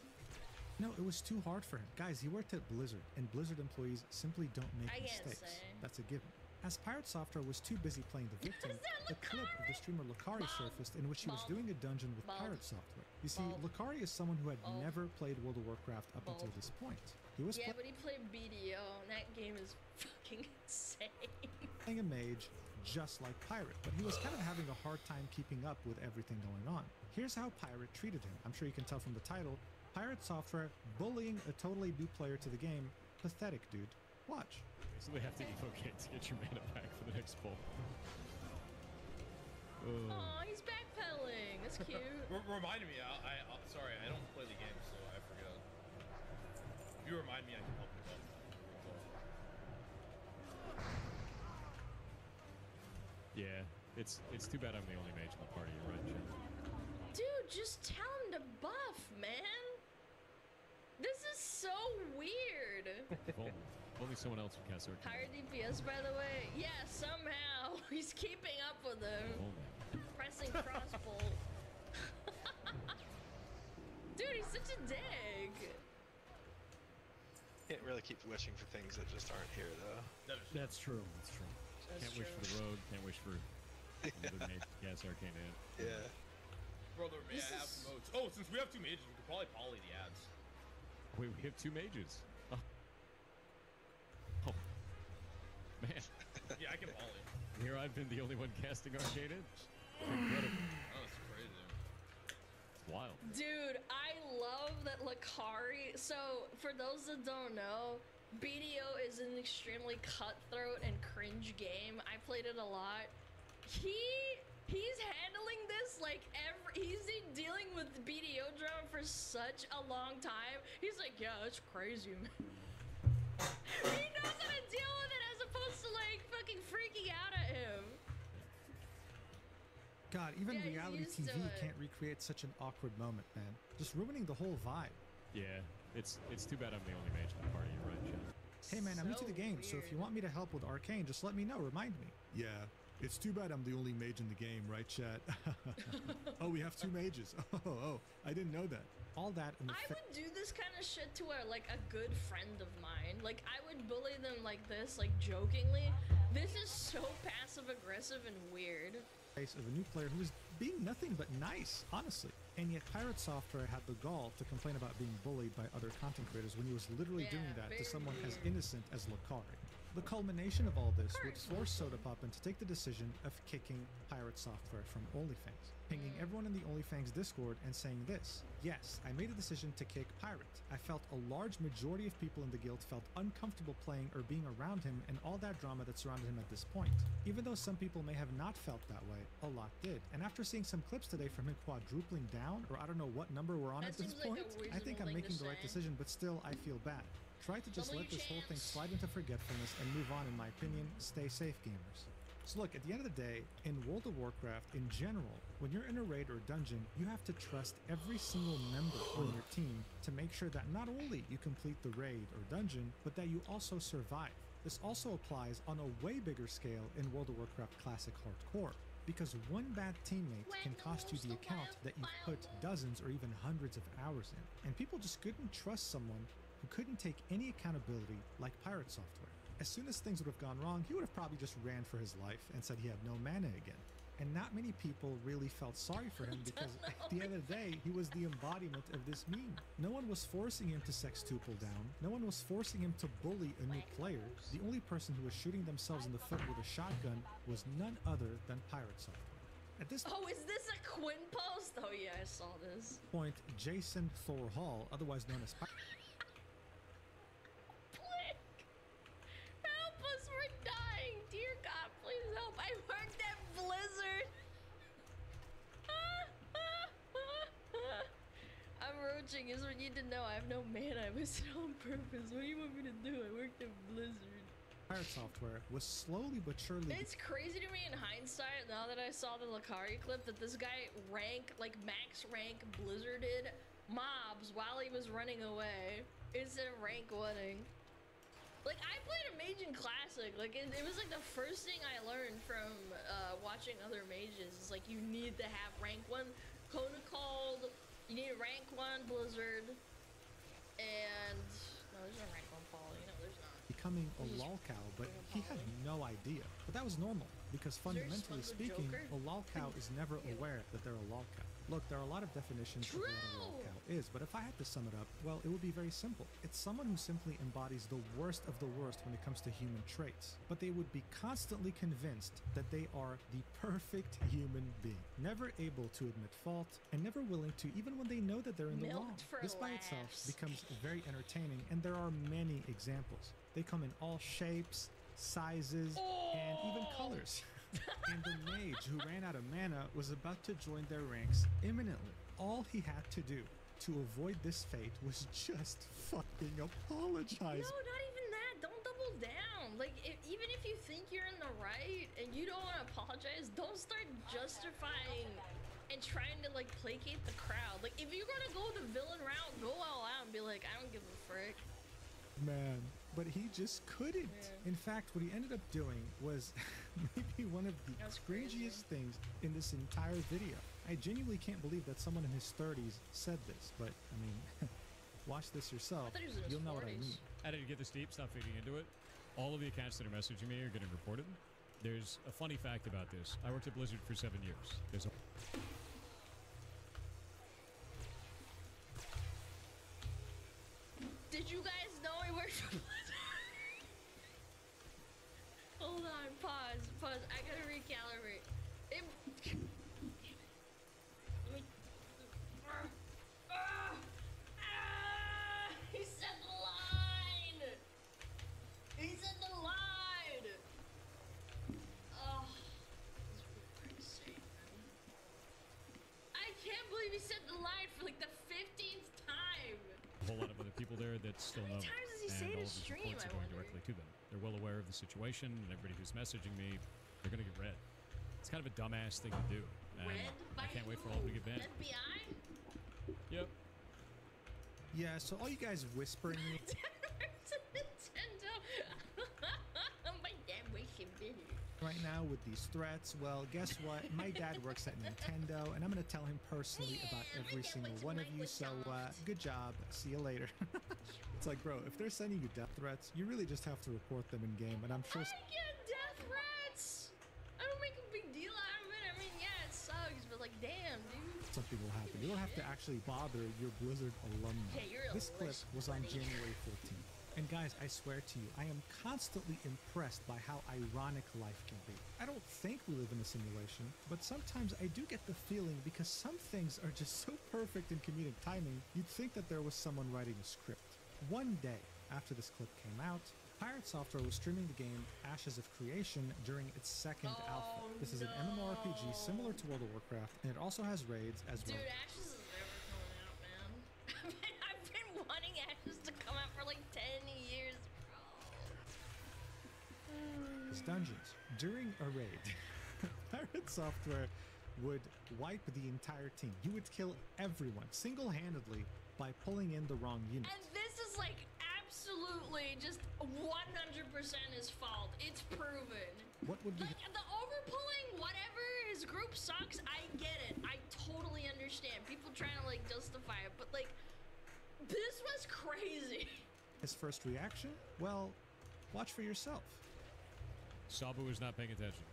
[SPEAKER 21] no, it was too hard for him. Guys, he worked at Blizzard, and Blizzard employees simply don't make
[SPEAKER 10] I can't
[SPEAKER 21] mistakes.
[SPEAKER 10] say.
[SPEAKER 21] That's a given. As Pirate Software was too busy playing the victim, a clip of the streamer Lucari surfaced in which he was doing a dungeon with Pirate Software. You see, Lucari is someone who had never played World of Warcraft up until this point. He was
[SPEAKER 10] Yeah, but he played BDO, and that game is fucking insane.
[SPEAKER 21] playing a mage just like Pirate, but he was kind of having a hard time keeping up with everything going on. Here's how Pirate treated him. I'm sure you can tell from the title. Pirate Software bullying a totally new player to the game. Pathetic, dude. Watch.
[SPEAKER 22] So they have to evocate to get your mana back for the next pull.
[SPEAKER 10] Aw, he's backpedaling. That's cute.
[SPEAKER 6] Reminded me, sorry, I don't play the game, so I forget. If you remind me, I can help you out.
[SPEAKER 22] Yeah, it's too bad I'm the only mage in the party. You're right, Jen.
[SPEAKER 10] Dude, just tell him to buff, man. This is so weird.
[SPEAKER 22] If only someone else would cast Arcane.
[SPEAKER 10] Higher DPS, by the way. Yeah, somehow he's keeping up with him. Pressing crossbow. Dude, he's such a dig.
[SPEAKER 7] Can't really keep wishing for things that just aren't here, though.
[SPEAKER 22] That's true. That's true. Can't wish for the road. Can't wish for another mage to cast Arcane in.
[SPEAKER 7] Yeah.
[SPEAKER 6] Brother, may I have some modes? Oh, since we have 2 mages, we could probably poly the ads.
[SPEAKER 22] Wait, we have 2 mages. Oh, man.
[SPEAKER 6] Yeah, I can poly.
[SPEAKER 22] Here I've been the only one casting Arcane in. Incredible.
[SPEAKER 6] Oh, it's crazy.
[SPEAKER 22] It's wild.
[SPEAKER 10] Dude, I love that Lucari. So, for those that don't know, BDO is an extremely cutthroat and cringe game. I played it a lot. He's handling this like he's been dealing with BDO drama for such a long time. He's like, yeah, that's crazy, man. He knows how to deal with it as opposed to like fucking freaking out at him.
[SPEAKER 21] God, even
[SPEAKER 10] Yeah, he's
[SPEAKER 21] reality
[SPEAKER 10] used to
[SPEAKER 21] TV
[SPEAKER 10] it.
[SPEAKER 21] can't recreate such an awkward moment, man. Just ruining the whole vibe.
[SPEAKER 22] Yeah, it's too bad I'm the only mage in the party. You're right, Jen.
[SPEAKER 21] Hey man, I'm new to the game, so if you want me to help with Arcane, just let me know. Remind me.
[SPEAKER 14] Yeah, it's too bad I'm the only mage in the game, right, chat? Oh, we have 2 mages. Oh, I didn't know that.
[SPEAKER 21] All that in the
[SPEAKER 10] I would do this kind of shit to a good friend of mine. Like, I would bully them like this, like jokingly. This is so passive aggressive and weird.
[SPEAKER 21] face of a new player who was being nothing but nice, honestly. And yet Pirate Software had the gall to complain about being bullied by other content creators when he was literally doing that to someone as innocent as Lucari. The culmination of all this would force Sodapoppin to take the decision of kicking Pirate Software from OnlyFans, pinging everyone in the OnlyFans Discord and saying this: yes, I made a decision to kick Pirate. I felt a large majority of people in the guild felt uncomfortable playing or being around him and all that drama that surrounded him at this point. Even though some people may have not felt that way, a lot did. And after seeing some clips today from him quadrupling down, or I don't know what number we're on at this point, I think I'm making the right decision, but still I feel bad. Try to just let this whole thing slide into forgetfulness and move on, in my opinion. Stay safe, gamers. So look, at the end of the day, in World of Warcraft in general, when you're in a raid or dungeon, you have to trust every single member on your team to make sure that not only you complete the raid or dungeon, but that you also survive. This also applies on a way bigger scale in World of Warcraft Classic Hardcore, because one bad teammate can cost you the account that you've put dozens or even hundreds of hours in. And people just couldn't trust someone who couldn't take any accountability like Pirate Software. As soon as things would have gone wrong, he would have probably just ran for his life and said he had no mana again. And not many people really felt sorry for him because at the end of the day, he was the embodiment of this meme. No one was forcing him to sextuple down. No one was forcing him to bully a new player. The only person who was shooting themselves in the foot with a shotgun was none other than Pirate Software. At this
[SPEAKER 10] is this a Quinn post? Oh yeah, I saw this.
[SPEAKER 21] point, Jason Thor Hall, otherwise known as
[SPEAKER 10] Help us, we're dying. Dear God, please watching is what you need to know. I have no mana. I was on purpose. What do you want me to do? I worked at Blizzard.
[SPEAKER 21] Pirate Software was slowly but surely.
[SPEAKER 10] It's crazy to me in hindsight, now that I saw the Lakari clip, that this guy max rank blizzarded mobs while he was running away instead of rank 1ing. Like, I played a mage in Classic. Like, it was like the first thing I learned from watching other mages. It's like, you need to have rank 1 Kona Cold, you need a rank 1 Blizzard, and no, there's no rank 1 Paul, you know, there's not.
[SPEAKER 21] Becoming a lolcow, but he had no idea. But that was normal, because fundamentally speaking, a lolcow is never aware that they're a lolcow. Look, there are a lot of definitions of what a lolcow is, but if I had to sum it up, well, it would be very simple. It's someone who simply embodies the worst of the worst when it comes to human traits, but they would be constantly convinced that they are the perfect human being, never able to admit fault, and never willing to, even when they know that they're in the wrong. This by itself becomes very entertaining, and there are many examples. They come in all shapes, sizes, and even colors. And the mage who ran out of mana was about to join their ranks imminently. All he had to do to avoid this fate was just fucking apologize.
[SPEAKER 10] No, not even that. Don't double down. Like, even if you think you're in the right and you don't want to apologize, don't start justifying and trying to, like, placate the crowd. Like, if you're gonna go the villain route, go all out and be like, I don't give a frick.
[SPEAKER 21] Man, but he just couldn't. Yeah. In fact, what he ended up doing was maybe one of the cringiest things in this entire video. I genuinely can't believe that someone in his 30s said this, but I mean, watch this yourself. You'll know what I mean.
[SPEAKER 22] How did you get this deep? Stop feeding into it. All of the accounts that are messaging me are getting reported. There's a funny fact about this. I worked at Blizzard for 7 years. There's a...
[SPEAKER 10] Did you guys know he worked for Blizzard? Hold on, pause. I gotta recalibrate. He said the line! He said the line! Oh, I can't believe he said the line for like the 15th time!
[SPEAKER 22] A whole lot of other people there that still know.
[SPEAKER 10] How many times does he say
[SPEAKER 22] and
[SPEAKER 10] to
[SPEAKER 22] all of these
[SPEAKER 10] stream,
[SPEAKER 22] reports are going directly to them. They're well aware of the situation, and everybody who's messaging me, they're going to get read. It's kind of a dumbass thing to do. And I can't wait for all of them to get banned.
[SPEAKER 10] FBI?
[SPEAKER 22] Yep.
[SPEAKER 21] Yeah, so all you guys whispering me.
[SPEAKER 10] Nintendo. My dad wakes him busy.
[SPEAKER 21] Right now with these threats, well, guess what? My dad works at Nintendo, and I'm going to tell him personally about every single one of you, so good job. See you later. It's like, bro, if they're sending you death threats, you really just have to report them in-game, and I'm sure...
[SPEAKER 10] I get death threats! I don't make a big deal out of it. I mean, yeah, it sucks, but like, damn, dude.
[SPEAKER 21] Something will happen. You don't have to actually bother your Blizzard alumni.
[SPEAKER 10] Hey,
[SPEAKER 21] This clip was on January 14th. And guys, I swear to you, I am constantly impressed by how ironic life can be. I don't think we live in a simulation, but sometimes I do get the feeling, because some things are just so perfect in comedic timing, you'd think that there was someone writing a script. One day after this clip came out, Pirate Software was streaming the game Ashes of Creation during its second alpha. This is an MMORPG similar to World of Warcraft, and it also has raids as well.
[SPEAKER 10] Dude, Ashes is never coming out, man. I've been wanting Ashes to come out for like 10 years, bro.
[SPEAKER 21] It's dungeons. During a raid, Pirate Software would wipe the entire team. You would kill everyone single-handedly by pulling in the wrong unit.
[SPEAKER 10] And this is like absolutely just 100% his fault. It's proven.
[SPEAKER 21] What would be
[SPEAKER 10] like the overpulling? Whatever. His group sucks. I get it. I totally understand. People trying to like justify it, but like this was crazy.
[SPEAKER 21] His first reaction? Well, watch for yourself.
[SPEAKER 22] Sabu is not paying attention.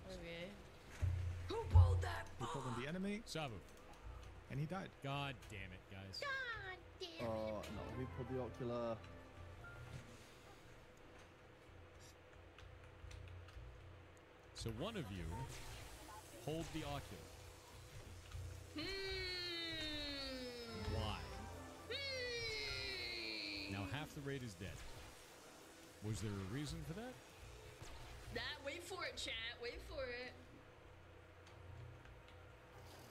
[SPEAKER 10] Okay. Who pulled that?
[SPEAKER 21] He pulled in the enemy.
[SPEAKER 22] Sabu.
[SPEAKER 21] And he died.
[SPEAKER 22] God damn it, guys.
[SPEAKER 10] God damn it.
[SPEAKER 8] No, he pulled the ocular.
[SPEAKER 22] So one of you hold the ocular. Why? Now half the raid is dead. Was there a reason for that?
[SPEAKER 10] Wait for it, chat. Wait for it.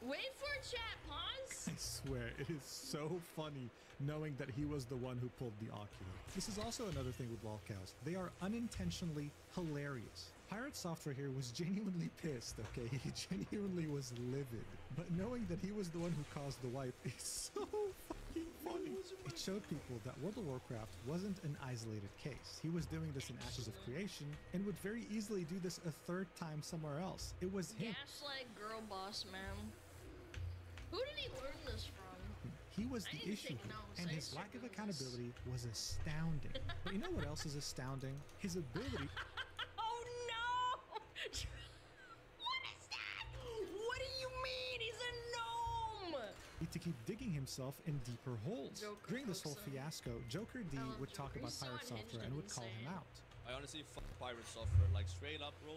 [SPEAKER 10] Wait for chat, pause.
[SPEAKER 21] I swear, it is so funny knowing that he was the one who pulled the ocular. This is also another thing with lolcows. They are unintentionally hilarious. Pirate Software here was genuinely pissed, okay? He genuinely was livid. But knowing that he was the one who caused the wipe is so fucking funny. It showed people that World of Warcraft wasn't an isolated case. He was doing this in Ashes of Creation and would very easily do this a third time somewhere else. It was him.
[SPEAKER 10] Gaslight girl boss, man. Who did he learn this from?
[SPEAKER 21] He was the issue here, and his lack of accountability was astounding. But you know what else is astounding? His ability...
[SPEAKER 10] Oh no! What is that? What do you mean? He's a gnome!
[SPEAKER 21] to keep digging himself in deeper holes. During this whole fiasco, Joker D would talk about Pirate Software and would call him out.
[SPEAKER 3] I honestly fuck Pirate Software. Like, straight up, bro,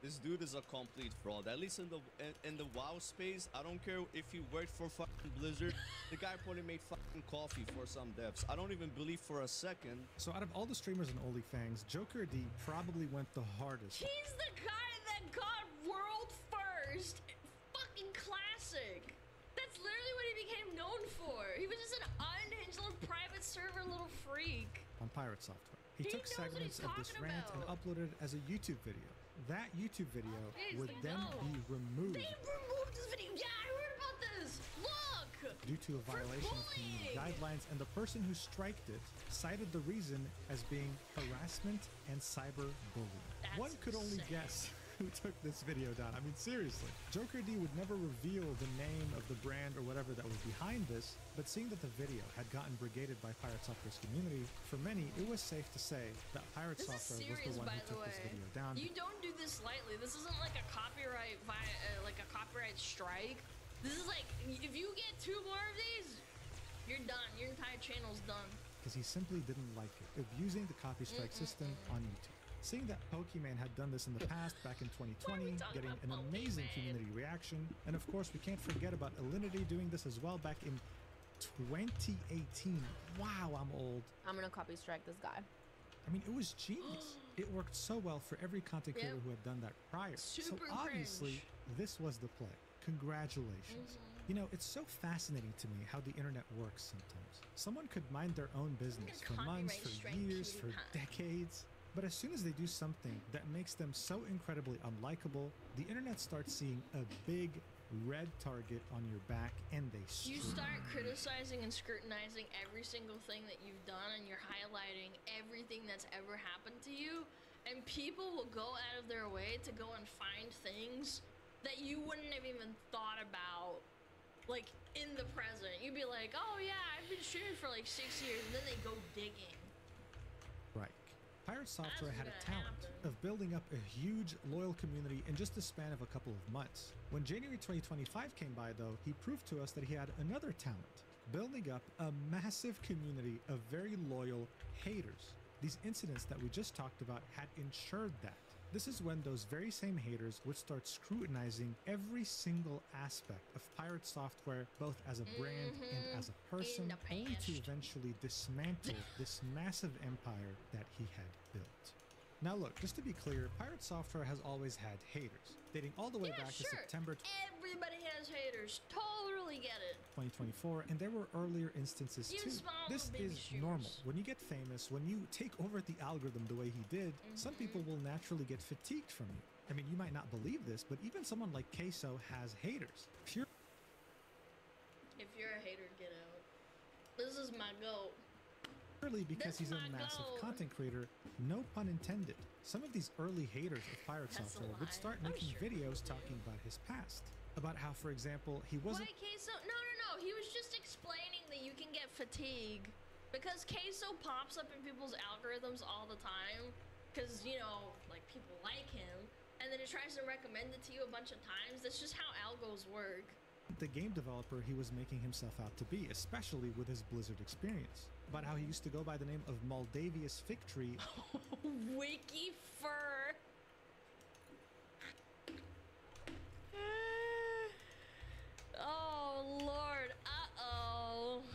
[SPEAKER 3] this dude is a complete fraud. At least in the WoW space, I don't care if he worked for fucking Blizzard. The guy probably made fucking coffee for some devs. I don't even believe for a second.
[SPEAKER 21] So out of all the streamers in OnlyFans, Joker D probably went the hardest.
[SPEAKER 10] He's the guy that got world first. Fucking classic. That's literally what he became known for. He was just an unhinged little private server little freak.
[SPEAKER 21] On Pirate Software. He took segments of this rant and uploaded it as a YouTube video. That YouTube video would then be removed.
[SPEAKER 10] They removed this video. Yeah, I heard about this. Look!
[SPEAKER 21] Due to a violation of community guidelines, and the person who striked it cited the reason as being harassment and cyberbullying. One could only guess who took this video down. I mean, seriously. Joker D would never reveal the name of the brand or whatever that was behind this, but seeing that the video had gotten brigaded by Pirate Software's community, for many, it was safe to say that Pirate Software was the one who took this video down.
[SPEAKER 10] You don't do this lightly. This isn't like a copyright strike. This is like, if you get 2 more of these, you're done. Your entire channel's done.
[SPEAKER 21] Because he simply didn't like it, abusing the copy strike system on YouTube. Seeing that Pokemon had done this in the past, back in 2020, getting an amazing community reaction, and of course we can't forget about Alinity doing this as well back in 2018. Wow, I'm old.
[SPEAKER 4] I'm gonna copy strike this guy.
[SPEAKER 21] I mean, it was genius. It worked so well for every content creator who had done that prior. So obviously, this was the play. Congratulations. You know, it's so fascinating to me how the internet works sometimes. Someone could mind their own business for months, for years, for decades. But as soon as they do something that makes them so incredibly unlikable, the internet starts seeing a big red target on your back and they
[SPEAKER 10] You start criticizing and scrutinizing every single thing that you've done, and you're highlighting everything that's ever happened to you, and people will go out of their way to go and find things that you wouldn't have even thought about, like, in the present. You'd be like, oh yeah, I've been streaming for like 6 years, and then they go digging.
[SPEAKER 21] Right. Pirate Software had a talent of building up a huge, loyal community in just the span of a couple of months. When January 2025 came by, though, he proved to us that he had another talent, building up a massive community of very loyal haters. These incidents that we just talked about had ensured that. This is when those very same haters would start scrutinizing every single aspect of Pirate Software, both as a brand and as a person, only to eventually dismantle this massive empire that he had built. Now look, just to be clear, Pirate Software has always had haters, dating all the way back to September
[SPEAKER 10] Everybody has haters. Totally get it.
[SPEAKER 21] 2024, and there were earlier instances too. This is normal. When you get famous, when you take over the algorithm the way he did, some people will naturally get fatigued from you. I mean, you might not believe this, but even someone like Queso has haters.
[SPEAKER 10] If you're a hater, get out. This is my goat.
[SPEAKER 21] Purely because he's a massive content creator, no pun intended. Some of these early haters of Pirate Software would start making videos talking about his past. About how, for example, he wasn't...
[SPEAKER 10] Why Queso? No. He was just explaining that you can get fatigue. Because Queso pops up in people's algorithms all the time. Because, you know, like, people like him. And then it tries to recommend it to you a bunch of times. That's just how algos work.
[SPEAKER 21] The game developer he was making himself out to be, especially with his Blizzard experience. About how he used to go by the name of Moldavius Fig Tree.
[SPEAKER 10] Wiki fur. Oh Lord,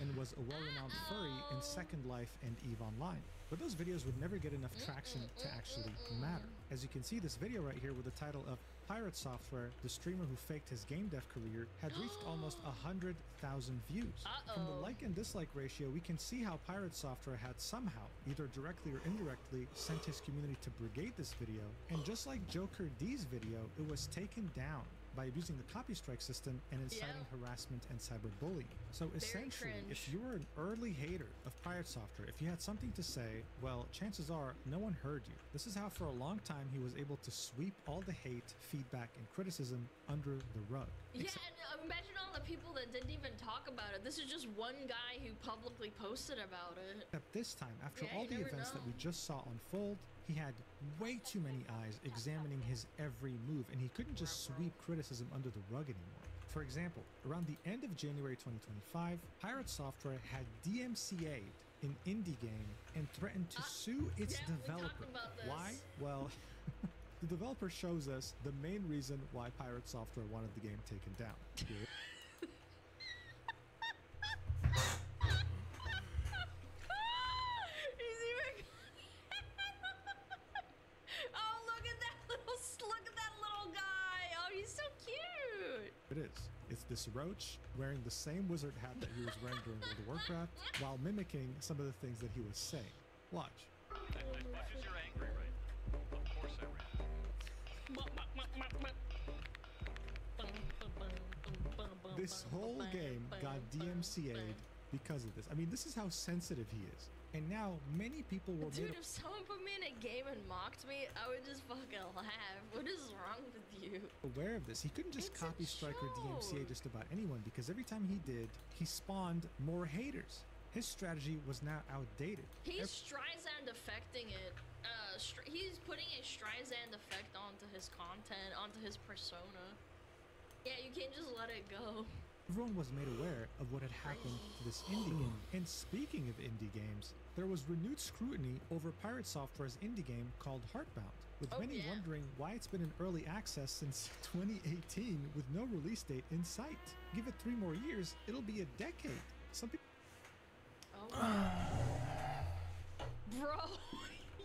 [SPEAKER 21] and was a well-renowned furry in Second Life and EVE Online. But those videos would never get enough traction to actually matter. As you can see this video right here with the title of Pirate Software, the streamer who faked his game dev career, had reached almost 100,000 views. From the like and dislike ratio, we can see how Pirate Software had somehow, either directly or indirectly, sent his community to brigade this video, and just like Joker D's video, it was taken down by abusing the copy strike system and inciting harassment and cyberbullying. So essentially, if you were an early hater of Pirate Software, if you had something to say, well, chances are no one heard you. This is how for a long time he was able to sweep all the hate, feedback, and criticism under the rug.
[SPEAKER 10] Yeah, and imagine all the people that didn't even talk about it. This is just one guy who publicly posted about it.
[SPEAKER 21] Except this time, after all the events that we just saw unfold, he had way too many eyes examining his every move, and he couldn't just sweep criticism under the rug anymore. For example, around the end of January 2025, Pirate Software had DMCA'd an indie game and threatened to sue its developer. Why? Well, the developer shows us the main reason why Pirate Software wanted the game taken down. It is. It's this roach wearing the same wizard hat that he was wearing during World of Warcraft while mimicking some of the things that he was saying. Watch.
[SPEAKER 9] As much as you're angry, right? Of course I ran.
[SPEAKER 21] This whole game got DMCA'd because of this. I mean, this is how sensitive he is. And now many people were
[SPEAKER 10] Dude, if someone put me in a game and mocked me, I would just fucking laugh. What is wrong with you?
[SPEAKER 21] Aware of this. He couldn't just copy strike or DMCA just about anyone, because every time he did, he spawned more haters. His strategy was now outdated.
[SPEAKER 10] He's Streisand affecting it. He's putting a Streisand effect onto his content, onto his persona. Yeah, you can't just let it go.
[SPEAKER 21] Everyone was made aware of what had happened to this indie game. And speaking of indie games, there was renewed scrutiny over Pirate Software's indie game called Heartbound, with many wondering why it's been in early access since 2018 with no release date in sight. Give it 3 more years, it'll be a decade. Some people...
[SPEAKER 10] Bro,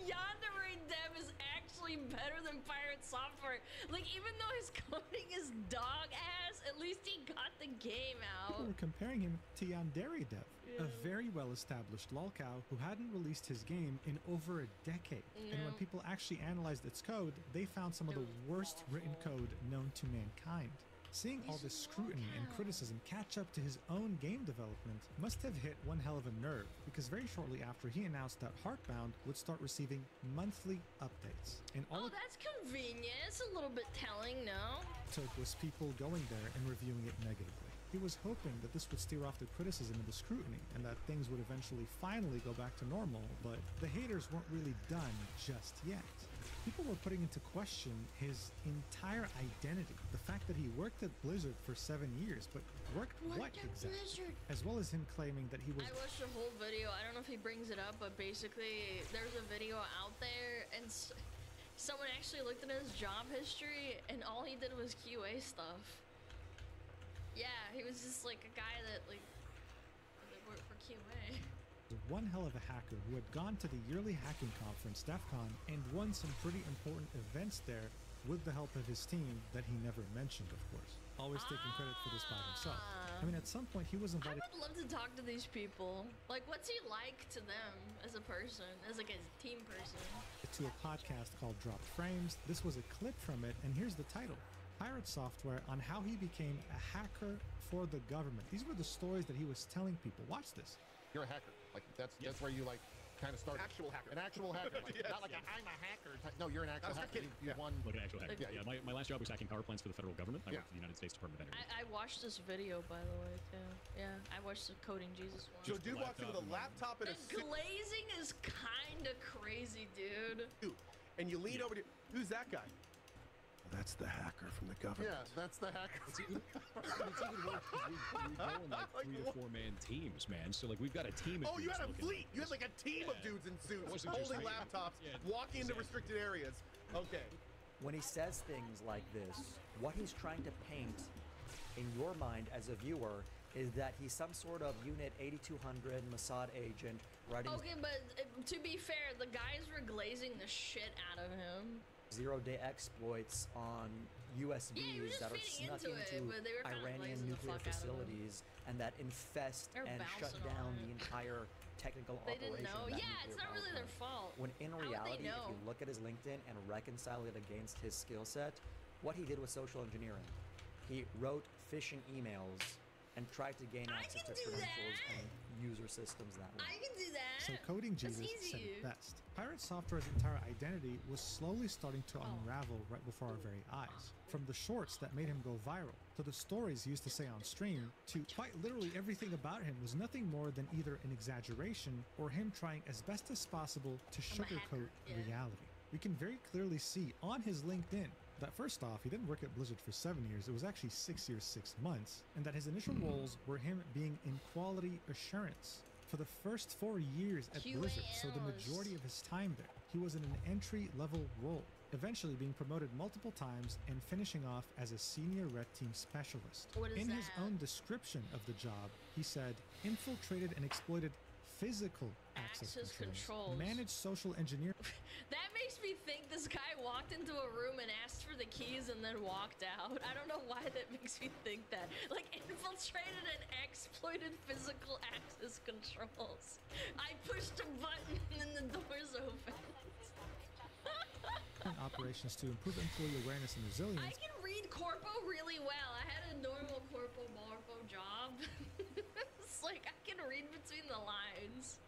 [SPEAKER 10] Yandere Dev is actually better than Pirate Software. Like, even though his coding is dog ass, at least he got the game out.
[SPEAKER 21] People were comparing him to Yandere Dev, a very well-established lolcow who hadn't released his game in over a decade. And when people actually analyzed its code, they found some of the worst written code known to mankind. Seeing all this scrutiny and criticism catch up to his own game development must have hit one hell of a nerve, because very shortly after he announced that Heartbound would start receiving monthly updates. And all
[SPEAKER 10] that's convenient. It's a little bit telling, no?
[SPEAKER 21] it took was people going there and reviewing it negatively. He was hoping that this would steer off the criticism and the scrutiny, and that things would eventually finally go back to normal, but the haters weren't really done just yet. People were putting into question his entire identity. The fact that he worked at Blizzard for 7 years, but worked what exactly?
[SPEAKER 10] Blizzard.
[SPEAKER 21] As well as him claiming that he was...
[SPEAKER 10] I watched the whole video. I don't know if he brings it up, but basically there's a video out there and someone actually looked at his job history and all he did was QA stuff. Yeah, he was just like a guy that worked for QA.
[SPEAKER 21] One hell of a hacker who had gone to the yearly hacking conference, DEF CON, and won some pretty important events there with the help of his team that he never mentioned, of course. Always taking credit for this by himself. I mean, at some point he was invited...
[SPEAKER 10] I would love to talk to these people. Like, what's he like to them as a person, as like a team person?
[SPEAKER 21] ...to a podcast called Dropped Frames. This was a clip from it, and here's the title. Pirate Software on how he became a hacker for the government. These were the stories that he was telling people. Watch this.
[SPEAKER 2] You're a hacker. Like, that's where you, like, kind of start. Actual hacker. An actual hacker. Like, not like I'm a hacker. No, you're an actual hacker. You won.
[SPEAKER 22] Like an actual hacker. Yeah, my last job was hacking power plants for the federal government. I worked for the United States Department of Energy.
[SPEAKER 10] I watched this video, by the way, too. Yeah, I watched the Coding Jesus one.
[SPEAKER 2] So dude walks in with a laptop and
[SPEAKER 10] the glazing is kind of crazy, dude.
[SPEAKER 2] And you lean over to... Who's that guy?
[SPEAKER 15] That's the hacker from the government.
[SPEAKER 2] Yeah, that's the hacker.
[SPEAKER 22] It's even worse because we go in like 3 to 4 man teams, man. So like we've got a team of
[SPEAKER 2] you had a fleet. You had like a team of dudes in suits holding laptops, walking into restricted areas. Okay.
[SPEAKER 23] When he says things like this, what he's trying to paint in your mind as a viewer is that he's some sort of Unit 8200 Mossad agent writing...
[SPEAKER 10] Okay, but to be fair, the guys were glazing the shit out of him.
[SPEAKER 23] Zero-day exploits on USBs that are snuck into Iranian nuclear facilities and that infest and shut down the entire technical operation of that nuclear
[SPEAKER 10] it's not really their fault.
[SPEAKER 23] When in reality, if you look at his LinkedIn and reconcile it against his skill set, what he did was social engineering. He wrote phishing emails and tried to gain access to credentials and user systems that way.
[SPEAKER 10] I can do that.
[SPEAKER 21] So Coding Jesus said it best. Pirate Software's entire identity was slowly starting to unravel right before our very eyes. From the shorts that made him go viral, to the stories he used to say on stream, to quite literally everything about him was nothing more than either an exaggeration or him trying as best as possible to sugarcoat reality. We can very clearly see on his LinkedIn that first off, he didn't work at Blizzard for 7 years, it was actually 6 years, 6 months, and that his initial roles were him being in quality assurance. For the first 4 years at Blizzard, so the majority of his time there, he was in an entry-level role, eventually being promoted multiple times and finishing off as a senior red team specialist. In his own description of the job, he said, infiltrated and exploited physical access controls, managed social engineering.
[SPEAKER 10] That makes me think this guy walked into a room and asked for the keys and then walked out. I don't know why that makes me think that. Like, infiltrated and exploited physical access controls. I pushed a button and then the doors opened.
[SPEAKER 21] Operations to improve employee awareness and resilience.
[SPEAKER 10] I can read Corpo really well. I had a normal Corpo Marpo job. It's like I can read between the lines.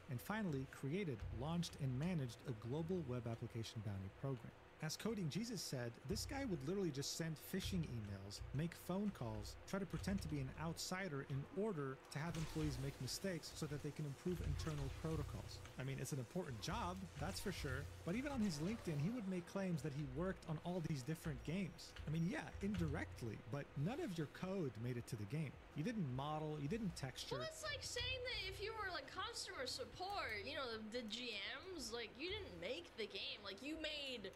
[SPEAKER 21] And finally created, launched, and managed a global web application bounty program. As Coding Jesus said, this guy would literally just send phishing emails, make phone calls, try to pretend to be an outsider in order to have employees make mistakes so that they can improve internal protocols. I mean, it's an important job, that's for sure, but even on his LinkedIn, he would make claims that he worked on all these different games. I mean, yeah, indirectly, but none of your code made it to the game. You didn't model, you didn't texture.
[SPEAKER 10] Well, it's like saying that if you were like customer support, you know, the GMs, like you didn't make the game, like you made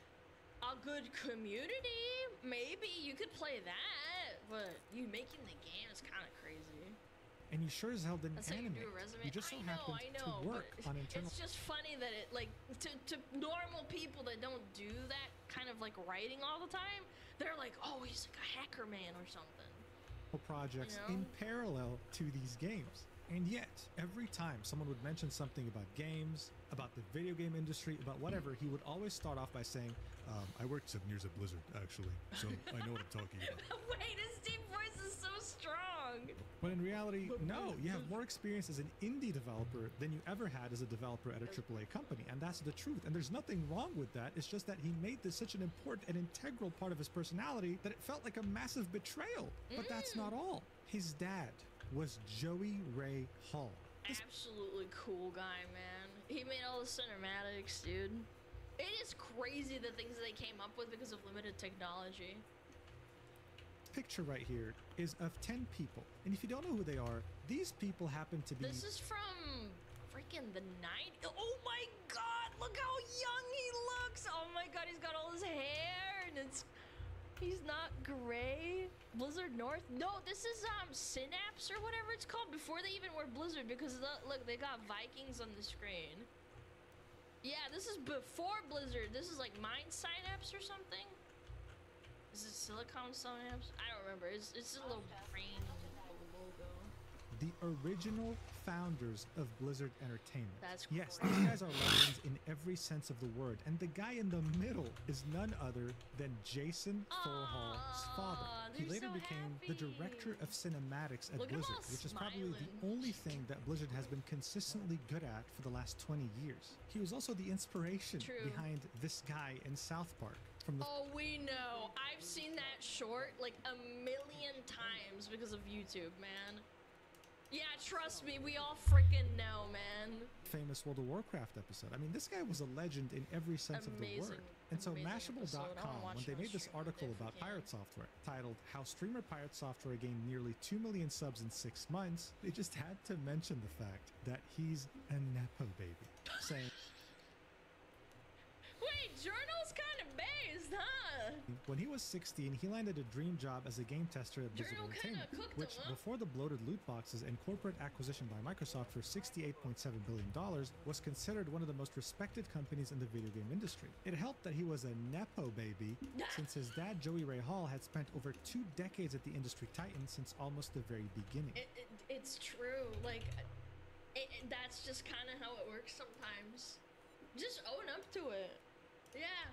[SPEAKER 10] a good community. Maybe you could play that, but you making the game is kind of crazy.
[SPEAKER 21] And you sure as hell didn't animate.
[SPEAKER 10] You
[SPEAKER 21] just so happened to work on internal.
[SPEAKER 10] It's just funny that it, like, to normal people that don't do that kind of like writing all the time, they're like, oh, he's like a hacker man or something.
[SPEAKER 21] Projects in parallel to these games. And yet, every time someone would mention something about games, about the video game industry, about whatever, he would always start off by saying, I worked 7 years at Blizzard, actually, so I know what I'm talking about.
[SPEAKER 10] Wait, his deep voice is so strong.
[SPEAKER 21] When in reality, no, you have more experience as an indie developer than you ever had as a developer at a AAA company, and that's the truth. And there's nothing wrong with that. It's just that he made this such an important and integral part of his personality that it felt like a massive betrayal. But that's not all. His dad was Joey Ray Hall.
[SPEAKER 10] Absolutely cool guy, man. He made all the cinematics, dude. It is crazy the things they came up with because of limited technology.
[SPEAKER 21] Picture right here is of 10 people, and if you don't know who they are, these people happen to be.
[SPEAKER 10] This is from freaking the 90s. Oh my god, look how young he looks. Oh my god, he's got all his hair and he's not gray. Blizzard North? No, this is Synapse or whatever it's called before they even were Blizzard, because look, they got Vikings on the screen. Yeah, this is before Blizzard. This is like Mind Synapse or something. Is it Silicon Synapse? I don't remember. It's a little brain logo.
[SPEAKER 21] The original founders of Blizzard Entertainment.
[SPEAKER 10] That's
[SPEAKER 21] yes, these guys are legends in every sense of the word, and the guy in the middle is none other than Jason Thorhall's father. He later became the director of cinematics at Blizzard, which is probably the only thing that Blizzard has been consistently good at for the last 20 years. He was also the inspiration behind this guy in South Park.
[SPEAKER 10] Oh, we know. I've seen that short like a million times because of YouTube, man. Yeah, trust me, we all freaking know, man.
[SPEAKER 21] Famous World of Warcraft episode. I mean, this guy was a legend in every sense of the word. And so Mashable.com, when they made this article about Pirate Software, titled How Streamer Pirate Software Gained Nearly 2 million subs in 6 months, they just had to mention the fact that he's a Nepo baby. Saying,
[SPEAKER 10] wait, Journal's kind of based, huh?
[SPEAKER 21] When he was 16, he landed a dream job as a game tester at Blizzard Entertainment, which, before the bloated loot boxes and corporate acquisition by Microsoft for $68.7 billion, was considered one of the most respected companies in the video game industry. It helped that he was a Nepo baby, since his dad, Joey Ray Hall, had spent over 2 decades at the industry titan since almost the very beginning.
[SPEAKER 10] It's true. Like, that's just kind of how it works sometimes. Just own up to it. Yeah.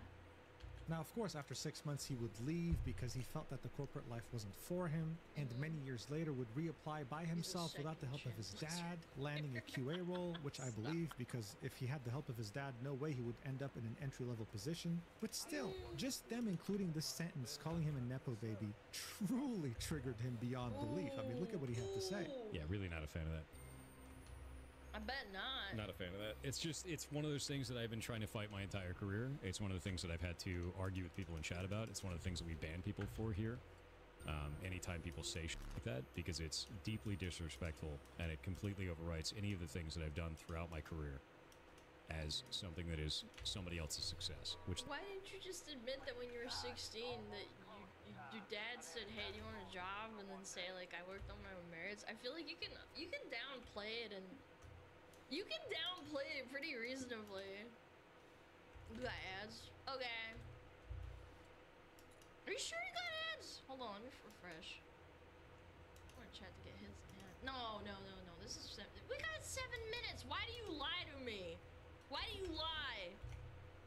[SPEAKER 21] Now, of course, after 6 months, he would leave because he felt that the corporate life wasn't for him, and many years later would reapply by himself without the help of his dad, landing a QA role, which I believe, because if he had the help of his dad, no way he would end up in an entry-level position. But still, just them including this sentence, calling him a Nepo baby, truly triggered him beyond belief. I mean, look at what he had to say.
[SPEAKER 22] Yeah, really not a fan of that.
[SPEAKER 10] I bet not.
[SPEAKER 22] Not a fan of that. It's just, it's one of those things that I've been trying to fight my entire career. It's one of the things that I've had to argue with people in chat about. It's one of the things that we ban people for here. Anytime people say shit like that, because it's deeply disrespectful and it completely overwrites any of the things that I've done throughout my career as something that is somebody else's success. Which
[SPEAKER 10] Why didn't you just admit that when you were 16 that your dad said, "Hey, do you want a job?" and then say like, "I worked on my own merits"? I feel like you can downplay it, and you can downplay it pretty reasonably. You got ads? Okay. Are you sure you got ads? Hold on, let me refresh. I want to chat to get his ad. No. This is 7. We got 7 minutes. Why do you lie to me? Why do you lie?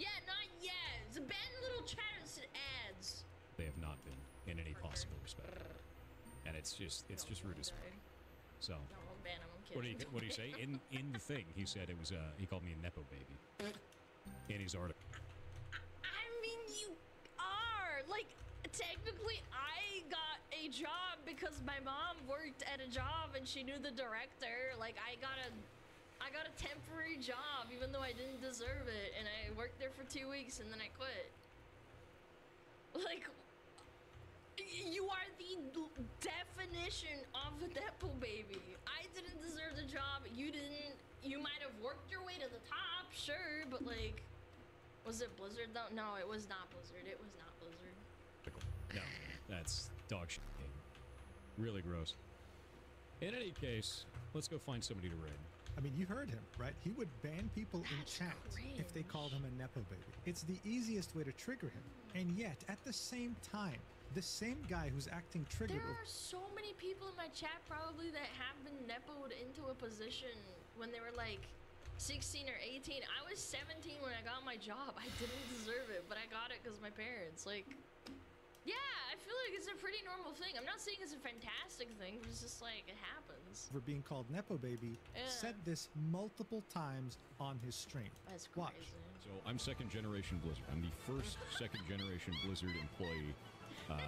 [SPEAKER 10] Yeah, not yet. It's a bad little chat that said ads.
[SPEAKER 22] they have not been in any possible respect. And it's just rude as fuck. So,
[SPEAKER 10] No, I'm ban him. I'm kidding.
[SPEAKER 22] what do you say? In the thing, he said it was, he called me a Nepo baby. In his article.
[SPEAKER 10] I mean, you are. Like, technically, I got a job because my mom worked at a job and she knew the director. Like, I got a temporary job even though I didn't deserve it, and I worked there for 2 weeks and then I quit. Like, you are the definition of a Nepo baby. I didn't deserve the job. You didn't. You might have worked your way to the top, sure, but like, was it Blizzard though? No, it was not Blizzard. It was not Blizzard.
[SPEAKER 22] No, that's dog shit. Really gross. In any case, let's go find somebody to raid.
[SPEAKER 21] I mean, you heard him, right? He would ban people in chat if they called him a Nepo baby. It's the easiest way to trigger him. And yet, at the same time, the same guy who's acting triggered...
[SPEAKER 10] There are so many people in my chat probably that have been Nepo'd into a position when they were like 16 or 18. I was 17 when I got my job. I didn't deserve it, but I got it because of my parents. Like, yeah, I feel like it's a pretty normal thing. I'm not saying it's a fantastic thing, but it's just like, it happens.
[SPEAKER 21] For being called Nepo baby, said this multiple times on his stream.
[SPEAKER 10] That's crazy.
[SPEAKER 21] Watch.
[SPEAKER 22] So I'm second generation Blizzard. I'm the first second generation Blizzard employee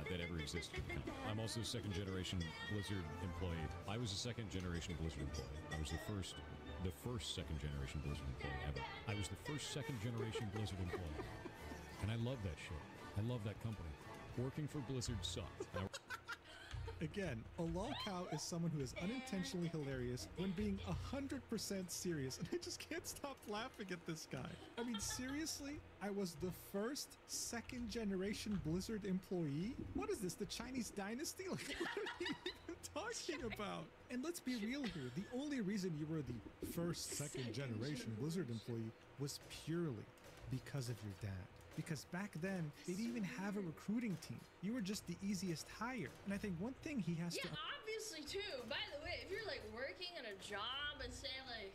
[SPEAKER 22] that ever existed. I'm also a second generation Blizzard employee. I was a second generation Blizzard employee. I was the first second generation Blizzard employee ever. I was the first second generation Blizzard employee. And I love that shit. I love that company. Working for Blizzard sucked.
[SPEAKER 21] Again, a lolcow is someone who is unintentionally hilarious when being 100% serious, and I just can't stop laughing at this guy. I mean, seriously? I was the first second-generation Blizzard employee? What is this, the Chinese dynasty? Like, what are you even talking about? And let's be real here, the only reason you were the first second-generation Blizzard employee was purely because of your dad. Because back then, they didn't even have a recruiting team. You were just the easiest hire. And I think one thing he has to...
[SPEAKER 10] Yeah, obviously, too. By the way, if you're, like, working at a job and say, like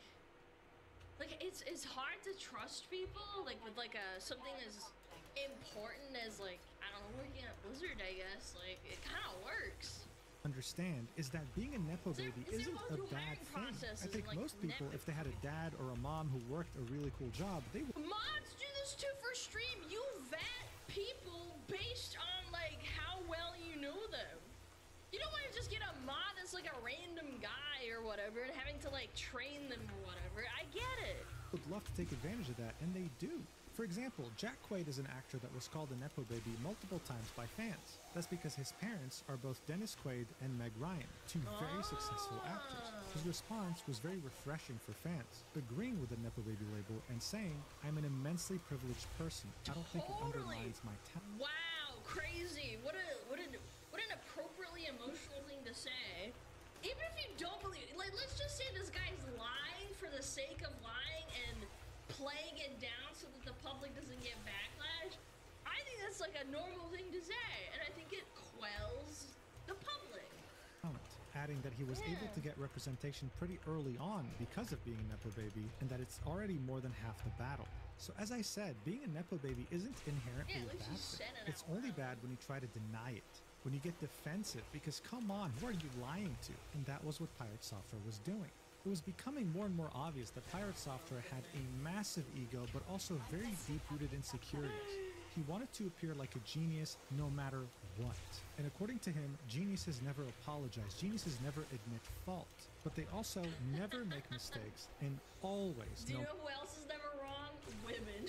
[SPEAKER 10] it's hard to trust people, like, with, like, something as important as, like, I don't know, working at Blizzard, I guess. Like, it kind of works.
[SPEAKER 21] Understand is that being a Nepo baby isn't a bad thing. I think
[SPEAKER 10] like
[SPEAKER 21] most people, if they had a dad or a mom who worked a really cool job, they would...
[SPEAKER 10] Mods do this too for stream. You vet people based on like how well you know them. You don't want to just get a mod that's like a random guy or whatever and having to like train them or whatever. I get it.
[SPEAKER 21] Would love to take advantage of that, and they do. For example, Jack Quaid is an actor that was called a Nepo baby multiple times by fans. That's because his parents are both Dennis Quaid and Meg Ryan, two very successful actors. His response was very refreshing for fans, agreeing with the Nepo baby label and saying, "I'm an immensely privileged person. I don't think it undermines my talent."
[SPEAKER 10] Wow, crazy. What an appropriately emotional thing to say. Even if you don't believe, like, let's just say this guy's lying for the sake of lying and playing it down so that the public doesn't get backlash. I think that's like a normal thing to say, and I think it quells the public.
[SPEAKER 21] Adding that he was able to get representation pretty early on because of being a Nepo baby, and that it's already more than half the battle. So as I said, being a Nepo baby isn't inherently a bad thing. It's only bad when you try to deny it, when you get defensive, because come on, who are you lying to? And that was what Pirate Software was doing. It was becoming more and more obvious that Pirate Software had a massive ego, but also very deep-rooted insecurities. He wanted to appear like a genius no matter what. And according to him, geniuses never apologize. Geniuses never admit fault. But they also never make mistakes and always
[SPEAKER 10] Do you know who else is never wrong? Women.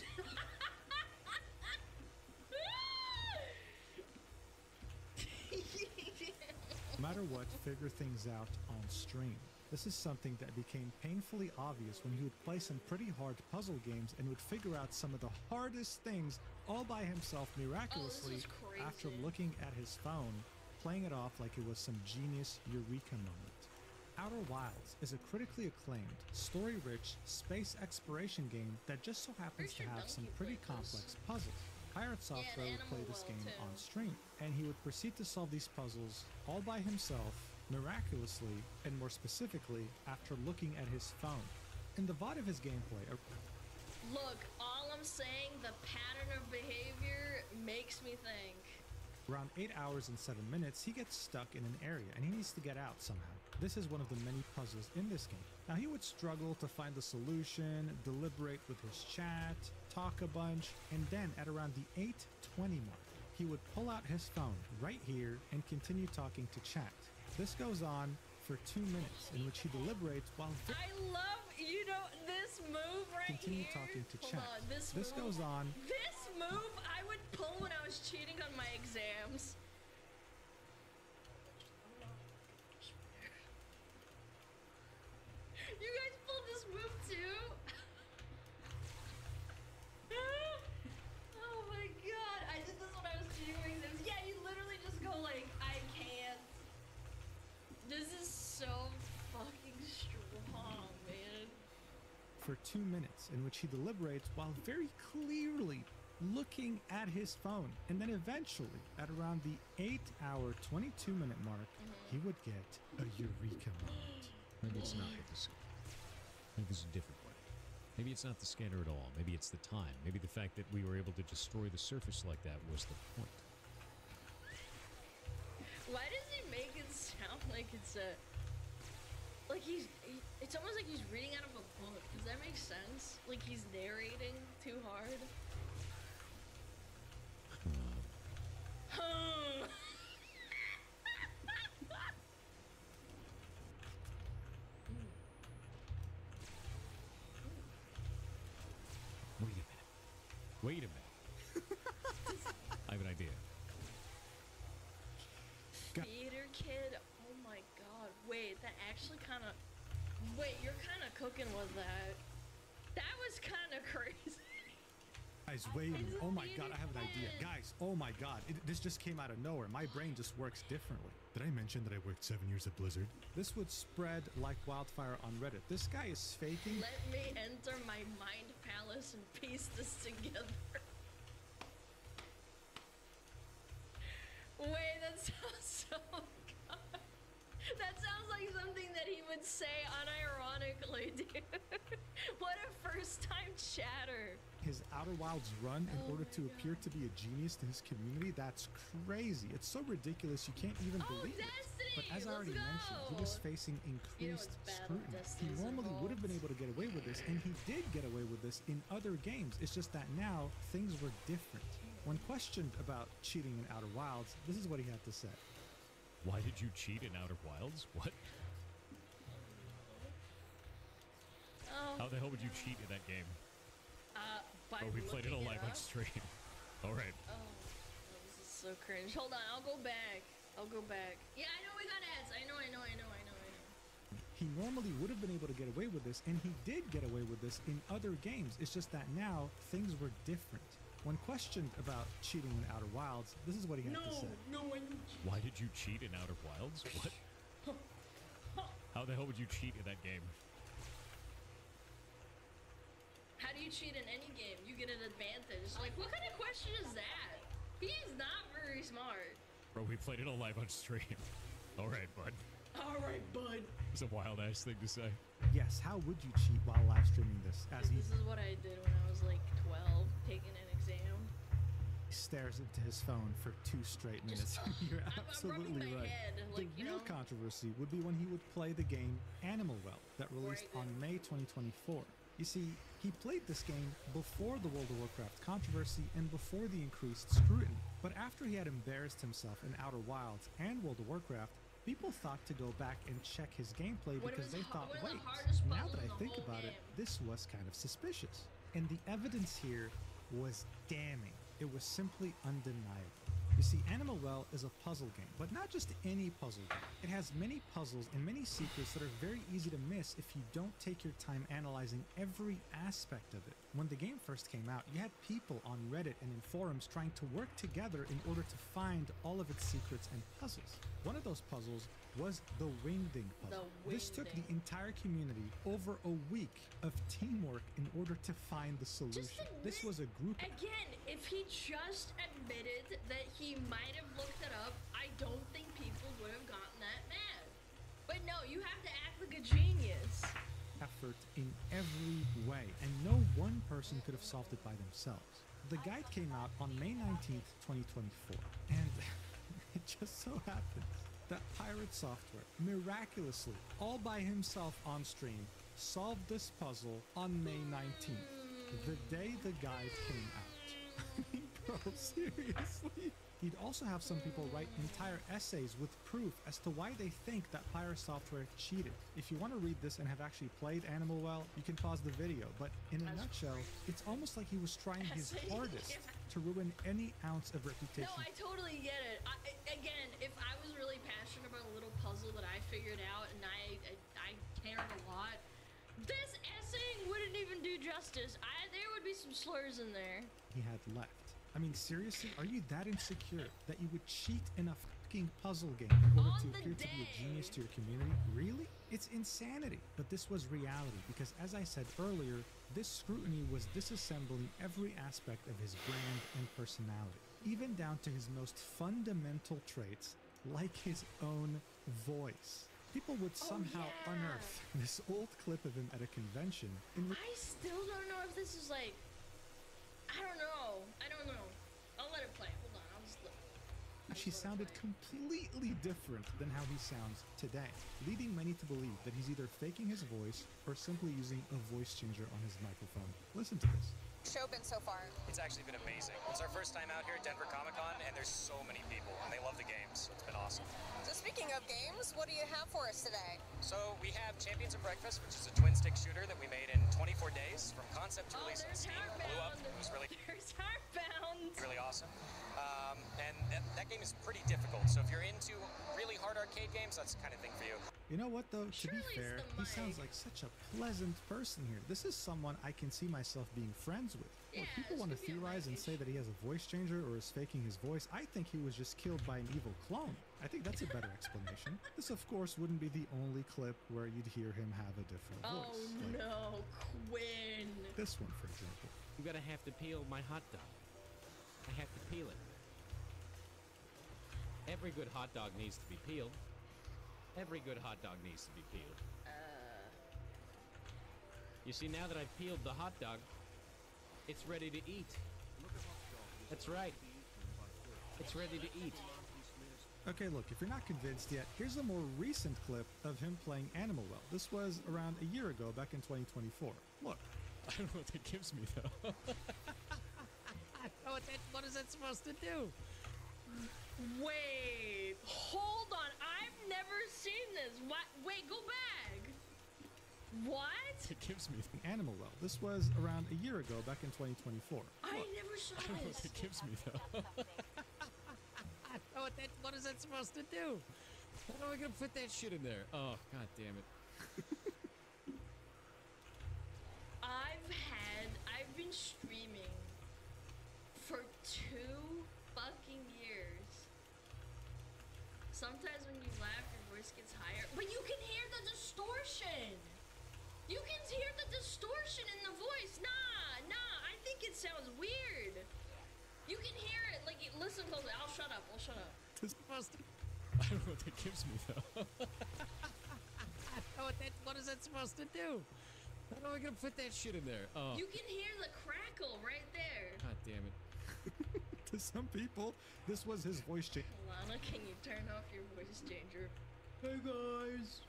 [SPEAKER 21] no matter what, figure things out on stream. This is something that became painfully obvious when he would play some pretty hard puzzle games and would figure out some of the hardest things all by himself miraculously after looking at his phone, playing it off like it was some genius eureka moment. Outer Wilds is a critically acclaimed, story-rich space exploration game that just so happens to have some pretty complex puzzles. Pirate Software would play this game on stream, and he would proceed to solve these puzzles all by himself, miraculously, and more specifically, after looking at his phone. In the VOD of his gameplay,
[SPEAKER 10] look, all I'm saying, the pattern of behavior makes me think.
[SPEAKER 21] Around 8 hours and 7 minutes, he gets stuck in an area and he needs to get out somehow. This is one of the many puzzles in this game. Now he would struggle to find the solution, deliberate with his chat, talk a bunch, and then at around the 8:20 mark, he would pull out his phone right here and continue talking to chat. This goes on for 2 minutes, in which he deliberates while
[SPEAKER 10] I love, you know, this move right
[SPEAKER 21] continue
[SPEAKER 10] here.
[SPEAKER 21] talking to chat.
[SPEAKER 10] On, this
[SPEAKER 21] goes on.
[SPEAKER 10] This move I would pull when I was cheating on my exams. You guys pulled this move too? Oh my god, I did this when I was cheating my exams. Yeah, you literally just go like, I can't. This is so fucking strong, man.
[SPEAKER 21] For 2 minutes, in which he deliberates while very clearly looking at his phone. And then eventually, at around the 8-hour, 22-minute mark, he would get a eureka moment.
[SPEAKER 22] Maybe it's not with the scanner. Maybe it's a different way. Maybe it's not the scanner at all. Maybe it's the time. Maybe the fact that we were able to destroy the surface like that was the point.
[SPEAKER 10] Why does he make it sound like it's a... Like it's almost like he's reading out of a book. Does that make sense? Like he's narrating too hard?
[SPEAKER 22] Wait a minute. I have an idea.
[SPEAKER 10] Theater kid? Oh my god. Wait, that actually kind of... Wait, you're kind of cooking with that. That was kind of crazy.
[SPEAKER 21] Guys, wait a minute. Oh my god, I have an idea. Guys, oh my god. This just came out of nowhere. My brain just works differently.
[SPEAKER 14] Did I mention that I worked 7 years at Blizzard?
[SPEAKER 21] This would spread like wildfire on Reddit. This guy is faking...
[SPEAKER 10] Let me enter my mind palace and piece this together. Wait, that sounds so good. That sounds like something that he would say unironically, dude. What a first-time chatter.
[SPEAKER 21] His Outer Wilds run in order to appear to be a genius to his community, that's crazy. It's so ridiculous you can't even believe it. But as I already mentioned, he was facing increased scrutiny. He normally would have been able to get away with this, and he did get away with this in other games. It's just that now things were different. When questioned about cheating in Outer Wilds, this is what he had to say.
[SPEAKER 22] Why did you cheat in Outer Wilds? What? How the hell would you cheat in that game?
[SPEAKER 10] We
[SPEAKER 22] played it live on stream. All right.
[SPEAKER 10] Oh, this is so cringe. Hold on, I'll go back. Yeah, I know we got ads. I know.
[SPEAKER 21] He normally would have been able to get away with this, and he did get away with this in other games. It's just that now things were different. When questioned about cheating in Outer Wilds, this is what he had to say.
[SPEAKER 22] Why did you cheat in Outer Wilds? What? How the hell would you cheat in that game?
[SPEAKER 10] How do you cheat in any game? You get an advantage. Like, what kind of question is that? He's not very smart.
[SPEAKER 22] Bro, we played it all live on stream. All right, bud.
[SPEAKER 10] All right, bud.
[SPEAKER 22] It's a wild-ass thing to say.
[SPEAKER 21] Yes, how would you cheat while live streaming this? As he
[SPEAKER 10] This is what I did when I was like 12, taking an exam.
[SPEAKER 21] stares into his phone for 2 straight minutes. You're absolutely right.
[SPEAKER 10] Like,
[SPEAKER 21] the real controversy would be when he would play the game Animal Well that released on May 2024. You see, he played this game before the World of Warcraft controversy and before the increased scrutiny. But after he had embarrassed himself in Outer Wilds and World of Warcraft, people thought to go back and check his gameplay because they thought, wait, now that I think about it, this was kind of suspicious. And the evidence here was damning. It was simply undeniable. You see, Animal Well is a puzzle game, but not just any puzzle game. It has many puzzles and many secrets that are very easy to miss if you don't take your time analyzing every aspect of it. When the game first came out, you had people on Reddit and in forums trying to work together in order to find all of its secrets and puzzles. One of those puzzles was the Wingding puzzle. This took the entire community over a week of teamwork in order to find the solution. This was a group.
[SPEAKER 10] Again, if he just admitted that he might have looked it up, I don't think people would have gotten that mad. But no, you have to act like a genius.
[SPEAKER 21] Effort in every way, and no one person could have solved it by themselves. The guide came out on May 19th, 2024, and it just so happens that Pirate Software, miraculously, all by himself on stream, solved this puzzle on May 19th, the day the guide came out. Bro, seriously? He'd also have some people write entire essays with proof as to why they think that Pirate Software cheated. If you want to read this and have actually played Animal Well, you can pause the video, but in a nutshell, it's almost like he was trying his hardest to ruin any ounce of reputation.
[SPEAKER 10] No, I totally get it. Again, if I was really passionate about a little puzzle that I figured out and I cared a lot, this essay wouldn't even do justice. There would be some slurs in there.
[SPEAKER 21] He had left. I mean, seriously, are you that insecure that you would cheat in a fucking puzzle game in order to appear to be a genius to your community? Really? It's insanity. But this was reality because, as I said earlier, this scrutiny was disassembling every aspect of his brand and personality, even down to his most fundamental traits, like his own voice. People would somehow unearth this old clip of him at a convention.
[SPEAKER 10] I still don't know if this is like... I don't know. I'll let it play. Hold on. I'll just look.
[SPEAKER 21] She sounded completely different than how he sounds today, leading many to believe that he's either faking his voice or simply using a voice changer on his microphone. Listen to this.
[SPEAKER 1] Show been so far?
[SPEAKER 5] It's actually been amazing. It's our first time out here at Denver Comic Con, and there's so many people, and they love the games, so it's been awesome.
[SPEAKER 1] So speaking of games, what do you have for us today?
[SPEAKER 5] So we have Champions of Breakfast, which is a twin-stick shooter that we made in 24 days from concept to release on Steam. Blew up. It was really awesome. And that game is pretty difficult, so if you're into really hard arcade games, that's the kind of thing for you.
[SPEAKER 21] You know what, though? To be fair, he sounds like such a pleasant person here. This is someone I can see myself being friends with. Look, people want to theorize and say that he has a voice changer or is faking his voice. I think he was just killed by an evil clone. I think that's a better explanation. This, of course, wouldn't be the only clip where you'd hear him have a different voice.
[SPEAKER 10] Oh, no, Quinn.
[SPEAKER 21] This one, for example.
[SPEAKER 16] I'm gonna have to peel my hot dog. I have to peel it. Every good hot dog needs to be peeled. Every good hot dog needs to be peeled. You see, now that I've peeled the hot dog, it's ready to eat. That's right. It's ready to eat.
[SPEAKER 21] Okay, look, if you're not convinced yet, here's a more recent clip of him playing Animal Well. This was around a year ago, back in 2024. Look.
[SPEAKER 22] I don't know what that gives me, though.
[SPEAKER 16] What is that supposed to do?
[SPEAKER 10] Wait, hold on. I've never seen this. What? Wait, go back. What?
[SPEAKER 22] It gives me
[SPEAKER 21] Animal Well. This was around a year ago, back in 2024.
[SPEAKER 10] I never saw
[SPEAKER 22] I don't know
[SPEAKER 10] this.
[SPEAKER 22] what it gives me, though.
[SPEAKER 16] What is that supposed to do? How am I gonna put that shit in there? Oh, god damn it.
[SPEAKER 10] I've been streaming 2 fucking years. Sometimes when you laugh, your voice gets higher, but you can hear the distortion. You can hear the distortion in the voice. Nah, I think it sounds weird. You can hear it. Like, listen closely. I'll shut up.
[SPEAKER 22] I don't know what that gives me though. What is that supposed to do? How am I gonna put that shit in there? Oh.
[SPEAKER 10] You can hear the crackle right there.
[SPEAKER 22] God damn it.
[SPEAKER 14] To some people, this was his voice change.
[SPEAKER 10] Lana, can you turn off your voice changer? Hey guys,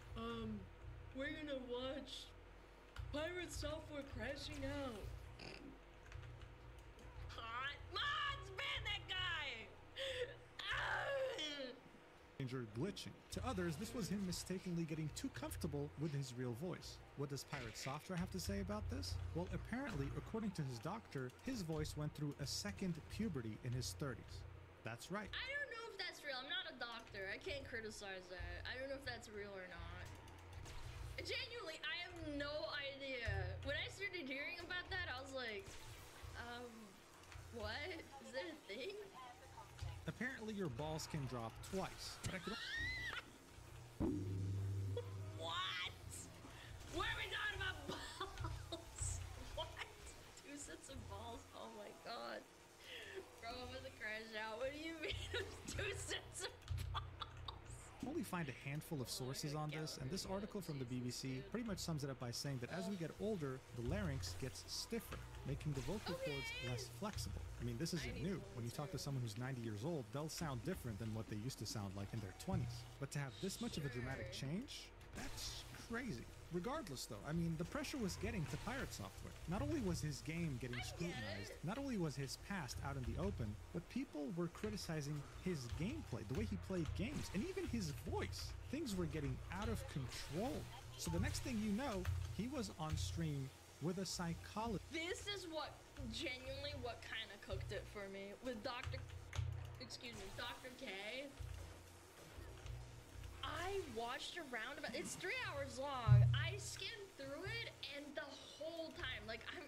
[SPEAKER 10] we're gonna watch pirate software crashing out. Hot mods, ban that guy!
[SPEAKER 14] Glitching. To others, this was him mistakenly getting too comfortable with his real voice. What does Pirate Software have to say about this? Well, apparently, according to his doctor, his voice went through a second puberty in his 30s. That's right.
[SPEAKER 10] I don't know if that's real. I'm not a doctor. I can't criticize that. I don't know if that's real or not. Genuinely, I have no idea. When I started hearing about that, I was like, what? Is that a thing?
[SPEAKER 14] Apparently your balls can drop twice. But I could
[SPEAKER 10] What? Where are we talking about balls? What? 2 sets of balls? Oh my god. Bro, I'm gonna crash out. What do you mean 2 sets of
[SPEAKER 14] only find a handful of sources on this, and this article from the BBC pretty much sums it up by saying that as we get older, the larynx gets stiffer, making the vocal cords less flexible. I mean, this isn't new. When you talk to someone who's 90 years old, they'll sound different than what they used to sound like in their 20s. But to have this much of a dramatic change, that's crazy. Regardless though, I mean, the pressure was getting to Pirate Software. Not only was his game getting scrutinized, not only was his past out in the open, but people were criticizing his gameplay, the way he played games, and even his voice. Things were getting out of control. So the next thing you know, he was on stream with a psychologist.
[SPEAKER 10] This is what genuinely what kind of cooked it for me with Dr. K. I watched around about, it's 3 hours long. I skimmed through it, and the whole time, like, I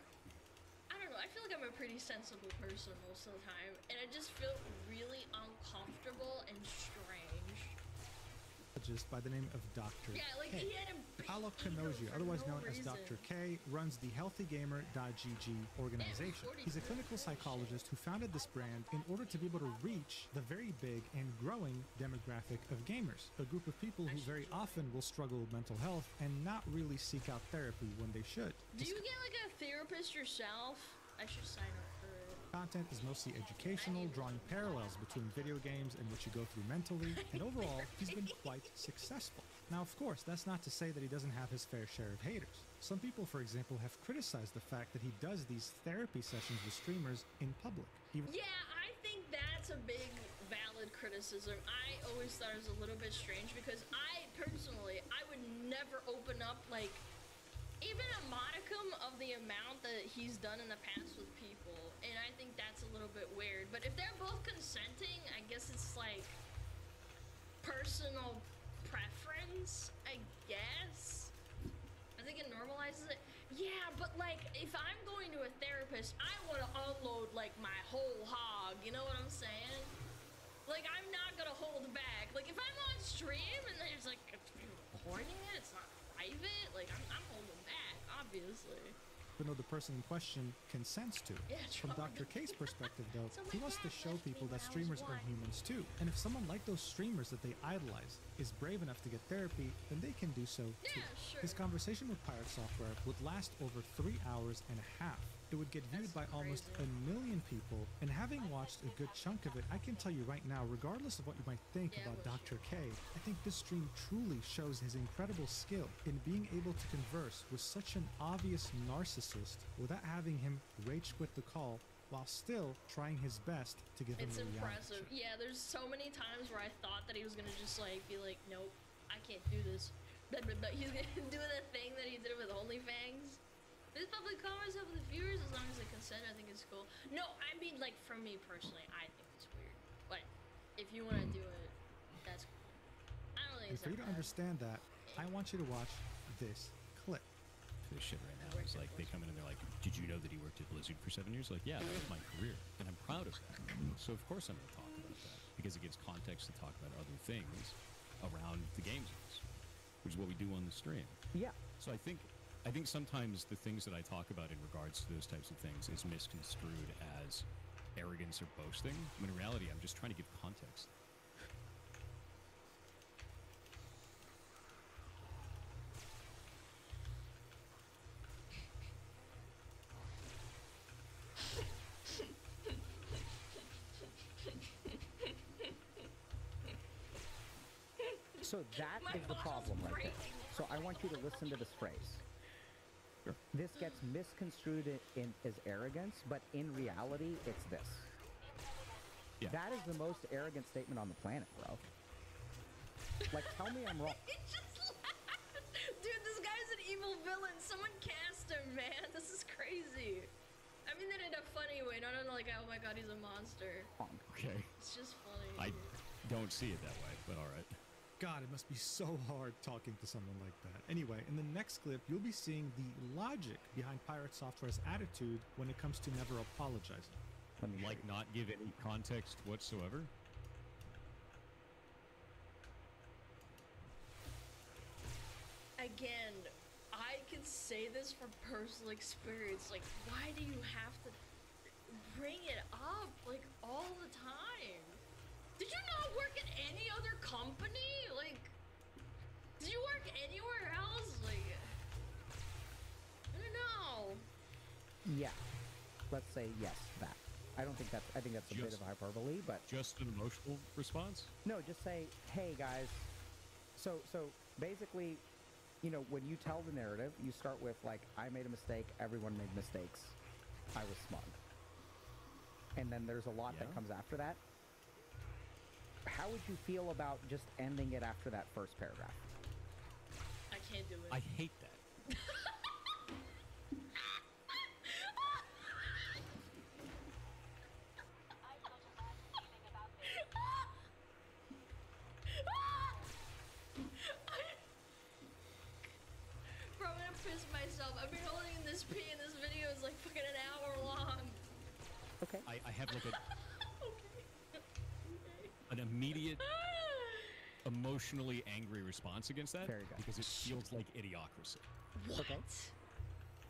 [SPEAKER 10] don't know, I feel like I'm a pretty sensible person most of the time, and I just felt really uncomfortable and strange.
[SPEAKER 14] By the name of Dr.
[SPEAKER 10] Yeah, like
[SPEAKER 14] K.
[SPEAKER 10] he had a
[SPEAKER 14] Paulo Canosia, otherwise known as Dr. K, runs the HealthyGamer.gg organization. He's a clinical psychologist who founded this brand in order to be able to reach the very big and growing demographic of gamers, a group of people who very often will struggle with mental health and not really seek out therapy when they should.
[SPEAKER 10] Do you get like a therapist yourself? I should sign up for it.
[SPEAKER 14] Content is mostly educational, drawing parallels between video games and what you go through mentally, and overall, he's been quite successful. Now, of course, that's not to say that he doesn't have his fair share of haters. Some people, for example, have criticized the fact that he does these therapy sessions with streamers in public.
[SPEAKER 10] Yeah, I think that's a big, valid criticism. I always thought it was a little bit strange because I would never open up, like, even a modicum of the amount that he's done in the past with people, and I think that's a little bit weird. But if they're both consenting, I guess it's like personal preference, I guess. I think it normalizes it. Yeah, but like if I'm going to a therapist, I want to unload like my whole hog, you know what I'm saying? Like I'm not gonna hold back. Like if I'm on stream and there's like recording it, it's not private, like I'm holding back, obviously.
[SPEAKER 14] Even though the person in question consents to it.
[SPEAKER 10] Yeah,
[SPEAKER 14] from Dr. K's perspective, though, he wants to show people that streamers are humans too. And if someone like those streamers that they idolize is brave enough to get therapy, then they can do so too.
[SPEAKER 10] Sure.
[SPEAKER 14] His conversation with Pirate Software would last over 3 hours and a half. It would get viewed by almost 1 million people, and having watched a good chunk of it, I can tell you right now, regardless of what you might think about Dr. K, I think this stream truly shows his incredible skill in being able to converse with such an obvious narcissist without having him rage quit the call, while still trying his best to give him a reality
[SPEAKER 10] impressive.
[SPEAKER 14] check.
[SPEAKER 10] Yeah, there's so many times where I thought that he was gonna just like be like, nope, I can't do this. But he's gonna do the thing that he did with OnlyFans. His public comments of the viewers, as long as they consent, I think it's cool. No, I mean, like, for me personally, I think it's weird. But if you want to do it, that's cool. I don't think
[SPEAKER 14] And
[SPEAKER 10] it's
[SPEAKER 14] for you to understand that, I want you to watch this clip.
[SPEAKER 22] for this shit right now. Is like they come in and they're like, "Did you know that he worked at Blizzard for 7 years?" Like, yeah, that was my career, and I'm proud of that. So of course I'm going to talk about that because it gives context to talk about other things around the games, which is what we do on the stream.
[SPEAKER 23] Yeah.
[SPEAKER 22] So I think sometimes the things that I talk about in regards to those types of things is misconstrued as arrogance or boasting. When in reality, I'm just trying to give context.
[SPEAKER 13] So that is the problem right there. So I want you to listen to this phrase. This gets misconstrued as arrogance, but in reality, it's this.
[SPEAKER 22] Yeah.
[SPEAKER 13] That is the most arrogant statement on the planet, bro. Like, tell me I'm wrong.
[SPEAKER 10] He just laughed. Dude, this guy's an evil villain. Someone cast him, man. This is crazy. I mean that in a funny way, not in like, oh my god, he's a monster.
[SPEAKER 22] Okay.
[SPEAKER 10] It's just funny.
[SPEAKER 22] I don't see it that way, but all right.
[SPEAKER 14] God, it must be so hard talking to someone like that. Anyway, in the next clip, you'll be seeing the logic behind Pirate Software's attitude when it comes to never apologizing.
[SPEAKER 22] Like not give any context whatsoever?
[SPEAKER 10] Again, I can say this from personal experience. Like, why do you have to bring it up, like, all the time? Did you not work at any other company? Like, did you work anywhere else? Like, I don't know.
[SPEAKER 13] Yeah. Let's say yes, that. I think that's a bit of hyperbole, but...
[SPEAKER 22] Just an emotional response?
[SPEAKER 13] No, just say, hey, guys. So basically, you know, when you tell the narrative, you start with, like, I made a mistake, everyone made mistakes, I was smug. And then there's a lot that comes after that. How would you feel about just ending it after that first paragraph?
[SPEAKER 10] I can't do it.
[SPEAKER 22] I hate that.
[SPEAKER 10] Bro, I'm gonna piss myself. I've been holding this pee and this video is like fucking an hour long.
[SPEAKER 13] Okay.
[SPEAKER 22] I have like an immediate, emotionally angry response against that because it feels like idiocracy.
[SPEAKER 10] What?
[SPEAKER 13] Okay.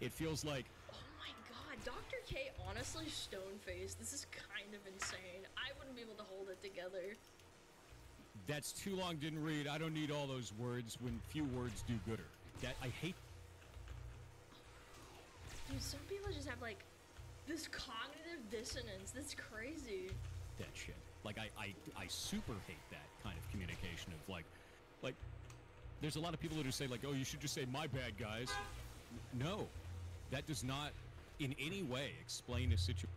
[SPEAKER 22] It feels like...
[SPEAKER 10] Oh my god, Dr. K honestly stone-faced. This is kind of insane. I wouldn't be able to hold it together.
[SPEAKER 22] That's too long, didn't read. I don't need all those words when few words do gooder. That I hate.
[SPEAKER 10] Dude, some people just have like this cognitive dissonance. That's crazy.
[SPEAKER 22] That shit. Like I super hate that kind of communication of like there's a lot of people that say like, oh, you should just say my bad, guys. No, that does not in any way explain a situation.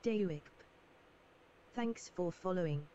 [SPEAKER 19] Deuik. Thanks for following.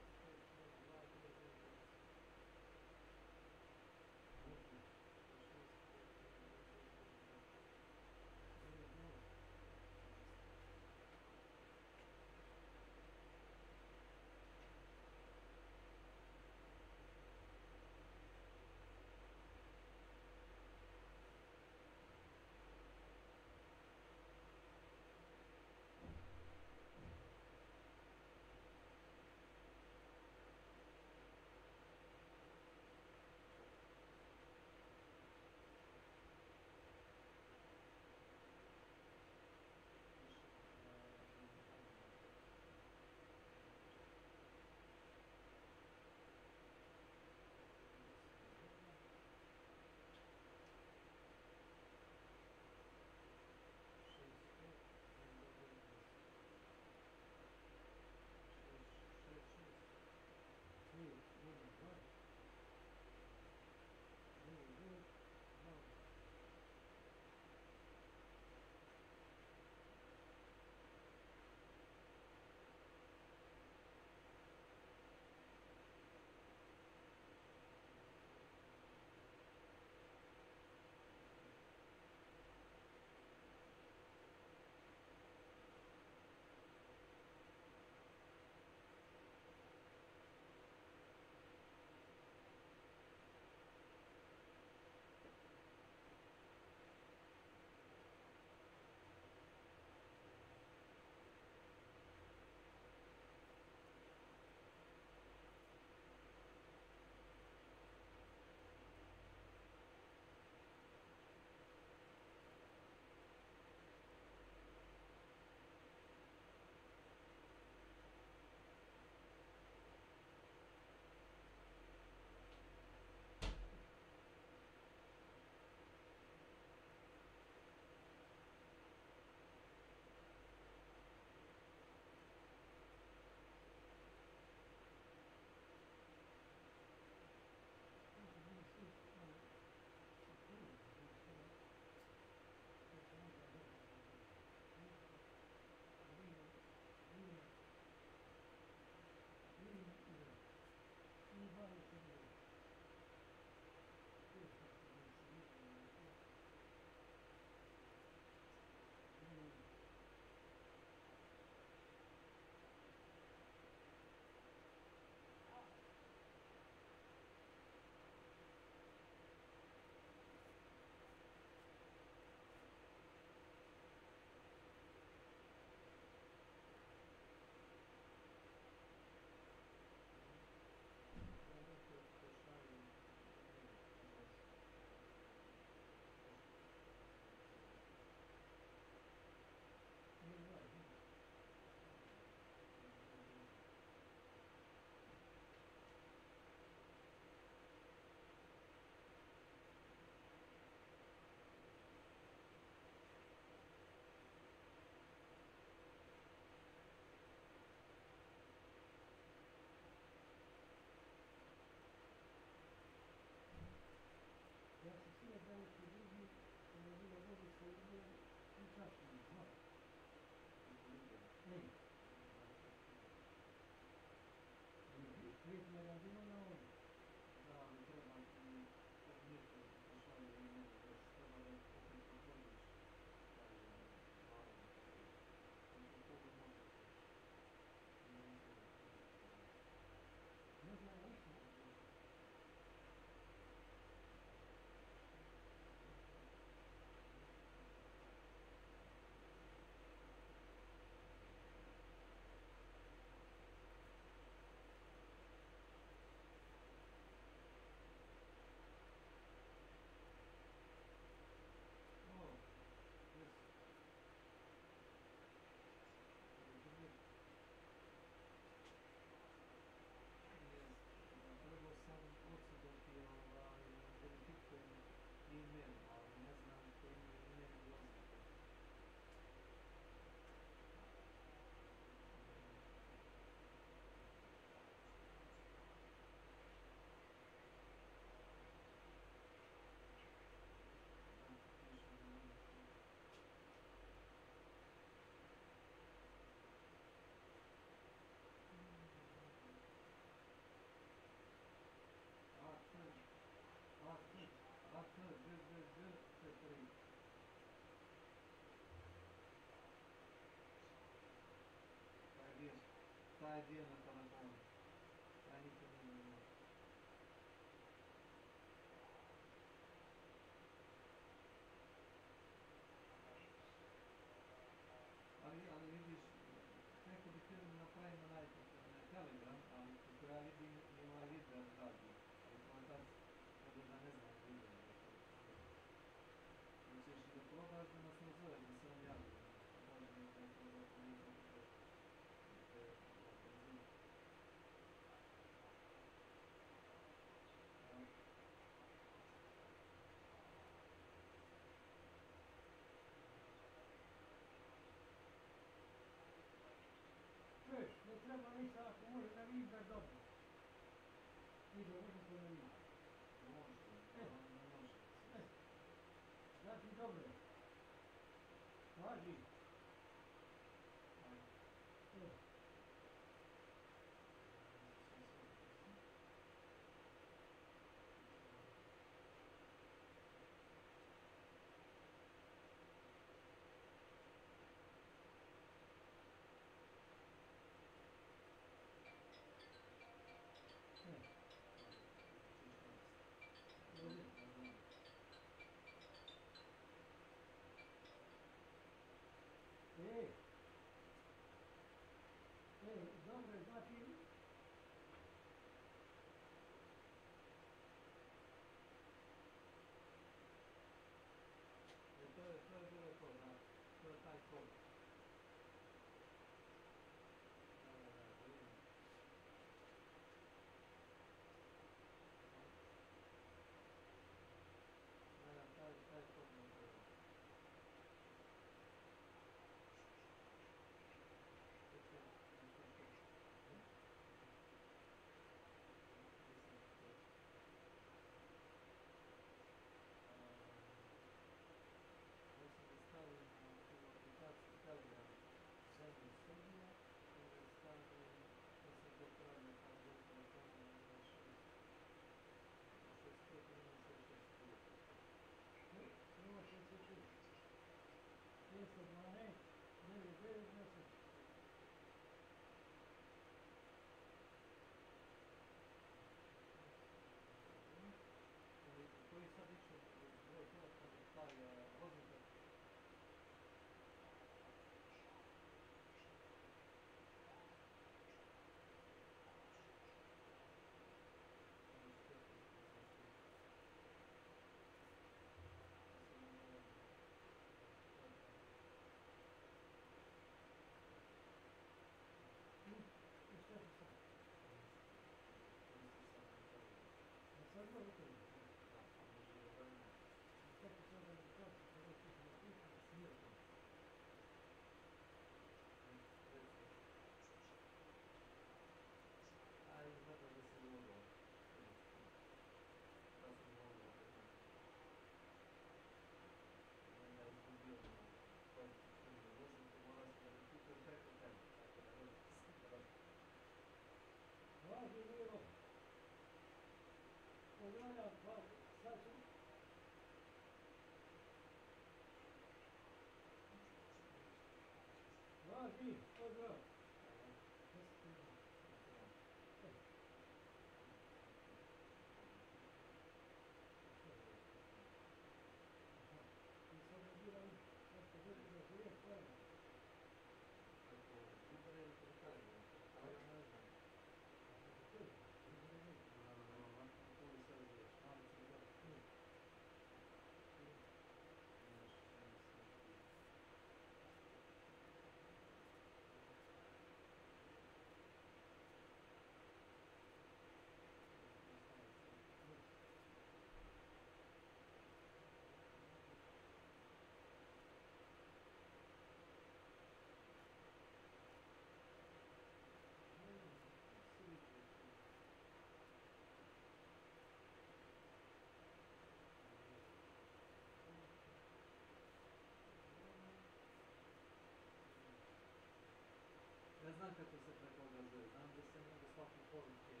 [SPEAKER 8] Не знам како се прекога за, знам да се много слабо поруке и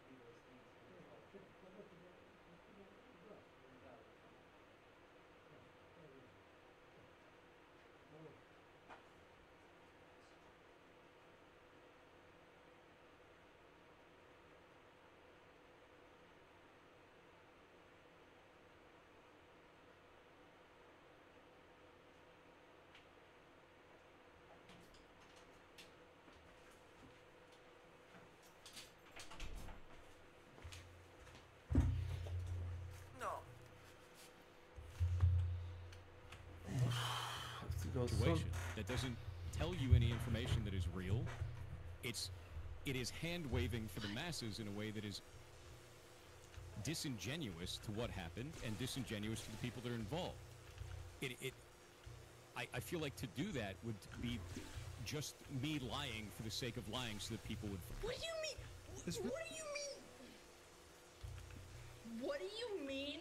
[SPEAKER 8] видео снимки.
[SPEAKER 22] Situation that doesn't tell you any information that is real. It is hand waving for the masses in a way that is disingenuous to what happened and disingenuous to the people that are involved. I feel like to do that would be just me lying for the sake of lying so that people would.
[SPEAKER 10] What do you mean? What do you mean? What do you mean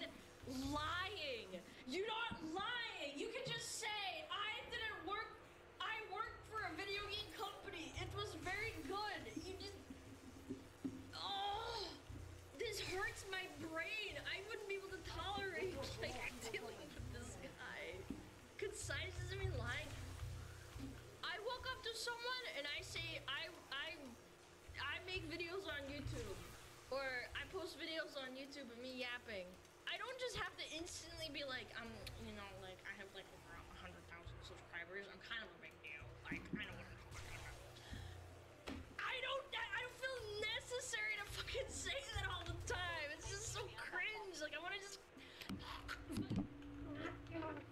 [SPEAKER 10] lying? You're not lying. You can just say I didn't work. I worked for a video game company. It was very good. You just. Oh, this hurts my brain. I wouldn't be able to tolerate like dealing with this guy. Concise doesn't mean lying. I walk up to someone and I say I make videos on YouTube, or I post videos on YouTube of me yapping. I don't just have to instantly be like, you know, like I have like over 100,000 subscribers. I'm kind of a big deal. Like I know what I'm talking about. I don't feel necessary to fucking say that all the time. It's just so cringe. Like I want to just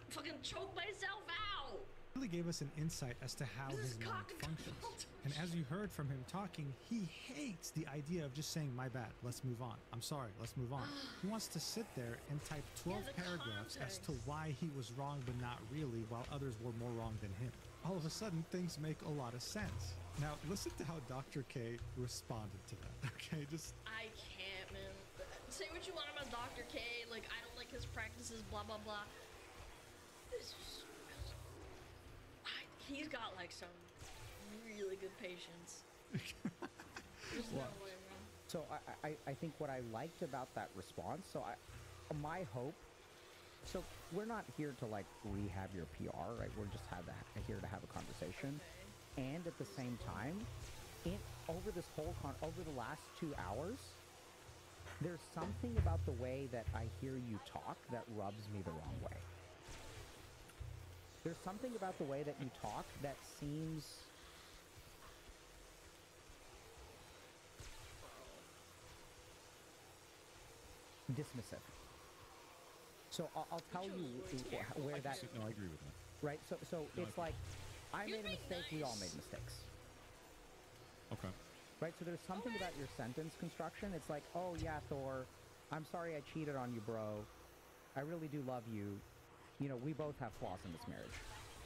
[SPEAKER 10] fucking choke myself out.
[SPEAKER 14] Really gave us an insight as to how his mind functions. And as you heard from him talking, he hates the idea of just saying, my bad, let's move on. I'm sorry, let's move on. He wants to sit there and type 12 paragraphs as to why he was wrong but not really, while others were more wrong than him. All of a sudden, things make a lot of sense. Now, listen to how Dr. K responded to that, okay?
[SPEAKER 10] I can't, man. Say what you want about Dr. K, like, I don't like his practices, blah, blah, blah. He's got, like, some really good patience. There's no way, man.
[SPEAKER 13] So I think what I liked about that response, my hope, so we're not here to like rehab your PR, right? We're just here to have a conversation. Okay. And at the same time, over the last 2 hours, there's something about the way that I hear you talk that rubs me the wrong way. There's something about the way that you talk that seems dismissive. So I'll tell you where that.
[SPEAKER 22] No, I agree with that.
[SPEAKER 13] Right. So it's like I made a mistake. We all made mistakes.
[SPEAKER 22] Okay.
[SPEAKER 13] Right. So there's something about your sentence construction. It's like, oh yeah, Thor, I'm sorry I cheated on you, bro. I really do love you. You know, we both have flaws in this marriage.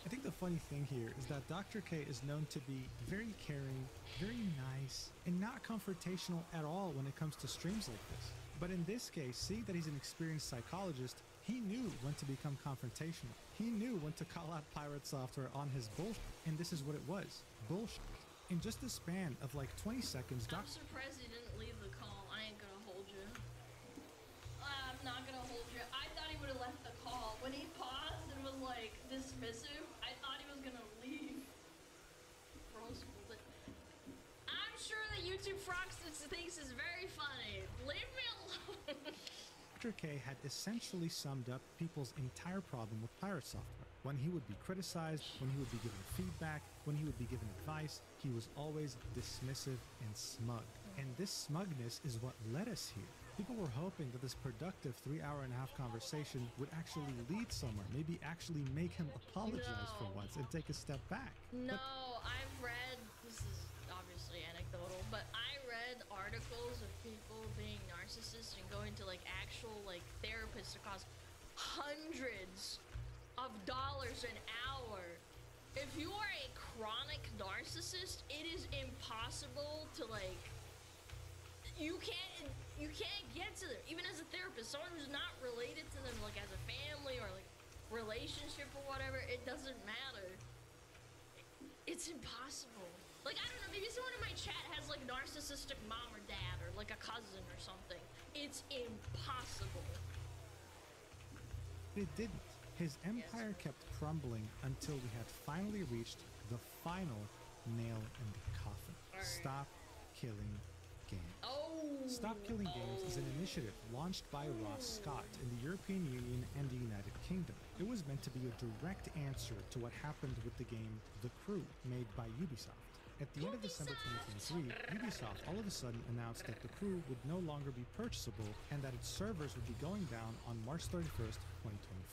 [SPEAKER 14] I think the funny thing here is that Dr. K is known to be very caring, very nice, and not confrontational at all when it comes to streams like this. But in this case, seeing that he's an experienced psychologist, he knew when to become confrontational. He knew when to call out Pirate Software on his bullshit, and this is what it was, bullshit. In just a span of like 20 seconds,
[SPEAKER 10] I'm surprised he didn't leave the call. I ain't gonna hold you.
[SPEAKER 14] Dr. K had essentially summed up people's entire problem with pirate software. When he would be criticized, when he would be given feedback, when he would be given advice, he was always dismissive and smug. And this smugness is what led us here. People were hoping that this productive 3.5-hour conversation would actually lead somewhere, maybe actually make him apologize for once and take a step back.
[SPEAKER 10] No, I've read, this is obviously anecdotal, but I read articles of people being narcissists and going to like actual like therapists that cost hundreds of dollars an hour. If you are a chronic narcissist, it is impossible to like, you can't get to them. Even as a therapist, someone who's not related to them like as a family or like relationship or whatever, it doesn't matter. It's impossible. Like, I don't know, maybe someone in my chat has like narcissistic mom or dad or like a cousin or something. It's impossible.
[SPEAKER 14] It didn't. His empire kept crumbling until we had finally reached the final nail in the coffin. Stop killing games. Stop Killing Games is an initiative launched by Ross Scott in the European Union and the United Kingdom. It was meant to be a direct answer to what happened with the game The Crew, made by Ubisoft. At the end of December 2023, Ubisoft all of a sudden announced that The Crew would no longer be purchasable and that its servers would be going down on March 31st,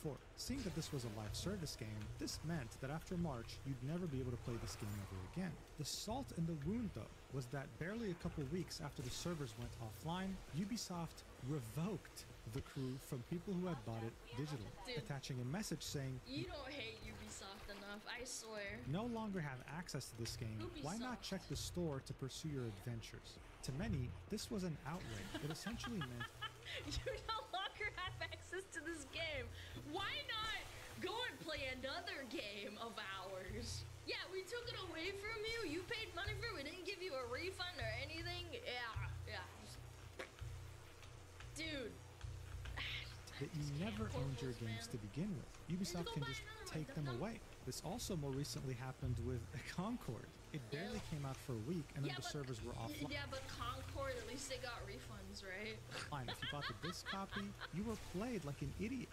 [SPEAKER 14] 2024. Seeing that this was a live service game, this meant that after March, you'd never be able to play this game ever again. The salt in the wound, though, was that barely a couple weeks after the servers went offline, Ubisoft revoked The Crew from people who had bought it digitally, attaching a message saying,
[SPEAKER 10] You don't hate Ubisoft enough, I swear.
[SPEAKER 14] No longer have access to this game. Why not check the store to pursue your adventures? To many, this was an outrage. It essentially meant
[SPEAKER 10] you no longer have access to this game. Why not go and play another game of ours? Yeah, we took it away from you. You paid money for it. We didn't give you a refund or anything. Yeah. Dude.
[SPEAKER 14] that you never owned your games to begin with. Ubisoft can just take them away. This also more recently happened with Concord. It barely came out for a week and then the servers were offline.
[SPEAKER 10] Yeah, but Concord, at least they got refunds, right?
[SPEAKER 14] Fine, if you bought the disc copy, you were played like an idiot.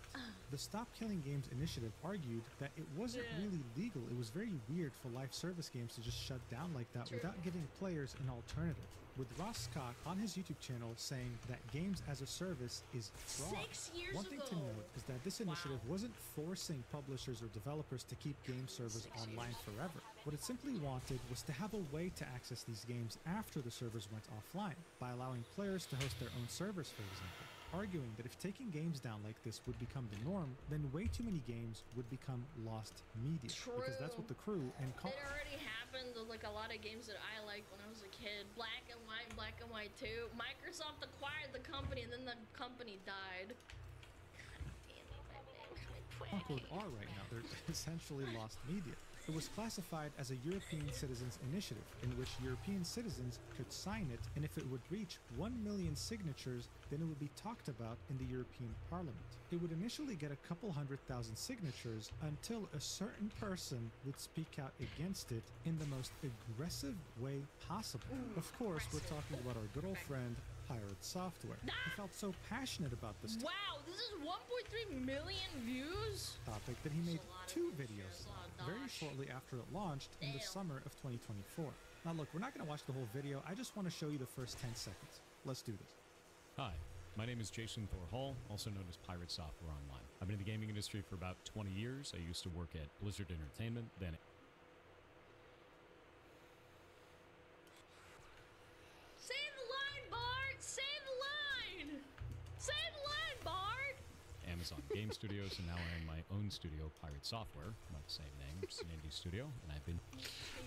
[SPEAKER 14] The Stop Killing Games initiative argued that it wasn't really legal. It was very weird for live service games to just shut down like that without giving players an alternative. With Ross Scott on his YouTube channel saying that games as a service is fraud.
[SPEAKER 10] 6 years
[SPEAKER 14] One thing to note is that this initiative wasn't forcing publishers or developers to keep game servers online forever. What it simply wanted was to have a way to access these games after the servers went offline, by allowing players to host their own servers, for example. Arguing that if taking games down like this would become the norm, then way too many games would become lost media. Because that's what the crew and
[SPEAKER 10] it already happened with like a lot of games that I liked when I was a kid. Black and White 2. Microsoft acquired the company and then the company died.
[SPEAKER 14] Concord are right now. They're essentially lost media. It was classified as a European Citizens Initiative, in which European citizens could sign it, and if it would reach 1 million signatures, then it would be talked about in the European Parliament. It would initially get a couple 100,000 signatures until a certain person would speak out against it in the most aggressive way possible. Of course, we're talking about our good old friend, Pirate Software. He felt so passionate about this
[SPEAKER 10] wow, this is 1.3 million views?
[SPEAKER 14] topic that he made 2 videos very shortly after it launched in the summer of 2024. Now look, we're not going to watch the whole video. I just want to show you the first 10 seconds. Let's do this.
[SPEAKER 22] Hi, my name is Jason Thor Hall, also known as Pirate Software Online. I've been in the gaming industry for about 20 years. I used to work at Blizzard Entertainment, then
[SPEAKER 10] Say the line, Bart! Say the line! Say the line, Bart!
[SPEAKER 22] Amazon Game Studios, and now I own my own studio, Pirate Software, about the same name. It's an indie studio, and I've been...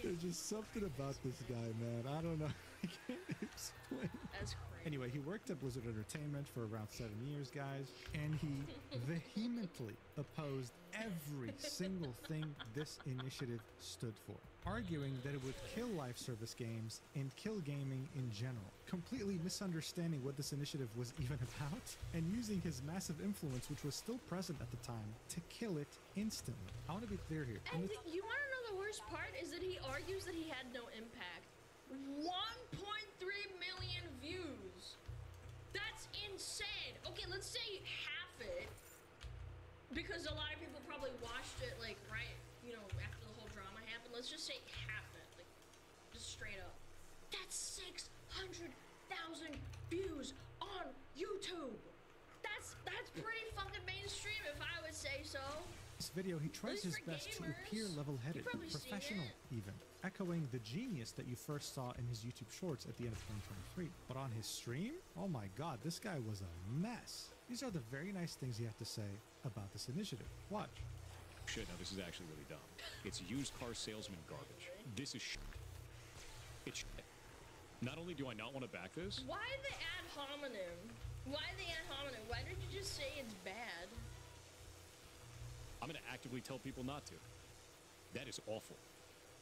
[SPEAKER 14] There's just something about this guy, man. I don't know. I can't explain.
[SPEAKER 10] That's crazy.
[SPEAKER 14] Anyway, he worked at Blizzard Entertainment for around 7 years, guys, and he vehemently opposed every single thing this initiative stood for, arguing that it would kill live service games and kill gaming in general, completely misunderstanding what this initiative was even about, and using his massive influence, which was still present at the time, to kill it instantly. I want to be clear here.
[SPEAKER 10] And you want to know the worst part is that he argues that he had no impact. 1.3 million views. That's insane. Okay, let's say because a lot of people probably watched it like right, you know, after the whole drama happened. Let's just say half of it, like just straight up. That's 600,000 views on YouTube. That's pretty fucking mainstream, if I would say so.
[SPEAKER 14] This video, he tries his best to appear level-headed, professional even, echoing the genius that you first saw in his YouTube shorts at the end of 2023. But on his stream, oh my god, this guy was a mess. These are the very nice things he had to say about this initiative. Watch.
[SPEAKER 22] Shit, now this is actually really dumb. It's used car salesman garbage. This is shit. It's shit. Not only do I not want to back this...
[SPEAKER 10] Why the ad hominem? Why the ad hominem? Why did you just say it's bad?
[SPEAKER 22] I'm going to actively tell people not to. That is awful.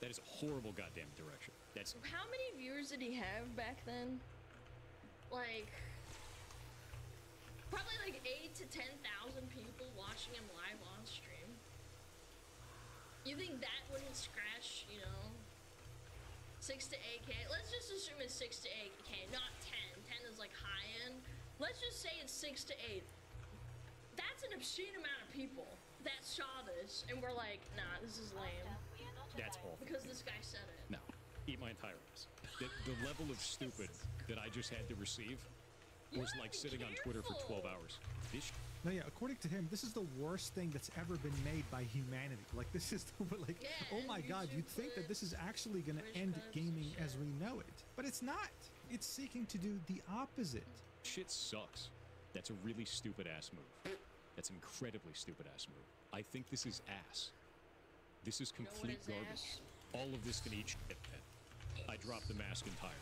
[SPEAKER 22] That is a horrible goddamn direction. That's...
[SPEAKER 10] How many viewers did he have back then? Like... Probably like 8 to 10,000 people watching him live on stream. You think that wouldn't scratch, you know, 6 to 8K? Let's just assume it's 6 to 8K, not 10. 10 is like high end. Let's just say it's 6 to 8. That's an obscene amount of people that saw this and were like, nah, this is lame.
[SPEAKER 22] That's awful.
[SPEAKER 10] Because this guy said it.
[SPEAKER 22] No. Eat my entire ass. The level of stupid that I just had to receive was like sitting on Twitter for 12 hours. This
[SPEAKER 14] No, yeah, according to him, this is the worst thing that's ever been made by humanity. Like, this is, like, oh my god, you'd think that this is actually going to end gaming as we know it. But it's not. It's seeking to do the opposite.
[SPEAKER 22] shit sucks. That's a really stupid-ass move. That's an incredibly stupid-ass move. I think this is ass. This is complete garbage. All of this can eat shit. I dropped the mask entirely.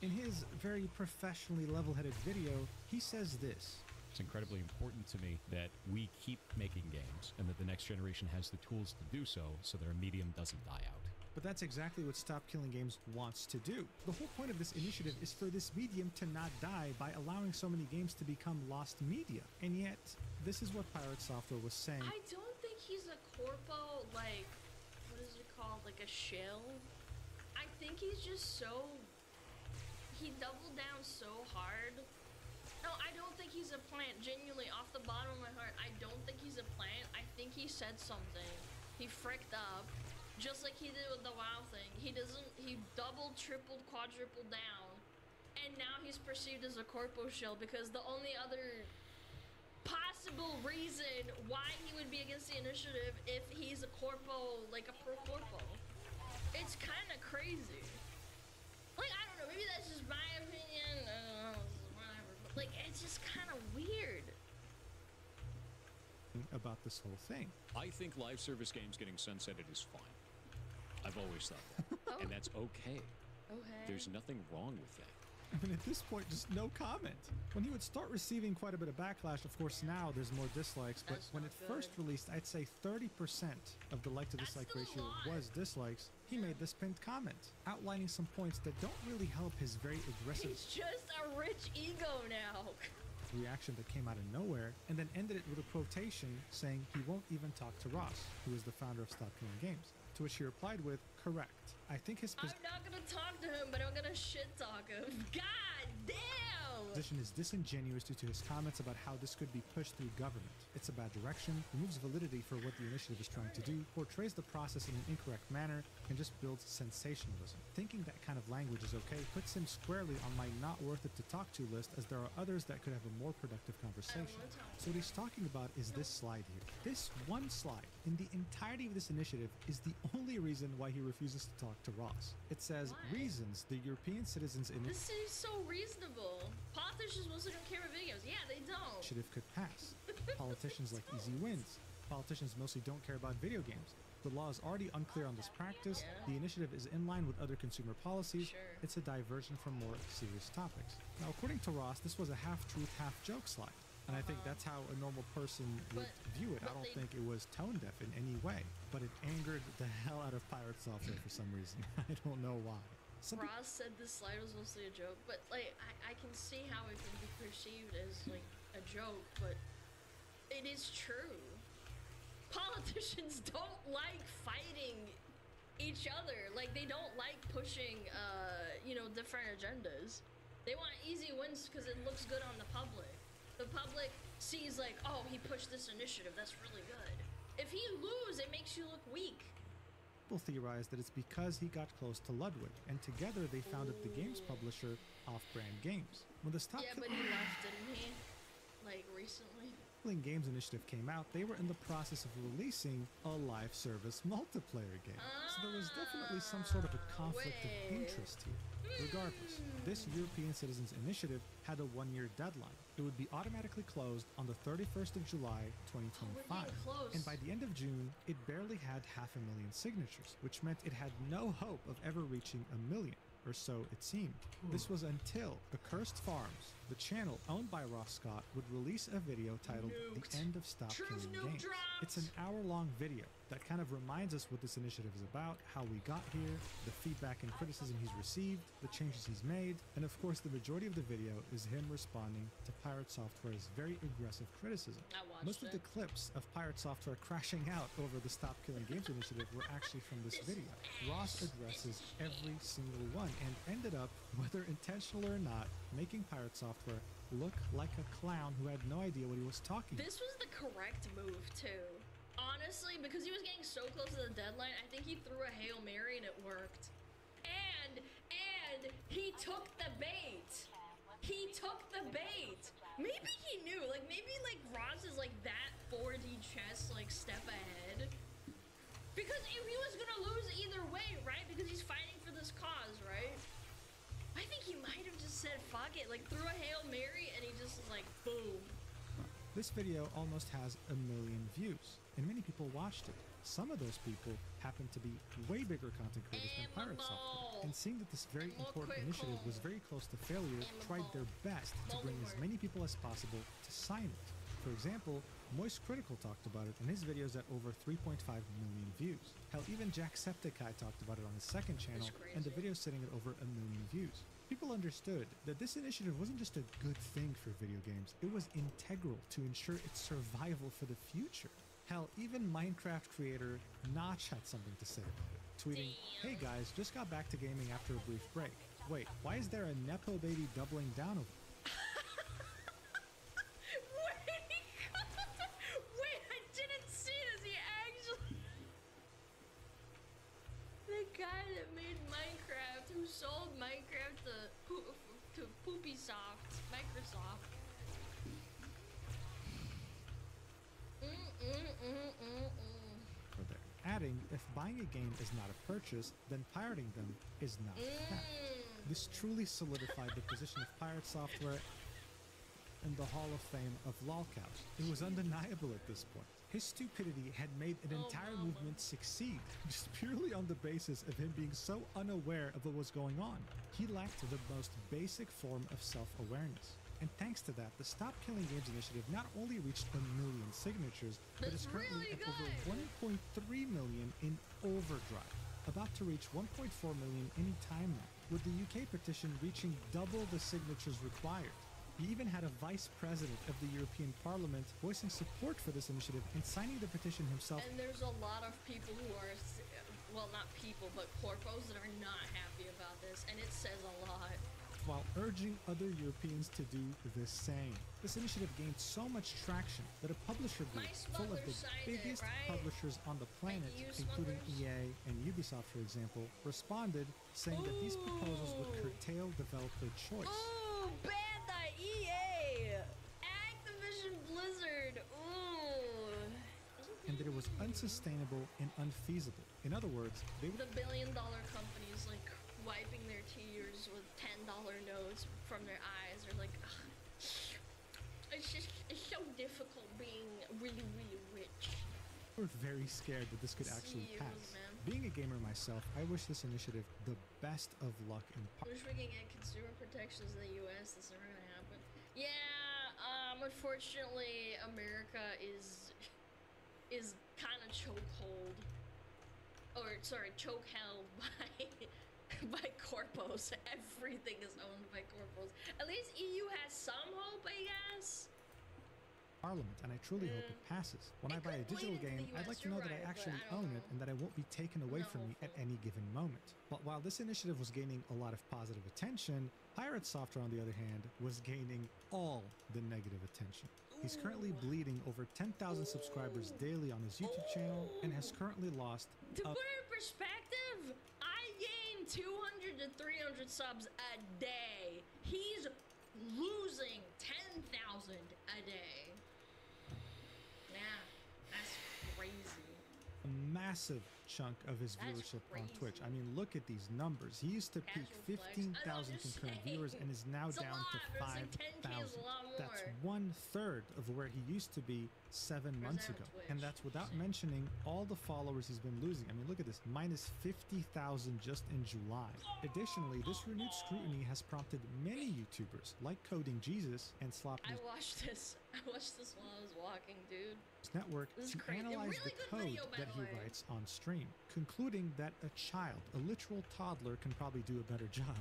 [SPEAKER 14] In his very professionally level-headed video, he says this.
[SPEAKER 22] It's incredibly important to me that we keep making games and that the next generation has the tools to do so their medium doesn't die out.
[SPEAKER 14] But that's exactly what Stop Killing Games wants to do. The whole point of this initiative is for this medium to not die by allowing so many games to become lost media. And yet, this is what Pirate Software was saying.
[SPEAKER 10] I don't think he's a corpo, like, what is it called? Like a shell? I think he's just so... He doubled down so hard. No, I don't think he's a plant. Genuinely, off the bottom of my heart, I don't think he's a plant. I think he said something. He fricked up. Just like he did with the WoW thing. He doubled, tripled, quadrupled down. And now he's perceived as a corpo shell because the only other possible reason why he would be against the initiative if he's a corpo, like a pro corpo. It's kind of crazy. Like, I don't know, maybe that's just my opinion. I don't know, whatever. But, like, it's just kind of weird.
[SPEAKER 14] About this whole thing.
[SPEAKER 22] I think live service games getting sunsetted is fine. I've always thought that. And that's okay.
[SPEAKER 10] Okay.
[SPEAKER 22] There's nothing wrong with that.
[SPEAKER 14] I mean, at this point, just no comment. When he would start receiving quite a bit of backlash, of course, now there's more dislikes, but when it first released, I'd say 30% of the like to dislike ratio was dislikes. He made this pinned comment, outlining some points that don't really help his very aggressive...
[SPEAKER 10] He's just a rich ego now.
[SPEAKER 14] ...reaction that came out of nowhere, and then ended it with a quotation saying he won't even talk to Ross, who is the founder of Stop Killing Games. To which he replied with, correct. I think his
[SPEAKER 10] I'm not gonna talk to him, but I'm gonna shit talk him. God damn!
[SPEAKER 14] Position is disingenuous due to his comments about how this could be pushed through government. It's a bad direction, removes validity for what the initiative is trying to do, portrays the process in an incorrect manner, and just builds sensationalism. Thinking that kind of language is okay puts him squarely on my not worth it to talk to list, as there are others that could have a more productive conversation. So what he's talking about is this slide here. This one slide in the entirety of this initiative is the only reason why he refuses to talk to Ross. It says, reasons the European citizens in
[SPEAKER 10] This seems so reasonable. Politicians mostly don't care about videos. Yeah, they don't.
[SPEAKER 14] Initiative could pass. Politicians like easy wins. Politicians mostly don't care about video games. The law is already unclear on this practice. The initiative is in line with other consumer policies. It's a diversion from more serious topics. Now, according to Ross, this was a half-truth, half-joke slide. And I think that's how a normal person would view it. I don't think it was tone-deaf in any way. But it angered the hell out of Pirate Software for some reason. I don't know why.
[SPEAKER 10] Ross said this slide was mostly a joke, but like I can see how it can be perceived as like a joke, but it is true. Politicians don't like fighting each other. Like, they don't like pushing you know, different agendas. They want easy wins because it looks good on the public. The public sees like, oh, he pushed this initiative, that's really good. If he lose, it makes you look weak.
[SPEAKER 14] People theorize that it's because he got close to Ludwig, and together they founded the games publisher Off-Brand Games. When the Stop
[SPEAKER 10] Yeah, but he left, didn't he? Like, recently?
[SPEAKER 14] Killing Games initiative came out, they were in the process of releasing a live service multiplayer game. So there was definitely some sort of a conflict of interest here. Regardless, this European Citizens Initiative had a 1-year deadline. It would be automatically closed on the 31st of July, 2025. And by the end of June, it barely had 500,000 signatures, which meant it had no hope of ever reaching 1 million. Or so it seemed. This was until Accursed Farms, the channel owned by Ross Scott, would release a video titled The End of Stop Killing Games. It's an hour-long video that kind of reminds us what this initiative is about, how we got here, the feedback and criticism he's received, the changes he's made, and of course the majority of the video is him responding to Pirate Software's very aggressive criticism. Most of the clips of Pirate Software crashing out over the Stop Killing Games initiative were actually from this video. Ross addresses every single one and ended up, whether intentional or not, making Pirate Software look like a clown who had no idea what he was talking about.
[SPEAKER 10] This was the correct move too. Honestly, because he was getting so close to the deadline, I think he threw a Hail Mary and it worked. And he took the bait. He took the bait. Maybe he knew, like maybe like Ross is like that 4D chess like step ahead. Because if he was gonna lose either way, right? Because he's fighting for this cause, right? I think he might have just said fuck it, like threw a Hail Mary and he just was like boom.
[SPEAKER 14] This video almost has 1 million views, and many people watched it. Some of those people happen to be way bigger content creators than Pirate Software, and seeing that this very important initiative was very close to failure, tried their best to bring as many people as possible to sign it. For example, Moist Critical talked about it in his videos at over 3.5 million views. Hell, even Jacksepticeye talked about it on his second channel, and the video sitting at over 1 million views. People understood that this initiative wasn't just a good thing for video games, it was integral to ensure its survival for the future. Hell, even Minecraft creator Notch had something to say about it, tweeting, "Hey guys, just got back to gaming after a brief break. Wait, why is there a Nepo baby doubling down over?"
[SPEAKER 10] Wait, I didn't see this. He actually... The guy that made Minecraft, who sold Minecraft to Poopysoft, Microsoft.
[SPEAKER 14] Adding, if buying a game is not a purchase, then pirating them is not theft. This truly solidified the position of Pirate Software in the Hall of Fame of lolcows. It was undeniable at this point. His stupidity had made an entire movement succeed, just purely on the basis of him being so unaware of what was going on. He lacked the most basic form of self-awareness. And thanks to that, the Stop Killing Games initiative not only reached 1 million signatures, but is currently at over 1.3 million in overdrive, about to reach 1.4 million any time now, with the UK petition reaching double the signatures required. He even had a vice president of the European Parliament voicing support for this initiative and signing the petition himself.
[SPEAKER 10] And there's a lot of people who are, well, not people, but corpos that are not happy about this, and it says a lot.
[SPEAKER 14] While urging other Europeans to do the same. This initiative gained so much traction that a publisher group full of the biggest publishers on the planet, including EA and Ubisoft, for example, responded saying that these proposals would curtail developer choice.
[SPEAKER 10] Ooh, Bandai, EA, Activision Blizzard, ooh.
[SPEAKER 14] And that it was unsustainable and unfeasible. In other words, they
[SPEAKER 10] the billion-dollar companies like wiping their tears with $10 notes from their eyes are like, ugh. It's so difficult being really, really rich.
[SPEAKER 14] We're very scared that this could actually pass. Being a gamer myself, I wish this initiative the best of luck in
[SPEAKER 10] I wish we could get consumer protections in the US. That's never gonna happen. Yeah, unfortunately, America is kind of chokehold, or sorry, choke held by corpos. Everything is owned by corpos. At least EU has some hope, I guess.
[SPEAKER 14] Parliament, and I truly hope it passes. When I buy a digital game, I'd like to know that I actually own it and that it won't be taken away from me at any given moment. But while this initiative was gaining a lot of positive attention, Pirate Software, on the other hand, was gaining all the negative attention. He's currently bleeding over 10,000 subscribers daily on his YouTube channel and has currently lost
[SPEAKER 10] To put it in perspective, I gain 200 to 300 subs a day. He's losing 10,000 a day. Yeah, that's crazy.
[SPEAKER 14] a massive chunk of his viewership on Twitch. I mean, look at these numbers. He used to peak 15,000 concurrent viewers and is now down to 5,000. That's 1/3 of where he used to be 7 months ago. And that's without mentioning all the followers he's been losing. I mean, look at this, minus 50,000 just in July. Additionally, this renewed scrutiny has prompted many YouTubers like Coding Jesus and Slop
[SPEAKER 10] I watched this while I was walking, dude.
[SPEAKER 14] Network
[SPEAKER 10] This is
[SPEAKER 14] to
[SPEAKER 10] crazy.
[SPEAKER 14] analyze
[SPEAKER 10] Really
[SPEAKER 14] the
[SPEAKER 10] good
[SPEAKER 14] code
[SPEAKER 10] video, by
[SPEAKER 14] that
[SPEAKER 10] the
[SPEAKER 14] he
[SPEAKER 10] way.
[SPEAKER 14] writes on stream, concluding that a child, a literal toddler, can probably do a better job.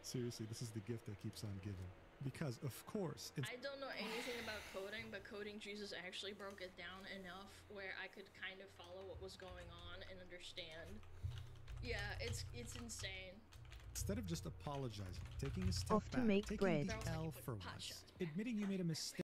[SPEAKER 14] Seriously, this is the gift that keeps on giving. Because, of course,
[SPEAKER 10] I don't know anything about coding, but Coding Jesus actually broke it down enough where I could kind of follow what was going on and understand. Yeah, it's insane.
[SPEAKER 14] instead of just apologizing, taking a step
[SPEAKER 19] Off to
[SPEAKER 14] back,
[SPEAKER 19] make
[SPEAKER 14] taking
[SPEAKER 19] bread.
[SPEAKER 14] the L for once, admitting you made a mistake.